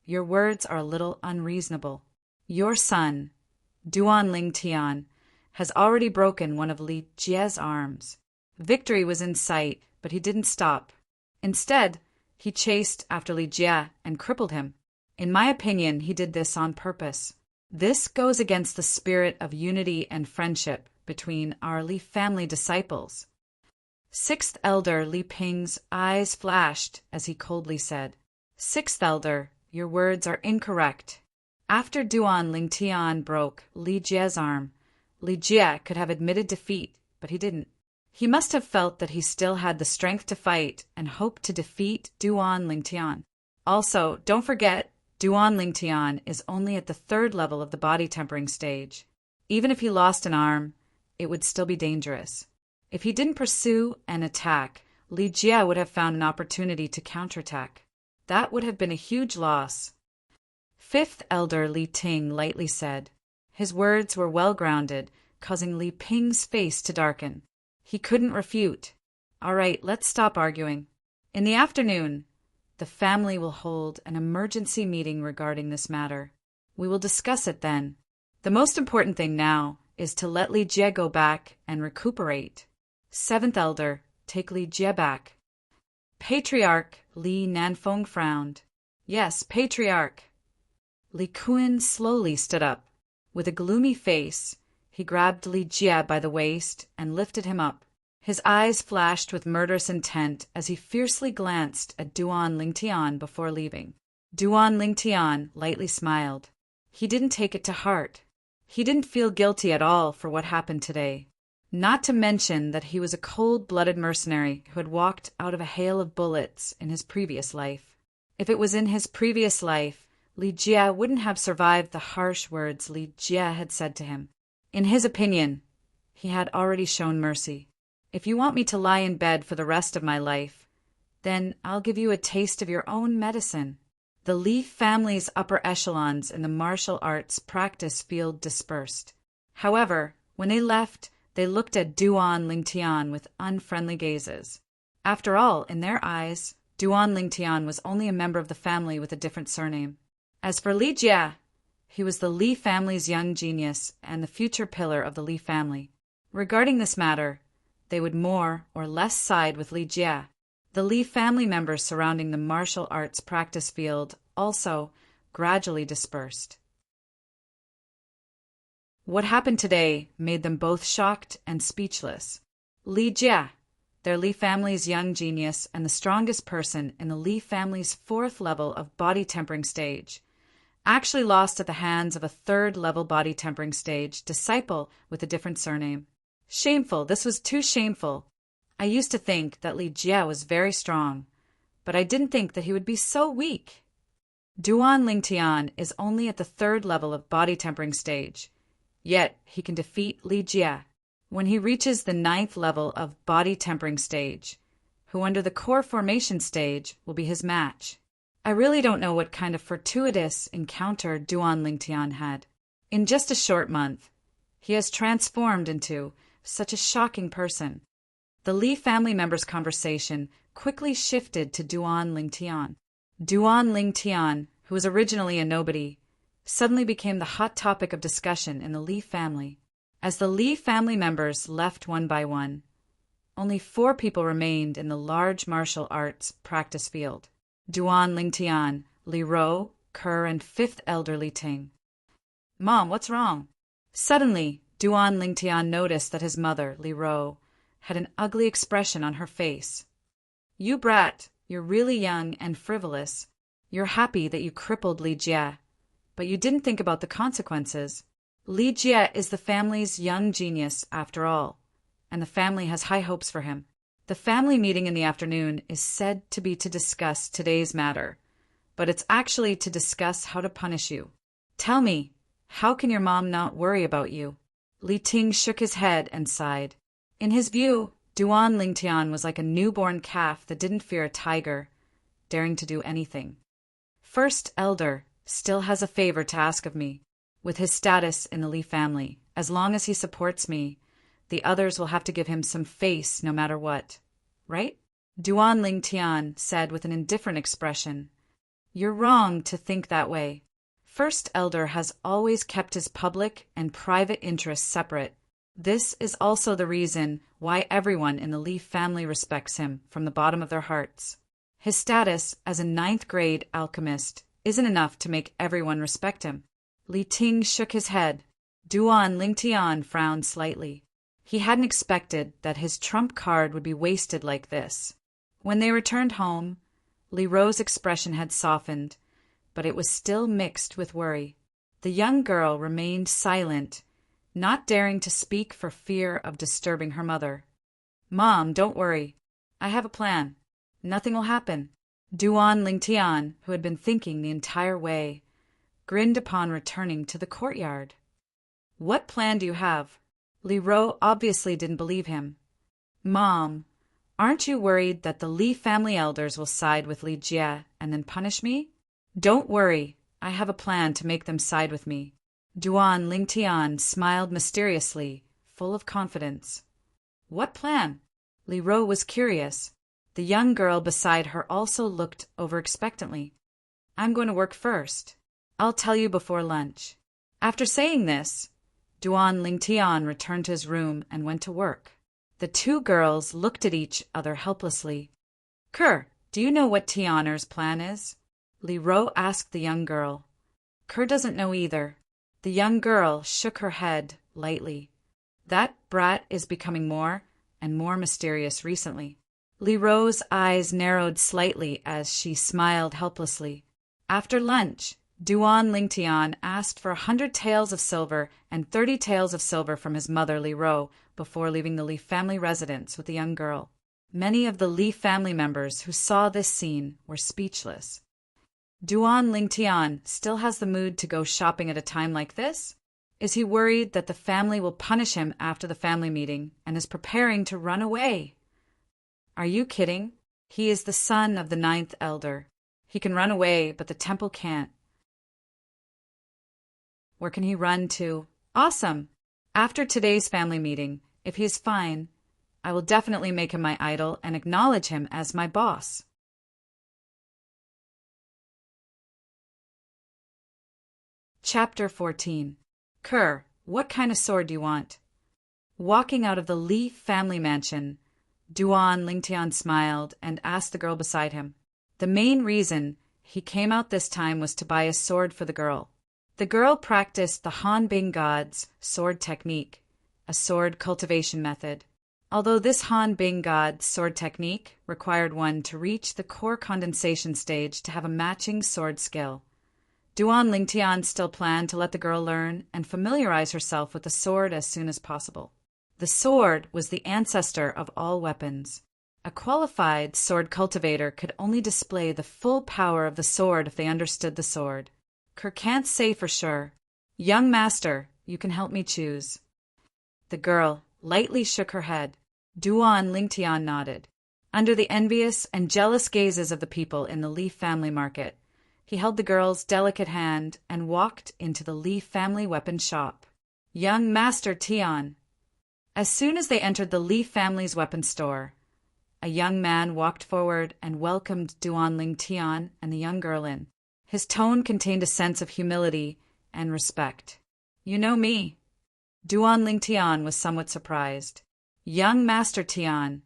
your words are a little unreasonable. Your son, Duan Lingtian, has already broken one of Li Jie's arms. Victory was in sight, but he didn't stop. Instead, he chased after Li Jie and crippled him. In my opinion, he did this on purpose. This goes against the spirit of unity and friendship between our Li family disciples. 6th Elder Li Ping's eyes flashed as he coldly said, 6th Elder, your words are incorrect. After Duan Lingtian broke Li Jie's arm, Li Jie could have admitted defeat, but he didn't. He must have felt that he still had the strength to fight and hoped to defeat Duan Lingtian. Also, don't forget, Duan Lingtian is only at the 3rd level of the body tempering stage. Even if he lost an arm, it would still be dangerous. If he didn't pursue and attack, Li Jie would have found an opportunity to counterattack. That would have been a huge loss. 5th Elder Li Ting lightly said. His words were well grounded, causing Li Ping's face to darken. He couldn't refute. All right, let's stop arguing. In the afternoon, the family will hold an emergency meeting regarding this matter. We will discuss it then. The most important thing now is to let Li Jie go back and recuperate. 7th Elder, take Li Jie back. Patriarch Li Nanfeng frowned. Yes, Patriarch. Li Kuan slowly stood up. With a gloomy face, he grabbed Li Jie by the waist and lifted him up. His eyes flashed with murderous intent as he fiercely glanced at Duan Lingtian before leaving. Duan Lingtian lightly smiled. He didn't take it to heart. He didn't feel guilty at all for what happened today. Not to mention that he was a cold-blooded mercenary who had walked out of a hail of bullets in his previous life. If it was in his previous life, Li Jie wouldn't have survived the harsh words Li Jie had said to him. In his opinion, he had already shown mercy. If you want me to lie in bed for the rest of my life, then I'll give you a taste of your own medicine. The Li family's upper echelons in the martial arts practice field dispersed. However, when they left, they looked at Duan Lingtian with unfriendly gazes. After all, in their eyes, Duan Lingtian was only a member of the family with a different surname. As for Li Jie, he was the Li family's young genius and the future pillar of the Li family. Regarding this matter, they would more or less side with Li Jie. The Li family members surrounding the martial arts practice field also gradually dispersed. What happened today made them both shocked and speechless. Li Jie, their Li family's young genius and the strongest person in the Li family's 4th level of body tempering stage, actually lost at the hands of a 3rd level body tempering stage disciple with a different surname. Shameful, this was too shameful. I used to think that Li Jie was very strong, but I didn't think that he would be so weak. Duan Lingtian is only at the 3rd level of body tempering stage, yet he can defeat Li Jie when he reaches the 9th level of body tempering stage, who under the core formation stage will be his match. I really don't know what kind of fortuitous encounter Duan Lingtian had. In just a short month, he has transformed into such a shocking person. The Li family members' conversation quickly shifted to Duan Lingtian. Duan Lingtian, who was originally a nobody, suddenly became the hot topic of discussion in the Li family. As the Li family members left one by one, only 4 people remained in the large martial arts practice field: Duan Lingtian, Li Ro, Kerr, and 5th elder Li Ting. "Mom, what's wrong?" Suddenly, Duan Lingtian noticed that his mother, Li Ro, had an ugly expression on her face. "You brat, you're really young and frivolous. You're happy that you crippled Li Jie, but you didn't think about the consequences. Li Jie is the family's young genius after all, and the family has high hopes for him. The family meeting in the afternoon is said to be to discuss today's matter, but it's actually to discuss how to punish you. Tell me, how can your mom not worry about you?" Li Ting shook his head and sighed. In his view, Duan Lingtian was like a newborn calf that didn't fear a tiger, daring to do anything. "First elder still has a favor to ask of me. With his status in the Li family, as long as he supports me, the others will have to give him some face no matter what. Right?" Duan Lingtian said with an indifferent expression. "You're wrong to think that way. First elder has always kept his public and private interests separate. This is also the reason why everyone in the Li family respects him from the bottom of their hearts. His status as a 9th grade alchemist isn't enough to make everyone respect him." Li Ting shook his head. Duan Lingtian frowned slightly. He hadn't expected that his trump card would be wasted like this. When they returned home, Li Ro's expression had softened, but it was still mixed with worry. The young girl remained silent, not daring to speak for fear of disturbing her mother. "Mom, don't worry. I have a plan. Nothing will happen." Duan Lingtian, who had been thinking the entire way, grinned upon returning to the courtyard. "What plan do you have?" Li Ro obviously didn't believe him. "Mom, aren't you worried that the Li family elders will side with Li Jie and then punish me?" "Don't worry. I have a plan to make them side with me." Duan Lingtian smiled mysteriously, full of confidence. "What plan?" Li Ro was curious. The young girl beside her also looked over expectantly. "I'm going to work first. I'll tell you before lunch." After saying this, Duan Lingtian returned to his room and went to work. The 2 girls looked at each other helplessly. "Kerr, do you know what Tianer's plan is?" Li Ro asked the young girl. Kerr doesn't know either. The young girl shook her head lightly. That brat is becoming more and more mysterious recently. Li Ro's eyes narrowed slightly as she smiled helplessly. After lunch, Duan Lingtian asked for 100 taels of silver and 30 taels of silver from his mother Li Ro before leaving the Li family residence with the young girl. Many of the Li family members who saw this scene were speechless. Duan Lingtian still has the mood to go shopping at a time like this? Is he worried that the family will punish him after the family meeting and is preparing to run away? Are you kidding? He is the son of the 9th elder. He can run away, but the temple can't. Where can he run to? Awesome! After today's family meeting, if he is fine, I will definitely make him my idol and acknowledge him as my boss. Chapter 14. Kerr, what kind of sword do you want? Walking out of the Li family mansion, Duan Lingtian smiled and asked the girl beside him. The main reason he came out this time was to buy a sword for the girl. The girl practiced the Han Bing God's sword technique, a sword cultivation method. Although this Han Bing God sword technique required one to reach the core condensation stage to have a matching sword skill, Duan Lingtian still planned to let the girl learn and familiarize herself with the sword as soon as possible. The sword was the ancestor of all weapons. A qualified sword cultivator could only display the full power of the sword if they understood the sword. Kerr can't say for sure. Young master, you can help me choose. The girl lightly shook her head. Duan Lingtian nodded. Under the envious and jealous gazes of the people in the Li family market, he held the girl's delicate hand and walked into the Li family weapon shop. Young Master Tian. As soon as they entered the Li family's weapon store, a young man walked forward and welcomed Duan Lingtian and the young girl in. His tone contained a sense of humility and respect. You know me. Duan Lingtian was somewhat surprised. Young Master Tian,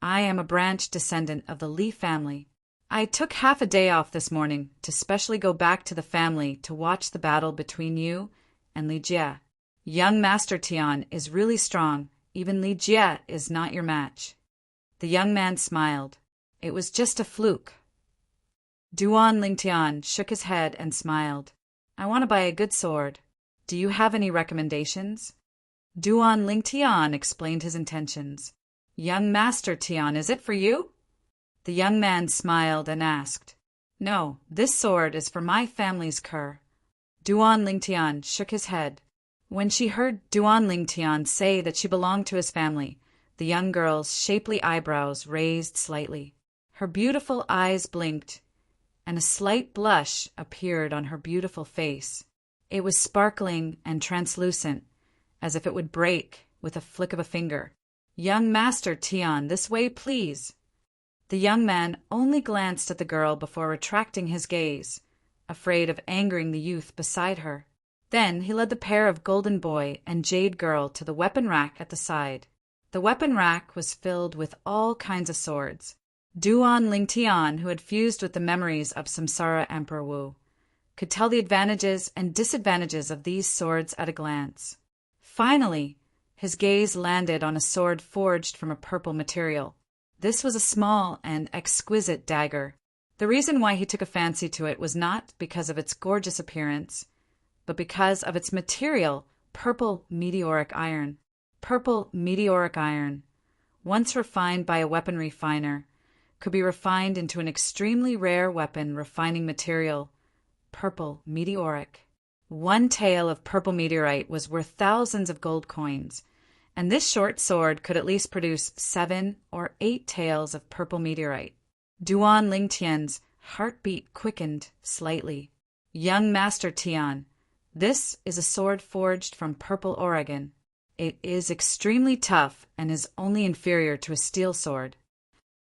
I am a branch descendant of the Li family. I took half a day off this morning to specially go back to the family to watch the battle between you and Li Jie. Young Master Tian is really strong. Even Li Jie is not your match. The young man smiled. It was just a fluke. Duan Lingtian shook his head and smiled. I want to buy a good sword. Do you have any recommendations? Duan Lingtian explained his intentions. Young Master Tian, is it for you? The young man smiled and asked. No, this sword is for my family's Kerr. Duan Lingtian shook his head. When she heard Duan Lingtian say that she belonged to his family, the young girl's shapely eyebrows raised slightly. Her beautiful eyes blinked, and a slight blush appeared on her beautiful face. It was sparkling and translucent, as if it would break with a flick of a finger. Young Master Tian, this way, please. The young man only glanced at the girl before retracting his gaze, afraid of angering the youth beside her. Then he led the pair of golden boy and jade girl to the weapon rack at the side. The weapon rack was filled with all kinds of swords. Duan Lingtian, who had fused with the memories of Samsara Emperor Wu, could tell the advantages and disadvantages of these swords at a glance. Finally, his gaze landed on a sword forged from a purple material. This was a small and exquisite dagger. The reason why he took a fancy to it was not because of its gorgeous appearance, but because of its material, purple meteoric iron. Purple meteoric iron, once refined by a weapon refiner, could be refined into an extremely rare weapon refining material, purple meteoric. One tael of purple meteorite was worth thousands of gold coins, and this short sword could at least produce 7 or 8 taels of purple meteorite. Duan Lingtian's heartbeat quickened slightly. Young Master Tian, this is a sword forged from purple Oregon. It is extremely tough and is only inferior to a steel sword.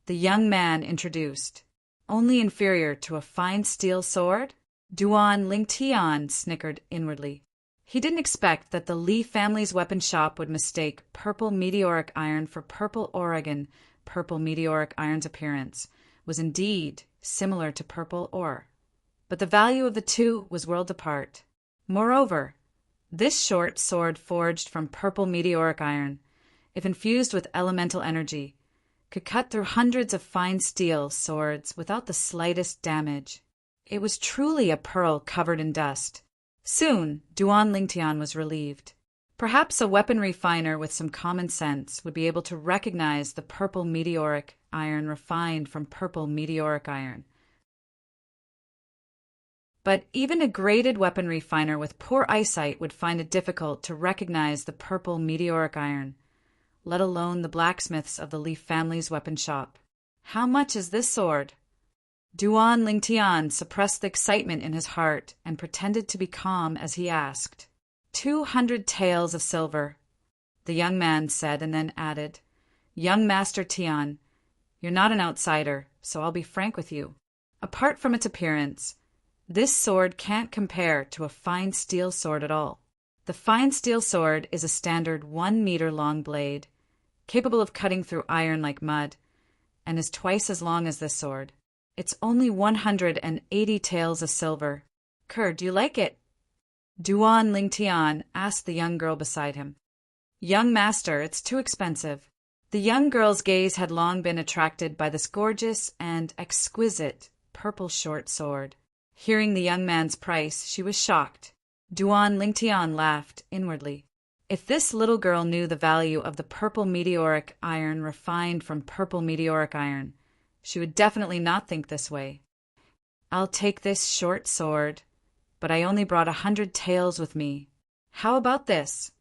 The young man introduced. Only inferior to a fine steel sword? Duan Lingtian snickered inwardly. He didn't expect that the Li family's weapon shop would mistake purple meteoric iron for purple Oregon. Purple meteoric iron's appearance was indeed similar to purple ore, but the value of the two was worlds apart. Moreover, this short sword forged from purple meteoric iron, if infused with elemental energy, could cut through hundreds of fine steel swords without the slightest damage. It was truly a pearl covered in dust. Soon, Duan Lingtian was relieved. Perhaps a weapon refiner with some common sense would be able to recognize the purple meteoric iron refined from purple meteoric iron. But even a graded weapon refiner with poor eyesight would find it difficult to recognize the purple meteoric iron, let alone the blacksmiths of the Li family's weapon shop. How much is this sword? Duan Lingtian suppressed the excitement in his heart and pretended to be calm as he asked. 200 taels of silver, the young man said, and then added, Young Master Tian, you're not an outsider, so I'll be frank with you. Apart from its appearance, this sword can't compare to a fine steel sword at all. The fine steel sword is a standard 1-meter-long blade, capable of cutting through iron like mud, and is twice as long as this sword. It's only 180 taels of silver. Kerr, do you like it? Duan Lingtian asked the young girl beside him. Young master, it's too expensive. The young girl's gaze had long been attracted by this gorgeous and exquisite purple short sword. Hearing the young man's price, she was shocked. Duan Lingtian laughed inwardly. If this little girl knew the value of the purple meteoric iron refined from purple meteoric iron, she would definitely not think this way. I'll take this short sword, but I only brought 100 taels with me. How about this?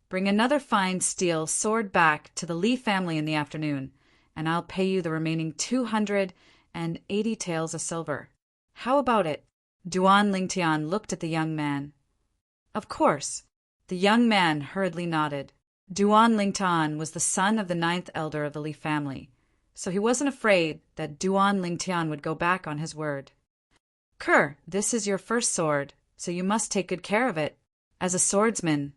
Bring another fine steel sword back to the Li family in the afternoon, and I'll pay you the remaining 280 taels of silver. How about it? Duan Lingtian looked at the young man. Of course. The young man hurriedly nodded. Duan Lingtian was the son of the 9th elder of the Li family, so he wasn't afraid that Duan Lingtian would go back on his word. Kerr, this is your first sword, so you must take good care of it. As a swordsman,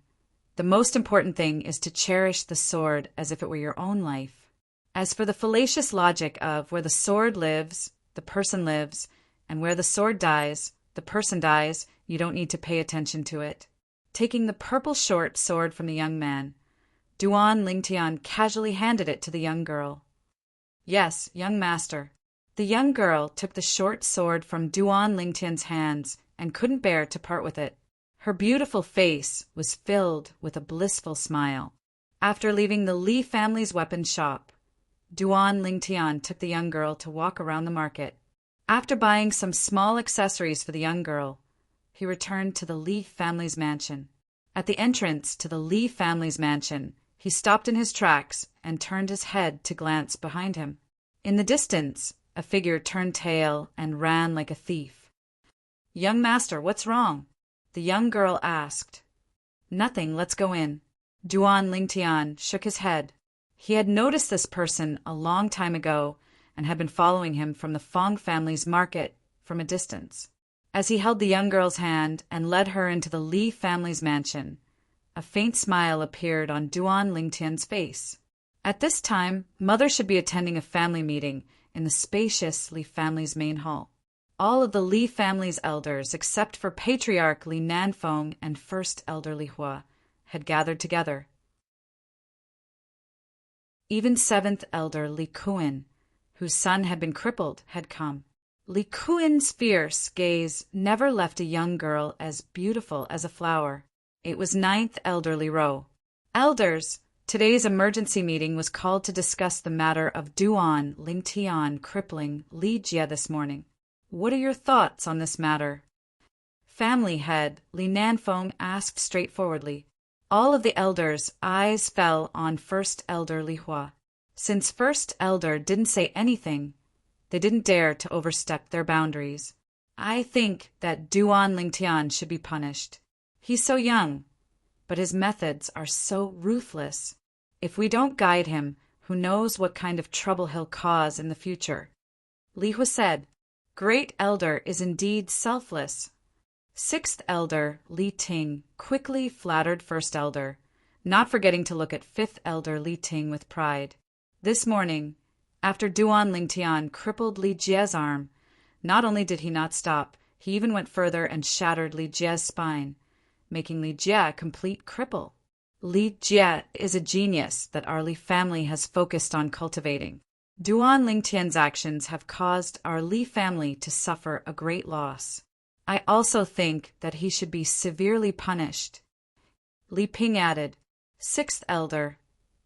the most important thing is to cherish the sword as if it were your own life. As for the fallacious logic of where the sword lives, the person lives, and where the sword dies, the person dies, you don't need to pay attention to it. Taking the purple short sword from the young man, Duan Lingtian casually handed it to the young girl. Yes, young master. The young girl took the short sword from Duan Lingtian's hands and couldn't bear to part with it. Her beautiful face was filled with a blissful smile. After leaving the Li family's weapon shop, Duan Lingtian took the young girl to walk around the market. After buying some small accessories for the young girl, he returned to the Li family's mansion. At the entrance to the Li family's mansion, he stopped in his tracks and turned his head to glance behind him. In the distance, a figure turned tail and ran like a thief. Young master, what's wrong? The young girl asked. Nothing, let's go in. Duan Lingtian shook his head. He had noticed this person a long time ago and had been following him from the Fong family's market from a distance. As he held the young girl's hand and led her into the Li family's mansion, a faint smile appeared on Duan Lingtian's face. At this time, Mother should be attending a family meeting in the spacious Li family's main hall. All of the Li family's elders, except for Patriarch Li Nanfeng and First Elder Li Hua, had gathered together. Even 7th Elder Li Kuan, whose son had been crippled, had come. Li Kuan's fierce gaze never left a young girl as beautiful as a flower. It was 9th Elder Li Ro. Elders, today's emergency meeting was called to discuss the matter of Duan Lingtian crippling Li Jie this morning. What are your thoughts on this matter? Family head Li Nanfeng asked straightforwardly. All of the elders' eyes fell on First Elder Li Hua. Since First Elder didn't say anything, they didn't dare to overstep their boundaries. I think that Duan Lingtian should be punished. He's so young, but his methods are so ruthless. If we don't guide him, who knows what kind of trouble he'll cause in the future. Li Hua said, Great Elder is indeed selfless. 6th Elder Li Ting quickly flattered First Elder, not forgetting to look at 5th Elder Li Ting with pride. This morning, after Duan Lingtian crippled Li Jie's arm, not only did he not stop, he even went further and shattered Li Jie's spine, making Li Jie a complete cripple. Li Jie is a genius that our Li family has focused on cultivating. Duan Lingtian's actions have caused our Li family to suffer a great loss. I also think that he should be severely punished. Li Ping added, 6th Elder,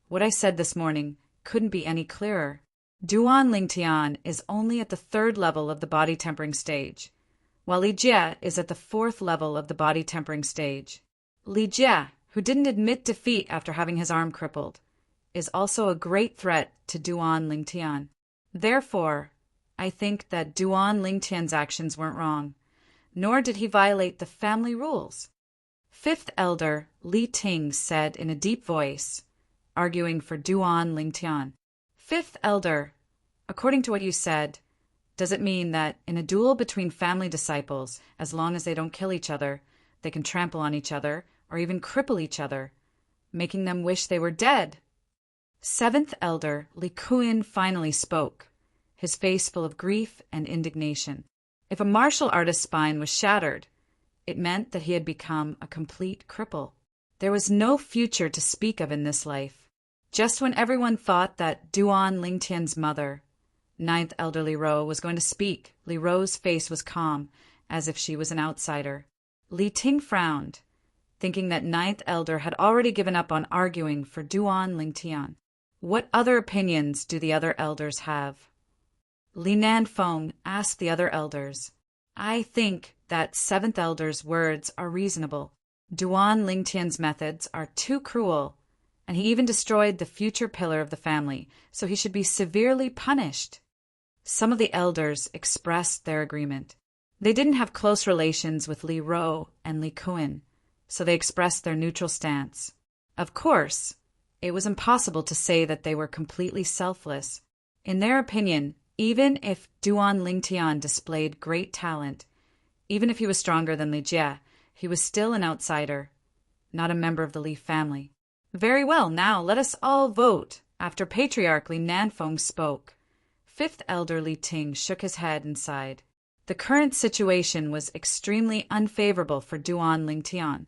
what I said this morning couldn't be any clearer. Duan Lingtian is only at the 3rd level of the body tempering stage, while Li Jie is at the 4th level of the body tempering stage. Li Jie, who didn't admit defeat after having his arm crippled, is also a great threat to Duan Lingtian. Therefore, I think that Duan Lingtian's actions weren't wrong, nor did he violate the family rules. 5th Elder Li Ting said in a deep voice, arguing for Duan Lingtian. 5th Elder, according to what you said, does it mean that in a duel between family disciples, as long as they don't kill each other, they can trample on each other or even cripple each other, making them wish they were dead? 7th Elder Li Kuan finally spoke, his face full of grief and indignation. If a martial artist's spine was shattered, it meant that he had become a complete cripple. There was no future to speak of in this life. Just when everyone thought that Duan Lingtian's mother, 9th Elder Li Ro, was going to speak, Li Ro's face was calm, as if she was an outsider. Li Ting frowned, thinking that ninth elder had already given up on arguing for Duan Lingtian. What other opinions do the other elders have? Li Nanfeng asked the other elders. I think that seventh elder's words are reasonable. Duan Lingtian's methods are too cruel, and he even destroyed the future pillar of the family, so he should be severely punished. Some of the elders expressed their agreement. They didn't have close relations with Li Ro and Li Kuan, so they expressed their neutral stance. Of course, it was impossible to say that they were completely selfless. In their opinion, even if Duan Lingtian displayed great talent, even if he was stronger than Li Jie, he was still an outsider, not a member of the Li family. Very well, now let us all vote. After Patriarch Li Nanfeng spoke, fifth elder Li Ting shook his head and sighed. The current situation was extremely unfavorable for Duan Lingtian.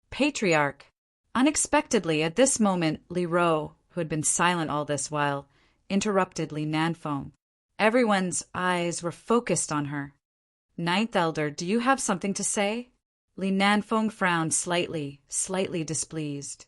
Patriarch. Unexpectedly, at this moment, Li Ro, who had been silent all this while, interrupted Li Nanfeng. Everyone's eyes were focused on her. Ninth elder, do you have something to say? Li Nanfeng frowned slightly displeased.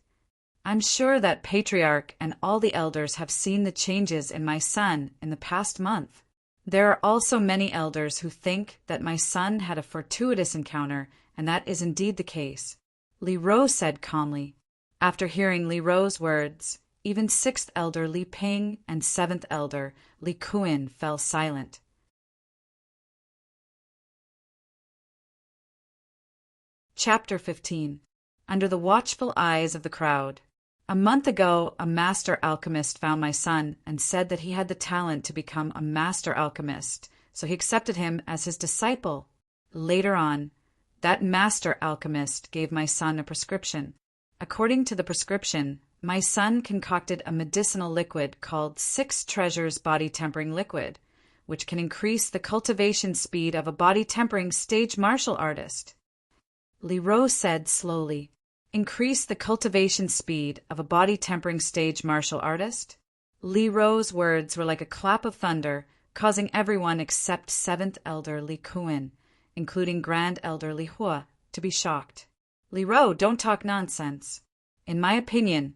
I'm sure that Patriarch and all the elders have seen the changes in my son in the past month. There are also many elders who think that my son had a fortuitous encounter, and that is indeed the case. Li Ro said calmly. After hearing Li Ro's words, even sixth elder Li Ping and seventh elder Li Kuan fell silent. Chapter 15. Under the watchful eyes of the crowd. A month ago, a master alchemist found my son and said that he had the talent to become a master alchemist, so he accepted him as his disciple. Later on, that master alchemist gave my son a prescription. According to the prescription, my son concocted a medicinal liquid called 6 Treasures Body Tempering Liquid, which can increase the cultivation speed of a body-tempering stage martial artist. Li Ro said slowly, increase the cultivation speed of a body-tempering stage martial artist? Li Ro's words were like a clap of thunder, causing everyone except 7th Elder Li Kuan, including Grand Elder Li Hua, to be shocked. Li Ro, don't talk nonsense. In my opinion,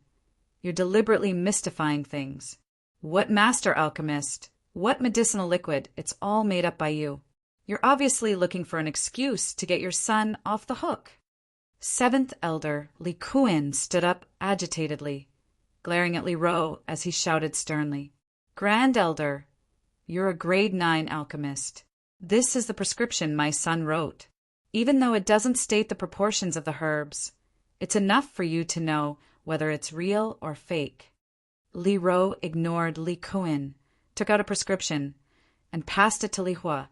you're deliberately mystifying things. What master alchemist? What medicinal liquid? It's all made up by you. You're obviously looking for an excuse to get your son off the hook. 7th Elder Li Kuan stood up agitatedly, glaring at Li Ro as he shouted sternly, Grand Elder, you're a grade 9 alchemist. This is the prescription my son wrote. Even though it doesn't state the proportions of the herbs, it's enough for you to know whether it's real or fake. Li Ro ignored Li Kuan, took out a prescription, and passed it to Li Hua,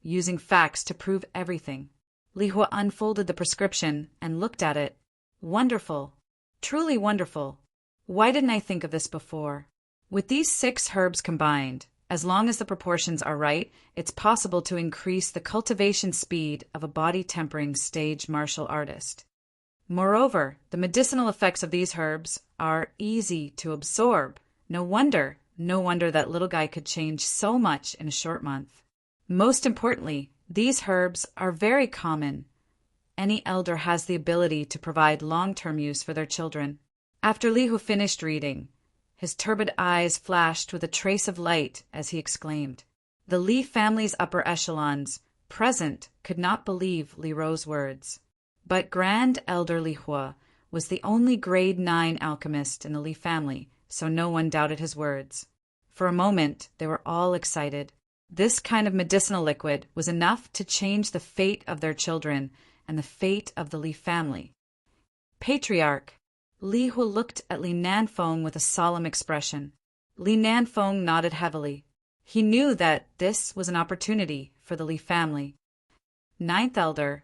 using facts to prove everything. Li Hua unfolded the prescription and looked at it. Wonderful. Truly wonderful. Why didn't I think of this before? With these 6 herbs combined, as long as the proportions are right, it's possible to increase the cultivation speed of a body-tempering stage martial artist. Moreover, the medicinal effects of these herbs are easy to absorb. No wonder that little guy could change so much in a short month. Most importantly, these herbs are very common. Any elder has the ability to provide long-term use for their children. After Li Hu finished reading, his turbid eyes flashed with a trace of light as he exclaimed. The Li family's upper echelons present could not believe Li Ro's words. But Grand Elder Li Hua was the only grade 9 alchemist in the Li family, so no one doubted his words. For a moment, they were all excited. This kind of medicinal liquid was enough to change the fate of their children and the fate of the Li family. Patriarch. Li Hu looked at Li Nanfeng with a solemn expression. Li Nanfeng nodded heavily. He knew that this was an opportunity for the Li family. 9th Elder,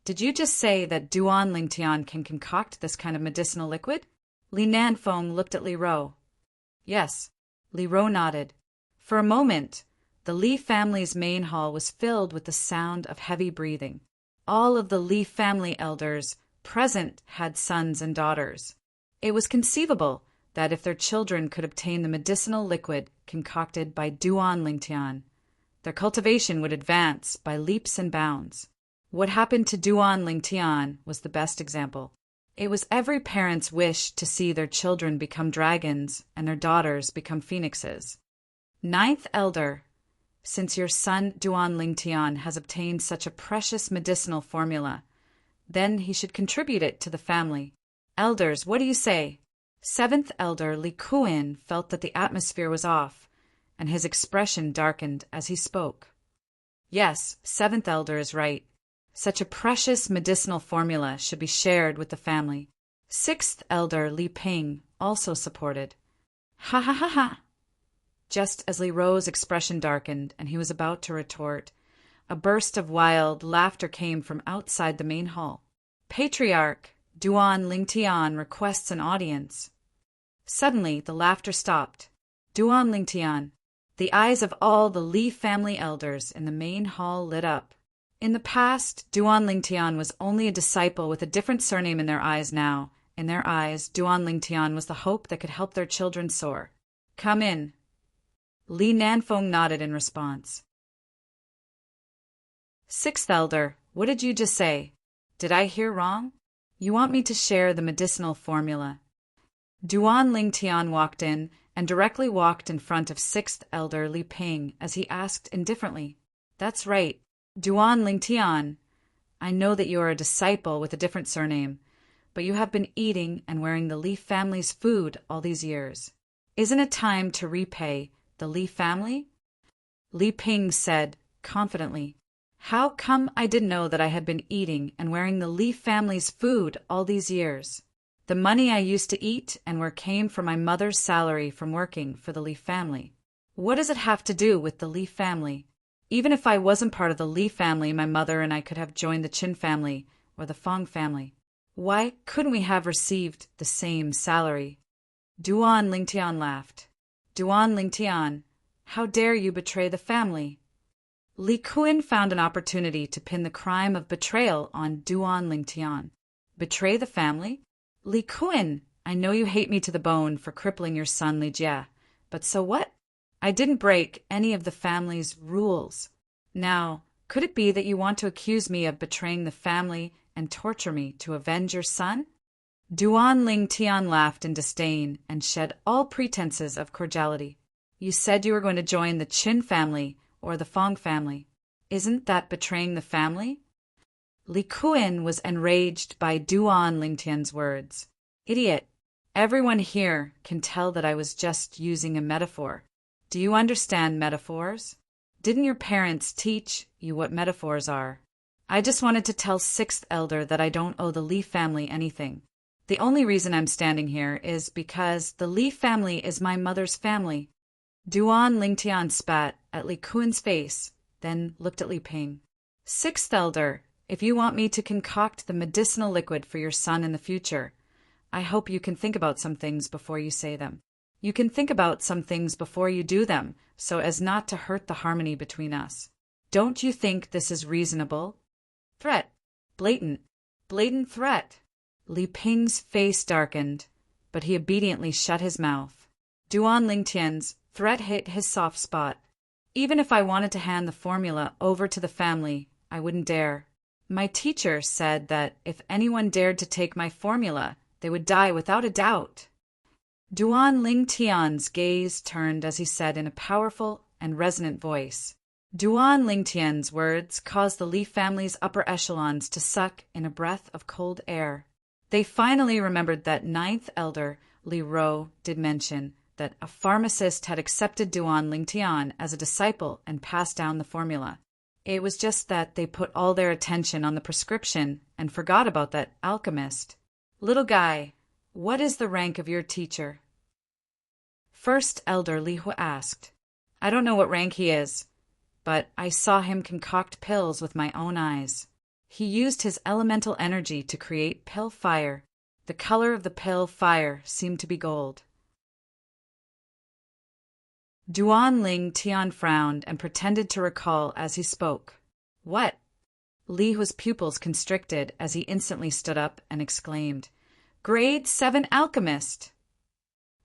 did you just say that Duan Lingtian can concoct this kind of medicinal liquid? Li Nanfeng looked at Li Ro. Yes. Li Ro nodded. For a moment, the Li family's main hall was filled with the sound of heavy breathing. All of the Li family elders present had sons and daughters. It was conceivable that if their children could obtain the medicinal liquid concocted by Duan Lingtian, their cultivation would advance by leaps and bounds. What happened to Duan Lingtian was the best example. It was every parent's wish to see their children become dragons and their daughters become phoenixes. Ninth elder, since your son Duan Lingtian has obtained such a precious medicinal formula, then he should contribute it to the family. Elders, what do you say? Seventh elder Li Kuin felt that the atmosphere was off, and his expression darkened as he spoke. Yes, seventh elder is right. Such a precious medicinal formula should be shared with the family. Sixth elder Li Ping also supported. Ha ha ha ha! Just as Li Ro's expression darkened and he was about to retort, a burst of wild laughter came from outside the main hall. Patriarch Duan Lingtian requests an audience. Suddenly, the laughter stopped. Duan Lingtian. The eyes of all the Li family elders in the main hall lit up. In the past, Duan Lingtian was only a disciple with a different surname in their eyes now. In their eyes, Duan Lingtian was the hope that could help their children soar. Come in. Li Nanfeng nodded in response. Sixth elder, what did you just say? Did I hear wrong? You want me to share the medicinal formula. Duan Lingtian walked in and directly walked in front of sixth elder Li Ping as he asked indifferently. That's right, Duan Lingtian. I know that you are a disciple with a different surname, but you have been eating and wearing the Li family's food all these years. Isn't it time to repay the Li family? Li Ping said confidently. How come I didn't know that I had been eating and wearing the Li family's food all these years? The money I used to eat and wear came from my mother's salary from working for the Li family. What does it have to do with the Li family? Even if I wasn't part of the Li family, my mother and I could have joined the Qin family or the Feng family. Why couldn't we have received the same salary? Duan Lingtian laughed. Duan Lingtian, how dare you betray the family? Li Kuin found an opportunity to pin the crime of betrayal on Duan Lingtian. Betray the family? Li Kuin, I know you hate me to the bone for crippling your son Li Jie, but so what? I didn't break any of the family's rules. Now, could it be that you want to accuse me of betraying the family and torture me to avenge your son? Duan Lingtian laughed in disdain and shed all pretenses of cordiality. You said you were going to join the Qin family or the Feng family. Isn't that betraying the family? Li Kuin was enraged by Duan Lingtian's words. Idiot! Everyone here can tell that I was just using a metaphor. Do you understand metaphors? Didn't your parents teach you what metaphors are? I just wanted to tell sixth elder that I don't owe the Li family anything. The only reason I'm standing here is because the Li family is my mother's family. Duan Lingtian spat at Li Kuin's face, then looked at Li Ping. Sixth elder, if you want me to concoct the medicinal liquid for your son in the future, I hope you can think about some things before you say them. You can think about some things before you do them, so as not to hurt the harmony between us. Don't you think this is reasonable? Threat. Blatant threat. Li Ping's face darkened, but he obediently shut his mouth. Duan Lingtian's threat hit his soft spot. Even if I wanted to hand the formula over to the family, I wouldn't dare. My teacher said that if anyone dared to take my formula, they would die without a doubt. Duan Lingtian's gaze turned as he said in a powerful and resonant voice. Duan Lingtian's words caused the Li family's upper echelons to suck in a breath of cold air. They finally remembered that ninth elder Li Ro did mention that a pharmacist had accepted Duan Lingtian as a disciple and passed down the formula. It was just that they put all their attention on the prescription and forgot about that alchemist. Little guy, what is the rank of your teacher? First elder Li Hu asked. I don't know what rank he is, but I saw him concoct pills with my own eyes. He used his elemental energy to create pill fire. The color of the pill fire seemed to be gold. Duan Lingtian frowned and pretended to recall as he spoke. What? Li Hu's pupils constricted as he instantly stood up and exclaimed, Grade 7 alchemist!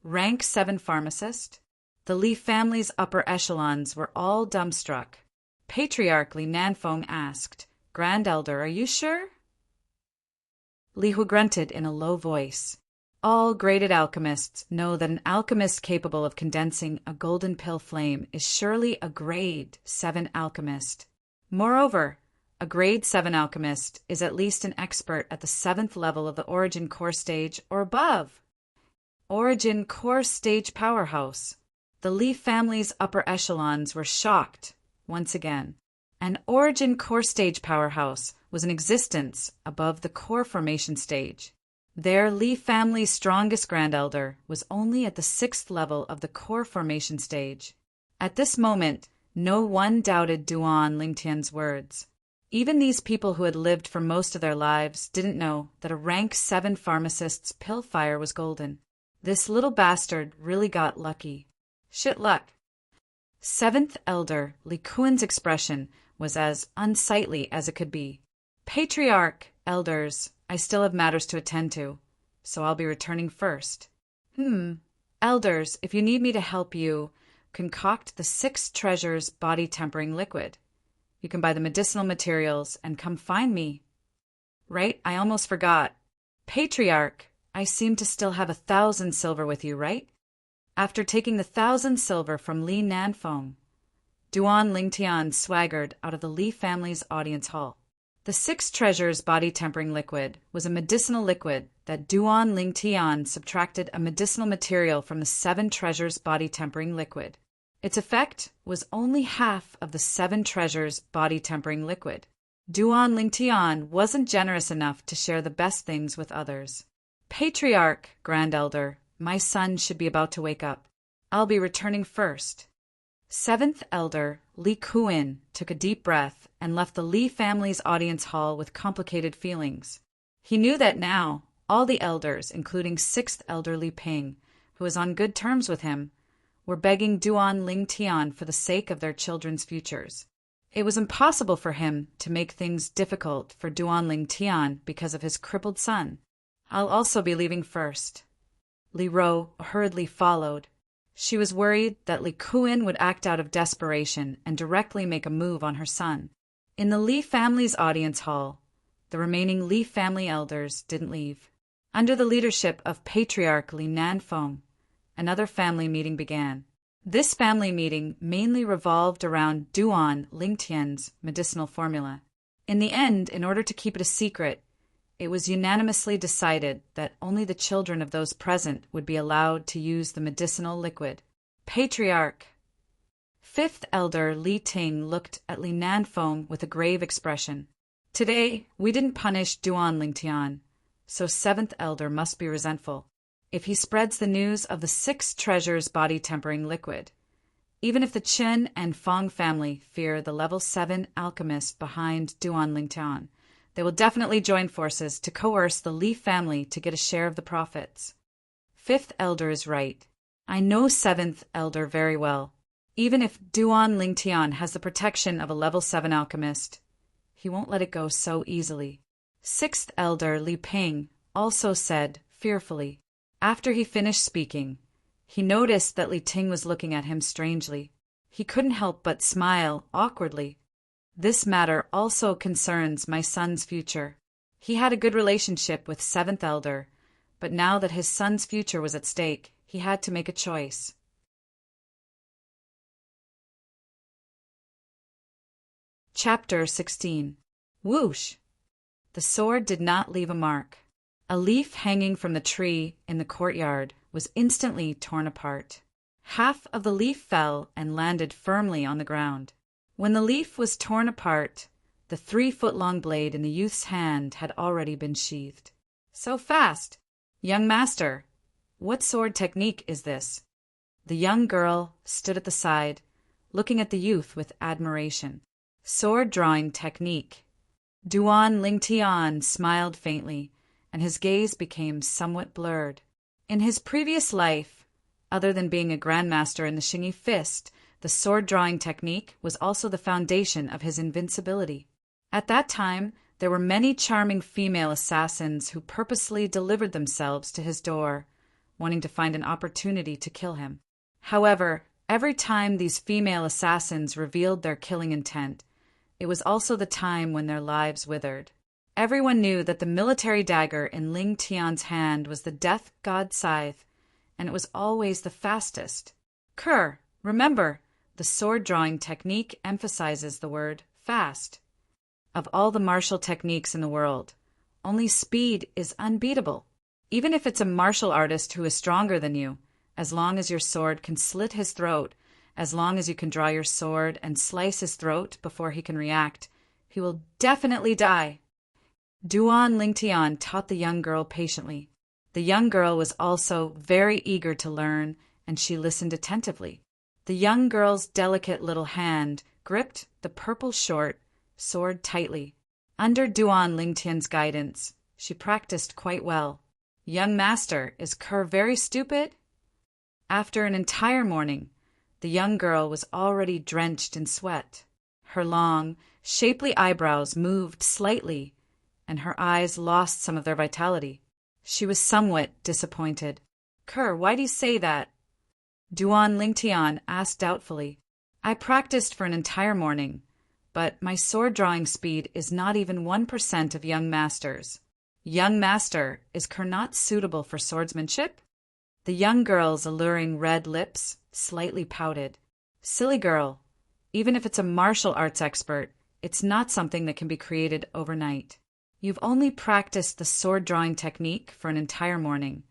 Rank 7 pharmacist? The Li family's upper echelons were all dumbstruck. Patriarch Li Nanfeng asked, Grand Elder, are you sure? Li Hu grunted in a low voice. All graded alchemists know that an alchemist capable of condensing a golden pill flame is surely a grade 7 alchemist. Moreover, a grade 7 alchemist is at least an expert at the 7th level of the origin core stage or above. Origin core stage powerhouse. The Li family's upper echelons were shocked once again. An origin core stage powerhouse was in existence above the core formation stage. Their Li family's strongest grand elder was only at the 6th level of the core formation stage. At this moment, no one doubted Duan Lingtian's words. Even these people who had lived for most of their lives didn't know that a rank 7 pharmacist's pill fire was golden. This little bastard really got lucky. Shit luck. 7th Elder Li Kuan's expression was as unsightly as it could be. Patriarch, elders, I still have matters to attend to, so I'll be returning first. Elders, if you need me to help you, concoct the 6 treasures body tempering liquid. You can buy the medicinal materials and come find me. Right, I almost forgot. Patriarch, I seem to still have 1,000 silver with you, right? After taking the 1,000 silver from Li Nanfeng, Duan Lingtian swaggered out of the Li family's audience hall. The 6 treasures body tempering liquid was a medicinal liquid that Duan Lingtian subtracted a medicinal material from the 7 treasures body tempering liquid. Its effect was only half of the 7 treasures body tempering liquid. Duan Lingtian wasn't generous enough to share the best things with others. Patriarch, Grand Elder, my son should be about to wake up. I'll be returning first. 7th Elder Li Kuan took a deep breath and left the Li family's audience hall with complicated feelings. He knew that now all the elders, including 6th Elder Li Ping, who was on good terms with him, were begging Duan Lingtian for the sake of their children's futures. It was impossible for him to make things difficult for Duan Lingtian because of his crippled son. I'll also be leaving first. Li Ro hurriedly followed. She was worried that Li Kuan would act out of desperation and directly make a move on her son. In the Li family's audience hall, the remaining Li family elders didn't leave. Under the leadership of Patriarch Li Nanfeng, another family meeting began. This family meeting mainly revolved around Duan Lingtian's medicinal formula. In the end, in order to keep it a secret, it was unanimously decided that only the children of those present would be allowed to use the medicinal liquid. Patriarch. 5th Elder Li Ting looked at Li Nanfeng with a grave expression. Today, we didn't punish Duan Lingtian, so 7th Elder must be resentful if he spreads the news of the 6 treasures body tempering liquid. Even if the Chen and Fong family fear the level 7 alchemist behind Duan Lingtian, they will definitely join forces to coerce the Li family to get a share of the profits. 5th Elder is right. I know 7th Elder very well. Even if Duan Lingtian has the protection of a level 7 alchemist, he won't let it go so easily. 6th Elder Li Ping also said fearfully. After he finished speaking, he noticed that Li Ting was looking at him strangely. He couldn't help but smile awkwardly. This matter also concerns my son's future. He had a good relationship with 7th Elder, but now that his son's future was at stake, he had to make a choice. Chapter 16. Whoosh! The sword did not leave a mark. A leaf hanging from the tree in the courtyard was instantly torn apart. Half of the leaf fell and landed firmly on the ground. When the leaf was torn apart, the 3-foot-long blade in the youth's hand had already been sheathed. So fast! Young master, what sword technique is this? The young girl stood at the side, looking at the youth with admiration. Sword drawing technique. Duan Lingtian smiled faintly, and his gaze became somewhat blurred. In his previous life, other than being a grandmaster in the Xingyi fist, the sword-drawing technique was also the foundation of his invincibility. At that time, there were many charming female assassins who purposely delivered themselves to his door, wanting to find an opportunity to kill him. However, every time these female assassins revealed their killing intent, it was also the time when their lives withered. Everyone knew that the military dagger in Ling Tian's hand was the death god scythe, and it was always the fastest. Kerr, remember, the sword-drawing technique emphasizes the word fast. Of all the martial techniques in the world, only speed is unbeatable. Even if it's a martial artist who is stronger than you, as long as your sword can slit his throat, as long as you can draw your sword and slice his throat before he can react, he will definitely die. Duan Lingtian taught the young girl patiently. The young girl was also very eager to learn, and she listened attentively. The young girl's delicate little hand gripped the purple short sword tightly. Under Duan Lingtian's guidance, she practiced quite well. Young master, is Kerr very stupid? After an entire morning, the young girl was already drenched in sweat. Her long, shapely eyebrows moved slightly, and her eyes lost some of their vitality. She was somewhat disappointed. Kerr, why do you say that? Duan Lingtian asked doubtfully. I practiced for an entire morning, but my sword-drawing speed is not even 1% of young master's. Young master, is Kerr not suitable for swordsmanship? The young girl's alluring red lips slightly pouted. Silly girl, even if it's a martial arts expert, it's not something that can be created overnight. You've only practiced the sword-drawing technique for an entire morning,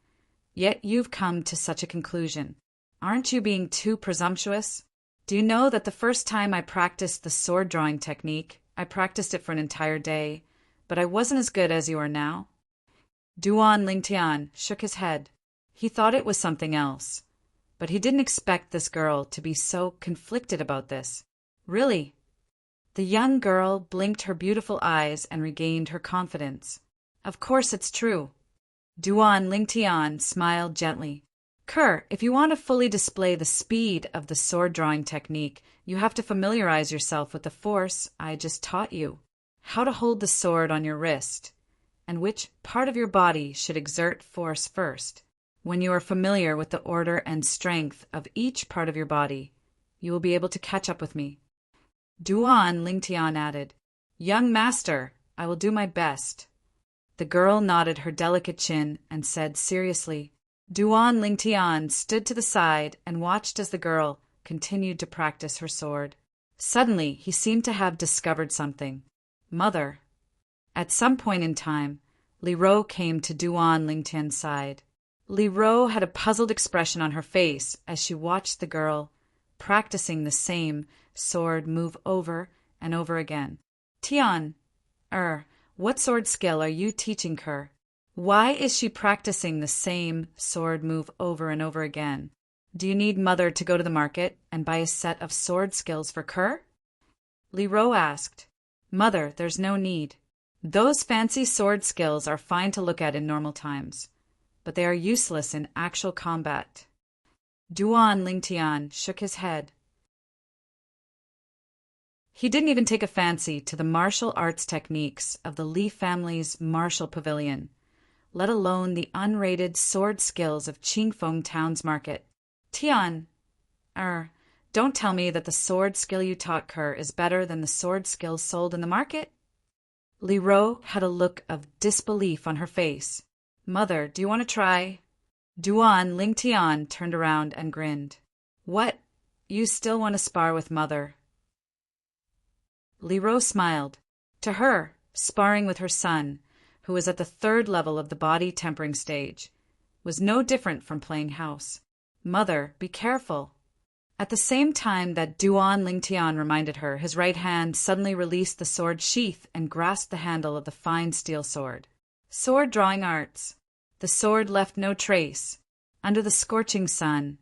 yet you've come to such a conclusion. Aren't you being too presumptuous? Do you know that the first time I practiced the sword-drawing technique, I practiced it for an entire day, but I wasn't as good as you are now? Duan Lingtian shook his head. He thought it was something else, but he didn't expect this girl to be so conflicted about this. Really? The young girl blinked her beautiful eyes and regained her confidence. Of course it's true. Duan Lingtian smiled gently. Kerr, if you want to fully display the speed of the sword-drawing technique, you have to familiarize yourself with the force I just taught you. How to hold the sword on your wrist, and which part of your body should exert force first. When you are familiar with the order and strength of each part of your body, you will be able to catch up with me. Duan Lingtian added, Young master, I will do my best. The girl nodded her delicate chin and said seriously. Duan Lingtian stood to the side and watched as the girl continued to practice her sword. Suddenly, he seemed to have discovered something. Mother. At some point in time, Li Ro came to Duan Lingtian's side. Li Ro had a puzzled expression on her face as she watched the girl practicing the same sword move over and over again. Tian, what sword skill are you teaching her? Why is she practicing the same sword move over and over again? Do you need Mother to go to the market and buy a set of sword skills for Kerr? Li Ro asked. Mother, there's no need. Those fancy sword skills are fine to look at in normal times, but they are useless in actual combat. Duan Lingtian shook his head. He didn't even take a fancy to the martial arts techniques of the Li family's martial pavilion, let alone the unrated sword skills of Qingfeng Town's market. Tian, don't tell me that the sword skill you taught Kerr is better than the sword skills sold in the market? Li Ro had a look of disbelief on her face. Mother, do you want to try? Duan Lingtian turned around and grinned. What? You still want to spar with Mother? Li Ro smiled. To her, sparring with her son, who was at the 3rd level of the body tempering stage, was no different from playing house. Mother, be careful. At the same time that Duan Lingtian reminded her, his right hand suddenly released the sword sheath and grasped the handle of the fine steel sword. Sword drawing arts. The sword left no trace. Under the scorching sun,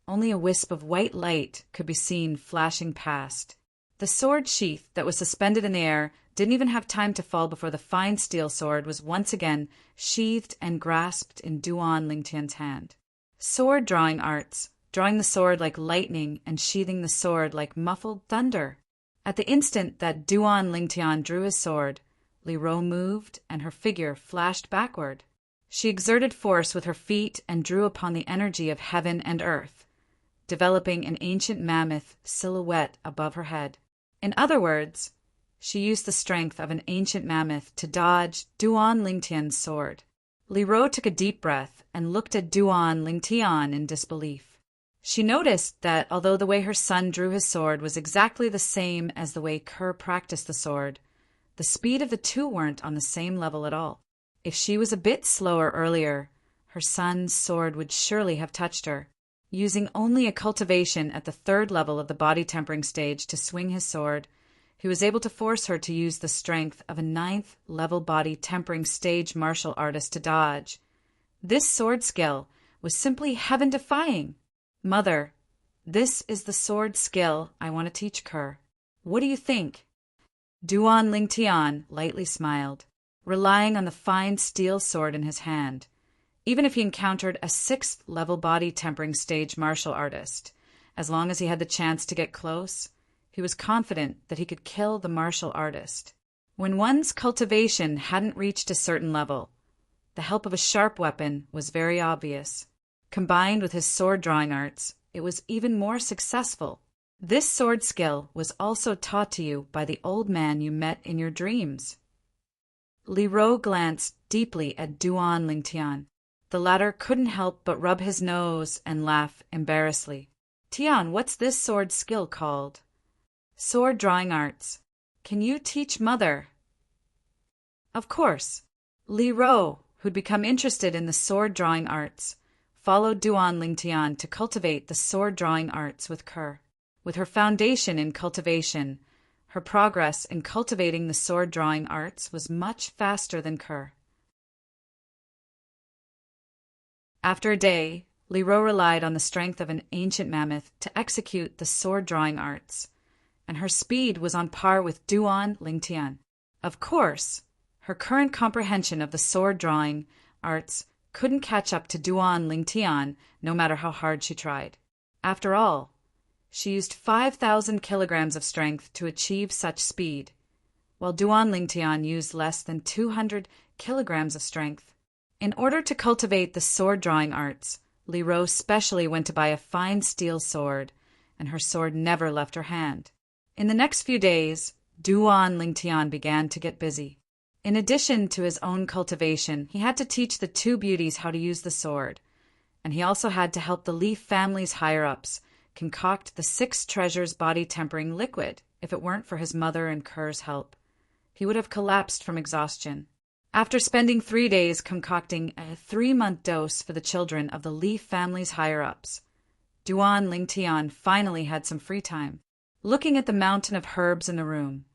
only a wisp of white light could be seen flashing past. The sword sheath that was suspended in the air didn't even have time to fall before the fine steel sword was once again sheathed and grasped in Duan Lingtian's hand. Sword drawing arts, drawing the sword like lightning and sheathing the sword like muffled thunder. At the instant that Duan Lingtian drew his sword, Li Ro moved and her figure flashed backward. She exerted force with her feet and drew upon the energy of heaven and earth, developing an ancient mammoth silhouette above her head. In other words, She used the strength of an ancient mammoth to dodge Duan Lingtian's sword. Li Ro took a deep breath and looked at Duan Lingtian in disbelief. She noticed that although the way her son drew his sword was exactly the same as the way Kerr practiced the sword, the speed of the two weren't on the same level at all. If she was a bit slower earlier, her son's sword would surely have touched her. Using only a cultivation at the 3rd level of the body tempering stage to swing his sword, he was able to force her to use the strength of a 9th level body tempering stage martial artist to dodge. This sword skill was simply heaven-defying. Mother, this is the sword skill I want to teach Kerr. What do you think? Duan Lingtian lightly smiled, relying on the fine steel sword in his hand. Even if he encountered a 6th level body tempering stage martial artist, as long as he had the chance to get close, he was confident that he could kill the martial artist. When one's cultivation hadn't reached a certain level, the help of a sharp weapon was very obvious. Combined with his sword drawing arts, it was even more successful. This sword skill was also taught to you by the old man you met in your dreams. Li Ro glanced deeply at Duan Lingtian. The latter couldn't help but rub his nose and laugh embarrassedly. Tian, what's this sword skill called? Sword drawing arts. Can you teach Mother? Of course. Li Ro, who'd become interested in the sword drawing arts, followed Duan Lingtian to cultivate the sword drawing arts with Kerr. With her foundation in cultivation, her progress in cultivating the sword drawing arts was much faster than Kerr. After a day, Li Ro relied on the strength of an ancient mammoth to execute the sword drawing arts, and her speed was on par with Duan Lingtian. Of course, her current comprehension of the sword drawing arts couldn't catch up to Duan Lingtian no matter how hard she tried. After all, she used 5,000 kilograms of strength to achieve such speed, while Duan Lingtian used less than 200 kilograms of strength. In order to cultivate the sword drawing arts, Li Ro specially went to buy a fine steel sword, and her sword never left her hand. In the next few days, Duan Lingtian began to get busy. In addition to his own cultivation, he had to teach the two beauties how to use the sword, and he also had to help the Li family's higher-ups concoct the 6 treasures body tempering liquid. If it weren't for his mother and Kerr's help, he would have collapsed from exhaustion. After spending 3 days concocting a 3-month dose for the children of the Li family's higher-ups, Duan Lingtian finally had some free time. Looking at the mountain of herbs in the room,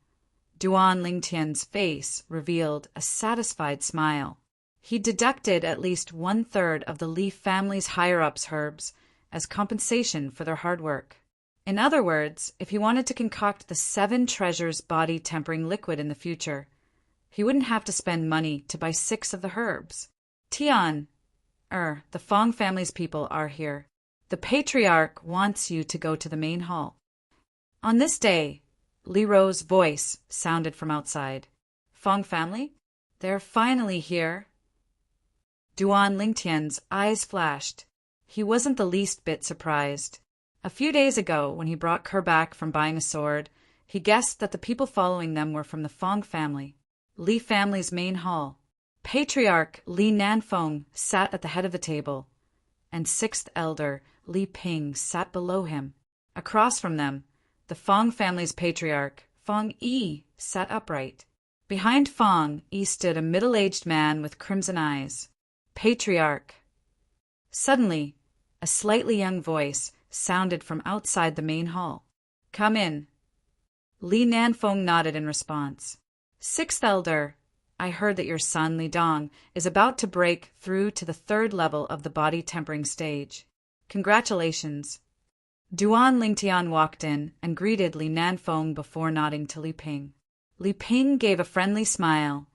Duan Lingtian's face revealed a satisfied smile. He deducted at least 1/3 of the Li family's higher-ups' herbs as compensation for their hard work. In other words, if he wanted to concoct the 7 treasures body tempering liquid in the future, he wouldn't have to spend money to buy 6 of the herbs. Tian, the Fong family's people are here. The patriarch wants you to go to the main hall. On this day, Li Ro's voice sounded from outside. Fong family? They're finally here. Duan Lingtian's eyes flashed. He wasn't the least bit surprised. A few days ago, when he brought Kerr back from buying a sword, he guessed that the people following them were from the Fong family. Li family's main hall. Patriarch Li Nanfeng sat at the head of the table, and 6th elder Li Ping sat below him. Across from them, the Fong family's patriarch, Fong Yi, sat upright. Behind Fong Yi stood a middle-aged man with crimson eyes. Patriarch. Suddenly, a slightly young voice sounded from outside the main hall. Come in. Li Nanfeng nodded in response. 6th elder, I heard that your son Li Dong is about to break through to the 3rd level of the body tempering stage. Congratulations. Duan Lingtian walked in and greeted Li Nanfeng before nodding to Li Ping. Li Ping gave a friendly smile,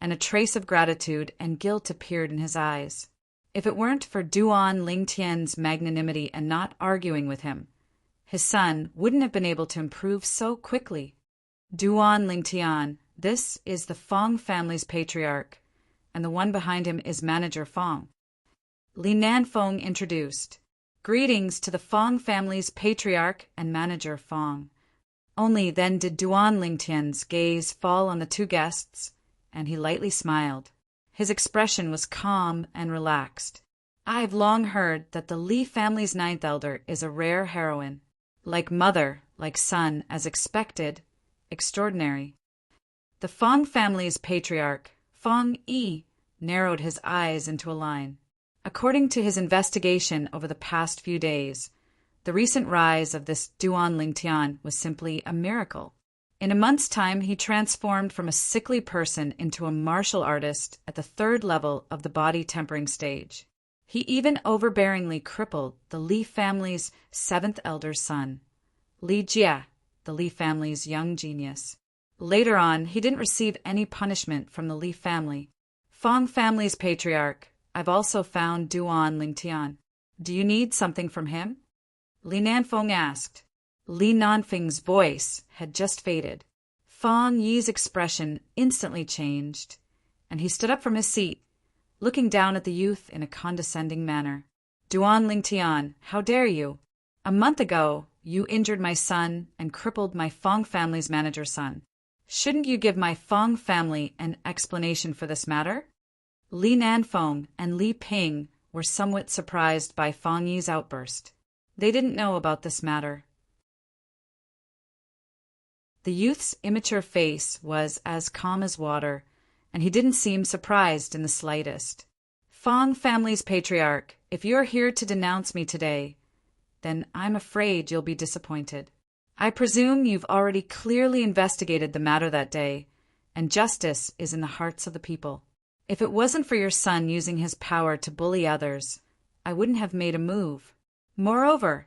and a trace of gratitude and guilt appeared in his eyes. If it weren't for Duan Lingtian's magnanimity and not arguing with him, his son wouldn't have been able to improve so quickly. Duan Lingtian, this is the Fong family's patriarch, and the one behind him is Manager Fong. Li Nanfeng introduced. Greetings to the Fong family's patriarch and Manager Fong. Only then did Duan Lingtian's gaze fall on the two guests, and he lightly smiled. His expression was calm and relaxed. I've long heard that the Li family's ninth elder is a rare heroine. Like mother, like son, as expected, extraordinary. The Fang family's patriarch, Fang Yi, narrowed his eyes into a line. According to his investigation over the past few days, the recent rise of this Duan Lingtian was simply a miracle. In a month's time, he transformed from a sickly person into a martial artist at the 3rd level of the body tempering stage. He even overbearingly crippled the Li family's 7th elder's son, Li Jie, the Li family's young genius. Later on, he didn't receive any punishment from the Li family. Fang family's patriarch, I've also found Duan Lingtian. Do you need something from him? Li Nanfeng asked. Li Nanfeng's voice had just faded. Fang Yi's expression instantly changed, and he stood up from his seat, looking down at the youth in a condescending manner. Duan Lingtian, how dare you? A month ago, you injured my son and crippled my Fang family's manager's son. Shouldn't you give my Fang family an explanation for this matter? Li Nanfeng and Li Ping were somewhat surprised by Fang Yi's outburst. They didn't know about this matter. The youth's immature face was as calm as water, and he didn't seem surprised in the slightest. Fang family's patriarch, if you're here to denounce me today, then I'm afraid you'll be disappointed. I presume you've already clearly investigated the matter that day, and justice is in the hearts of the people. If it wasn't for your son using his power to bully others, I wouldn't have made a move. Moreover,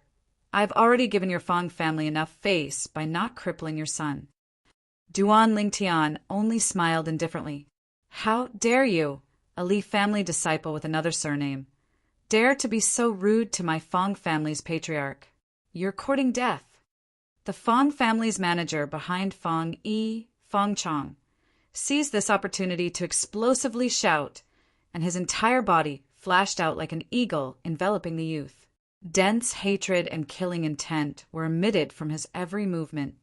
I've already given your Fang family enough face by not crippling your son. Duan Lingtian only smiled indifferently. How dare you, a Li family disciple with another surname, dare to be so rude to my Fang family's patriarch? You're courting death. The Fang family's manager behind Fang Yi, Fang Chong, seized this opportunity to explosively shout, and his entire body flashed out like an eagle enveloping the youth. Dense hatred and killing intent were emitted from his every movement.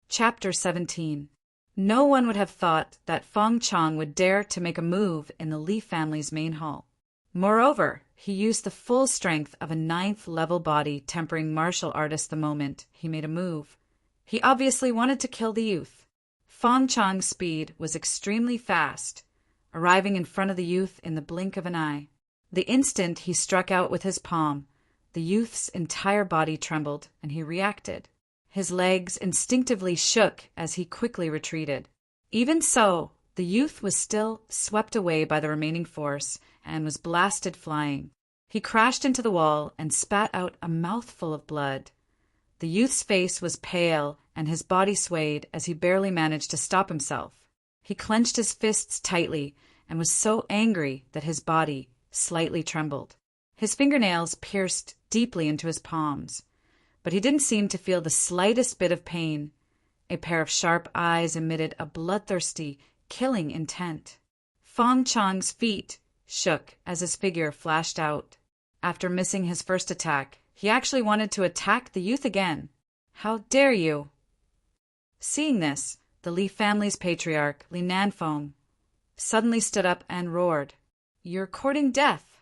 Chapter 17. No one would have thought that Fang Chong would dare to make a move in the Li family's main hall. Moreover, he used the full strength of a 9th-level body tempering martial artist the moment he made a move. He obviously wanted to kill the youth. Fang Chong's speed was extremely fast, arriving in front of the youth in the blink of an eye. The instant he struck out with his palm, the youth's entire body trembled, and he reacted. His legs instinctively shook as he quickly retreated. Even so, the youth was still swept away by the remaining force and was blasted flying. He crashed into the wall and spat out a mouthful of blood. The youth's face was pale and his body swayed as he barely managed to stop himself. He clenched his fists tightly and was so angry that his body slightly trembled. His fingernails pierced deeply into his palms, but he didn't seem to feel the slightest bit of pain. A pair of sharp eyes emitted a bloodthirsty, killing intent. Fang Chong's feet shook as his figure flashed out. After missing his first attack, he actually wanted to attack the youth again. How dare you! Seeing this, the Li family's patriarch, Li Nanfeng, suddenly stood up and roared, "You're courting death!"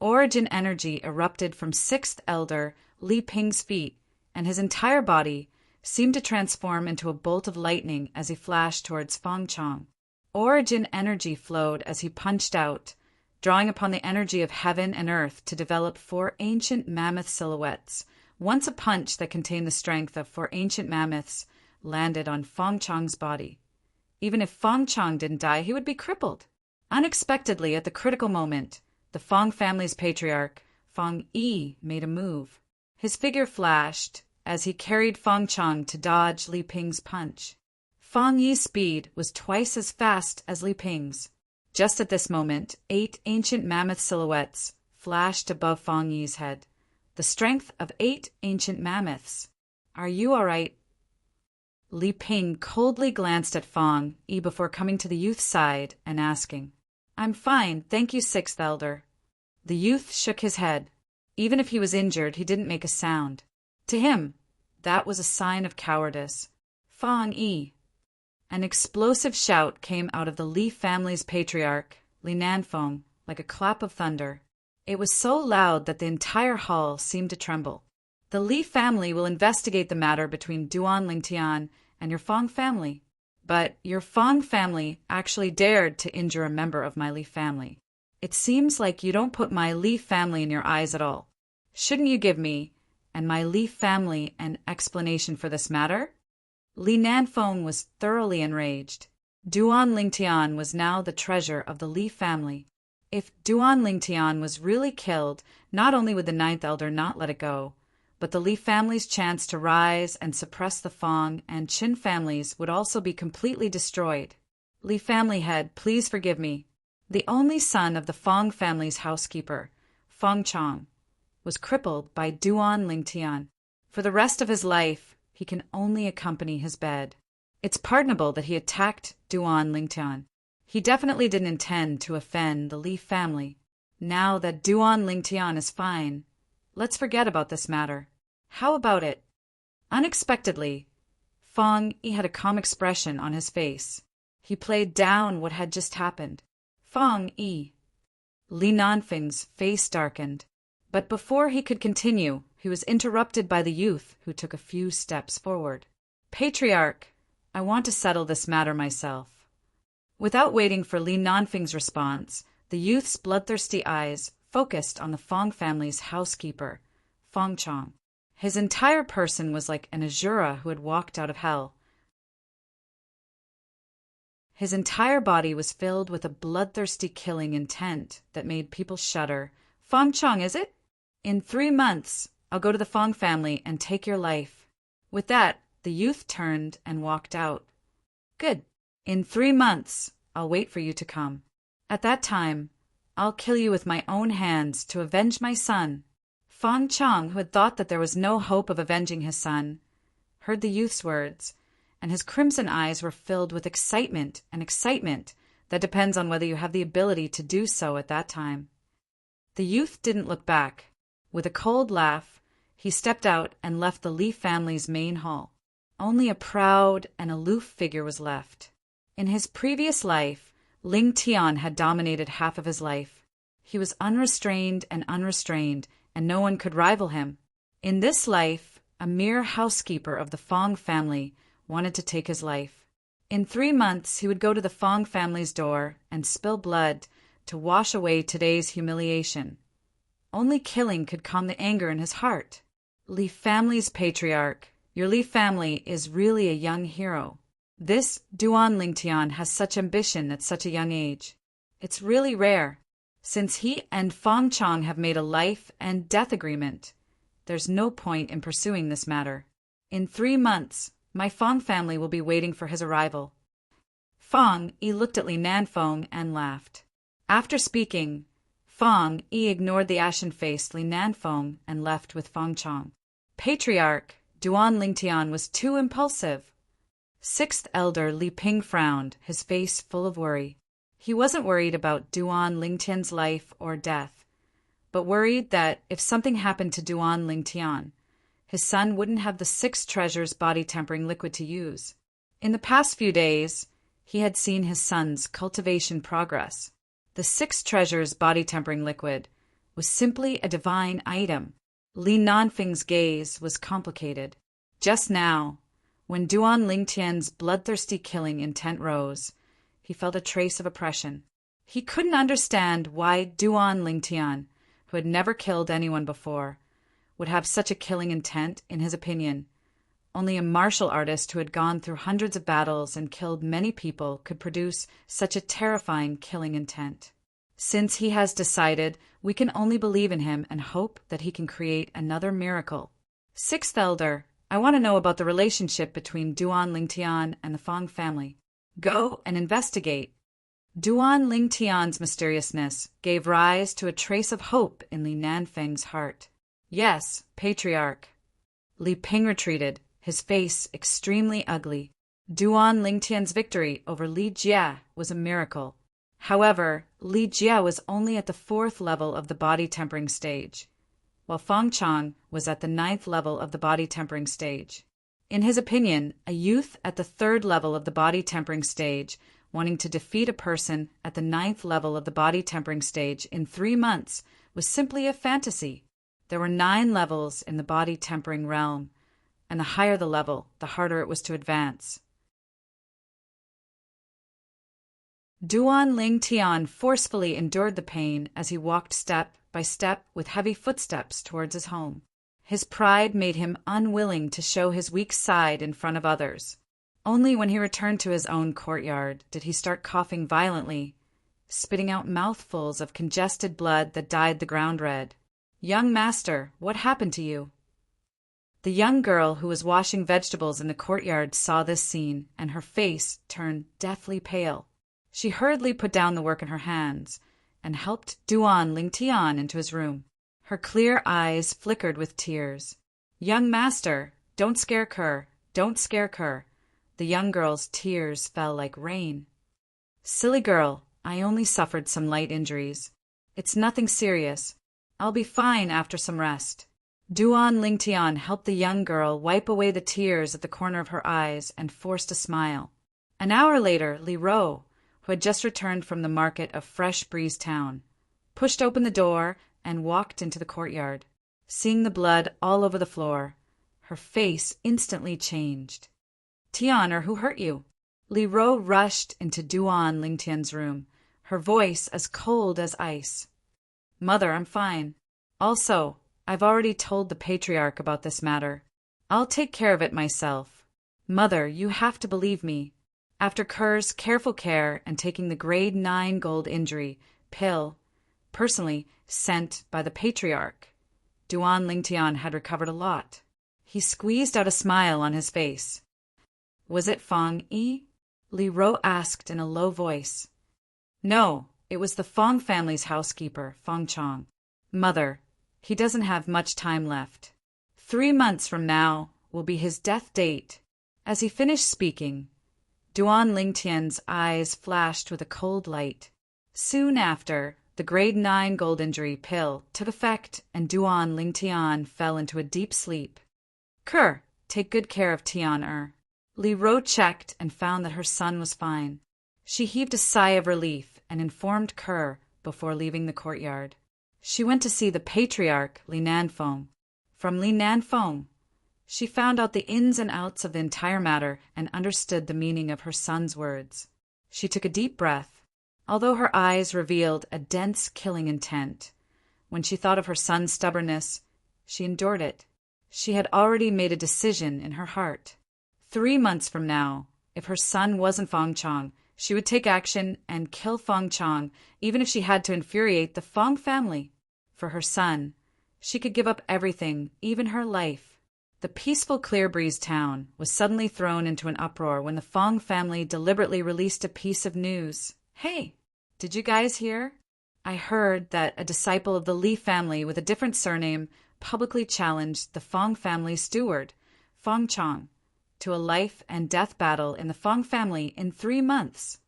Origin energy erupted from 6th elder Li Ping's feet, and his entire body seemed to transform into a bolt of lightning as he flashed towards Fang Chong. Origin energy flowed as he punched out, drawing upon the energy of heaven and earth to develop 4 ancient mammoth silhouettes. Once a punch that contained the strength of 4 ancient mammoths landed on Fang Chong's body. Even if Fang Chong didn't die, he would be crippled. Unexpectedly, at the critical moment, the Fang family's patriarch, Fang Yi, made a move. His figure flashed as he carried Fang Chong to dodge Li Ping's punch. Fang Yi's speed was twice as fast as Li Ping's. Just at this moment, 8 ancient mammoth silhouettes flashed above Fang Yi's head. The strength of 8 ancient mammoths. Are you all right? Li Ping coldly glanced at Fang Yi before coming to the youth's side and asking, "I'm fine, thank you, 6th elder." The youth shook his head. Even if he was injured, he didn't make a sound. To him, that was a sign of cowardice. Fang Yi. An explosive shout came out of the Li family's patriarch, Li Nanfeng, like a clap of thunder. It was so loud that the entire hall seemed to tremble. The Li family will investigate the matter between Duan Lingtian and your Fang family. But your Fang family actually dared to injure a member of my Li family. It seems like you don't put my Li family in your eyes at all. Shouldn't you give me and my Li family an explanation for this matter? Li Nanfeng was thoroughly enraged. Duan Lingtian was now the treasure of the Li family. If Duan Lingtian was really killed, not only would the ninth elder not let it go, but the Li family's chance to rise and suppress the Fang and Qin families would also be completely destroyed. Li family head, please forgive me. The only son of the Fang family's housekeeper, Fang Chong, was crippled by Duan Lingtian. For the rest of his life, he can only accompany his bed. It's pardonable that he attacked Duan Lingtian. He definitely didn't intend to offend the Li family. Now that Duan Lingtian is fine, let's forget about this matter. How about it? Unexpectedly, Fang Yi had a calm expression on his face. He played down what had just happened. Fang Yi. Li Nanfeng's face darkened. But before he could continue, he was interrupted by the youth, who took a few steps forward. Patriarch, I want to settle this matter myself. Without waiting for Li Nanfeng's response, the youth's bloodthirsty eyes focused on the Fang family's housekeeper, Fang Chong. His entire person was like an Asura who had walked out of hell. His entire body was filled with a bloodthirsty killing intent that made people shudder. Fang Chong, is it? In 3 months, I'll go to the Fang family and take your life. With that, the youth turned and walked out. Good. In 3 months, I'll wait for you to come. At that time, I'll kill you with my own hands to avenge my son. Fang Chong, who had thought that there was no hope of avenging his son, heard the youth's words, and his crimson eyes were filled with excitement, and excitement that depends on whether you have the ability to do so at that time. The youth didn't look back. With a cold laugh, he stepped out and left the Li family's main hall. Only a proud and aloof figure was left. In his previous life, Ling Tian had dominated half of his life. He was unrestrained, and no one could rival him. In this life, a mere housekeeper of the Fang family wanted to take his life. In 3 months, he would go to the Fang family's door and spill blood to wash away today's humiliation. Only killing could calm the anger in his heart. Li family's patriarch, your Li family is really a young hero. This Duan Lingtian has such ambition at such a young age. It's really rare. Since he and Fang Chong have made a life and death agreement, there's no point in pursuing this matter. In 3 months, my Fang family will be waiting for his arrival. Fang Yi looked at Li Nanfeng and laughed. After speaking, Fang Yi ignored the ashen-faced Li Nanfeng and left with Fang Chong. Patriarch, Duan Lingtian was too impulsive. 6th Elder Li Ping frowned, his face full of worry. He wasn't worried about Duan Lingtian's life or death, but worried that if something happened to Duan Lingtian, his son wouldn't have the 6 treasures body-tempering liquid to use. In the past few days, he had seen his son's cultivation progress. The 6 treasures body-tempering liquid was simply a divine item. Li Nanfeng's gaze was complicated. Just now, when Duan Lingtian's bloodthirsty killing intent rose, he felt a trace of oppression. He couldn't understand why Duan Lingtian, who had never killed anyone before, would have such a killing intent. In his opinion, only a martial artist who had gone through hundreds of battles and killed many people could produce such a terrifying killing intent. Since he has decided, we can only believe in him and hope that he can create another miracle. 6th Elder, I want to know about the relationship between Duan Lingtian and the Fang family. Go and investigate. Duan Lingtian's mysteriousness gave rise to a trace of hope in Li Nanfeng's heart. Yes, Patriarch. Li Ping retreated, his face extremely ugly. Duan Lingtian's victory over Li Jia was a miracle. However, Li Jia was only at the 4th level of the body tempering stage. while Fong Chong was at the 9th level of the body tempering stage. In his opinion, a youth at the 3rd level of the body tempering stage wanting to defeat a person at the 9th level of the body tempering stage in 3 months was simply a fantasy. There were 9 levels in the body tempering realm, and the higher the level, the harder it was to advance. Duan Ling Tian forcefully endured the pain as he walked step by step with heavy footsteps towards his home. His pride made him unwilling to show his weak side in front of others. Only when he returned to his own courtyard did he start coughing violently, spitting out mouthfuls of congested blood that dyed the ground red. "Young master, what happened to you?" The young girl who was washing vegetables in the courtyard saw this scene, and her face turned deathly pale. She hurriedly put down the work in her hands and helped Duan Ling Tian into his room. Her clear eyes flickered with tears. "Young master, don't scare Kerr, don't scare Kerr." The young girl's tears fell like rain. "Silly girl, I only suffered some light injuries. It's nothing serious. I'll be fine after some rest." Duan Ling Tian helped the young girl wipe away the tears at the corner of her eyes and forced a smile. An hour later, Li Ro, who had just returned from the market of Fresh Breeze Town, pushed open the door and walked into the courtyard. Seeing the blood all over the floor, her face instantly changed. "Tian, who hurt you?" Li Ro rushed into Duan Ling Tian's room, her voice as cold as ice. "Mother, I'm fine. Also, I've already told the patriarch about this matter. I'll take care of it myself. Mother, you have to believe me. After Kerr's careful care and taking the grade 9 gold injury pill, personally sent by the patriarch, Duan Ling Tian had recovered a lot." He squeezed out a smile on his face. "Was it Fong Yi?" Li Ro asked in a low voice. "No, it was the Fong family's housekeeper, Fong Chong. Mother, he doesn't have much time left. 3 months from now will be his death date." As he finished speaking, Duan Ling Tian's eyes flashed with a cold light. Soon after, the grade 9 gold injury pill took effect and Duan Ling Tian fell into a deep sleep. "Kerr, take good care of Tian." Li Ro checked and found that her son was fine. She heaved a sigh of relief and informed Kerr before leaving the courtyard. She went to see the patriarch, Li Nanfeng. From Li Nanfeng, she found out the ins and outs of the entire matter and understood the meaning of her son's words. She took a deep breath, although her eyes revealed a dense killing intent. When she thought of her son's stubbornness, she endured it. She had already made a decision in her heart. 3 months from now, if her son wasn't Fong Chong, she would take action and kill Fong Chong, even if she had to infuriate the Fong family. For her son, she could give up everything, even her life. The peaceful Clear Breeze town was suddenly thrown into an uproar when the Fong family deliberately released a piece of news. "Hey, did you guys hear? I heard that a disciple of the Li family with a different surname publicly challenged the Fong family's steward, Fong Chong, to a life and death battle in the Fong family in 3 months."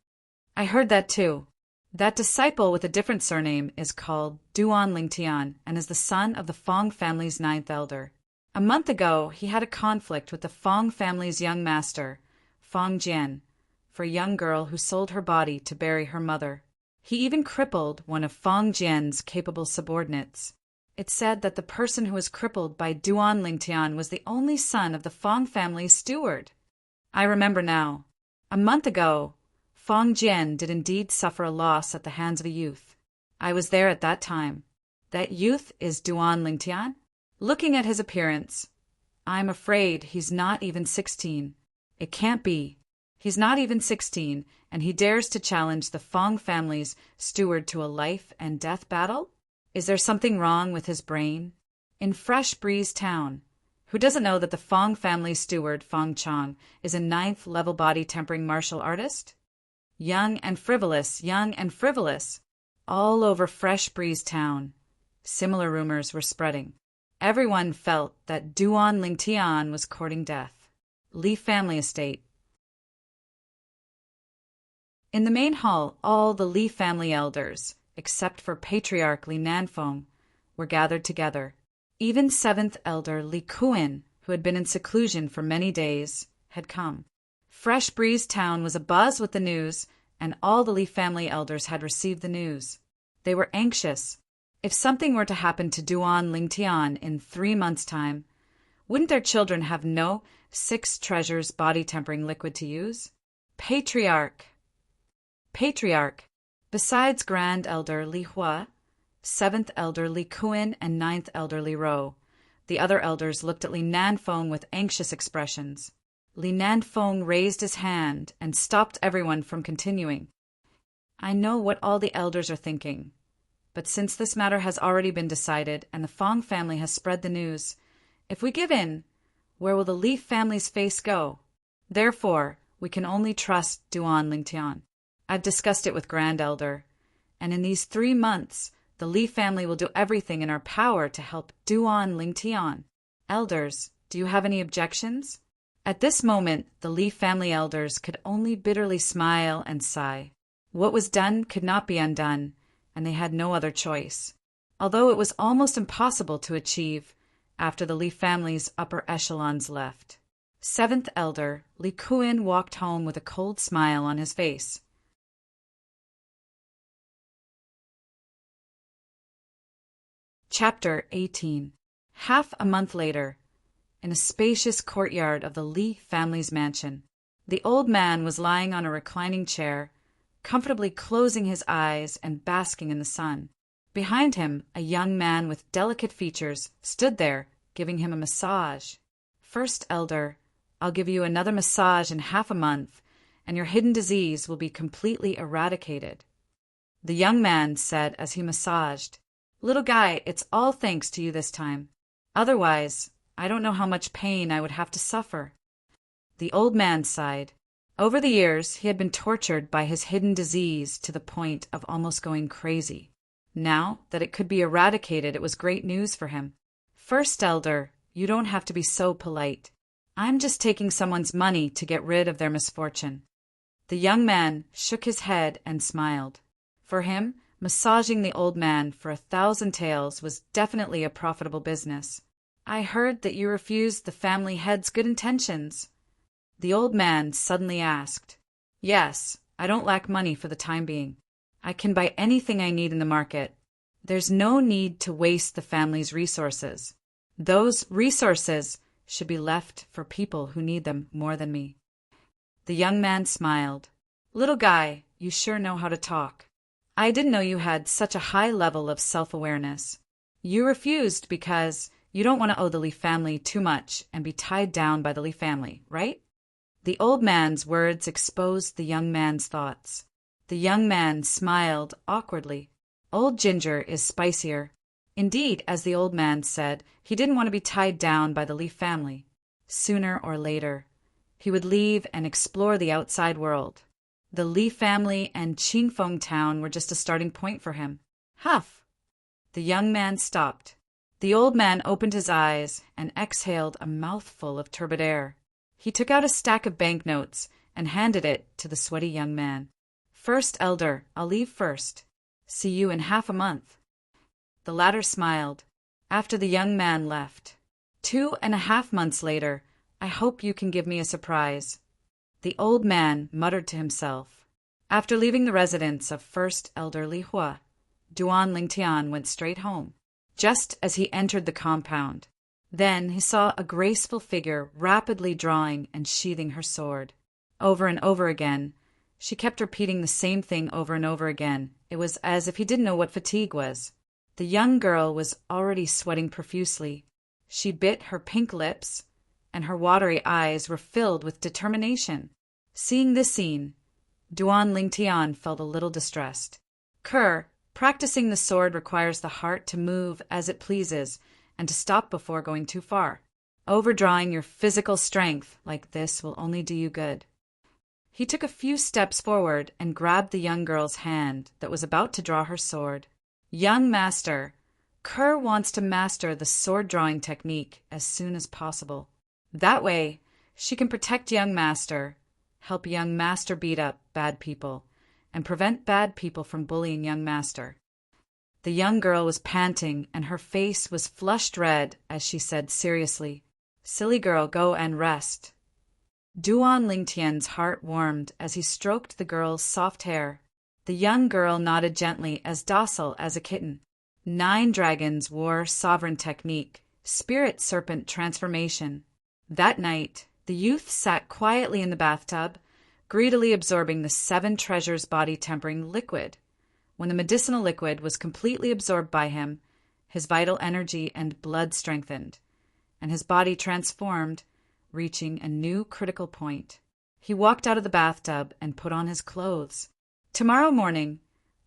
"I heard that too. That disciple with a different surname is called Duan Ling Tian and is the son of the Fong family's 9th elder. A month ago, he had a conflict with the Fong family's young master, Fong Jian, for a young girl who sold her body to bury her mother. He even crippled one of Fong Jian's capable subordinates. It's said that the person who was crippled by Duan Ling Tian was the only son of the Fong family's steward. I remember now. A month ago, Fong Jian did indeed suffer a loss at the hands of a youth. I was there at that time. That youth is Duan Ling Tian? Looking at his appearance, I'm afraid he's not even 16. It can't be. He's not even 16, and he dares to challenge the Fong family's steward to a life and death battle? Is there something wrong with his brain? In Fresh Breeze Town, who doesn't know that the Fong family steward, Fong Chong, is a 9th level body tempering martial artist? Young and frivolous, all over Fresh Breeze Town. Similar rumors were spreading. Everyone felt that Duan Ling Tian was courting death. Li family estate. In the main hall, all the Li family elders, except for Patriarch Li Nanfeng, were gathered together. Even seventh elder Li Kuan, who had been in seclusion for many days, had come. Fresh Breeze Town was abuzz with the news, and all the Li family elders had received the news. They were anxious. If something were to happen to Duan Lingtian in 3 months' time, wouldn't their children have no 6 treasures body-tempering liquid to use? Patriarch. Besides Grand Elder Li Hua, 7th Elder Li Kuan, and 9th Elder Li Ro, the other elders looked at Li Nanfeng with anxious expressions. Li Nanfeng raised his hand and stopped everyone from continuing. I know what all the elders are thinking, but since this matter has already been decided and the Fong family has spread the news, if we give in, where will the Li family's face go? Therefore, we can only trust Duan Lingtian. I've discussed it with Grand Elder, and in these 3 months, the Li family will do everything in our power to help Duan Lingtian. Elders, do you have any objections? At this moment, the Li family elders could only bitterly smile and sigh. What was done could not be undone, and they had no other choice, although it was almost impossible to achieve after the Li family's upper echelons left. 7th Elder Li Kuan walked home with a cold smile on his face. Chapter 18. Half a month later, in a spacious courtyard of the Li family's mansion, the old man was lying on a reclining chair, comfortably closing his eyes and basking in the sun. Behind him, a young man with delicate features stood there, giving him a massage. First Elder, I'll give you another massage in half a month, and your hidden disease will be completely eradicated. The young man said as he massaged, Little guy, it's all thanks to you this time. Otherwise, I don't know how much pain I would have to suffer. The old man sighed. Over the years, he had been tortured by his hidden disease to the point of almost going crazy. Now that it could be eradicated, it was great news for him. First Elder, you don't have to be so polite. I'm just taking someone's money to get rid of their misfortune. The young man shook his head and smiled. For him, massaging the old man for 1,000 taels was definitely a profitable business. I heard that you refused the family head's good intentions. The old man suddenly asked. Yes, I don't lack money for the time being. I can buy anything I need in the market. There's no need to waste the family's resources. Those resources should be left for people who need them more than me. The young man smiled. Little guy, you sure know how to talk. I didn't know you had such a high level of self-awareness. You refused because you don't want to owe the Li family too much and be tied down by the Li family, right? The old man's words exposed the young man's thoughts. The young man smiled awkwardly. Old ginger is spicier. Indeed, as the old man said, he didn't want to be tied down by the Li family. Sooner or later, he would leave and explore the outside world. The Li family and Qingfeng town were just a starting point for him. Huff! The young man stopped. The old man opened his eyes and exhaled a mouthful of turbid air. He took out a stack of banknotes and handed it to the sweaty young man. First Elder, I'll leave first. See you in half a month. The latter smiled. After the young man left. 2.5 months later, I hope you can give me a surprise. The old man muttered to himself. After leaving the residence of First Elder Li Hua, Duan Lingtian went straight home, just as he entered the compound. Then he saw a graceful figure rapidly drawing and sheathing her sword. Over and over again, she kept repeating the same thing over and over again. It was as if he didn't know what fatigue was. The young girl was already sweating profusely. She bit her pink lips, and her watery eyes were filled with determination. Seeing this scene, Duan Lingtian felt a little distressed. Practicing the sword requires the heart to move as it pleases and to stop before going too far. Overdrawing your physical strength like this will only do you good. He took a few steps forward and grabbed the young girl's hand that was about to draw her sword. Young master, Kerr wants to master the sword-drawing technique as soon as possible. That way, she can protect young master, help young master beat up bad people, and prevent bad people from bullying young master. The young girl was panting, and her face was flushed red as she said seriously, "Silly girl, go and rest." Duan Lingtian's heart warmed as he stroked the girl's soft hair. The young girl nodded gently, as docile as a kitten. 9 dragons wore sovereign technique, spirit serpent transformation. That night, the youth sat quietly in the bathtub, greedily absorbing the 7 treasures body-tempering liquid. When the medicinal liquid was completely absorbed by him, his vital energy and blood strengthened, and his body transformed, reaching a new critical point. He walked out of the bathtub and put on his clothes. Tomorrow morning,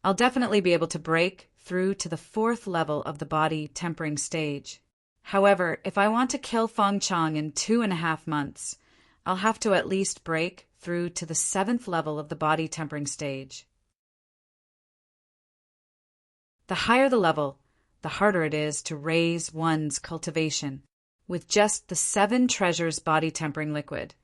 I'll definitely be able to break through to the 4th level of the body tempering stage. However, if I want to kill Feng Chang in 2.5 months, I'll have to at least break through to the 7th level of the body tempering stage. The higher the level, the harder it is to raise one's cultivation. With just the 7 treasures body tempering liquid,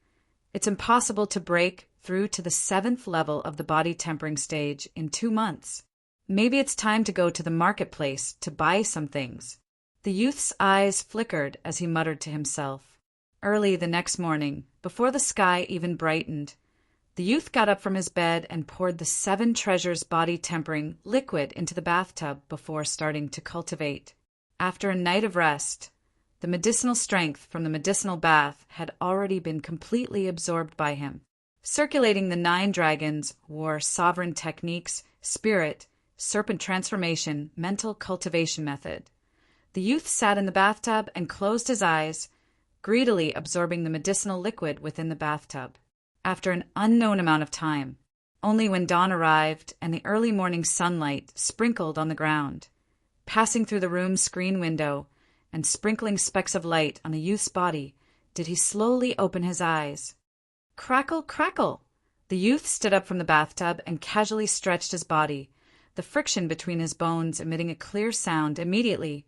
it's impossible to break through to the 7th level of the body tempering stage in 2 months. Maybe it's time to go to the marketplace to buy some things. The youth's eyes flickered as he muttered to himself. Early the next morning, before the sky even brightened, the youth got up from his bed and poured the 7 treasures body tempering liquid into the bathtub before starting to cultivate. After a night of rest, the medicinal strength from the medicinal bath had already been completely absorbed by him. Circulating the 9 dragons wore sovereign techniques, spirit, serpent transformation, mental cultivation method. The youth sat in the bathtub and closed his eyes, greedily absorbing the medicinal liquid within the bathtub. After an unknown amount of time, only when dawn arrived and the early morning sunlight sprinkled on the ground, passing through the room's screen window and sprinkling specks of light on the youth's body, did he slowly open his eyes. Crackle, crackle! The youth stood up from the bathtub and casually stretched his body, the friction between his bones emitting a clear sound. Immediately,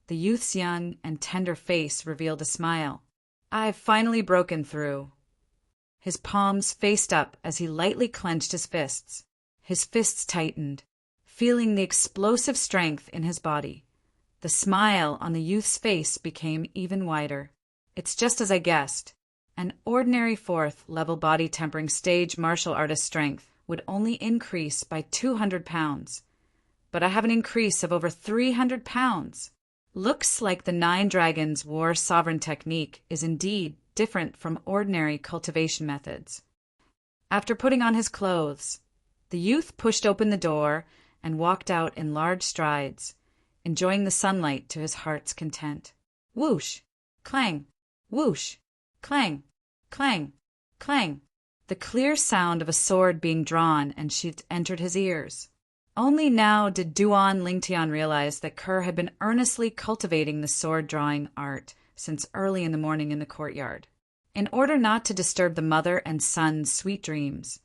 the youth's young and tender face revealed a smile. "I've finally broken through." His palms faced up as he lightly clenched his fists. His fists tightened, feeling the explosive strength in his body. The smile on the youth's face became even wider. "It's just as I guessed. An ordinary 4th level body tempering stage martial artist strength would only increase by 200 pounds. But I have an increase of over 300 pounds. Looks like the 9 dragons war sovereign technique is indeed different from ordinary cultivation methods." After putting on his clothes, the youth pushed open the door and walked out in large strides, enjoying the sunlight to his heart's content. Whoosh! Clang! Whoosh! Clang! Clang! Clang! The clear sound of a sword being drawn and sheathed entered his ears. Only now did Duan Lingtian realize that Kerr had been earnestly cultivating the sword-drawing art since early in the morning in the courtyard. In order not to disturb the mother and son's sweet dreams,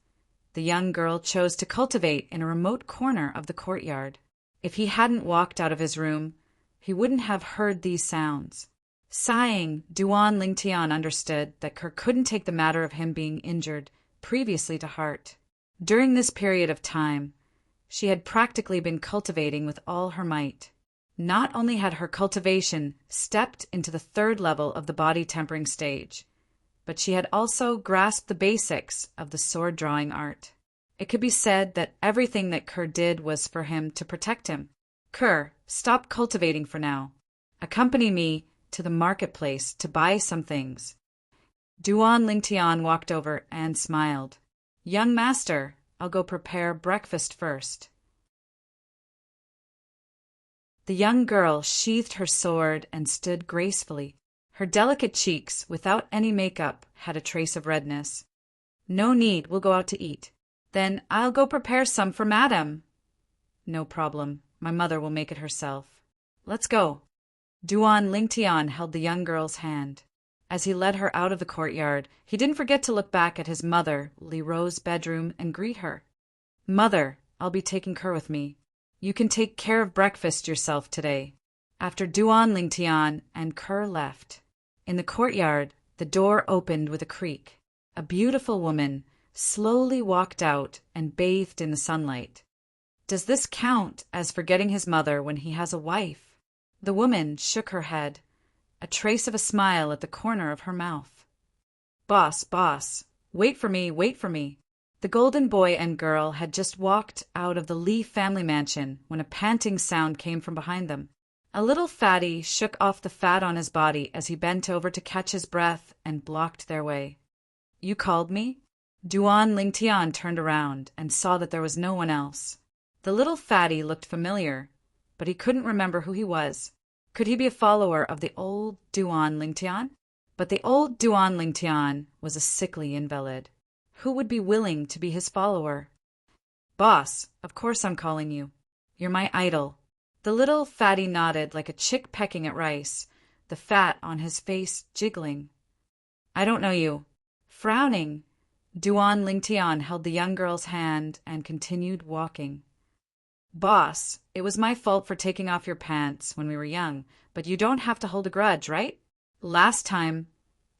the young girl chose to cultivate in a remote corner of the courtyard. If he hadn't walked out of his room, he wouldn't have heard these sounds. Sighing, Duan Lingtian understood that Kerr couldn't take the matter of him being injured previously to heart. During this period of time, she had practically been cultivating with all her might. Not only had her cultivation stepped into the 3rd level of the body tempering stage, but she had also grasped the basics of the sword-drawing art. It could be said that everything that Kerr did was for him to protect him. "Kerr, stop cultivating for now. Accompany me to the marketplace to buy some things." Duan Lingtian walked over and smiled. "Young master, I'll go prepare breakfast first." The young girl sheathed her sword and stood gracefully. Her delicate cheeks, without any makeup, had a trace of redness. "No need, we'll go out to eat." "Then I'll go prepare some for madam." "No problem. My mother will make it herself." "Let's go." Duan Lingtian held the young girl's hand. As he led her out of the courtyard, he didn't forget to look back at his mother, Li Ro's bedroom, and greet her. "Mother, I'll be taking Kerr with me. You can take care of breakfast yourself today." After Duan Lingtian and Kerr left, in the courtyard, the door opened with a creak. A beautiful woman slowly walked out and bathed in the sunlight. Does this count as forgetting his mother when he has a wife? The woman shook her head, a trace of a smile at the corner of her mouth. Boss, boss, wait for me, wait for me. The golden boy and girl had just walked out of the Lee family mansion when a panting sound came from behind them. A little fatty shook off the fat on his body as he bent over to catch his breath and blocked their way. You called me? Duan Lingtian turned around and saw that there was no one else. The little fatty looked familiar, but he couldn't remember who he was. Could he be a follower of the old Duan Lingtian? But the old Duan Lingtian was a sickly invalid. Who would be willing to be his follower? Boss, of course I'm calling you. You're my idol. The little fatty nodded like a chick pecking at rice, the fat on his face jiggling. I don't know you. Frowning, Duan Lingtian held the young girl's hand and continued walking. Boss, it was my fault for taking off your pants when we were young, but you don't have to hold a grudge, right? Last time,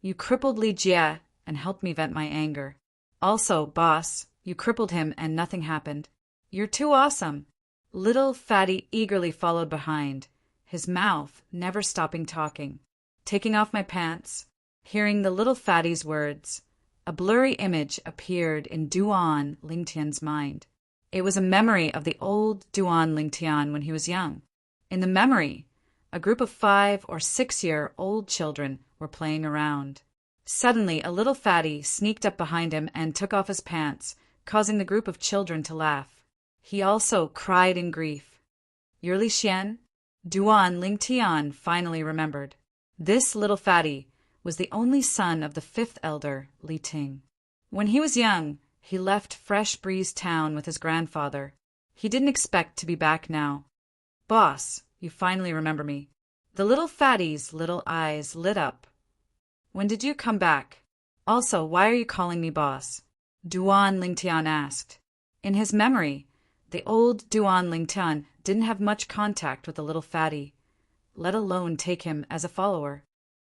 you crippled Li Jie and helped me vent my anger. Also, boss, you crippled him and nothing happened. You're too awesome. Little fatty eagerly followed behind, his mouth never stopping talking. Taking off my pants, hearing the little fatty's words, a blurry image appeared in Duan Lingtian's mind. It was a memory of the old Duan Lingtian when he was young. In the memory, a group of 5 or 6-year-old children were playing around. Suddenly, a little fatty sneaked up behind him and took off his pants, causing the group of children to laugh. He also cried in grief. You're Li Xian? Duan Lingtian finally remembered. This little fatty was the only son of the 5th elder, Li Ting. When he was young, he left Fresh Breeze Town with his grandfather. He didn't expect to be back now. Boss, you finally remember me. The little fatty's little eyes lit up. When did you come back? Also, why are you calling me boss? Duan Lingtian asked. In his memory, the old Duan Lingtian didn't have much contact with the little fatty, let alone take him as a follower.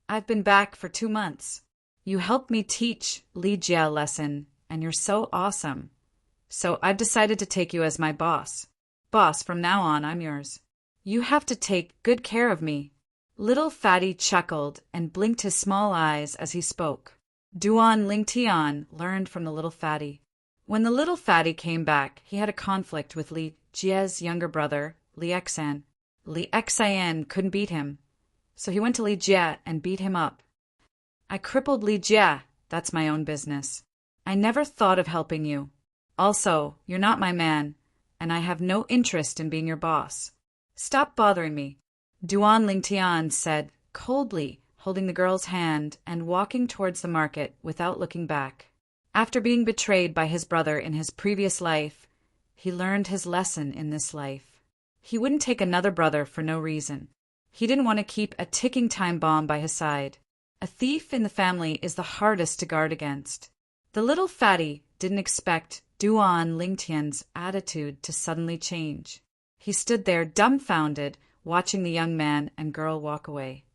I've been back for 2 months. You helped me teach Li Jie a lesson, and you're so awesome. So I've decided to take you as my boss. Boss, from now on, I'm yours. You have to take good care of me. Little fatty chuckled and blinked his small eyes as he spoke. Duan Lingtian learned from the little fatty. When the little fatty came back, he had a conflict with Li Jie's younger brother, Li Xan. Li Xian couldn't beat him, so he went to Li Jie and beat him up. I crippled Li Jie. That's my own business. I never thought of helping you. Also, you're not my man, and I have no interest in being your boss. Stop bothering me, Duan Lingtian said coldly, holding the girl's hand and walking towards the market without looking back. After being betrayed by his brother in his previous life, he learned his lesson in this life. He wouldn't take another brother for no reason. He didn't want to keep a ticking time bomb by his side. A thief in the family is the hardest to guard against. The little fatty didn't expect Duan Lingtian's attitude to suddenly change. He stood there dumbfounded, watching the young man and girl walk away.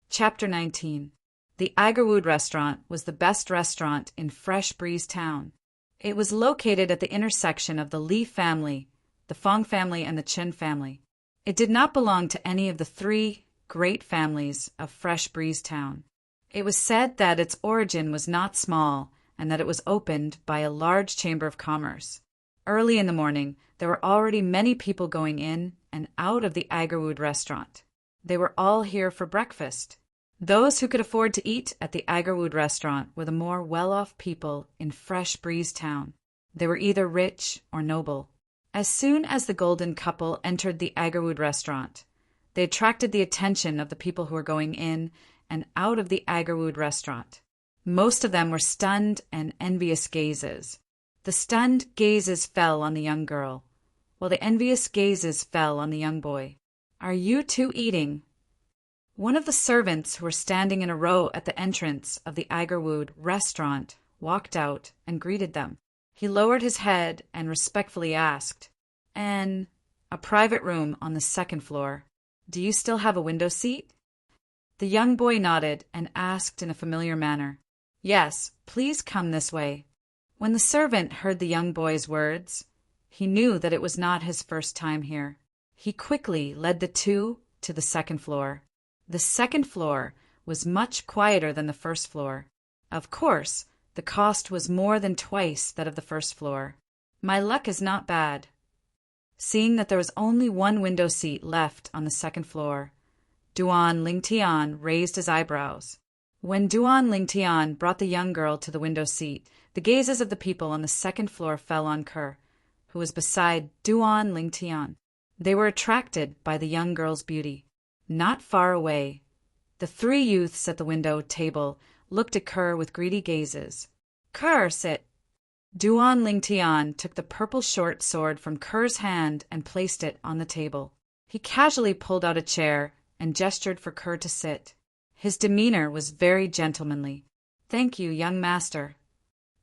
Chapter 19. The Agarwood restaurant was the best restaurant in Fresh Breeze Town. It was located at the intersection of the Li family, the Fong family, and the Chen family. It did not belong to any of the 3 great families of Fresh Breeze Town. It was said that its origin was not small and that it was opened by a large chamber of commerce. Early in the morning, there were already many people going in and out of the Agarwood restaurant. They were all here for breakfast. Those who could afford to eat at the Agarwood restaurant were the more well-off people in Fresh Breeze Town. They were either rich or noble. As soon as the golden couple entered the Agarwood restaurant, they attracted the attention of the people who were going in and out of the Agarwood restaurant. Most of them were stunned and envious gazes. The stunned gazes fell on the young girl, while the envious gazes fell on the young boy. Are you two eating? One of the servants who were standing in a row at the entrance of the Agarwood restaurant walked out and greeted them. He lowered his head and respectfully asked, "A private room on the 2nd floor. Do you still have a window seat?" The young boy nodded and asked in a familiar manner, Yes, please come this way. When the servant heard the young boy's words, he knew that it was not his first time here. He quickly led the two to the second floor. The second floor was much quieter than the first floor. Of course, the cost was more than twice that of the first floor. My luck is not bad. Seeing that there was only one window seat left on the second floor, Duan Lingtian raised his eyebrows. When Duan Lingtian brought the young girl to the window seat, the gazes of the people on the second floor fell on Kerr, who was beside Duan Lingtian. They were attracted by the young girl's beauty. Not far away, the three youths at the window table looked at Kerr with greedy gazes. Kerr, sit! Duan Lingtian took the purple short sword from Kerr's hand and placed it on the table. He casually pulled out a chair and gestured for Kerr to sit. His demeanor was very gentlemanly. Thank you, young master.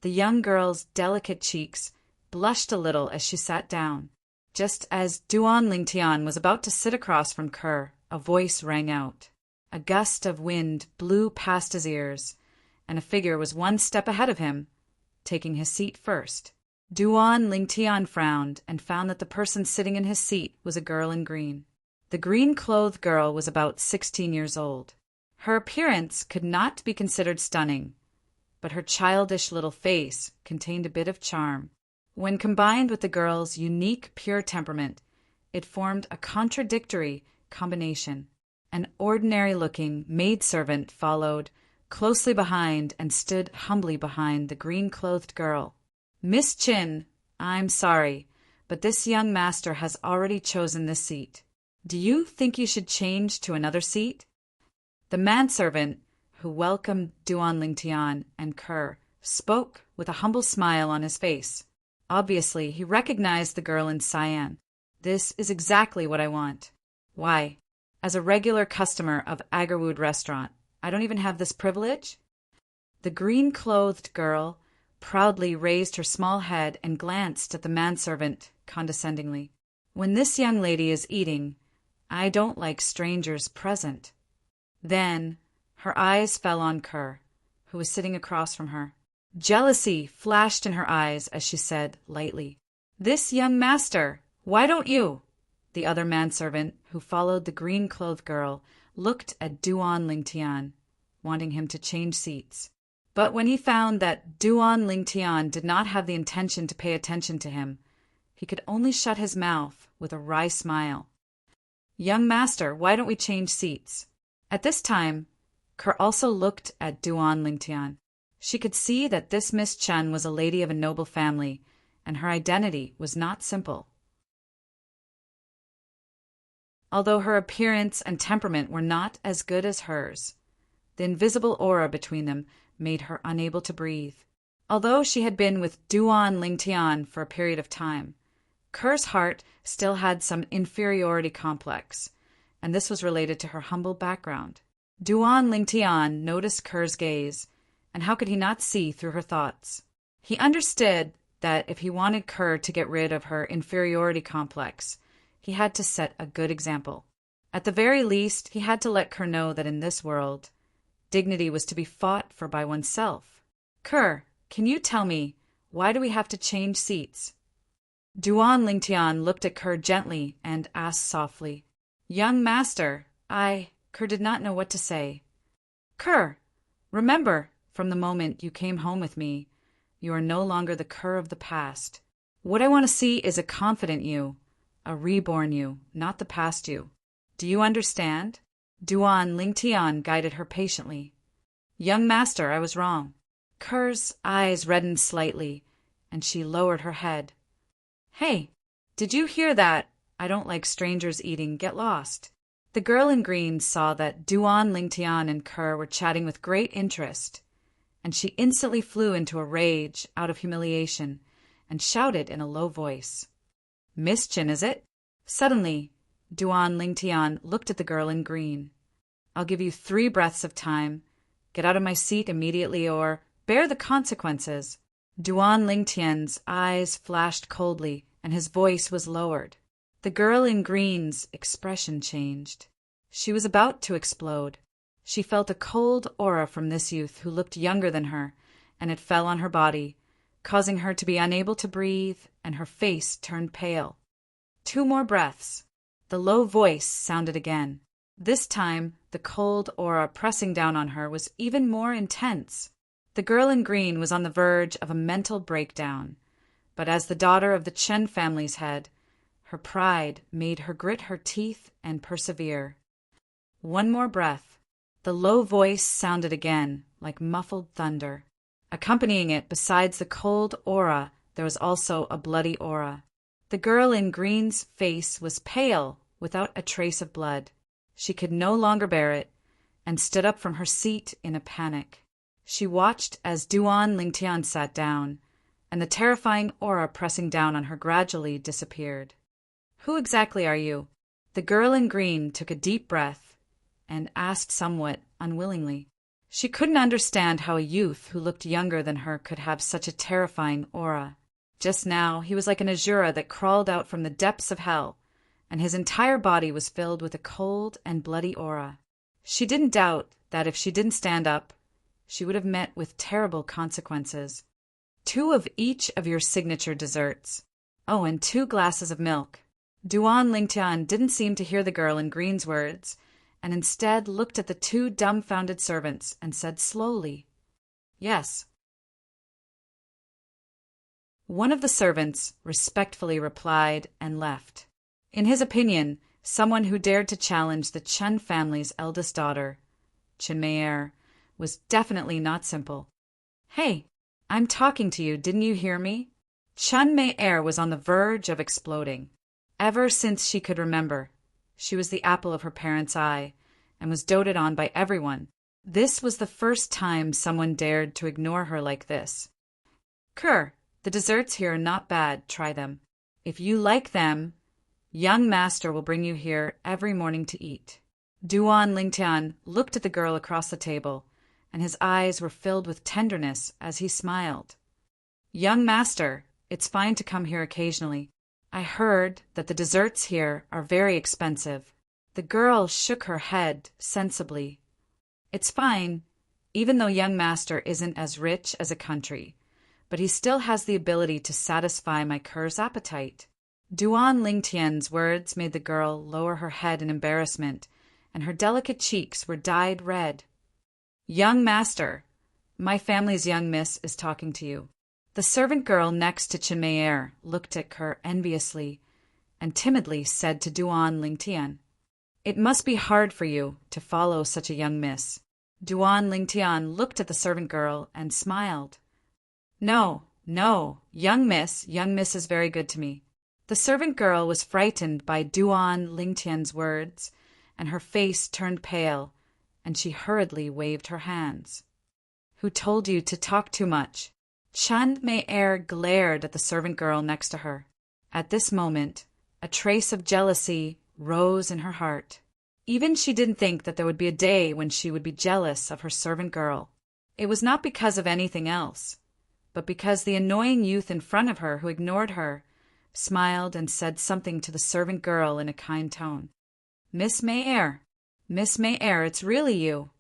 The young girl's delicate cheeks blushed a little as she sat down. Just as Duan Lingtian was about to sit across from Kerr, a voice rang out. A gust of wind blew past his ears, and a figure was one step ahead of him, taking his seat first. Duan Lingtian frowned and found that the person sitting in his seat was a girl in green. The green-clothed girl was about 16 years old. Her appearance could not be considered stunning, but her childish little face contained a bit of charm. When combined with the girl's unique, pure temperament, it formed a contradictory combination. An ordinary-looking maidservant followed closely behind and stood humbly behind the green-clothed girl. Miss Chin, I'm sorry, but this young master has already chosen this seat. Do you think you should change to another seat? The manservant, who welcomed Duan Lingtian and Kerr, spoke with a humble smile on his face. Obviously, he recognized the girl in cyan. This is exactly what I want. Why? As a regular customer of Agarwood Restaurant, I don't even have this privilege? The green-clothed girl proudly raised her small head and glanced at the manservant condescendingly. When this young lady is eating, I don't like strangers present. Then her eyes fell on Kerr, who was sitting across from her. Jealousy flashed in her eyes as she said lightly, This young master, why don't you? The other manservant, who followed the green-clothed girl, looked at Duan Lingtian, wanting him to change seats. But when he found that Duan Lingtian did not have the intention to pay attention to him, he could only shut his mouth with a wry smile. Young master, why don't we change seats? At this time, Kerr also looked at Duan Lingtian. She could see that this Miss Chen was a lady of a noble family, and her identity was not simple. Although her appearance and temperament were not as good as hers, the invisible aura between them made her unable to breathe. Although she had been with Duan Lingtian for a period of time, Kerr's heart still had some inferiority complex, and this was related to her humble background. Duan Lingtian noticed Kerr's gaze, and how could he not see through her thoughts? He understood that if he wanted Kerr to get rid of her inferiority complex, he had to set a good example. At the very least, he had to let Kerr know that in this world, dignity was to be fought for by oneself. Kerr, can you tell me, why do we have to change seats? Duan Lingtian looked at Kerr gently and asked softly, Young master, Kerr did not know what to say. Kerr, remember, from the moment you came home with me, you are no longer the Kerr of the past. What I want to see is a confident you, a reborn you, not the past you. Do you understand? Duan Lingtian guided her patiently. Young master, I was wrong. Kerr's eyes reddened slightly, and she lowered her head. Hey, did you hear that? I don't like strangers eating. Get lost. The girl in green saw that Duan Lingtian and Kerr were chatting with great interest, and she instantly flew into a rage out of humiliation and shouted in a low voice. Miss Chin, is it? Suddenly, Duan Lingtian looked at the girl in green. I'll give you 3 breaths of time. Get out of my seat immediately or bear the consequences. Duan Lingtian's eyes flashed coldly, and his voice was lowered. The girl in green's expression changed. She was about to explode. She felt a cold aura from this youth who looked younger than her, and it fell on her body, causing her to be unable to breathe, and her face turned pale. 2 more breaths. The low voice sounded again. This time, the cold aura pressing down on her was even more intense. The girl in green was on the verge of a mental breakdown, but as the daughter of the Chen family's head, her pride made her grit her teeth and persevere. 1 more breath. The low voice sounded again, like muffled thunder. Accompanying it, besides the cold aura, there was also a bloody aura. The girl in green's face was pale, without a trace of blood. She could no longer bear it, and stood up from her seat in a panic. She watched as Duan Lingtian sat down, and the terrifying aura pressing down on her gradually disappeared. "Who exactly are you?" The girl in green took a deep breath and asked somewhat unwillingly. She couldn't understand how a youth who looked younger than her could have such a terrifying aura. Just now he was like an Azura that crawled out from the depths of hell, and his entire body was filled with a cold and bloody aura. She didn't doubt that if she didn't stand up, she would have met with terrible consequences. 2 of each of your signature desserts. Oh, and 2 glasses of milk. Duan Lingtian didn't seem to hear the girl in green's words, and instead looked at the 2 dumbfounded servants and said slowly, "Yes." One of the servants respectfully replied and left. In his opinion, someone who dared to challenge the Chen family's eldest daughter, Chen Mei'er, was definitely not simple. "Hey, I'm talking to you, didn't you hear me?" Chen Mei'er was on the verge of exploding. Ever since she could remember, she was the apple of her parents' eye, and was doted on by everyone. This was the first time someone dared to ignore her like this. "Kerr, the desserts here are not bad, try them. If you like them, young master will bring you here every morning to eat." Duan Lingtian looked at the girl across the table, and his eyes were filled with tenderness as he smiled. "Young master, it's fine to come here occasionally. I heard that the desserts here are very expensive." The girl shook her head sensibly. "It's fine, even though young master isn't as rich as a country, but he still has the ability to satisfy my cur's appetite." Duan Lingtian's words made the girl lower her head in embarrassment, and her delicate cheeks were dyed red. "Young master, my family's young miss is talking to you." The servant girl next to Chen Mei'er looked at her enviously and timidly said to Duan Lingtian, "It must be hard for you to follow such a young miss." Duan Lingtian looked at the servant girl and smiled. No, young miss is very good to me." The servant girl was frightened by Duan Lingtian's words, and her face turned pale, and she hurriedly waved her hands. "Who told you to talk too much?" Chen Mei'er glared at the servant girl next to her. At this moment, a trace of jealousy rose in her heart. Even she didn't think that there would be a day when she would be jealous of her servant girl. It was not because of anything else, but because the annoying youth in front of her who ignored her smiled and said something to the servant girl in a kind tone. Miss Mei'er, it's really you."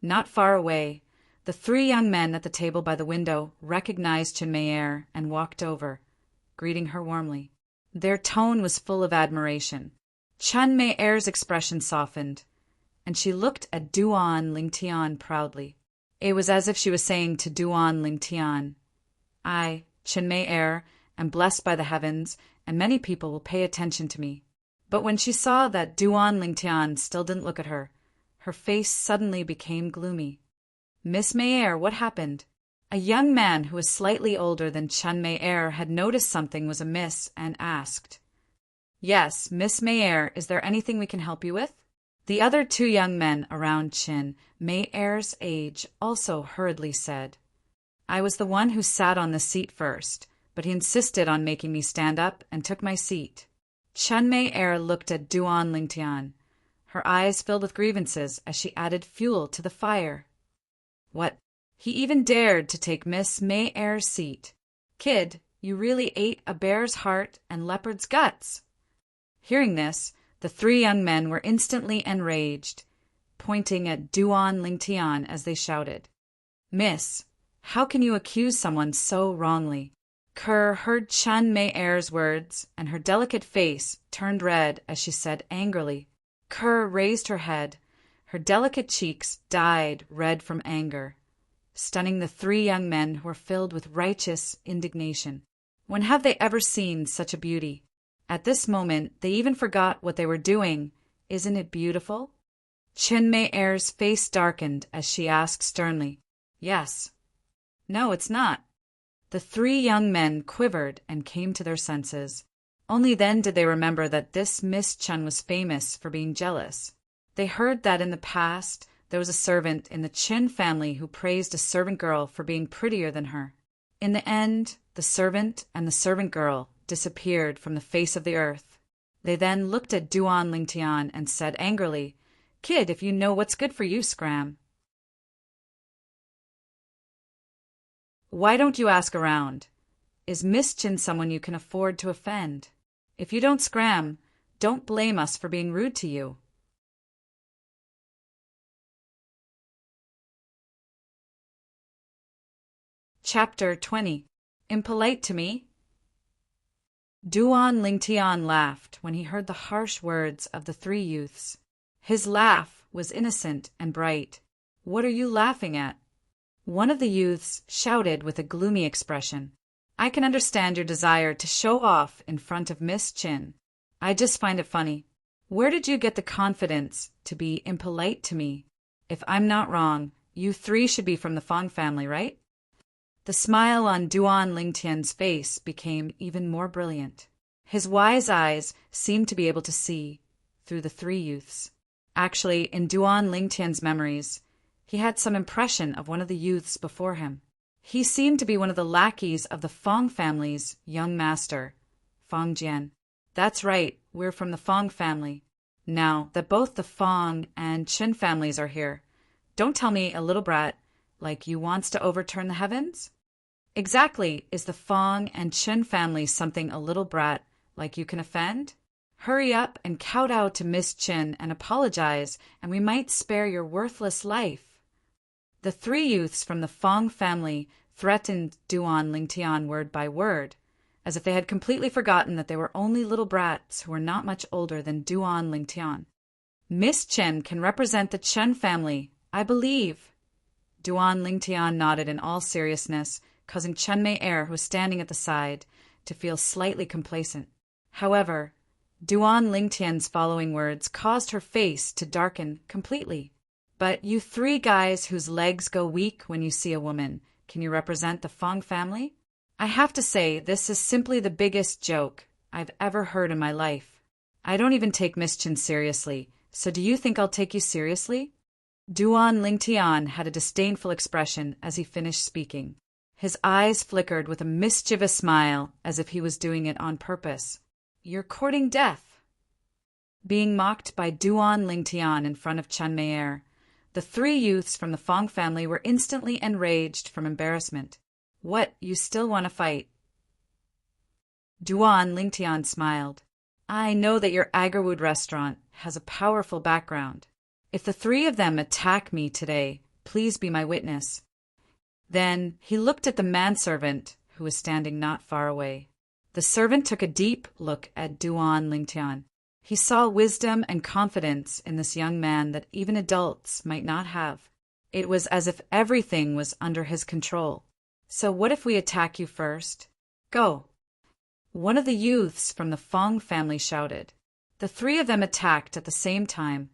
Not far away, the 3 young men at the table by the window recognized Chen Mei'er and walked over, greeting her warmly. Their tone was full of admiration. Chen Mei'er's expression softened, and she looked at Duan Lingtian proudly. It was as if she was saying to Duan Lingtian, "I, Chen Mei'er, am blessed by the heavens, and many people will pay attention to me." But when she saw that Duan Lingtian still didn't look at her, her face suddenly became gloomy. "Miss Mei'er, what happened?" A young man who was slightly older than Chen Mei'er had noticed something was amiss and asked, "Yes, Miss Mei'er, is there anything we can help you with?" The other 2 young men around Chen Mei'er's age also hurriedly said, "I was the one who sat on the seat first, but he insisted on making me stand up and took my seat." Chen Mei'er looked at Duan Lingtian, her eyes filled with grievances as she added fuel to the fire. "What? He even dared to take Miss Mei'er's seat. Kid, you really ate a bear's heart and leopard's guts." Hearing this, the 3 young men were instantly enraged. pointing at Duan Lingtian as they shouted. "Miss, how can you accuse someone so wrongly?" Kerr heard Chen Mei Er's words, and her delicate face turned red as she said angrily. Kerr raised her head. Her delicate cheeks dyed red from anger, stunning the three young men who were filled with righteous indignation. When have they ever seen such a beauty? At this moment, they even forgot what they were doing. Isn't it beautiful? Chen Mei Er's face darkened as she asked sternly, "Yes." "No, it's not." The three young men quivered and came to their senses. Only then did they remember that this Miss Chen was famous for being jealous. They heard that in the past there was a servant in the Chen family who praised a servant girl for being prettier than her. In the end, the servant and the servant girl disappeared from the face of the earth. They then looked at Duan Lingtian and said angrily, "Kid, if you know what's good for you, scram." Why don't you ask around? Is Miss Chen someone you can afford to offend? If you don't scram, don't blame us for being rude to you. Chapter 20. Impolite to me? Duan Lingtian laughed when he heard the harsh words of the three youths. His laugh was innocent and bright. "What are you laughing at?" One of the youths shouted with a gloomy expression. "I can understand your desire to show off in front of Miss Chen. I just find it funny. Where did you get the confidence to be impolite to me? If I'm not wrong, you three should be from the Fong family, right?" The smile on Duan Lingtian's face became even more brilliant. His wise eyes seemed to be able to see through the three youths. Actually, in Duan Lingtian's memories, he had some impression of one of the youths before him. He seemed to be one of the lackeys of the Fong family's young master, Fong Jian. "That's right, we're from the Fong family. Now that both the Fong and Chen families are here, don't tell me a little brat like you wants to overturn the heavens?" "Exactly, is the Fong and Chen family something a little brat like you can offend? Hurry up and kowtow to Miss Chen and apologize, and we might spare your worthless life." The three youths from the Fong family threatened Duan Lingtian word by word, as if they had completely forgotten that they were only little brats who were not much older than Duan Lingtian. "Miss Chen can represent the Chen family, I believe." Duan Lingtian nodded in all seriousness, causing Chen Mei Er, who was standing at the side, to feel slightly complacent. However, Duan Lingtian's following words caused her face to darken completely. "But you three guys whose legs go weak when you see a woman, can you represent the Fong family? I have to say, this is simply the biggest joke I've ever heard in my life. I don't even take Miss Chen seriously, so do you think I'll take you seriously?" Duan Lingtian had a disdainful expression as he finished speaking. His eyes flickered with a mischievous smile, as if he was doing it on purpose. "You're courting death." Being mocked by Duan Lingtian in front of Chen Mei Er, the three youths from the Fong family were instantly enraged from embarrassment. "What, you still want to fight?" Duan Lingtian smiled. "I know that your Agarwood restaurant has a powerful background. If the three of them attack me today, please be my witness." Then he looked at the manservant, who was standing not far away. The servant took a deep look at Duan Lingtian. He saw wisdom and confidence in this young man that even adults might not have. It was as if everything was under his control. "So what if we attack you first? Go." One of the youths from the Fong family shouted. The three of them attacked at the same time,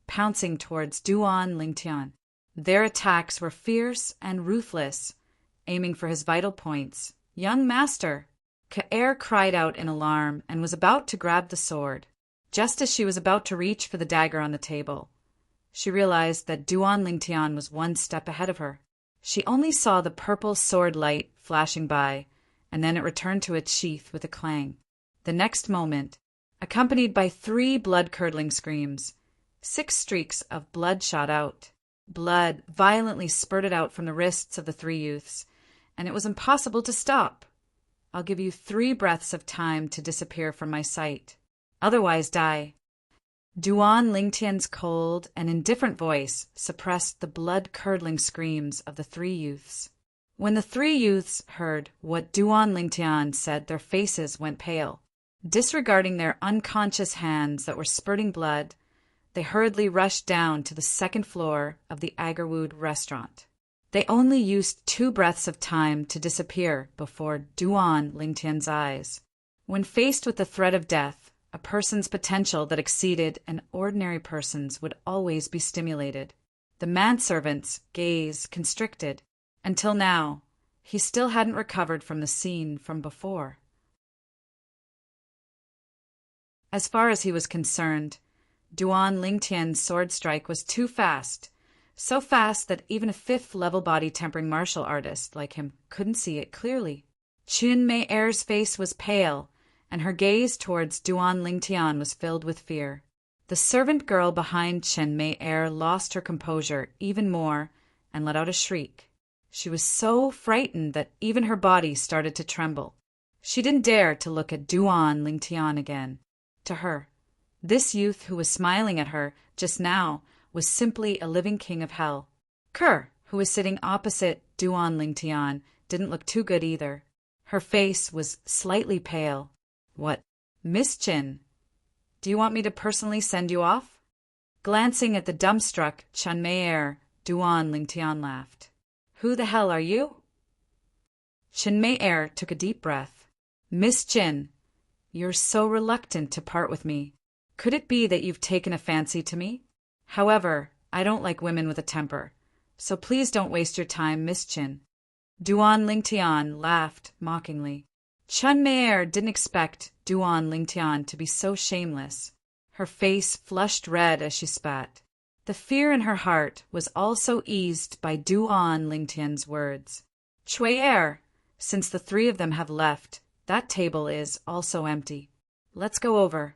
pouncing towards Duan Lingtian. Their attacks were fierce and ruthless, aiming for his vital points. "Young master!" Ka'er cried out in alarm and was about to grab the sword. Just as she was about to reach for the dagger on the table, she realized that Duan Lingtian was one step ahead of her. She only saw the purple sword light flashing by, and then it returned to its sheath with a clang. The next moment, accompanied by 3 blood-curdling screams, 6 streaks of blood shot out. Blood violently spurted out from the wrists of the 3 youths, and it was impossible to stop. "I'll give you 3 breaths of time to disappear from my sight. Otherwise die." Duan Lingtian's cold and indifferent voice suppressed the blood-curdling screams of the three youths. When the three youths heard what Duan Lingtian said, their faces went pale. Disregarding their unconscious hands that were spurting blood, they hurriedly rushed down to the second floor of the Agarwood restaurant. They only used 2 breaths of time to disappear before Duan Lingtian's eyes. When faced with the threat of death, a person's potential that exceeded an ordinary person's would always be stimulated. The manservant's gaze constricted. Until now, he still hadn't recovered from the scene from before. As far as he was concerned, Duan Lingtian's sword strike was too fast, so fast that even a 5th-level body-tempering martial artist like him couldn't see it clearly. Chen Mei-er's face was pale, and her gaze towards Duan Lingtian was filled with fear. The servant girl behind Chen Mei-er lost her composure even more and let out a shriek. She was so frightened that even her body started to tremble. She didn't dare to look at Duan Lingtian again. To her, this youth who was smiling at her just now was simply a living king of hell. Kerr, who was sitting opposite Duan Lingtian, didn't look too good either. Her face was slightly pale. What, Miss Chin? Do you want me to personally send you off? Glancing at the dumbstruck Chen Mei-er, Duan Lingtian laughed. Who the hell are you? Chen Mei-er took a deep breath. Miss Chin, you're so reluctant to part with me. Could it be that you've taken a fancy to me? However, I don't like women with a temper, so please don't waste your time, Miss Chin. Duan Lingtian laughed mockingly. Chen Mei-er didn't expect Duan Lingtian to be so shameless. Her face flushed red as she spat. The fear in her heart was also eased by Duan Lingtian's words. Cui-er, since the 3 of them have left, that table is also empty. Let's go over.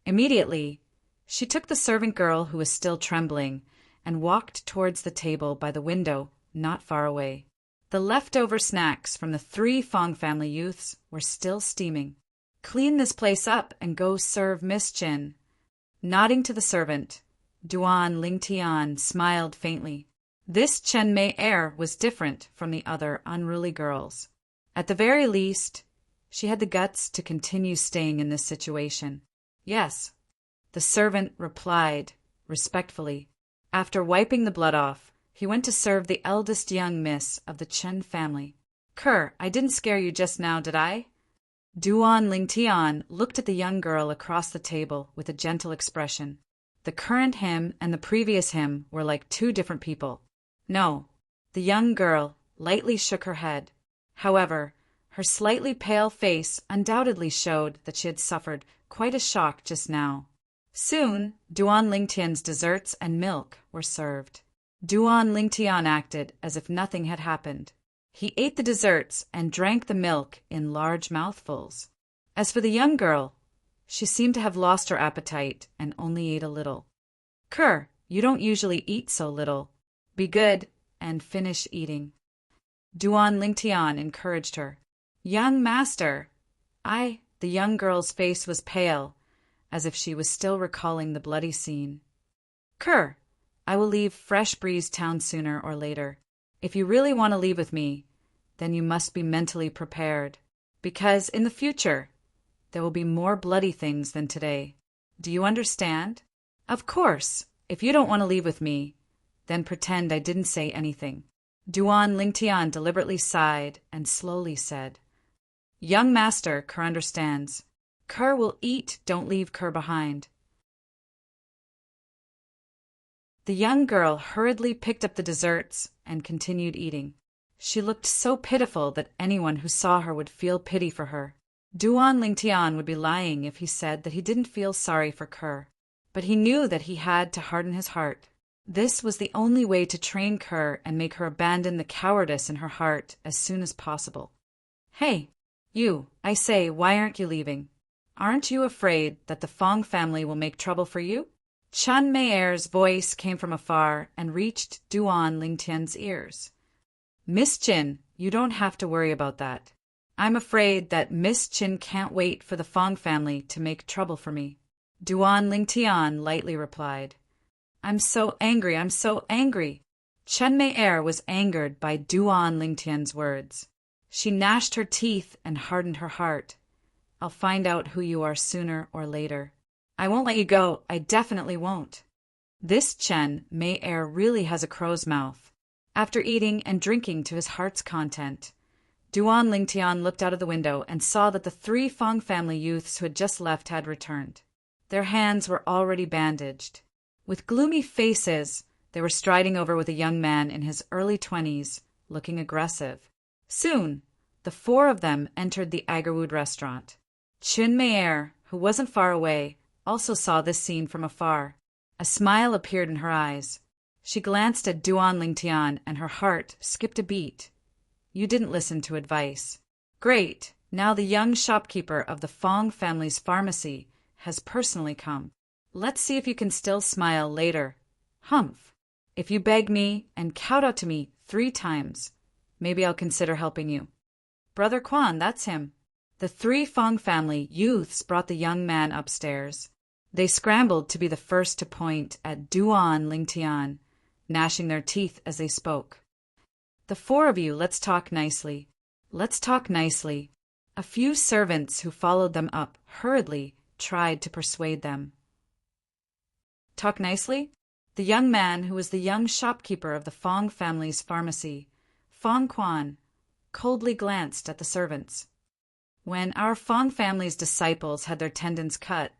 Immediately, she took the servant girl who was still trembling and walked towards the table by the window, not far away. The leftover snacks from the 3 Fong family youths were still steaming. Clean this place up and go serve Miss Chin. Nodding to the servant, Duan Lingtian smiled faintly. This Chen Mei-er was different from the other unruly girls. At the very least, she had the guts to continue staying in this situation. Yes, the servant replied respectfully. After wiping the blood off, he went to serve the eldest young miss of the Chen family. Kerr, I didn't scare you just now, did I? Duan Lingtian looked at the young girl across the table with a gentle expression. The current him and the previous him were like 2 different people. No, the young girl lightly shook her head. However, her slightly pale face undoubtedly showed that she had suffered quite a shock just now. Soon, Duan Lingtian's desserts and milk were served. Duan Lingtian acted as if nothing had happened. He ate the desserts and drank the milk in large mouthfuls. As for the young girl, she seemed to have lost her appetite and only ate a little. Kerr, you don't usually eat so little. Be good and finish eating. Duan Lingtian encouraged her. Young master, the young girl's face was pale, as if she was still recalling the bloody scene. Kerr, I will leave Fresh Breeze Town sooner or later. If you really want to leave with me, then you must be mentally prepared, because in the future, there will be more bloody things than today. Do you understand? Of course, if you don't want to leave with me, then pretend I didn't say anything. Duan Lingtian deliberately sighed and slowly said, Young master, Kerr understands. Kerr will eat, don't leave Kerr behind. The young girl hurriedly picked up the desserts and continued eating. She looked so pitiful that anyone who saw her would feel pity for her. Duan Lingtian would be lying if he said that he didn't feel sorry for Kerr, but he knew that he had to harden his heart. This was the only way to train Kerr and make her abandon the cowardice in her heart as soon as possible. Hey, you, I say, why aren't you leaving? Aren't you afraid that the Fong family will make trouble for you? Chen Mei-er's voice came from afar and reached Duan Lingtian's ears. Miss Chin, you don't have to worry about that. I'm afraid that Miss Chin can't wait for the Fong family to make trouble for me. Duan Lingtian lightly replied. I'm so angry, I'm so angry. Chen Mei was angered by Duan Lingtian's words. She gnashed her teeth and hardened her heart. I'll find out who you are sooner or later. I won't let you go, I definitely won't. This Chen Mei really has a crow's mouth. After eating and drinking to his heart's content, Duan Lingtian looked out of the window and saw that the 3 Fong family youths who had just left had returned. Their hands were already bandaged. With gloomy faces, they were striding over with a young man in his early 20s, looking aggressive. Soon, the 4 of them entered the Agarwood restaurant. Chen Mei, who wasn't far away, also saw this scene from afar. A smile appeared in her eyes. She glanced at Duan Lingtian and her heart skipped a beat. You didn't listen to advice. Great, now the young shopkeeper of the Fong family's pharmacy has personally come. Let's see if you can still smile later. Humph. If you beg me and kowtow to me 3 times, maybe I'll consider helping you. Brother Quan, that's him. The 3 Fong family youths brought the young man upstairs. They scrambled to be the first to point at Duan Lingtian, gnashing their teeth as they spoke. The 4 of you, let's talk nicely. Let's talk nicely. A few servants who followed them up hurriedly tried to persuade them. Talk nicely? The young man, who was the young shopkeeper of the Fong family's pharmacy, Fong Quan, coldly glanced at the servants. When our Fong family's disciples had their tendons cut,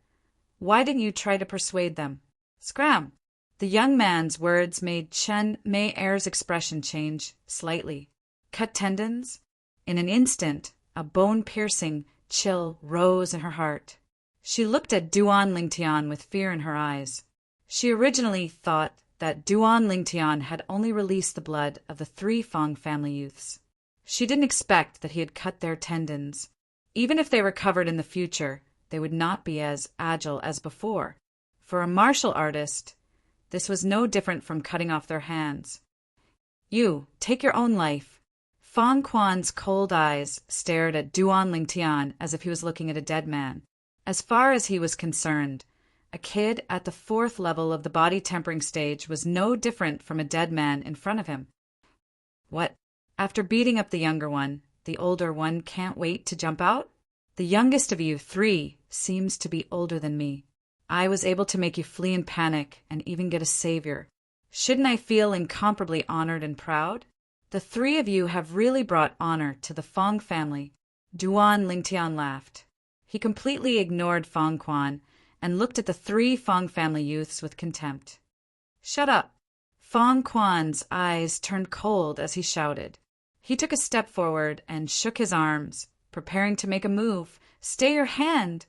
why didn't you try to persuade them? Scram! The young man's words made Chen Mei-er's expression change slightly. Cut tendons? In an instant, a bone-piercing chill rose in her heart. She looked at Duan Lingtian with fear in her eyes. She originally thought that Duan Lingtian had only released the blood of the 3 Fong family youths. She didn't expect that he had cut their tendons. Even if they recovered in the future, they would not be as agile as before. For a martial artist, this was no different from cutting off their hands. You, take your own life. Fong Quan's cold eyes stared at Duan Lingtian as if he was looking at a dead man. As far as he was concerned, a kid at the 4th level of the body tempering stage was no different from a dead man in front of him. What? After beating up the younger one, the older one can't wait to jump out? The youngest of you 3 seems to be older than me. I was able to make you flee in panic and even get a savior. Shouldn't I feel incomparably honored and proud? The 3 of you have really brought honor to the Fong family. Duan Lingtian laughed. He completely ignored Fong Quan and looked at the 3 Fong family youths with contempt. Shut up! Fong Quan's eyes turned cold as he shouted. He took a step forward and shook his arms, preparing to make a move. Stay your hand!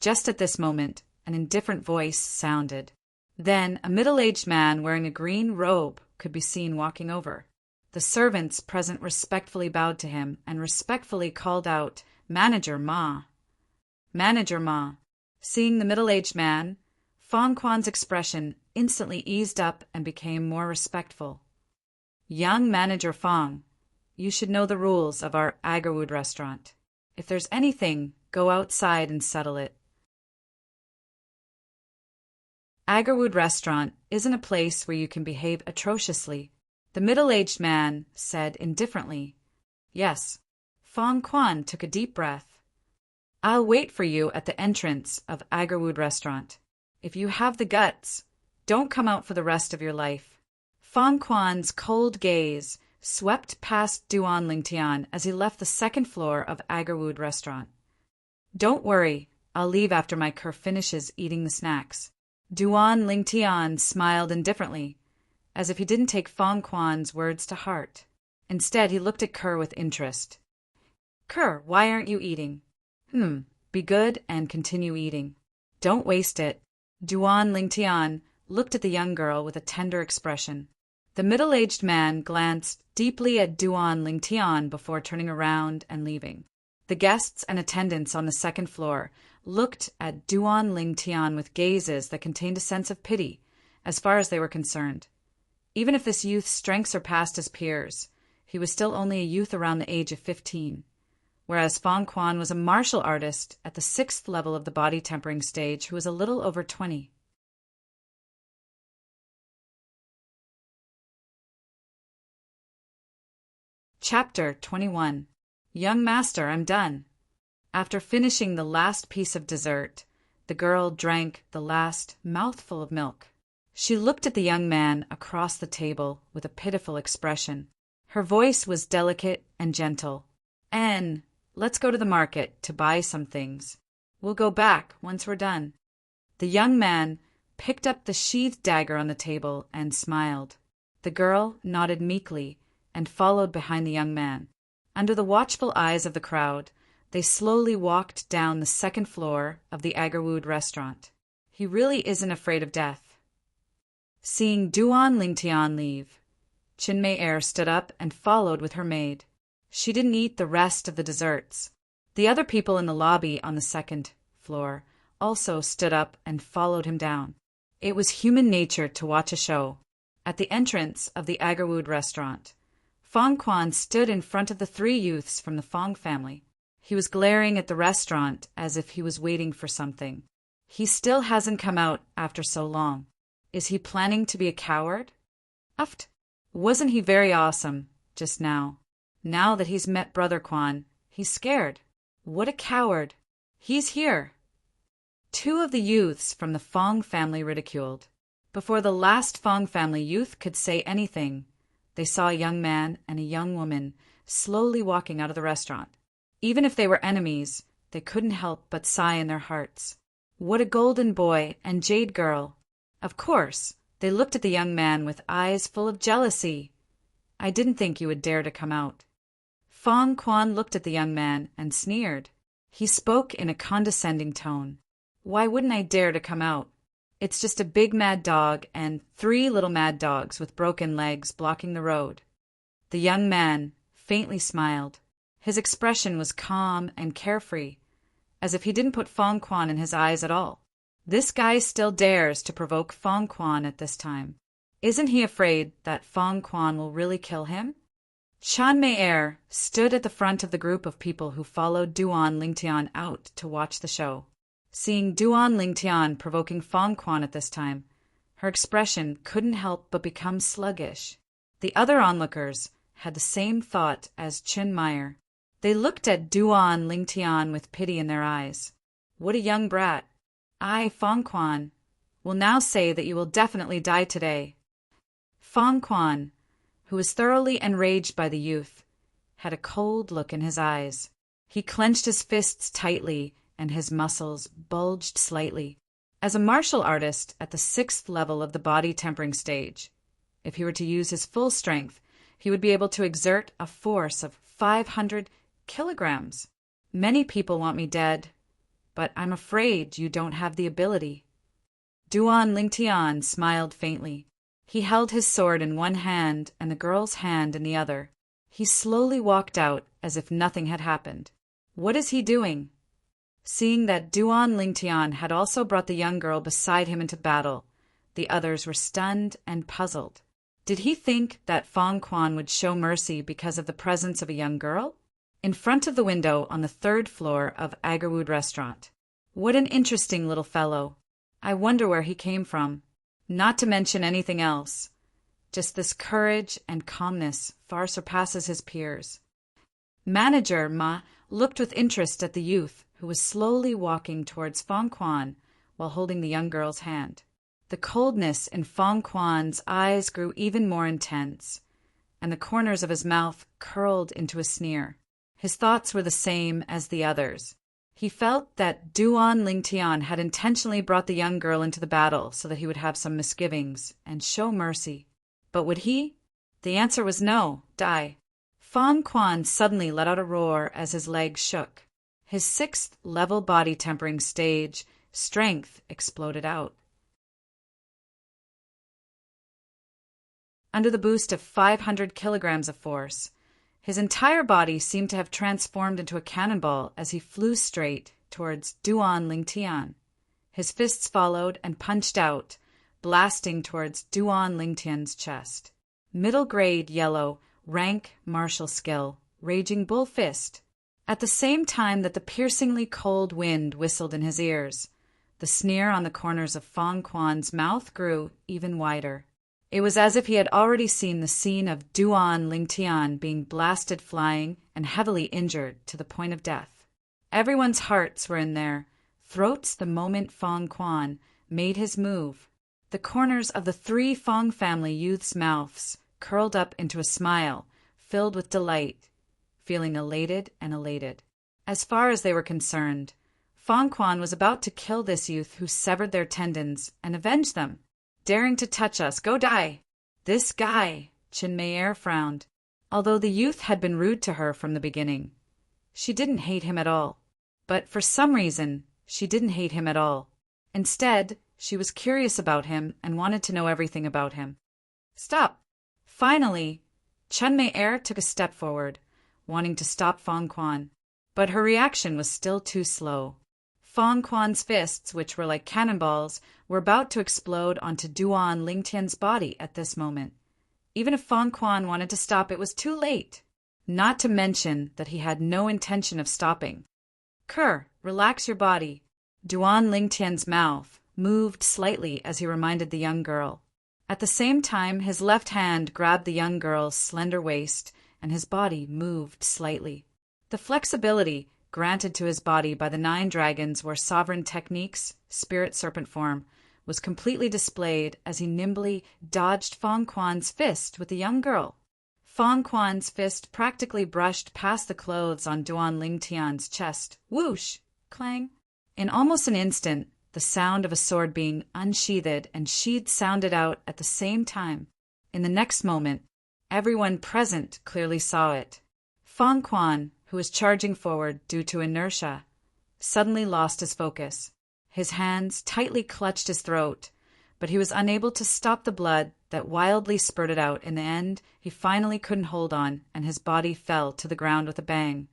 Just at this moment, an indifferent voice sounded. Then a middle-aged man wearing a green robe could be seen walking over. The servants present respectfully bowed to him and respectfully called out, Manager Ma. Manager Ma. Seeing the middle-aged man, Fong Quan's expression instantly eased up and became more respectful. Young Manager Fong, you should know the rules of our Agarwood restaurant. If there's anything, go outside and settle it. Agarwood restaurant isn't a place where you can behave atrociously. The middle-aged man said indifferently. Yes. Fong Quan took a deep breath. I'll wait for you at the entrance of Agarwood restaurant. If you have the guts, don't come out for the rest of your life. Fong Quan's cold gaze swept past Duan Lingtian as he left the 2nd floor of Agarwood restaurant. Don't worry, I'll leave after my cur finishes eating the snacks. Duan Lingtian smiled indifferently, as if he didn't take Fong Quan's words to heart. Instead, he looked at Kerr with interest. Kerr, why aren't you eating? Be good and continue eating. Don't waste it. Duan Lingtian looked at the young girl with a tender expression. The middle-aged man glanced deeply at Duan Lingtian before turning around and leaving. The guests and attendants on the 2nd floor looked at Duan Lingtian with gazes that contained a sense of pity, as far as they were concerned. Even if this youth's strength surpassed his peers, he was still only a youth around the age of 15. whereas Fong Quan was a martial artist at the 6th level of the body tempering stage who was a little over 20. Chapter 21. Young Master, I'm done. After finishing the last piece of dessert, the girl drank the last mouthful of milk. She looked at the young man across the table with a pitiful expression. Her voice was delicate and gentle. "Anne, let's go to the market to buy some things. We'll go back once we're done." The young man picked up the sheathed dagger on the table and smiled. The girl nodded meekly and followed behind the young man. Under the watchful eyes of the crowd, they slowly walked down the 2nd floor of the Agarwood restaurant. He really isn't afraid of death. Seeing Duan Lingtian leave, Chinmay Er stood up and followed with her maid. She didn't eat the rest of the desserts. The other people in the lobby on the 2nd floor also stood up and followed him down. It was human nature to watch a show. At the entrance of the Agarwood restaurant, Fong Quan stood in front of the 3 youths from the Fong family. He was glaring at the restaurant as if he was waiting for something. He still hasn't come out after so long. Is he planning to be a coward? Uft. Wasn't he very awesome just now? Now that he's met Brother Quan, he's scared. What a coward. He's here. 2 of the youths from the Fong family ridiculed. Before the last Fong family youth could say anything, they saw a young man and a young woman slowly walking out of the restaurant. Even if they were enemies, they couldn't help but sigh in their hearts. What a golden boy and jade girl. Of course, they looked at the young man with eyes full of jealousy. I didn't think you would dare to come out. Fong Quan looked at the young man and sneered. He spoke in a condescending tone. Why wouldn't I dare to come out? It's just a big mad dog and 3 little mad dogs with broken legs blocking the road. The young man faintly smiled. His expression was calm and carefree, as if he didn't put Fong Quan in his eyes at all. This guy still dares to provoke Fong Quan at this time. Isn't he afraid that Fong Quan will really kill him? Chinmay Er stood at the front of the group of people who followed Duan Lingtian out to watch the show. Seeing Duan Lingtian provoking Fong Quan at this time, her expression couldn't help but become sluggish. The other onlookers had the same thought as Chinmay. They looked at Duan Lingtian with pity in their eyes. What a young brat. I, Fong Quan, will now say that you will definitely die today. Fong Quan, who was thoroughly enraged by the youth, had a cold look in his eyes. He clenched his fists tightly and his muscles bulged slightly. As a martial artist at the 6th level of the body tempering stage, if he were to use his full strength, he would be able to exert a force of 500 kilograms. Many people want me dead, but I'm afraid you don't have the ability. Duan Lingtian smiled faintly. He held his sword in one hand and the girl's hand in the other. He slowly walked out as if nothing had happened. What is he doing? Seeing that Duan Lingtian had also brought the young girl beside him into battle, the others were stunned and puzzled. Did he think that Fong Quan would show mercy because of the presence of a young girl? In front of the window on the 3rd floor of Agarwood restaurant. What an interesting little fellow. I wonder where he came from. Not to mention anything else. Just this courage and calmness far surpasses his peers. Manager Ma looked with interest at the youth who was slowly walking towards Fong Quan while holding the young girl's hand. The coldness in Fong Quan's eyes grew even more intense, and the corners of his mouth curled into a sneer. His thoughts were the same as the others. He felt that Duan Lingtian had intentionally brought the young girl into the battle so that he would have some misgivings and show mercy. But would he? The answer was no, die. Fong Quan suddenly let out a roar as his legs shook. His 6th level body tempering stage strength exploded out. Under the boost of 500 kilograms of force, his entire body seemed to have transformed into a cannonball as he flew straight towards Duan Lingtian. His fists followed and punched out, blasting towards Duan Lingtian's chest. Middle grade yellow, rank martial skill, raging bull fist. At the same time that the piercingly cold wind whistled in his ears, the sneer on the corners of Fong Quan's mouth grew even wider. It was as if he had already seen the scene of Duan Lingtian being blasted flying and heavily injured to the point of death. Everyone's hearts were in their throats the moment Fong Quan made his move. The corners of the 3 Fong family youths' mouths curled up into a smile, filled with delight, feeling elated and elated. As far as they were concerned, Fong Quan was about to kill this youth who severed their tendons and avenge them. Daring to touch us, go die! This guy, Qin Mei'er frowned. Although the youth had been rude to her from the beginning, she didn't hate him at all. But for some reason, she didn't hate him at all. Instead, she was curious about him and wanted to know everything about him. Stop! Finally, Chen Mei-er took a step forward, wanting to stop Fong Quan. But her reaction was still too slow. Fong Quan's fists, which were like cannonballs, were about to explode onto Duan Lingtian's body at this moment. Even if Fong Quan wanted to stop, it was too late. Not to mention that he had no intention of stopping. Relax your body. Duan Lingtian's mouth moved slightly as he reminded the young girl. At the same time, his left hand grabbed the young girl's slender waist, and his body moved slightly. The flexibility granted to his body by the 9 dragons where sovereign techniques, spirit serpent form, was completely displayed as he nimbly dodged Fong Quan's fist with the young girl. Fong Quan's fist practically brushed past the clothes on Duan Lingtian's chest. Whoosh! Clang! In almost an instant, the sound of a sword being unsheathed and sheathed sounded out at the same time. In the next moment, everyone present clearly saw it. Fong Quan, who was charging forward due to inertia, suddenly lost his focus. His hands tightly clutched his throat, but he was unable to stop the blood that wildly spurted out. In the end, he finally couldn't hold on, and his body fell to the ground with a bang,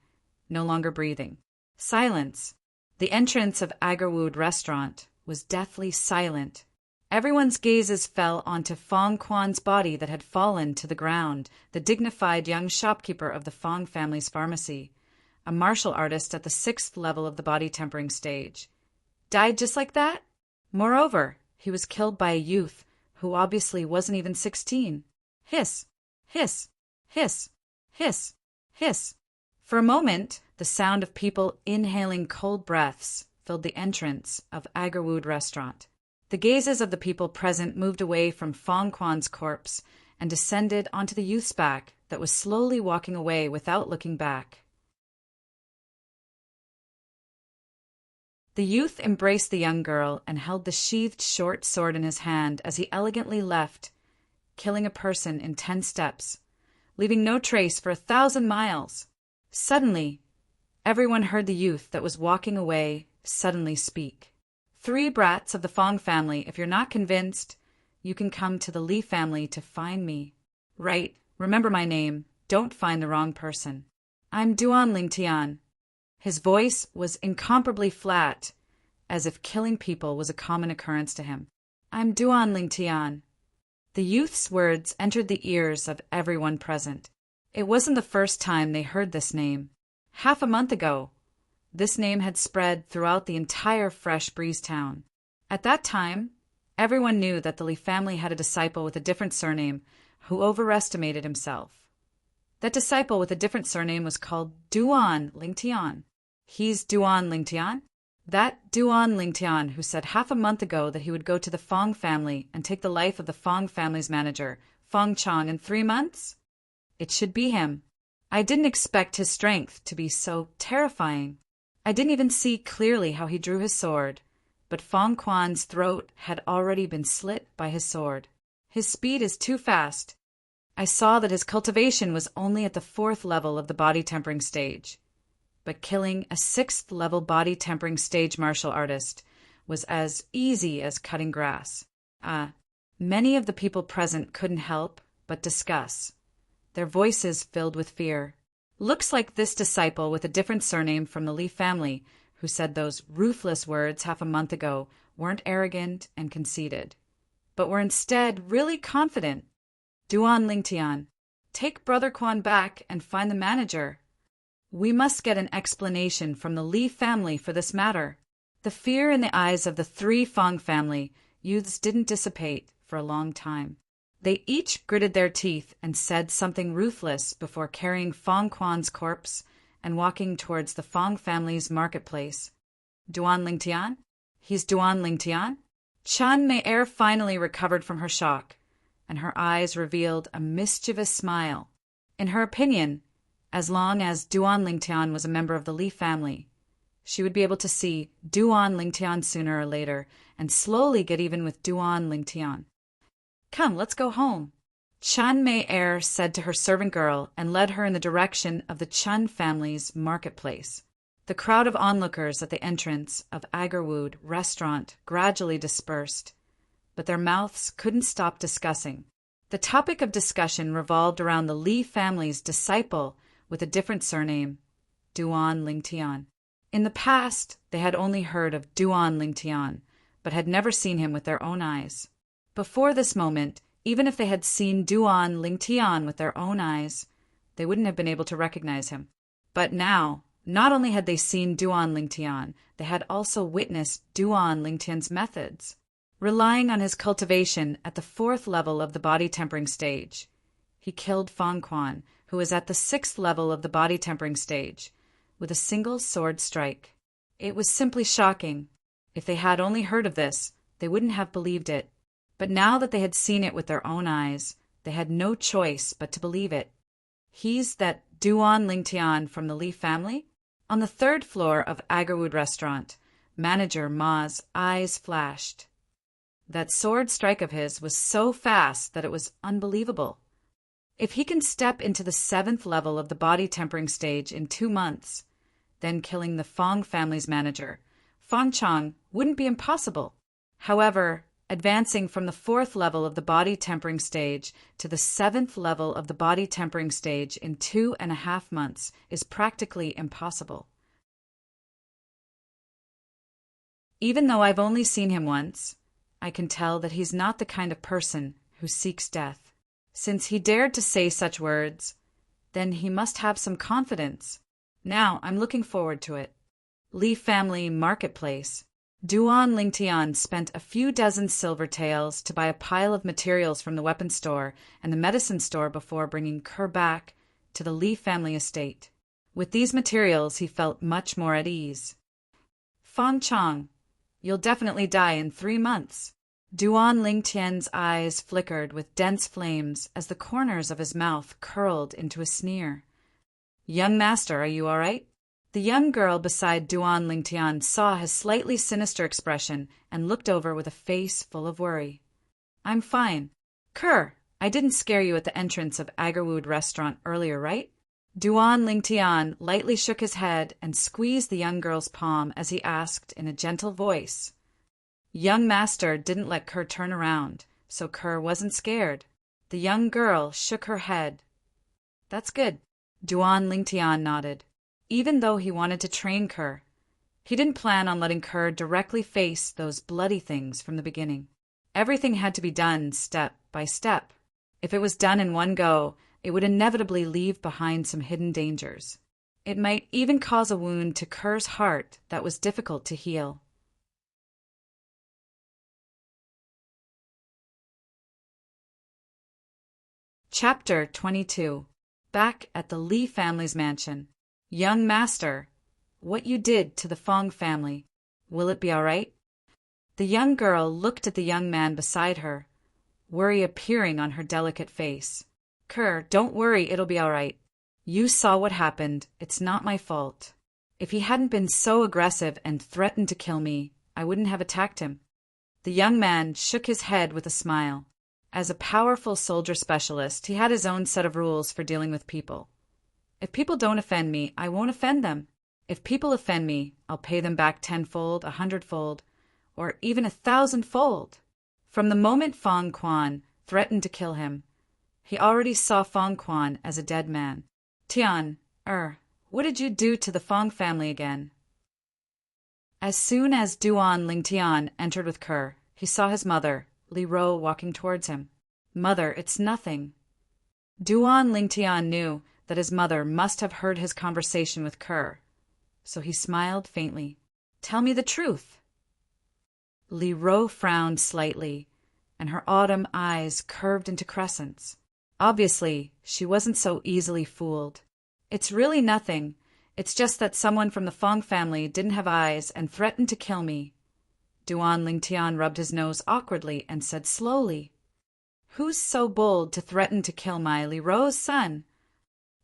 no longer breathing. Silence. The entrance of Agarwood restaurant was deathly silent. Everyone's gazes fell onto Fong Quan's body that had fallen to the ground, the dignified young shopkeeper of the Fong family's pharmacy, a martial artist at the 6th level of the body tempering stage. Died just like that? Moreover, he was killed by a youth who obviously wasn't even 16. Hiss, hiss, hiss, hiss, hiss. For a moment, the sound of people inhaling cold breaths filled the entrance of Agarwood restaurant. The gazes of the people present moved away from Fong Quan's corpse and descended onto the youth's back that was slowly walking away without looking back. The youth embraced the young girl and held the sheathed short sword in his hand as he elegantly left, killing a person in 10 steps, leaving no trace for 1,000 miles. Suddenly, everyone heard the youth that was walking away suddenly speak. 3 brats of the Fong family, if you're not convinced, you can come to the Li family to find me. Right, remember my name. Don't find the wrong person. I'm Duan Lingtian. His voice was incomparably flat, as if killing people was a common occurrence to him. I'm Duan Lingtian. The youth's words entered the ears of everyone present. It wasn't the first time they heard this name. Half a month ago, this name had spread throughout the entire Fresh Breeze town. At that time, everyone knew that the Li family had a disciple with a different surname who overestimated himself. That disciple with a different surname was called Duan Lingtian. He's Duan Lingtian? That Duan Lingtian who said half a month ago that he would go to the Fong family and take the life of the Fong family's manager, Fong Chong, in 3 months? It should be him. I didn't expect his strength to be so terrifying. I didn't even see clearly how he drew his sword, but Fong Quan's throat had already been slit by his sword. His speed is too fast. I saw that his cultivation was only at the 4th level of the body tempering stage, but killing a 6th level body tempering stage martial artist was as easy as cutting grass. Many of the people present couldn't help but discuss, their voices filled with fear. Looks like this disciple with a different surname from the Li family, who said those ruthless words half a month ago, weren't arrogant and conceited, but were instead really confident. Duan Lingtian, take Brother Quan back and find the manager. We must get an explanation from the Li family for this matter. The fear in the eyes of the three Fong family youths didn't dissipate for a long time. They each gritted their teeth and said something ruthless before carrying Fong Quan's corpse and walking towards the Fong family's marketplace. Duan Lingtian? He's Duan Lingtian? Chan Mei finally recovered from her shock, and her eyes revealed a mischievous smile. In her opinion, as long as Duan Lingtian was a member of the Li family, she would be able to see Duan Lingtian sooner or later and slowly get even with Duan Lingtian. Come, let's go home, Chan Mei said to her servant girl and led her in the direction of the Chun family's marketplace. The crowd of onlookers at the entrance of Agarwood restaurant gradually dispersed, but their mouths couldn't stop discussing. The topic of discussion revolved around the Li family's disciple with a different surname, Duan Lingtian. In the past, they had only heard of Duan Lingtian, but had never seen him with their own eyes. Before this moment, even if they had seen Duan Lingtian with their own eyes, they wouldn't have been able to recognize him. But now, not only had they seen Duan Lingtian, they had also witnessed Duan Lingtian's methods. Relying on his cultivation at the 4th level of the body tempering stage, he killed Fong Quan, who was at the 6th level of the body tempering stage, with a single sword strike. It was simply shocking. If they had only heard of this, they wouldn't have believed it. But now that they had seen it with their own eyes, they had no choice but to believe it. He's that Duan Lingtian from the Li family? On the 3rd floor of Agarwood restaurant, manager Ma's eyes flashed. That sword strike of his was so fast that it was unbelievable. If he can step into the 7th level of the body tempering stage in 2 months, then killing the Fong family's manager, Fong Chong, wouldn't be impossible. However, advancing from the 4th level of the body tempering stage to the 7th level of the body tempering stage in 2.5 months is practically impossible. Even though I've only seen him once, I can tell that he's not the kind of person who seeks death. Since he dared to say such words, then he must have some confidence. Now I'm looking forward to it. Li family marketplace. Duan Lingtian spent a few dozen silver taels to buy a pile of materials from the weapon store and the medicine store before bringing Kerr back to the Li family estate. With these materials, he felt much more at ease. Fong Chong, you'll definitely die in 3 months. Duan Lingtian's eyes flickered with dense flames as the corners of his mouth curled into a sneer. Young master, are you all right? The young girl beside Duan Lingtian saw his slightly sinister expression and looked over with a face full of worry. I'm fine. Kerr, I didn't scare you at the entrance of Agarwood restaurant earlier, right? Duan Lingtian lightly shook his head and squeezed the young girl's palm as he asked in a gentle voice. Young master didn't let Kerr turn around, so Kerr wasn't scared. The young girl shook her head. That's good. Duan Lingtian nodded. Even though he wanted to train Kerr, he didn't plan on letting Kerr directly face those bloody things from the beginning. Everything had to be done step by step. If it was done in one go, it would inevitably leave behind some hidden dangers. It might even cause a wound to Kerr's heart that was difficult to heal. Chapter 22. Back at the Li family's mansion. Young master, what you did to the Fong family, will it be all right? The young girl looked at the young man beside her, worry appearing on her delicate face. Kerr, don't worry, it'll be all right. You saw what happened. It's not my fault. If he hadn't been so aggressive and threatened to kill me, I wouldn't have attacked him. The young man shook his head with a smile. As a powerful soldier specialist, he had his own set of rules for dealing with people. If people don't offend me, I won't offend them. If people offend me, I'll pay them back 10-fold, 100-fold, or even 1,000-fold. From the moment Fong Quan threatened to kill him, he already saw Fong Quan as a dead man. Tian, what did you do to the Fong family again? As soon as Duan Lingtian entered with Kerr, he saw his mother, Li Ro, walking towards him. Mother, it's nothing. Duan Lingtian knew that his mother must have heard his conversation with Kerr, so he smiled faintly. "Tell me the truth." Li Ro frowned slightly, and her autumn eyes curved into crescents. Obviously, she wasn't so easily fooled. "It's really nothing. It's just that someone from the Fong family didn't have eyes and threatened to kill me." Duan Lingtian rubbed his nose awkwardly and said slowly, "Who's so bold to threaten to kill my Li Ro's son?"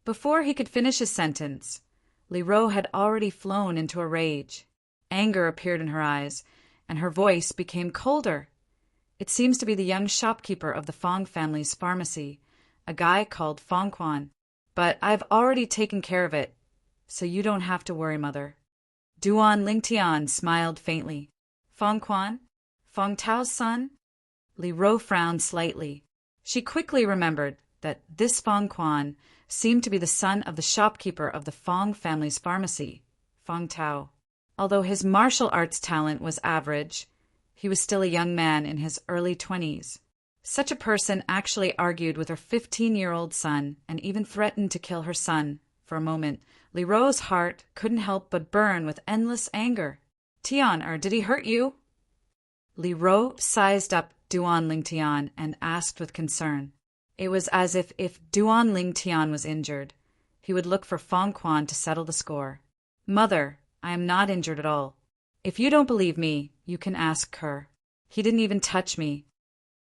Before he could finish his sentence, Li Ro had already flown into a rage. Anger appeared in her eyes, and her voice became colder. "It seems to be the young shopkeeper of the Fong family's pharmacy, a guy called Fong Quan. But I've already taken care of it, so you don't have to worry, Mother." Duan Lingtian smiled faintly. "Fong Quan? Fong Tao's son?" Li Ro frowned slightly. She quickly remembered that this Fong Quan seemed to be the son of the shopkeeper of the Fong family's pharmacy, Fong Tao. Although his martial arts talent was average, he was still a young man in his early 20s. Such a person actually argued with her 15-year-old son and even threatened to kill her son. For a moment, Li Ro's heart couldn't help but burn with endless anger. "Tian, did he hurt you?" Li Ro sized up Duan Lingtian and asked with concern. It was as if Duan Lingtian was injured, he would look for Fong Quan to settle the score. "Mother, I am not injured at all. If you don't believe me, you can ask Kerr. He didn't even touch me."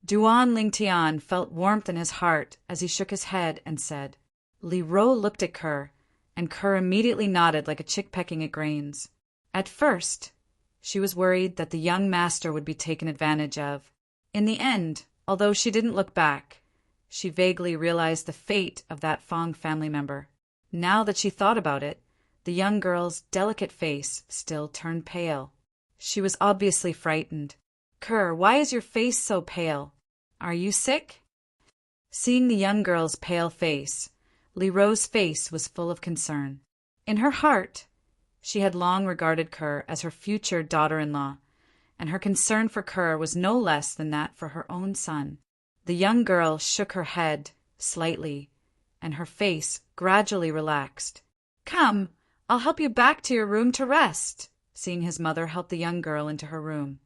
Duan Lingtian felt warmth in his heart as he shook his head and said. Li Ro looked at Kerr, and Kerr immediately nodded like a chick pecking at grains. At first, she was worried that the young master would be taken advantage of. In the end, although she didn't look back, she vaguely realized the fate of that Fong family member. Now that she thought about it, the young girl's delicate face still turned pale. She was obviously frightened. "Kerr, why is your face so pale? Are you sick?" Seeing the young girl's pale face, Li Ro's face was full of concern. In her heart, she had long regarded Kerr as her future daughter-in-law, and her concern for Kerr was no less than that for her own son. The young girl shook her head slightly, and her face gradually relaxed. "Come, I'll help you back to your room to rest." Seeing his mother help the young girl into her room,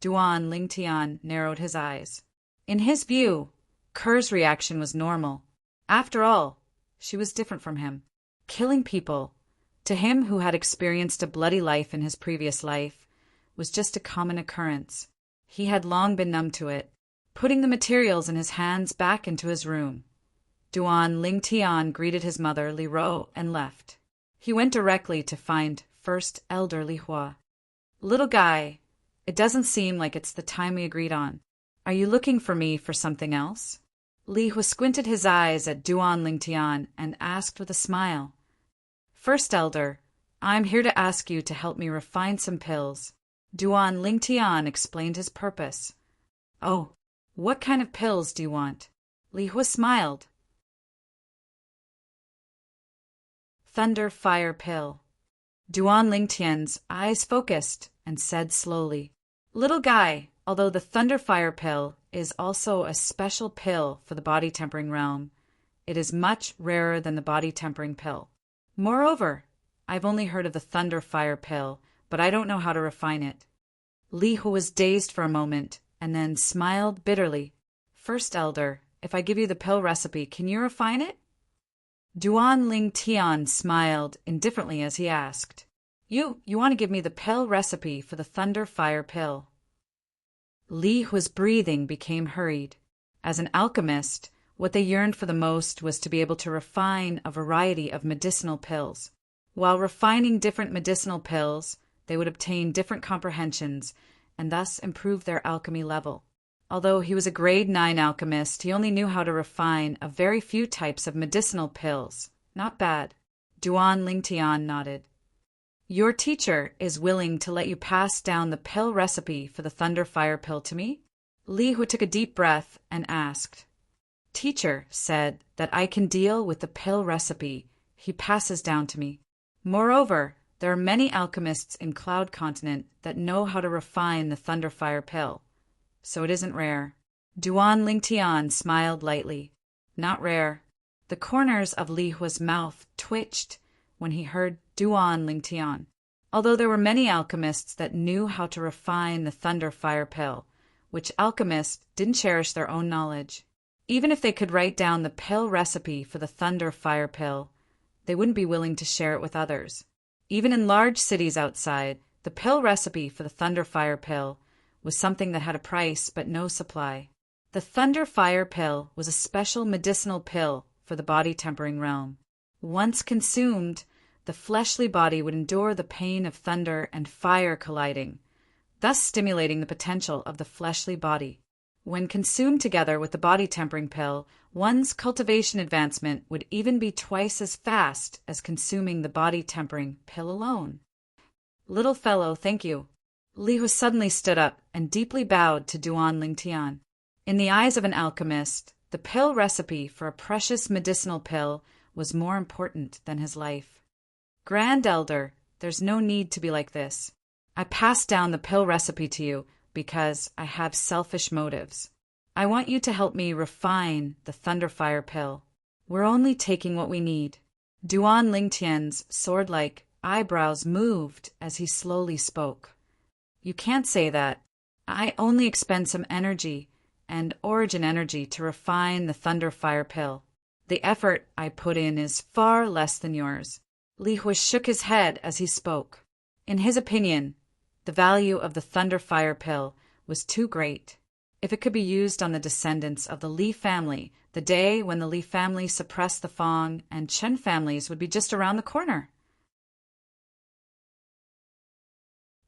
Duan Lingtian narrowed his eyes. In his view, Kerr's reaction was normal. After all, she was different from him. Killing people, to him who had experienced a bloody life in his previous life, was just a common occurrence. He had long been numb to it. Putting the materials in his hands back into his room, Duan Lingtian greeted his mother, Li Ro, and left. He went directly to find First Elder Li Hua. "Little guy, it doesn't seem like it's the time we agreed on. Are you looking for me for something else?" Li Hua squinted his eyes at Duan Lingtian and asked with a smile. "First Elder, I'm here to ask you to help me refine some pills." Duan Lingtian explained his purpose. "Oh, what kind of pills do you want?" Li Hua smiled. Thunder Fire Pill. Duan Lingtian's eyes focused and said slowly, "Little guy, although the Thunder Fire Pill is also a special pill for the body tempering realm, it is much rarer than the body tempering pill. Moreover, I've only heard of the Thunder Fire Pill, but I don't know how to refine it." Li Hua was dazed for a moment and then smiled bitterly. "First Elder, if I give you the pill recipe, can you refine it?" Duan Lingtian smiled indifferently as he asked, You want to give me the pill recipe for the Thunder Fire Pill?" Li Hua's breathing became hurried. As an alchemist, what they yearned for the most was to be able to refine a variety of medicinal pills. While refining different medicinal pills, they would obtain different comprehensions and thus improve their alchemy level. Although he was a grade 9 alchemist, he only knew how to refine a very few types of medicinal pills. Not bad. Duan Lingtian nodded. "Your teacher is willing to let you pass down the pill recipe for the Thunder Fire Pill to me?" Li Hua took a deep breath and asked. "Teacher said that I can deal with the pill recipe he passes down to me. Moreover, there are many alchemists in Cloud Continent that know how to refine the Thunder Fire Pill, so it isn't rare." Duan Lingtian smiled lightly. "Not rare. The corners of Li Hua's mouth twitched when he heard Duan Lingtian. Although there were many alchemists that knew how to refine the Thunder Fire Pill, which alchemists didn't cherish their own knowledge. Even if they could write down the pill recipe for the Thunder Fire Pill, they wouldn't be willing to share it with others. Even in large cities outside, the pill recipe for the Thunder Fire Pill was something that had a price but no supply. The Thunder Fire Pill was a special medicinal pill for the body-tempering realm. Once consumed, the fleshly body would endure the pain of thunder and fire colliding, thus stimulating the potential of the fleshly body. When consumed together with the body-tempering pill, one's cultivation advancement would even be twice as fast as consuming the body-tempering pill alone. Little fellow, thank you. Li Hua suddenly stood up and deeply bowed to Duan Lingtian. In the eyes of an alchemist, the pill recipe for a precious medicinal pill was more important than his life. Grand Elder, there's no need to be like this. I passed down the pill recipe to you because I have selfish motives. I want you to help me refine the Thunderfire Pill. We're only taking what we need. Duan Lingtian's sword-like eyebrows moved as he slowly spoke. You can't say that. I only expend some energy and origin energy to refine the Thunderfire Pill. The effort I put in is far less than yours. Li Hua shook his head as he spoke. In his opinion, the value of the Thunderfire Pill was too great. If it could be used on the descendants of the Li family, the day when the Li family suppressed the Fong and Chen families would be just around the corner.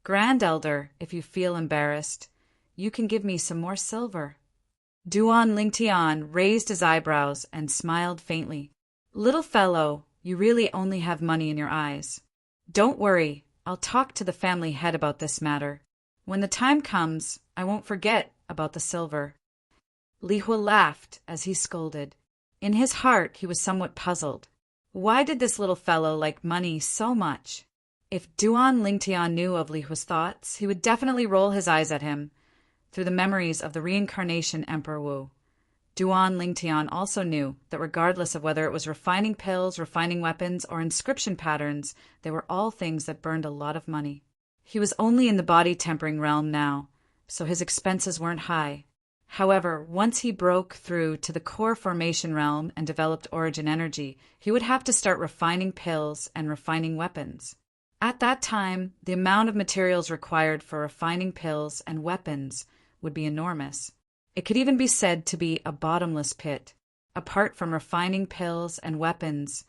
Grand Elder, if you feel embarrassed, you can give me some more silver. Duan Lingtian raised his eyebrows and smiled faintly. Little fellow, you really only have money in your eyes. Don't worry, I'll talk to the family head about this matter. When the time comes, I won't forget about the silver. Li Hua laughed as he scolded. In his heart, he was somewhat puzzled. Why did this little fellow like money so much? If Duan Lingtian knew of Li Hua's thoughts, he would definitely roll his eyes at him through the memories of the reincarnation Emperor Wu. Duan Lingtian also knew that regardless of whether it was refining pills, refining weapons, or inscription patterns, they were all things that burned a lot of money. He was only in the body-tempering realm now, so his expenses weren't high. However, once he broke through to the core formation realm and developed origin energy, he would have to start refining pills and refining weapons. At that time, the amount of materials required for refining pills and weapons would be enormous. It could even be said to be a bottomless pit. Apart from refining pills and weapons,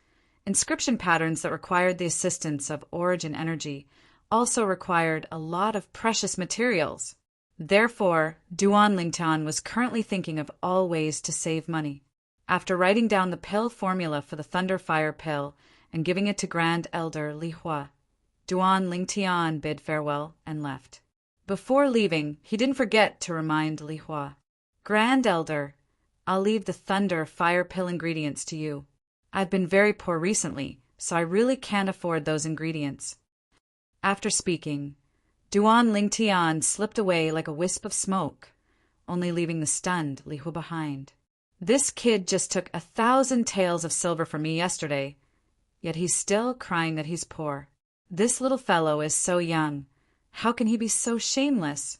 inscription patterns that required the assistance of origin energy also required a lot of precious materials. Therefore, Duan Lingtian was currently thinking of all ways to save money. After writing down the pill formula for the Thunderfire Pill and giving it to Grand Elder Li Hua, Duan Lingtian bid farewell and left. Before leaving, he didn't forget to remind Li Hua. Grand Elder, I'll leave the Thunder Fire Pill ingredients to you. I've been very poor recently, so I really can't afford those ingredients. After speaking, Duan Lingtian slipped away like a wisp of smoke, only leaving the stunned Li Hua behind. This kid just took 1,000 taels of silver from me yesterday, yet he's still crying that he's poor. This little fellow is so young. How can he be so shameless?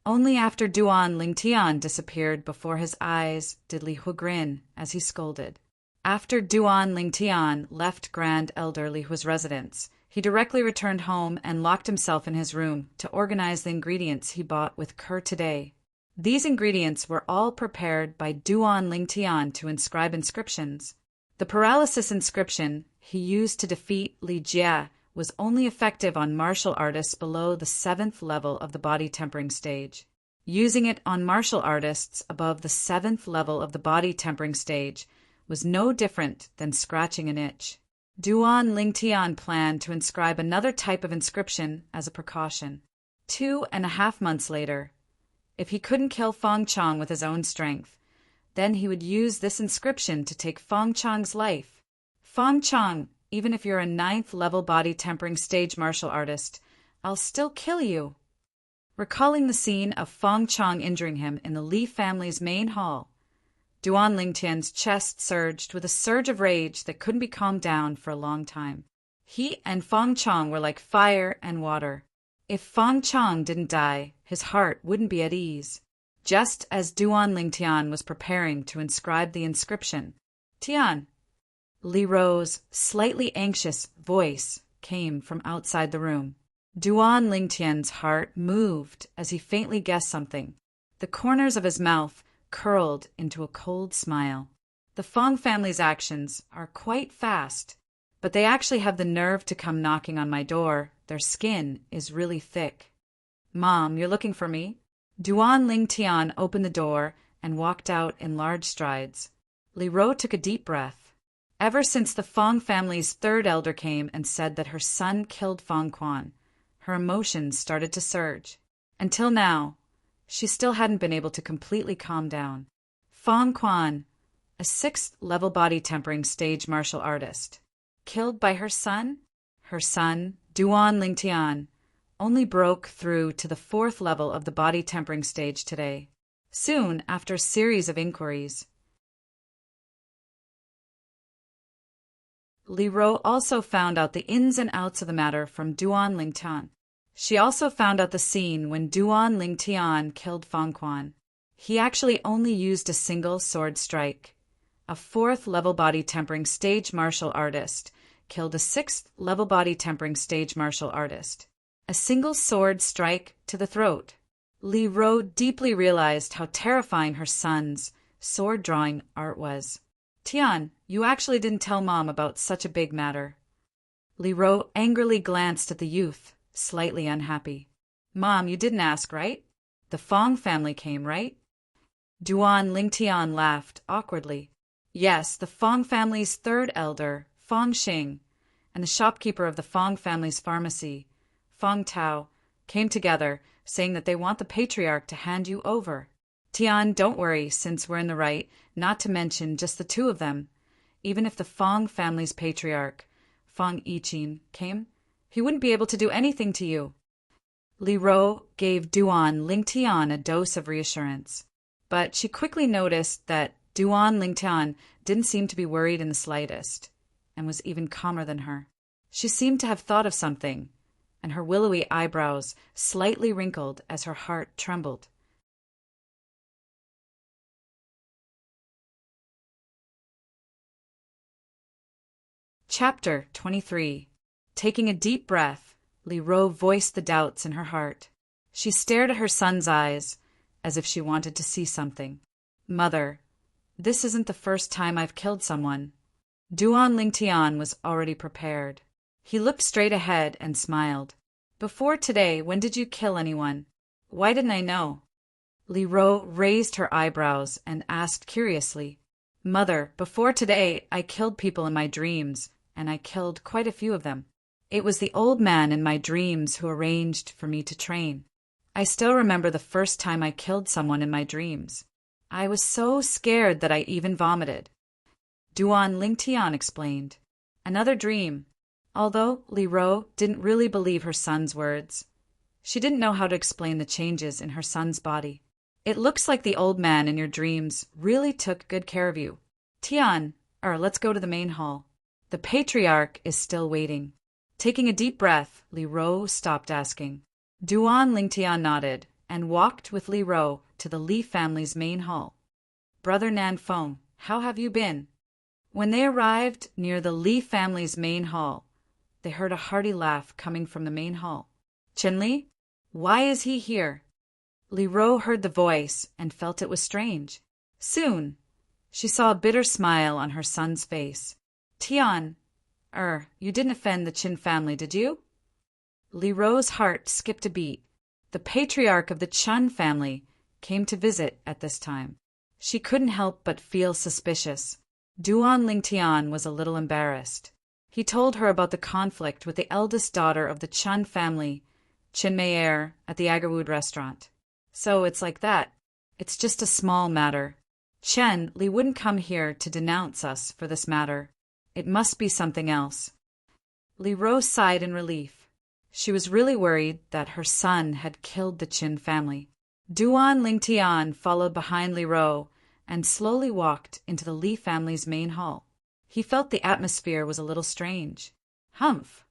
Only after Duan Lingtian disappeared before his eyes did Li Hua grin as he scolded. After Duan Lingtian left Grand Elder Li Hua's residence, he directly returned home and locked himself in his room to organize the ingredients he bought with Kerr today. These ingredients were all prepared by Duan Lingtian to inscribe inscriptions. The paralysis inscription he used to defeat Li Jia was only effective on martial artists below the 7th level of the body-tempering stage. Using it on martial artists above the 7th level of the body-tempering stage was no different than scratching an itch. Duan Lingtian planned to inscribe another type of inscription as a precaution. 2.5 months later, if he couldn't kill Fong Chong with his own strength, then he would use this inscription to take Fong Chong's life. Fong Chong, even if you're a 9th level body tempering stage martial artist, I'll still kill you. Recalling the scene of Fong Chong injuring him in the Li family's main hall, Duan Lingtian's chest surged with a surge of rage that couldn't be calmed down for a long time. He and Fong Chong were like fire and water. If Fong Chong didn't die, his heart wouldn't be at ease. Just as Duan Lingtian was preparing to inscribe the inscription, "Tian," Li Ro's slightly anxious voice came from outside the room. Duan Lingtian's heart moved as he faintly guessed something. The corners of his mouth curled into a cold smile. The Fong family's actions are quite fast, but they actually have the nerve to come knocking on my door. Their skin is really thick. "Mom, you're looking for me?" Duan Lingtian opened the door and walked out in large strides. Li Ro took a deep breath. Ever since the Fong family's third elder came and said that her son killed Fong Quan, her emotions started to surge. Until now, she still hadn't been able to completely calm down. Fong Quan, a 6th-level body tempering stage martial artist, killed by her son? Her son, Duan Lingtian, only broke through to the 4th level of the body tempering stage today. Soon, after a series of inquiries, Li Ro also found out the ins and outs of the matter from Duan Lingtian. She also found out the scene when Duan Lingtian killed Fong Quan. He actually only used a single sword strike. A 4th-level body tempering stage martial artist killed a 6th-level body tempering stage martial artist. A single sword strike to the throat. Li Ro deeply realized how terrifying her son's sword-drawing art was. "Tian, you actually didn't tell Mom about such a big matter." Li Ro angrily glanced at the youth, slightly unhappy. "Mom, you didn't ask, right? The Fong family came, right?" Duan Lingtian laughed awkwardly. "Yes, the Fong family's third elder, Fong Xing, and the shopkeeper of the Fong family's pharmacy, Fong Tao, came together, saying that they want the patriarch to hand you over. Tian, don't worry, since we're in the right, not to mention just the two of them. Even if the Fong family's patriarch, Fong Yichin, came, he wouldn't be able to do anything to you." Li Ro gave Duan Lingtian a dose of reassurance, but she quickly noticed that Duan Lingtian didn't seem to be worried in the slightest, and was even calmer than her. She seemed to have thought of something, and her willowy eyebrows slightly wrinkled as her heart trembled. Chapter 23. Taking a deep breath, Li Ro voiced the doubts in her heart. She stared at her son's eyes, as if she wanted to see something. "Mother, this isn't the first time I've killed someone." Duan Lingtian was already prepared. He looked straight ahead and smiled. "Before today, when did you kill anyone? Why didn't I know?" Li Ro raised her eyebrows and asked curiously. "Mother, before today, I killed people in my dreams, and I killed quite a few of them. It was the old man in my dreams who arranged for me to train. I still remember the first time I killed someone in my dreams. I was so scared that I even vomited." Duan Lingtian explained. Another dream. Although Li Ro didn't really believe her son's words, she didn't know how to explain the changes in her son's body. "It looks like the old man in your dreams really took good care of you. Tian, let's go to the main hall. The patriarch is still waiting." Taking a deep breath, Li Ro stopped asking. Duan Lingtian nodded and walked with Li Ro to the Li family's main hall. "Brother Nan Feng, how have you been?" When they arrived near the Li family's main hall, they heard a hearty laugh coming from the main hall. "Chen Li? Why is he here?" Li Ro heard the voice and felt it was strange. Soon, she saw a bitter smile on her son's face. "Tian, you didn't offend the Qin family, did you?" Li Ro's heart skipped a beat. The patriarch of the Chun family came to visit at this time. She couldn't help but feel suspicious. Duan Lingtian was a little embarrassed. He told her about the conflict with the eldest daughter of the Chun family, Qin Meier, at the Agarwood restaurant. "So it's like that. It's just a small matter. Chen Li wouldn't come here to denounce us for this matter. It must be something else." Li Ro sighed in relief. She was really worried that her son had killed the Qin family. Duan Lingtian followed behind Li Ro and slowly walked into the Li family's main hall. He felt the atmosphere was a little strange. Humph!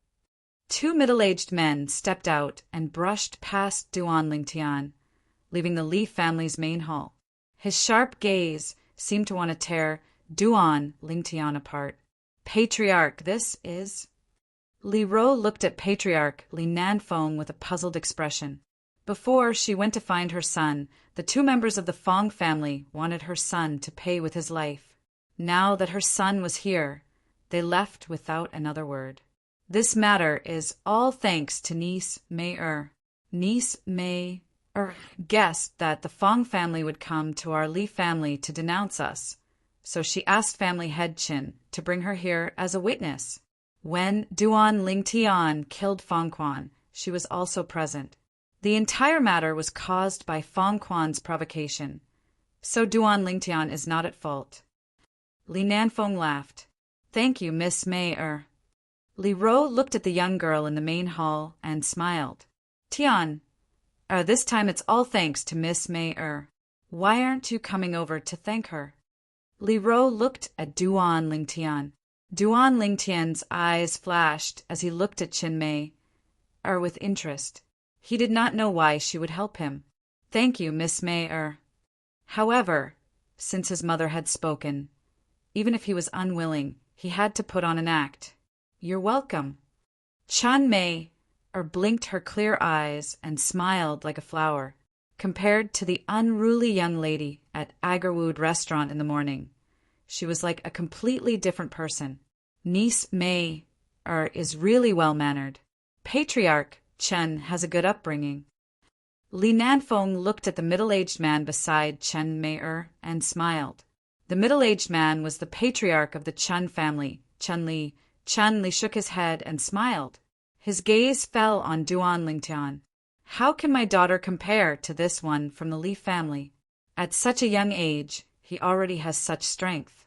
Two middle-aged men stepped out and brushed past Duan Lingtian, leaving the Li family's main hall. His sharp gaze seemed to want to tear Duan Lingtian apart. Patriarch, this is... Li Ro looked at Patriarch Li Nanfeng with a puzzled expression. Before she went to find her son, the two members of the Fong family wanted her son to pay with his life. Now that her son was here, they left without another word. This matter is all thanks to niece Mei-er. Niece Mei-er guessed that the Fong family would come to our Li family to denounce us, so she asked family head Qin to bring her here as a witness. When Duan Lingtian killed Fong Quan, she was also present. The entire matter was caused by Fong Quan's provocation, so Duan Lingtian is not at fault. Li Nanfeng laughed. Thank you, Miss Mei-er. Li Ro looked at the young girl in the main hall and smiled. Tian, this time it's all thanks to Miss Mei-er. Why aren't you coming over to thank her? Li Ro looked at Duan Lingtian. Duan Lingtian's eyes flashed as he looked at Qin Mei-er with interest. He did not know why she would help him. Thank you, Miss Mei-er. However, since his mother had spoken, even if he was unwilling, he had to put on an act. You're welcome. Chan Mei-er blinked her clear eyes and smiled like a flower. Compared to the unruly young lady at Agarwood restaurant in the morning, she was like a completely different person. Niece Mei-er is really well-mannered. Patriarch Chen has a good upbringing. Li Nanfeng looked at the middle-aged man beside Chen Mei-er and smiled. The middle-aged man was the patriarch of the Chen family, Chen Li. Chen Li shook his head and smiled. His gaze fell on Duan Lingtian. How can my daughter compare to this one from the Li family? At such a young age, he already has such strength.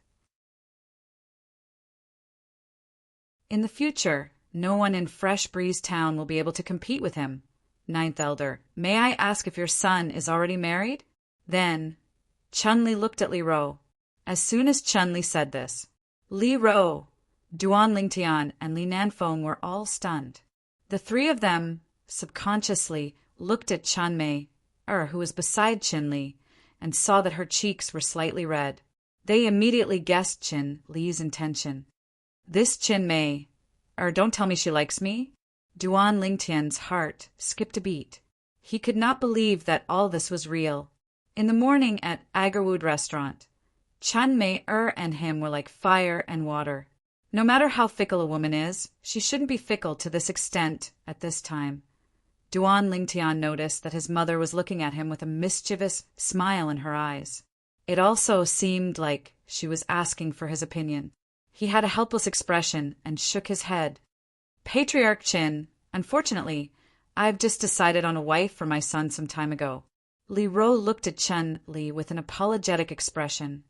In the future, no one in Fresh Breeze Town will be able to compete with him. Ninth Elder, may I ask if your son is already married? Then, Chun-Li looked at Li Ro. As soon as Chun-Li said this, Li Ro, Duan Lingtian, and Li Nanfeng were all stunned. The three of them subconsciously looked at Chan Mei-er, who was beside Qin-Li, and saw that her cheeks were slightly red. They immediately guessed Qin-Li's intention. This Qin Mei-er, don't tell me she likes me? Duan Lingtian's heart skipped a beat. He could not believe that all this was real. In the morning at Agarwood restaurant, Chan Mei-er and him were like fire and water. No matter how fickle a woman is, she shouldn't be fickle to this extent at this time. Duan Lingtian noticed that his mother was looking at him with a mischievous smile in her eyes. It also seemed like she was asking for his opinion. He had a helpless expression and shook his head. Patriarch Qin, unfortunately, I've just decided on a wife for my son some time ago. Li Ro looked at Chen-Li with an apologetic expression.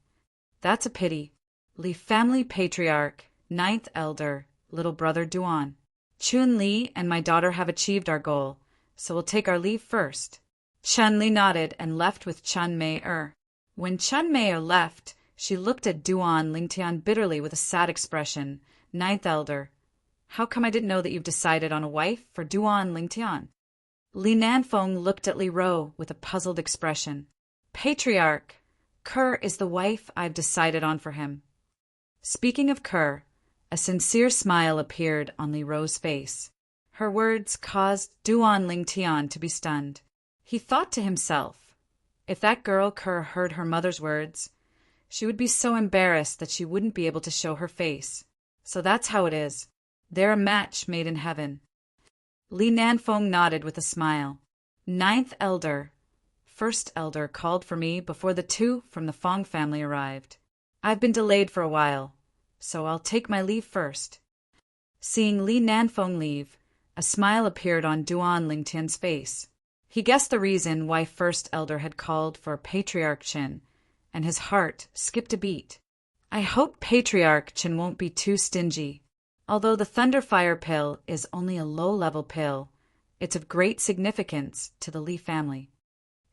That's a pity. Li family patriarch, ninth elder, little brother Duan. Chun-Li and my daughter have achieved our goal, so we'll take our leave first. Chun-Li nodded and left with Chan Mei-er. When Chan Mei-er left, she looked at Duan Lingtian bitterly with a sad expression. Ninth elder, how come I didn't know that you've decided on a wife for Duan Lingtian? Li Nanfeng looked at Li Ro with a puzzled expression. Patriarch, Kerr is the wife I've decided on for him. Speaking of Kerr, a sincere smile appeared on Li Ro's face. Her words caused Duan Lingtian to be stunned. He thought to himself, if that girl Kerr heard her mother's words, she would be so embarrassed that she wouldn't be able to show her face. So that's how it is. They're a match made in heaven. Li Nanfeng nodded with a smile. Ninth elder, first elder called for me before the two from the Fong family arrived. I've been delayed for a while, so I'll take my leave first. Seeing Li Nanfeng leave, a smile appeared on Duan Lingtian's face. He guessed the reason why first elder had called for Patriarch Qin, and his heart skipped a beat. I hope Patriarch Qin won't be too stingy. Although the Thunderfire pill is only a low-level pill, it's of great significance to the Li family.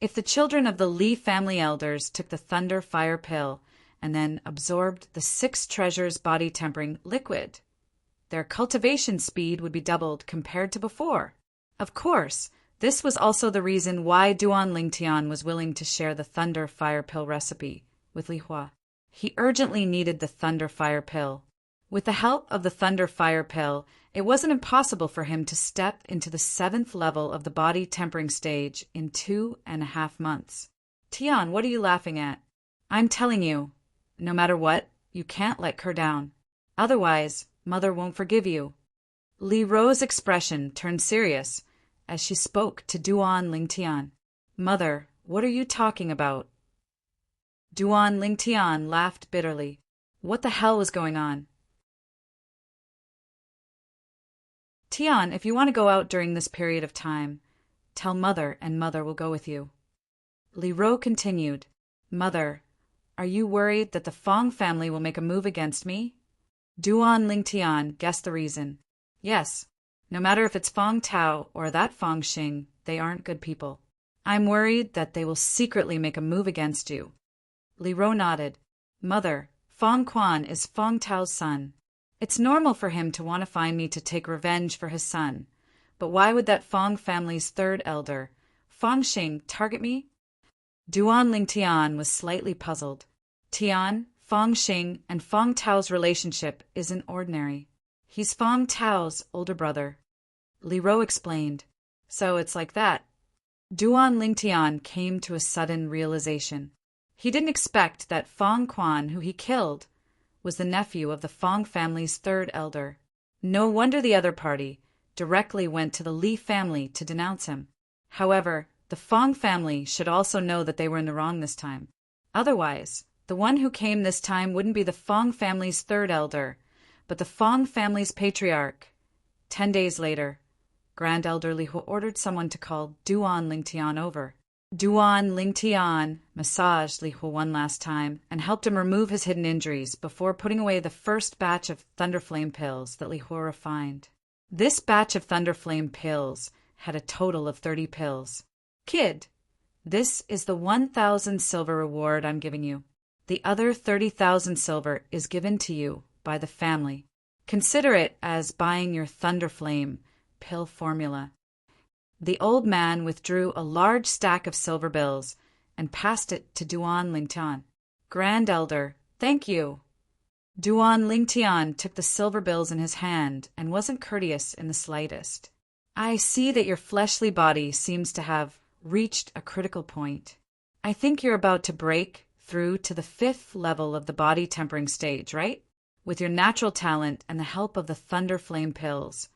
If the children of the Li family elders took the thunder fire pill and then absorbed the 6 treasures body tempering liquid, their cultivation speed would be doubled compared to before. Of course, this was also the reason why Duan Lingtian was willing to share the thunder fire pill recipe with Li Hua. He urgently needed the thunder fire pill. With the help of the thunder fire pill, it wasn't impossible for him to step into the 7th level of the body tempering stage in 2.5 months. Tian, what are you laughing at? I'm telling you, no matter what, you can't let her down. Otherwise, Mother won't forgive you. Li Ro's expression turned serious as she spoke to Duan Lingtian. Mother, what are you talking about? Duan Lingtian laughed bitterly. What the hell was going on? Tian, if you want to go out during this period of time, tell Mother and Mother will go with you. Li Ro continued. Mother, are you worried that the Fong family will make a move against me? Duan Lingtian guessed the reason. Yes, no matter if it's Fong Tao or that Fong Xing, they aren't good people. I'm worried that they will secretly make a move against you. Li Ro nodded. Mother, Fong Quan is Fong Tao's son. It's normal for him to want to find me to take revenge for his son. But why would that Fong family's 3rd elder, Fong Xing, target me? Duan Lingtian was slightly puzzled. Tian, Fong Xing, and Fong Tao's relationship isn't ordinary. He's Fong Tao's older brother. Li Ro explained. So it's like that. Duan Lingtian came to a sudden realization. He didn't expect that Fong Quan, who he killed, was the nephew of the Fong family's 3rd elder. No wonder the other party directly went to the Li family to denounce him. However, the Fong family should also know that they were in the wrong this time. Otherwise, the one who came this time wouldn't be the Fong family's 3rd elder, but the Fong family's patriarch. 10 days later, Grand Elder Li Hua ordered someone to call Duan Lingtian over. Duan Lingtian massaged Li Hua one last time and helped him remove his hidden injuries before putting away the first batch of Thunderflame pills that Li Hua refined. This batch of Thunderflame pills had a total of 30 pills. Kid, this is the 1,000 silver reward I'm giving you. The other 30,000 silver is given to you by the family. Consider it as buying your Thunderflame pill formula. The old man withdrew a large stack of silver bills and passed it to Duan Lingtian. Grand Elder, thank you. Duan Lingtian took the silver bills in his hand and wasn't courteous in the slightest. I see that your fleshly body seems to have reached a critical point. I think you're about to break through to the 5th level of the body tempering stage, right? With your natural talent and the help of the Thunderflame pills.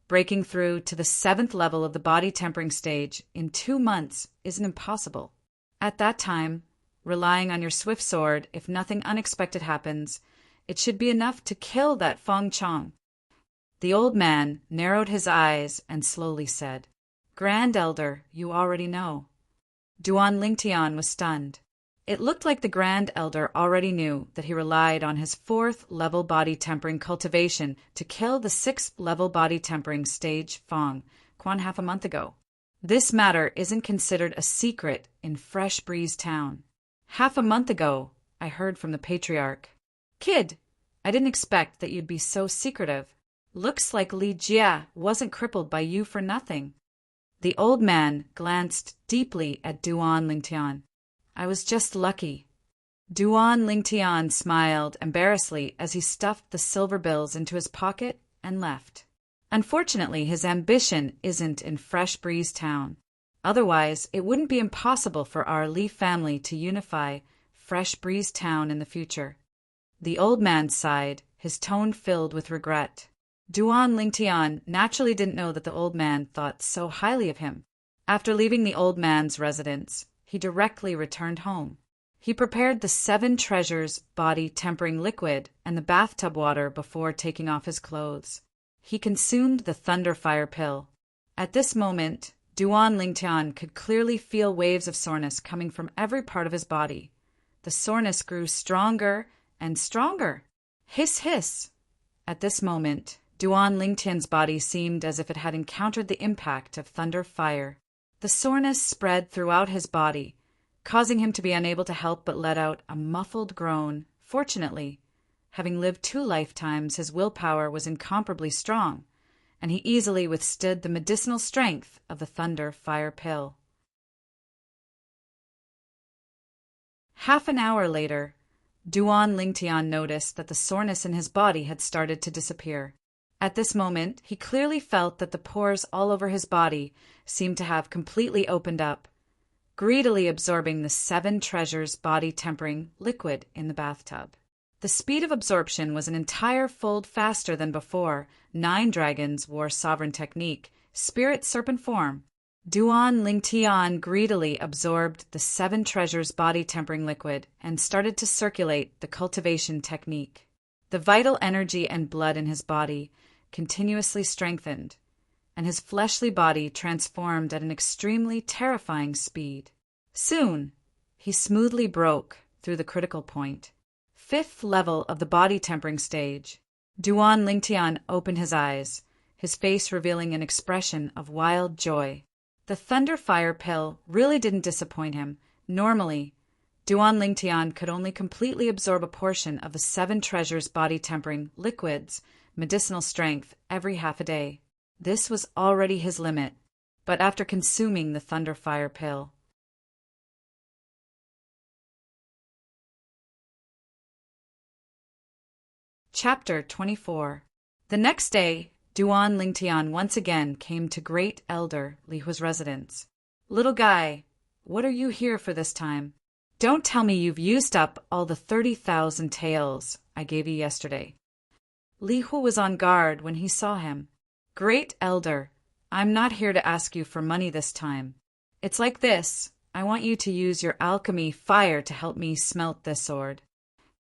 Breaking through to the 7th level of the body tempering stage in 2 months isn't impossible. At that time, relying on your swift sword, if nothing unexpected happens, it should be enough to kill that Fong Chong. The old man narrowed his eyes and slowly said, Grand Elder, you already know. Duan Lingtian was stunned. It looked like the Grand Elder already knew that he relied on his 4th level body tempering cultivation to kill the 6th level body tempering stage Fong Quan half a month ago. This matter isn't considered a secret in Fresh Breeze Town. Half a month ago, I heard from the patriarch. Kid, I didn't expect that you'd be so secretive. Looks like Li Jia wasn't crippled by you for nothing. The old man glanced deeply at Duan Lingtian. I was just lucky. Duan Lingtian smiled embarrassedly as he stuffed the silver bills into his pocket and left. Unfortunately, his ambition isn't in Fresh Breeze Town. Otherwise, it wouldn't be impossible for our Li family to unify Fresh Breeze Town in the future. The old man sighed, his tone filled with regret. Duan Lingtian naturally didn't know that the old man thought so highly of him. After leaving the old man's residence, he directly returned home. He prepared the 7 treasures body tempering liquid and the bathtub water before taking off his clothes. He consumed the Thunderfire pill. At this moment, Duan Lingtian could clearly feel waves of soreness coming from every part of his body. The soreness grew stronger and stronger. Hiss, hiss. At this moment, Duan Lingtian's body seemed as if it had encountered the impact of thunder fire. The soreness spread throughout his body, causing him to be unable to help but let out a muffled groan. Fortunately, having lived 2 lifetimes, his willpower was incomparably strong, and he easily withstood the medicinal strength of the thunder fire pill. Half an hour later, Duan Lingtian noticed that the soreness in his body had started to disappear. At this moment, he clearly felt that the pores all over his body seemed to have completely opened up, greedily absorbing the 7 treasures body-tempering liquid in the bathtub. The speed of absorption was an entire fold faster than before 9 dragons wore sovereign technique, spirit serpent form. Duan Lingtian greedily absorbed the 7 treasures body-tempering liquid and started to circulate the cultivation technique. The vital energy and blood in his body continuously strengthened, and his fleshly body transformed at an extremely terrifying speed. Soon, he smoothly broke through the critical point. 5th level of the body tempering stage. Duan Lingtian opened his eyes, his face revealing an expression of wild joy. The thunder fire pill really didn't disappoint him. Normally, Duan Lingtian could only completely absorb a portion of the 7 treasures body tempering liquids medicinal strength every half a day. This was already his limit, but after consuming the thunder fire pill. Chapter 24. The next day, Duan Lingtian once again came to Great Elder Li Hua's residence. "Little guy, what are you here for this time? Don't tell me you've used up all the 30,000 taels I gave you yesterday." Li Hua was on guard when he saw him. "Great Elder, I'm not here to ask you for money this time. It's like this. I want you to use your alchemy fire to help me smelt this sword."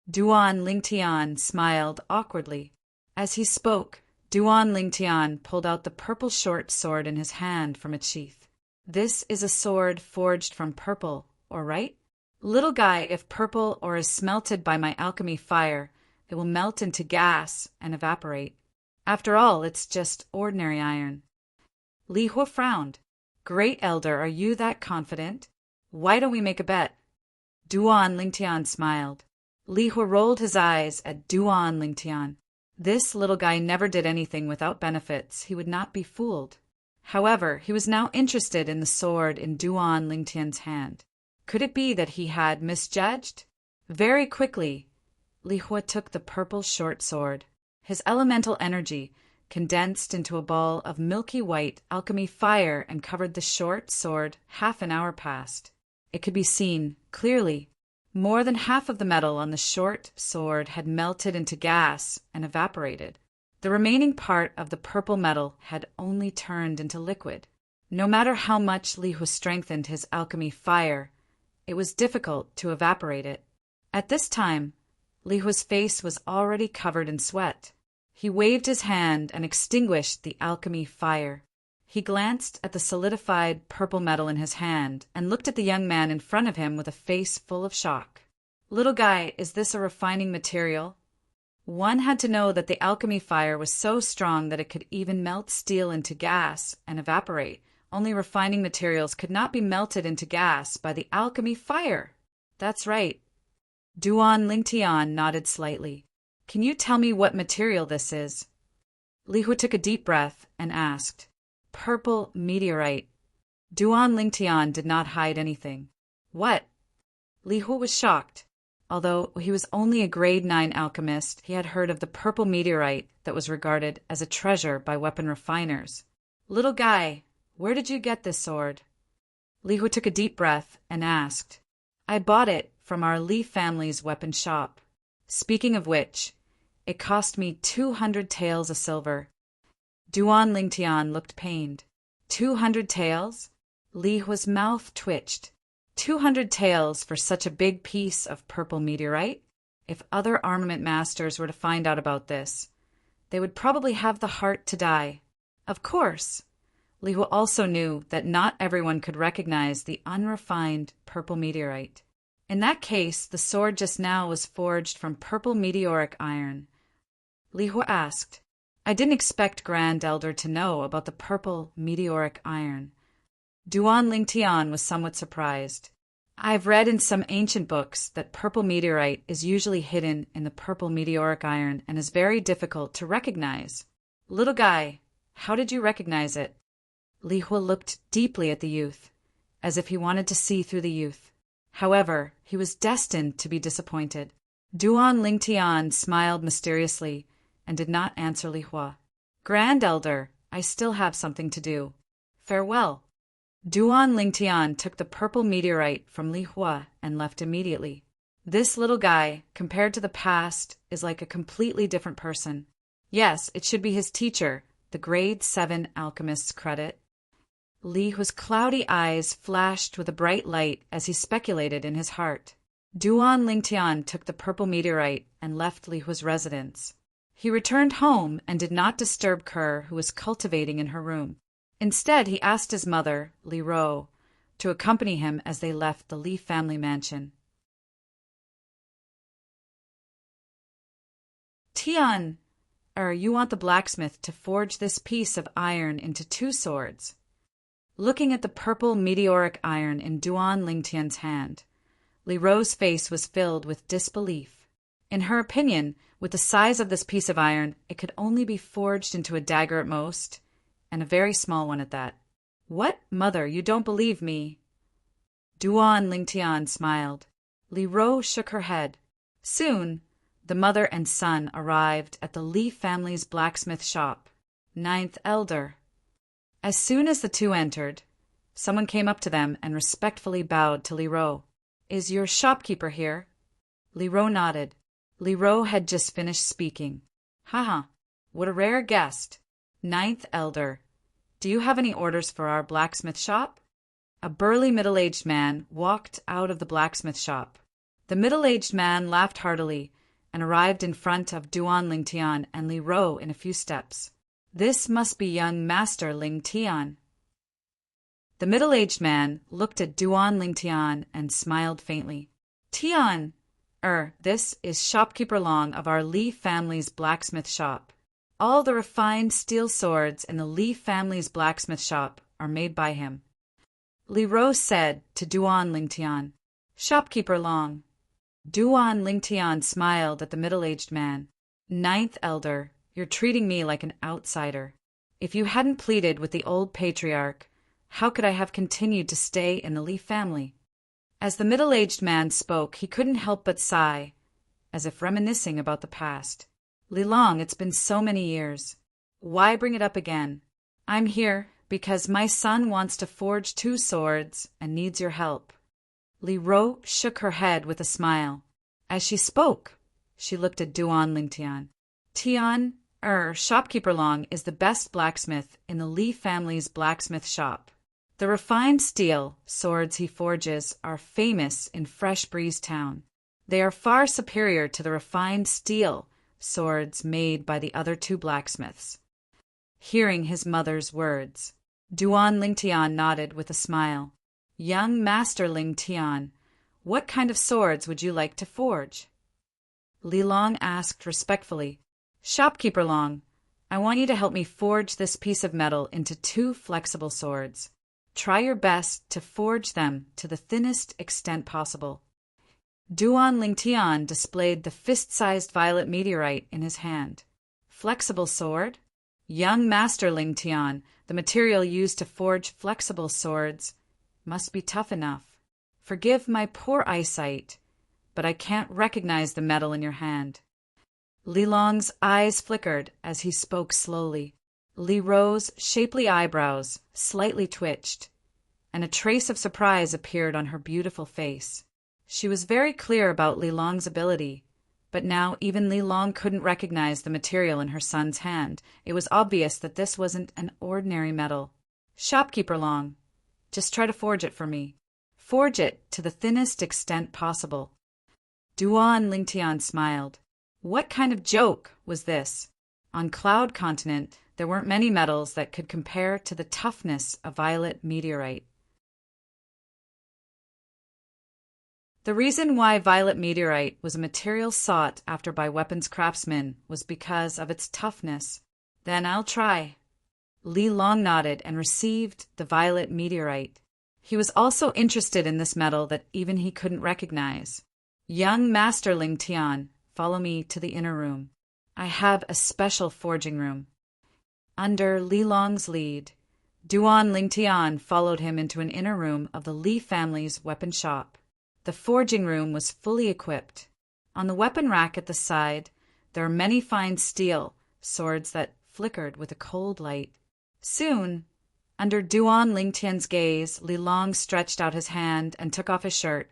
Duan Lingtian smiled awkwardly. As he spoke, Duan Lingtian pulled out the purple short sword in his hand from its sheath. "This is a sword forged from purple, or right? Little guy, if purple ore is smelted by my alchemy fire, it will melt into gas and evaporate. After all, it's just ordinary iron." Li Hua frowned. "Great Elder, are you that confident? Why don't we make a bet?" Duan Lingtian smiled. Li Hua rolled his eyes at Duan Lingtian. This little guy never did anything without benefits. He would not be fooled. However, he was now interested in the sword in Duan Lingtian's hand. Could it be that he had misjudged? Very quickly, Li Hua took the purple short sword. His elemental energy condensed into a ball of milky white alchemy fire and covered the short sword. Half an hour passed. It could be seen clearly. More than half of the metal on the short sword had melted into gas and evaporated. The remaining part of the purple metal had only turned into liquid. No matter how much Li Hua strengthened his alchemy fire, it was difficult to evaporate it. At this time, Li Hua's face was already covered in sweat. He waved his hand and extinguished the alchemy fire. He glanced at the solidified purple metal in his hand and looked at the young man in front of him with a face full of shock. "Little guy, is this a refining material?" One had to know that the alchemy fire was so strong that it could even melt steel into gas and evaporate. Only refining materials could not be melted into gas by the alchemy fire. "That's right." Duan Lingtian nodded slightly. "Can you tell me what material this is?" Li Hua took a deep breath and asked. "Purple meteorite." Duan Lingtian did not hide anything. "What?" Li Hua was shocked. Although he was only a grade 9 alchemist, he had heard of the purple meteorite that was regarded as a treasure by weapon refiners. "Little guy, where did you get this sword?" Li Hua took a deep breath and asked. "I bought it from our Li family's weapon shop. Speaking of which, it cost me 200 taels of silver." Duan Lingtian looked pained. 200 taels? Li Hua's mouth twitched. 200 taels for such a big piece of purple meteorite? If other armament masters were to find out about this, they would probably have the heart to die. Of course, Li Hua also knew that not everyone could recognize the unrefined purple meteorite. In that case, the sword just now was forged from purple meteoric iron. Li Hua asked, "I didn't expect Grand Elder to know about the purple meteoric iron." Duan Lingtian was somewhat surprised. I've read in some ancient books that purple meteorite is usually hidden in the purple meteoric iron and is very difficult to recognize. Little guy, how did you recognize it? Li Hua looked deeply at the youth, as if he wanted to see through the youth. However, he was destined to be disappointed. Duan Lingtian smiled mysteriously and did not answer Li Hua. Grand Elder, I still have something to do. Farewell. Duan Lingtian took the purple meteorite from Li Hua and left immediately. This little guy, compared to the past, is like a completely different person. Yes, it should be his teacher, the grade 7 alchemist's credit. Li Hua's cloudy eyes flashed with a bright light as he speculated in his heart. Duan Lingtian took the purple meteorite and left Li Hua's residence. He returned home and did not disturb Kerr, who was cultivating in her room. Instead, he asked his mother, Li Ro, to accompany him as they left the Li family mansion. Tian, you want the blacksmith to forge this piece of iron into 2 swords. Looking at the purple meteoric iron in Duan Lingtian's hand, Li Ro's face was filled with disbelief. In her opinion, with the size of this piece of iron, it could only be forged into a dagger at most, and a very small one at that. What, mother, you don't believe me? Duan Lingtian smiled. Li Ro shook her head. Soon, the mother and son arrived at the Li family's blacksmith shop. 9th Elder. As soon as the two entered, someone came up to them and respectfully bowed to Li Ro. Is your shopkeeper here? Li Ro nodded. Li Ro had just finished speaking. Haha, what a rare guest. 9th Elder, do you have any orders for our blacksmith shop? A burly middle-aged man walked out of the blacksmith shop. The middle-aged man laughed heartily and arrived in front of Duan Lingtian and Li Ro in a few steps. This must be young Master Lingtian. The middle-aged man looked at Duan Lingtian and smiled faintly. Tian, this is shopkeeper Long of our Li family's blacksmith shop. All the refined steel swords in the Li family's blacksmith shop are made by him. Li Ro said to Duan Lingtian, Shopkeeper Long. Duan Lingtian smiled at the middle-aged man. 9th Elder, you're treating me like an outsider. If you hadn't pleaded with the old patriarch, how could I have continued to stay in the Li family? As the middle-aged man spoke, he couldn't help but sigh, as if reminiscing about the past. Li Long, it's been so many years. Why bring it up again? I'm here because my son wants to forge 2 swords and needs your help. Li Ro shook her head with a smile. As she spoke, she looked at Duan Lingtian. Tian, shopkeeper Long is the best blacksmith in the Li family's blacksmith shop. The refined steel swords he forges are famous in Fresh Breeze Town. They are far superior to the refined steel swords made by the other 2 blacksmiths. Hearing his mother's words, Duan Lingtian nodded with a smile. Young Master Lingtian, what kind of swords would you like to forge? Li Long asked respectfully. Shopkeeper Long, I want you to help me forge this piece of metal into 2 flexible swords. Try your best to forge them to the thinnest extent possible. Duan Lingtian displayed the fist-sized violet meteorite in his hand. Flexible sword? Young Master Lingtian, the material used to forge flexible swords must be tough enough. Forgive my poor eyesight, but I can't recognize the metal in your hand. Li Long's eyes flickered as he spoke slowly. Li Ro's shapely eyebrows slightly twitched, and a trace of surprise appeared on her beautiful face. She was very clear about Li Long's ability, but now even Li Long couldn't recognize the material in her son's hand. It was obvious that this wasn't an ordinary metal. Shopkeeper Long, just try to forge it for me. Forge it to the thinnest extent possible. Duan Lingtian smiled. What kind of joke was this? On Cloud Continent, there weren't many metals that could compare to the toughness of violet meteorite. The reason why violet meteorite was a material sought after by weapons craftsmen was because of its toughness. Then I'll try. Li Long nodded and received the violet meteorite. He was also interested in this metal that even he couldn't recognize. Young Master Ling Tian, follow me to the inner room. I have a special forging room. Under Li Long's lead, Duan Ling Tian followed him into an inner room of the Li family's weapon shop. The forging room was fully equipped. On the weapon rack at the side, there are many fine steel swords that flickered with a cold light. Soon, under Duan Ling Tian's gaze, Li Long stretched out his hand and took off his shirt,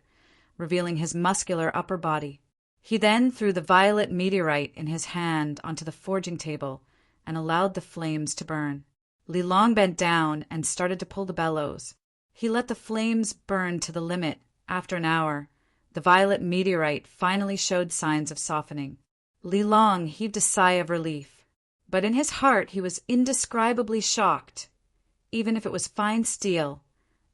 revealing his muscular upper body. He then threw the violet meteorite in his hand onto the forging table and allowed the flames to burn. Li Long bent down and started to pull the bellows. He let the flames burn to the limit. After an hour, the violet meteorite finally showed signs of softening. Li Long heaved a sigh of relief, but in his heart he was indescribably shocked. Even if it was fine steel,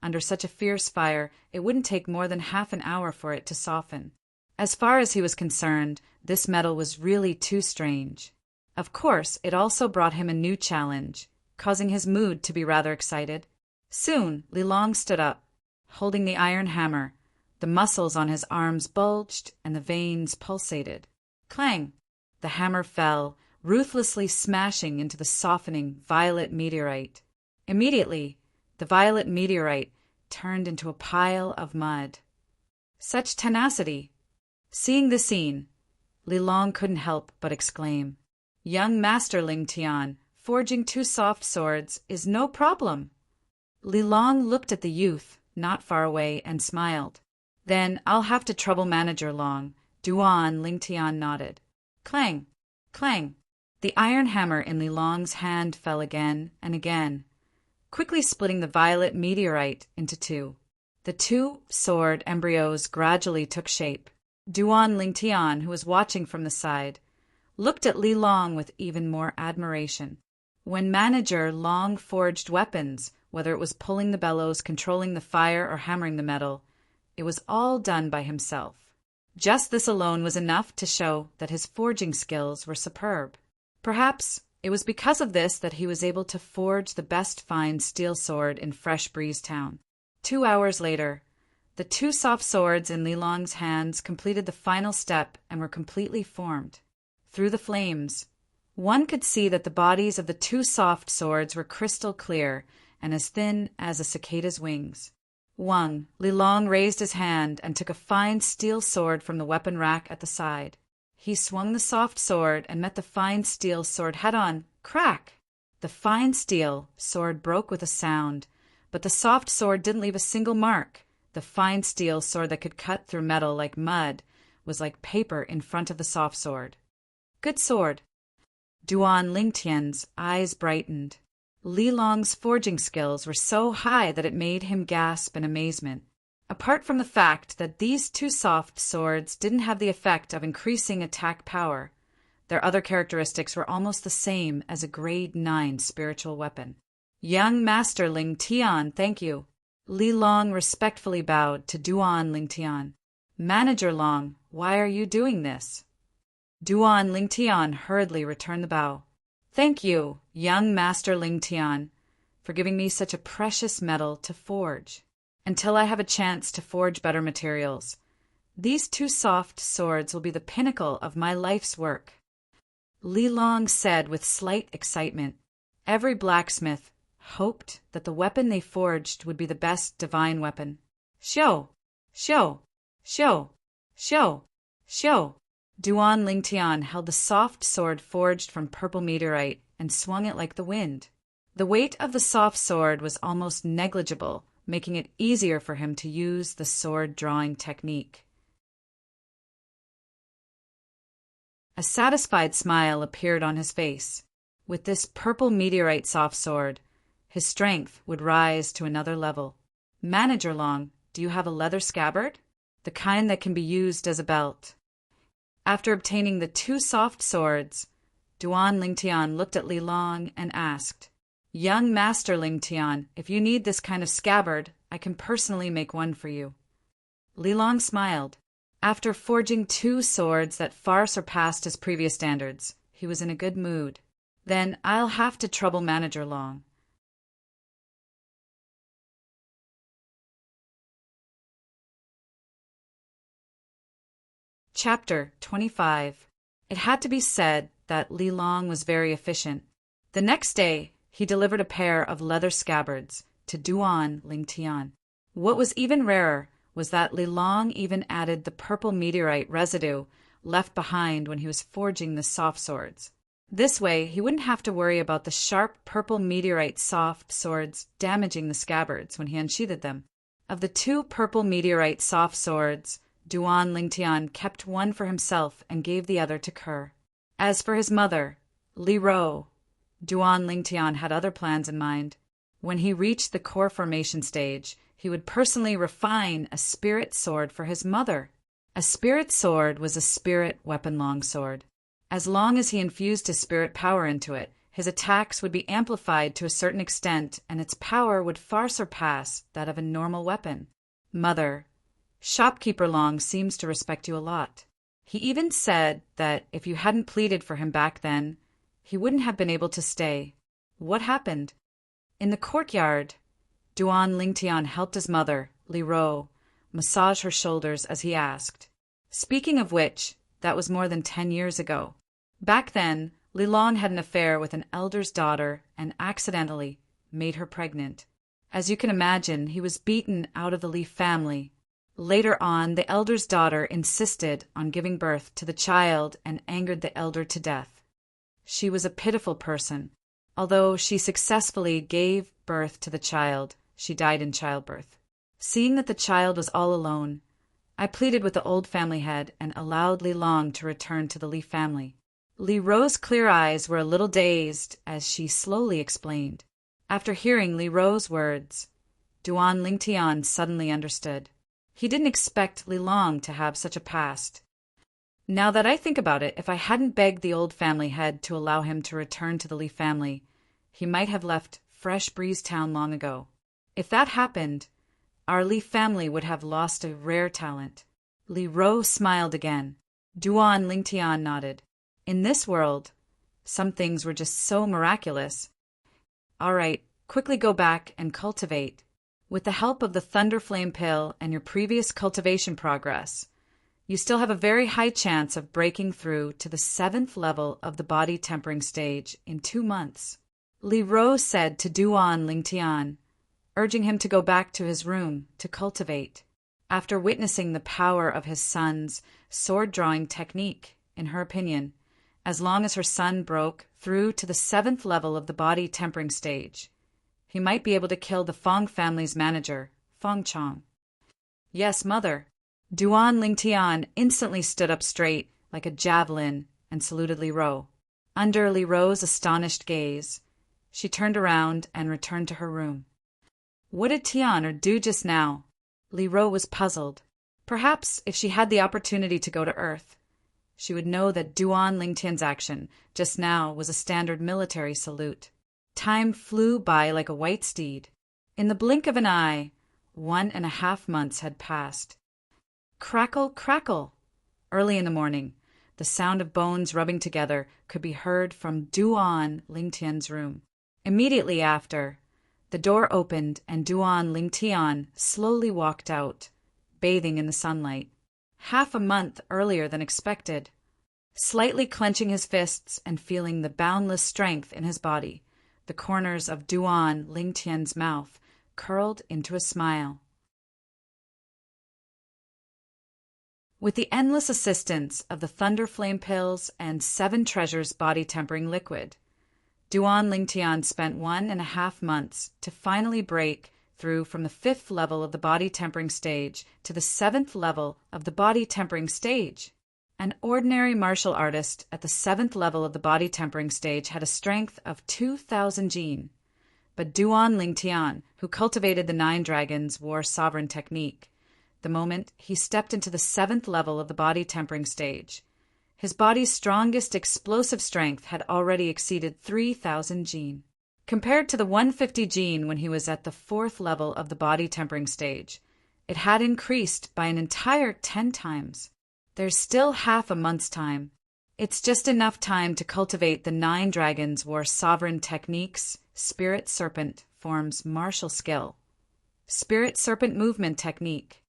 under such a fierce fire, it wouldn't take more than half an hour for it to soften. As far as he was concerned, this metal was really too strange. Of course, it also brought him a new challenge, causing his mood to be rather excited. Soon, Li Long stood up, holding the iron hammer. The muscles on his arms bulged and the veins pulsated. Clang! The hammer fell, ruthlessly smashing into the softening violet meteorite. Immediately, the violet meteorite turned into a pile of mud. Such tenacity! Seeing the scene, Li Long couldn't help but exclaim, "Young Master Ling Tian, forging 2 soft swords is no problem." Li Long looked at the youth not far away and smiled. "Then I'll have to trouble Manager Long." Duan Ling Tian nodded. Clang! Clang! The iron hammer in Li Long's hand fell again and again, quickly splitting the violet meteorite into 2. The 2 sword embryos gradually took shape. Duan Ling Tian, who was watching from the side, looked at Li Long with even more admiration. When Manager Long forged weapons, whether it was pulling the bellows, controlling the fire, or hammering the metal, it was all done by himself. Just this alone was enough to show that his forging skills were superb. Perhaps it was because of this that he was able to forge the best fine steel sword in Fresh Breeze Town. 2 hours later, the 2 soft swords in Li Long's hands completed the final step and were completely formed. Through the flames, one could see that the bodies of the 2 soft swords were crystal clear and as thin as a cicada's wings. Li Long raised his hand and took a fine steel sword from the weapon rack at the side. He swung the soft sword and met the fine steel sword head-on. Crack! The fine steel sword broke with a sound, but the soft sword didn't leave a single mark. The fine steel sword that could cut through metal like mud was like paper in front of the soft sword. Good sword. Duan Ling Tian's eyes brightened. Li Long's forging skills were so high that it made him gasp in amazement. Apart from the fact that these 2 soft swords didn't have the effect of increasing attack power, their other characteristics were almost the same as a grade 9 spiritual weapon. Young Master Ling Tian, thank you. Li Long respectfully bowed to Duan Ling Tian. Manager Long, why are you doing this? Duan Ling Tian hurriedly returned the bow. Thank you, young Master Ling Tian, for giving me such a precious metal to forge. Until I have a chance to forge better materials, these 2 soft swords will be the pinnacle of my life's work. Li Long said with slight excitement. Every blacksmith hoped that the weapon they forged would be the best divine weapon. Show! Show! Show! Show! Show! Duan Ling Tian held the soft sword forged from purple meteorite and swung it like the wind. The weight of the soft sword was almost negligible, making it easier for him to use the sword drawing technique. A satisfied smile appeared on his face. With this purple meteorite soft sword, his strength would rise to another level. Manager Long, do you have a leather scabbard? The kind that can be used as a belt. After obtaining the 2 soft swords, Duan Ling Tian looked at Li Long and asked, Young Master Ling Tian, if you need this kind of scabbard, I can personally make one for you. Li Long smiled. After forging 2 swords that far surpassed his previous standards, he was in a good mood. Then I'll have to trouble Manager Long. Chapter 25. It had to be said that Li Long was very efficient. The next day, he delivered a pair of leather scabbards to Duan Lingtian. What was even rarer was that Li Long even added the purple meteorite residue left behind when he was forging the soft swords. This way, he wouldn't have to worry about the sharp purple meteorite soft swords damaging the scabbards when he unsheathed them. Of the 2 purple meteorite soft swords, Duan Lingtian kept one for himself and gave the other to Kerr. As for his mother, Li Ro, Duan Lingtian had other plans in mind. When he reached the core formation stage, he would personally refine a spirit sword for his mother. A spirit sword was a spirit weapon longsword. As long as he infused his spirit power into it, his attacks would be amplified to a certain extent and its power would far surpass that of a normal weapon. Mother, Shopkeeper Long seems to respect you a lot. He even said that if you hadn't pleaded for him back then, he wouldn't have been able to stay. What happened? In the courtyard, Duan Lingtian helped his mother, Li Ro, massage her shoulders as he asked. Speaking of which, that was more than 10 years ago. Back then, Li Long had an affair with an elder's daughter and accidentally made her pregnant. As you can imagine, he was beaten out of the Li family. Later on, the elder's daughter insisted on giving birth to the child and angered the elder to death. She was a pitiful person. Although she successfully gave birth to the child, she died in childbirth. Seeing that the child was all alone, I pleaded with the old family head and allowed Li Long to return to the Li family. Li Ro's clear eyes were a little dazed as she slowly explained. After hearing Li Ro's words, Duan Lingtian suddenly understood. He didn't expect Li Long to have such a past. Now that I think about it, if I hadn't begged the old family head to allow him to return to the Li family, he might have left Fresh Breeze Town long ago. If that happened, our Li family would have lost a rare talent. Li Ro smiled again. Duan Lingtian nodded. In this world, some things were just so miraculous. All right, quickly go back and cultivate. With the help of the Thunder Flame Pill and your previous cultivation progress, you still have a very high chance of breaking through to the 7th level of the body tempering stage in 2 months. Li Ro said to Duan Lingtian, urging him to go back to his room to cultivate. After witnessing the power of his son's sword-drawing technique, in her opinion, as long as her son broke through to the 7th level of the body tempering stage, he might be able to kill the Fong family's manager, Fong Chong. Yes, mother. Duan Lingtian instantly stood up straight like a javelin and saluted Li Ro. Under Li Ro's astonished gaze, she turned around and returned to her room. What did Tian do just now? Li Ro was puzzled. Perhaps if she had the opportunity to go to Earth, she would know that Duan Lingtian's action just now was a standard military salute. Time flew by like a white steed. In the blink of an eye, 1.5 months had passed. Crackle, crackle! Early in the morning, the sound of bones rubbing together could be heard from Duan Lingtian's room. Immediately after, the door opened and Duan Lingtian slowly walked out, bathing in the sunlight. Half a month earlier than expected. Slightly clenching his fists and feeling the boundless strength in his body, the corners of Duan Lingtian's mouth curled into a smile. With the endless assistance of the Thunder Flame Pills and 7 Treasures body tempering liquid, Duan Lingtian spent 1.5 months to finally break through from the 5th level of the body tempering stage to the 7th level of the body tempering stage. An ordinary martial artist at the 7th level of the body tempering stage had a strength of 2,000 jin. But Duan Lingtian, who cultivated the 9 Dragons War Sovereign technique, the moment he stepped into the 7th level of the body tempering stage, his body's strongest explosive strength had already exceeded 3,000 jin. Compared to the 150 jin when he was at the 4th level of the body tempering stage, it had increased by an entire 10 times. There's still half a month's time. It's just enough time to cultivate the 9 Dragons War Sovereign techniques. Spirit Serpent forms martial skill. Spirit Serpent movement technique.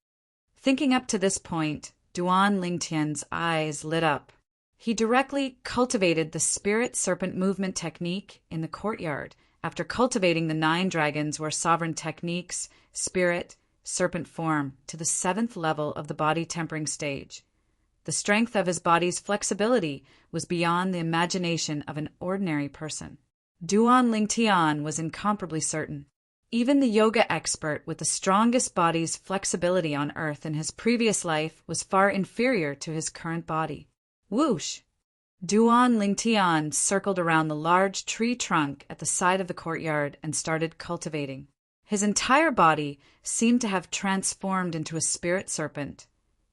Thinking up to this point, Duan Lingtian's eyes lit up. He directly cultivated the spirit serpent movement technique in the courtyard. After cultivating the 9 dragons were sovereign techniques, spirit, serpent form, to the 7th level of the body tempering stage. The strength of his body's flexibility was beyond the imagination of an ordinary person. Duan Lingtian was incomparably certain. Even the yoga expert with the strongest body's flexibility on earth in his previous life was far inferior to his current body. Whoosh! Duan Lingtian circled around the large tree trunk at the side of the courtyard and started cultivating. His entire body seemed to have transformed into a spirit serpent,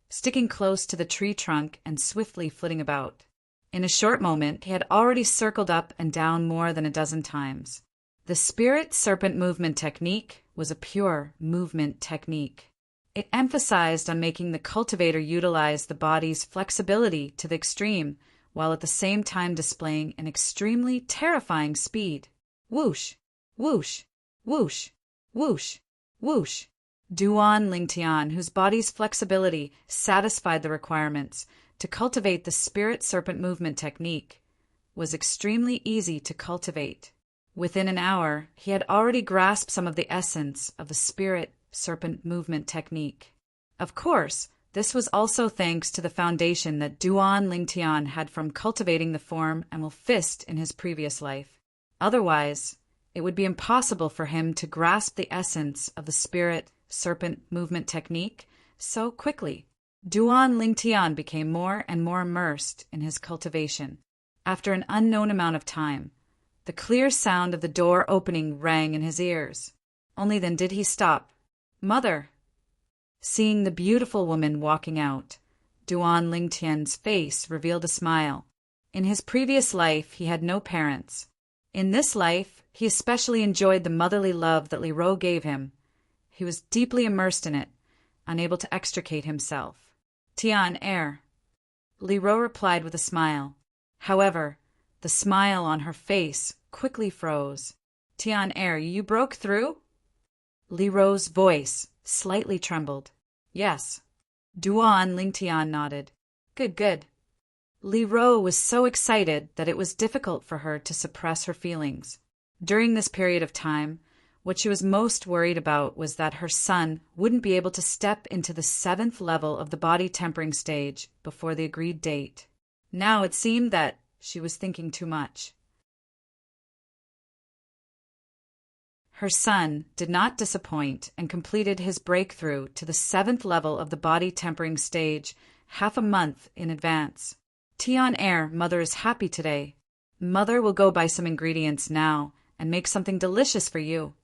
sticking close to the tree trunk and swiftly flitting about. In a short moment, he had already circled up and down more than a dozen times. The spirit serpent movement technique was a pure movement technique. It emphasized on making the cultivator utilize the body's flexibility to the extreme, while at the same time displaying an extremely terrifying speed. Whoosh! Whoosh! Whoosh! Whoosh! Whoosh! Duan Lingtian, whose body's flexibility satisfied the requirements to cultivate the spirit serpent movement technique, was extremely easy to cultivate. Within an hour, he had already grasped some of the essence of the spirit serpent movement technique. Of course, this was also thanks to the foundation that Duan Lingtian had from cultivating the form and fist in his previous life. Otherwise, it would be impossible for him to grasp the essence of the spirit serpent movement technique so quickly. Duan Lingtian became more and more immersed in his cultivation. After an unknown amount of time, the clear sound of the door opening rang in his ears. Only then did he stop. "Mother!" Seeing the beautiful woman walking out, Duan Lingtian's face revealed a smile. In his previous life, he had no parents. In this life, he especially enjoyed the motherly love that Li Ro gave him. He was deeply immersed in it, unable to extricate himself. "Tian Er," Li Ro replied with a smile. However, the smile on her face quickly froze. "Tian Er, you broke through?" Li Ro's voice slightly trembled. "Yes." Duan Lingtian nodded. "Good, good." Li Ro was so excited that it was difficult for her to suppress her feelings. During this period of time, what she was most worried about was that her son wouldn't be able to step into the 7th level of the body tempering stage before the agreed date. Now it seemed that she was thinking too much. Her son did not disappoint and completed his breakthrough to the 7th level of the body tempering stage half a month in advance. "Tian Er, Mother is happy today. Mother will go buy some ingredients now and make something delicious for you."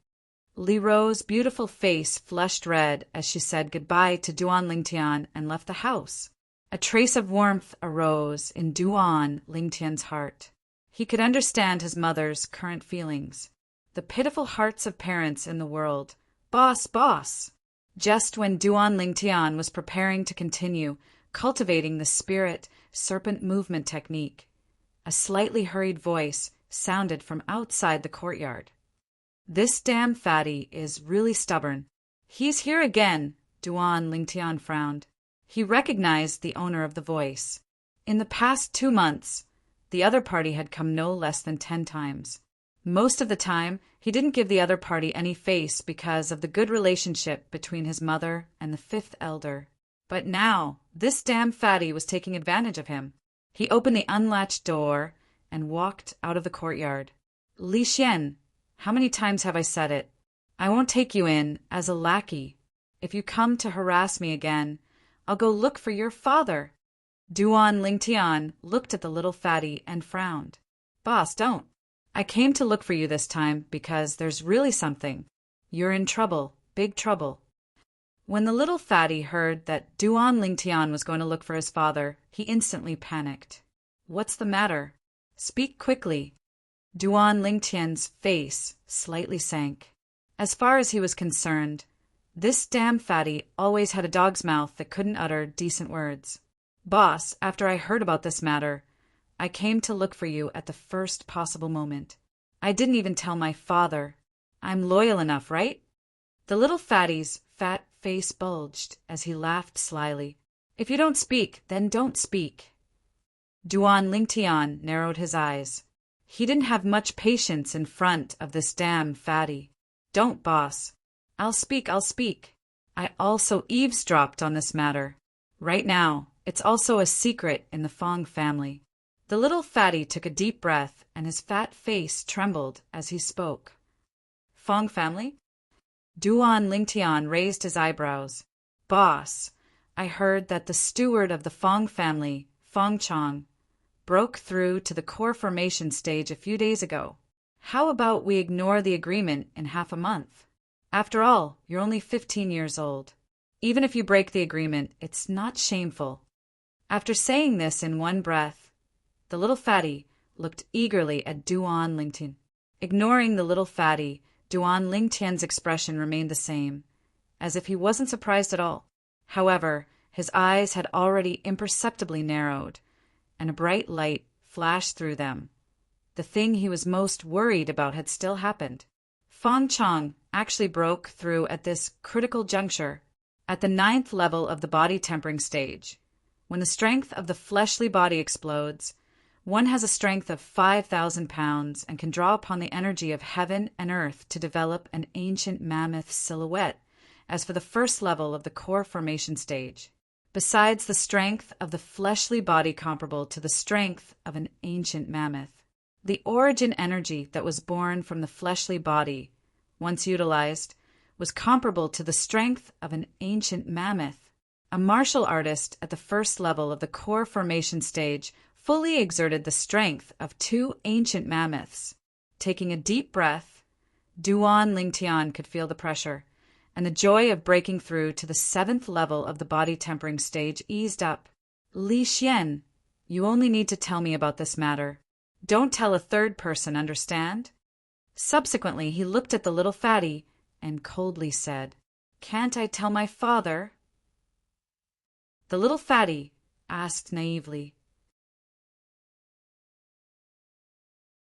Li Ro's beautiful face flushed red as she said goodbye to Duan Lingtian and left the house. A trace of warmth arose in Duan Lingtian's heart. He could understand his mother's current feelings. The pitiful hearts of parents in the world. "Boss, boss!" Just when Duan Lingtian was preparing to continue cultivating the spirit serpent movement technique, a slightly hurried voice sounded from outside the courtyard. "This damn fatty is really stubborn. He's here again," Duan Lingtian frowned. He recognized the owner of the voice. In the past 2 months, the other party had come no less than 10 times. Most of the time, he didn't give the other party any face because of the good relationship between his mother and the 5th elder. But now, this damn fatty was taking advantage of him. He opened the unlatched door and walked out of the courtyard. "Li Xian, how many times have I said it? I won't take you in as a lackey. If you come to harass me again, I'll go look for your father." Duan Lingtian looked at the little fatty and frowned. "Boss, don't. I came to look for you this time because there's really something. You're in trouble, big trouble." When the little fatty heard that Duan Lingtian was going to look for his father, he instantly panicked. "What's the matter? Speak quickly." Duan Lingtian's face slightly sank. As far as he was concerned, this damn fatty always had a dog's mouth that couldn't utter decent words. "Boss, after I heard about this matter, I came to look for you at the first possible moment. I didn't even tell my father. I'm loyal enough, right?" The little fatty's fat face bulged as he laughed slyly. If you don't speak, then don't speak. Duan Lingtian narrowed his eyes. He didn't have much patience in front of this damn fatty. Don't, boss. I'll speak. I also eavesdropped on this matter. Right now, it's also a secret in the Fong family. The little fatty took a deep breath, and his fat face trembled as he spoke. Fong family? Duan Lingtian raised his eyebrows. Boss, I heard that the steward of the Fong family, Fong Chong, broke through to the core formation stage a few days ago. How about we ignore the agreement in half a month? After all, you're only 15 years old. Even if you break the agreement, it's not shameful. After saying this in one breath, the little fatty looked eagerly at Duan Lingtian. Ignoring the little fatty, Duan Lingtian's expression remained the same, as if he wasn't surprised at all. However, his eyes had already imperceptibly narrowed, and a bright light flashed through them. The thing he was most worried about had still happened. Fong Chong actually broke through at this critical juncture, at the 9th level of the body tempering stage. When the strength of the fleshly body explodes, one has a strength of 5,000 pounds and can draw upon the energy of heaven and earth to develop an ancient mammoth silhouette, as for the 1st level of the core formation stage. Besides the strength of the fleshly body comparable to the strength of an ancient mammoth, the origin energy that was born from the fleshly body, once utilized, was comparable to the strength of an ancient mammoth. A martial artist at the 1st level of the core formation stage fully exerted the strength of 2 ancient mammoths. Taking a deep breath, Duan Lingtian could feel the pressure, and the joy of breaking through to the 7th level of the body tempering stage eased up. Li Xian, you only need to tell me about this matter. Don't tell a third person, understand? Subsequently, he looked at the little fatty and coldly said, Can't I tell my father? The little fatty asked naively,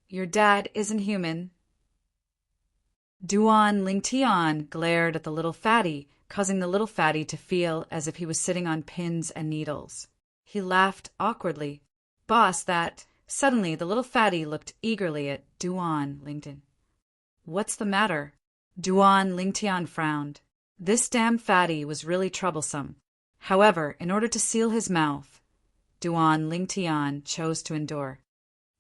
Your dad isn't human. Duan Lingtian glared at the little fatty, causing the little fatty to feel as if he was sitting on pins and needles. He laughed awkwardly. Boss, that... Suddenly, the little fatty looked eagerly at Duan Lingtian. What's the matter? Duan Lingtian frowned. This damn fatty was really troublesome. However, in order to seal his mouth, Duan Lingtian chose to endure.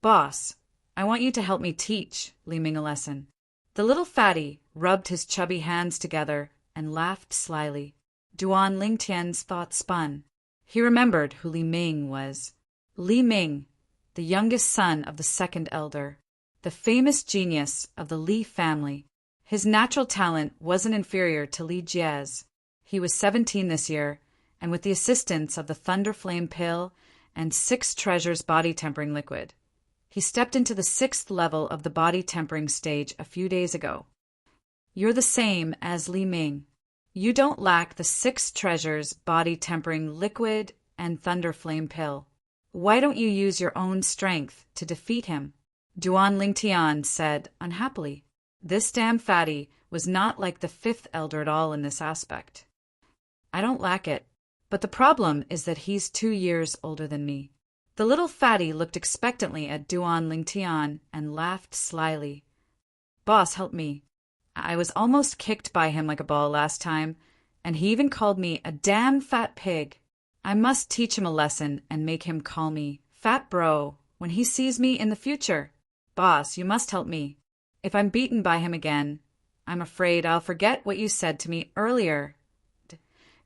Boss, I want you to help me teach Li Ming a lesson. The little fatty rubbed his chubby hands together and laughed slyly. Duan Lingtian's thoughts spun. He remembered who Li Ming was. Li Ming, the youngest son of the 2nd elder, the famous genius of the Li family. His natural talent wasn't inferior to Li Jie's. He was 17 this year, and with the assistance of the Thunder Flame pill and 6 treasures body tempering liquid, he stepped into the 6th level of the body tempering stage a few days ago. You're the same as Li Ming. You don't lack the 6 treasures body tempering liquid and Thunder Flame pill. Why don't you use your own strength to defeat him? Duan Lingtian said unhappily. This damn fatty was not like the 5th elder at all in this aspect. I don't lack it, but the problem is that he's 2 years older than me. The little fatty looked expectantly at Duan Lingtian and laughed slyly. Boss, help me. I was almost kicked by him like a ball last time, and he even called me a damn fat pig. I must teach him a lesson and make him call me Fat Bro when he sees me in the future. Boss, you must help me. If I'm beaten by him again, I'm afraid I'll forget what you said to me earlier.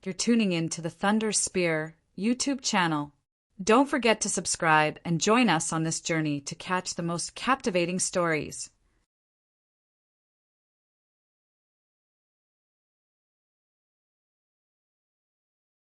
You're tuning in to the Thunder Spear YouTube channel. Don't forget to subscribe and join us on this journey to catch the most captivating stories.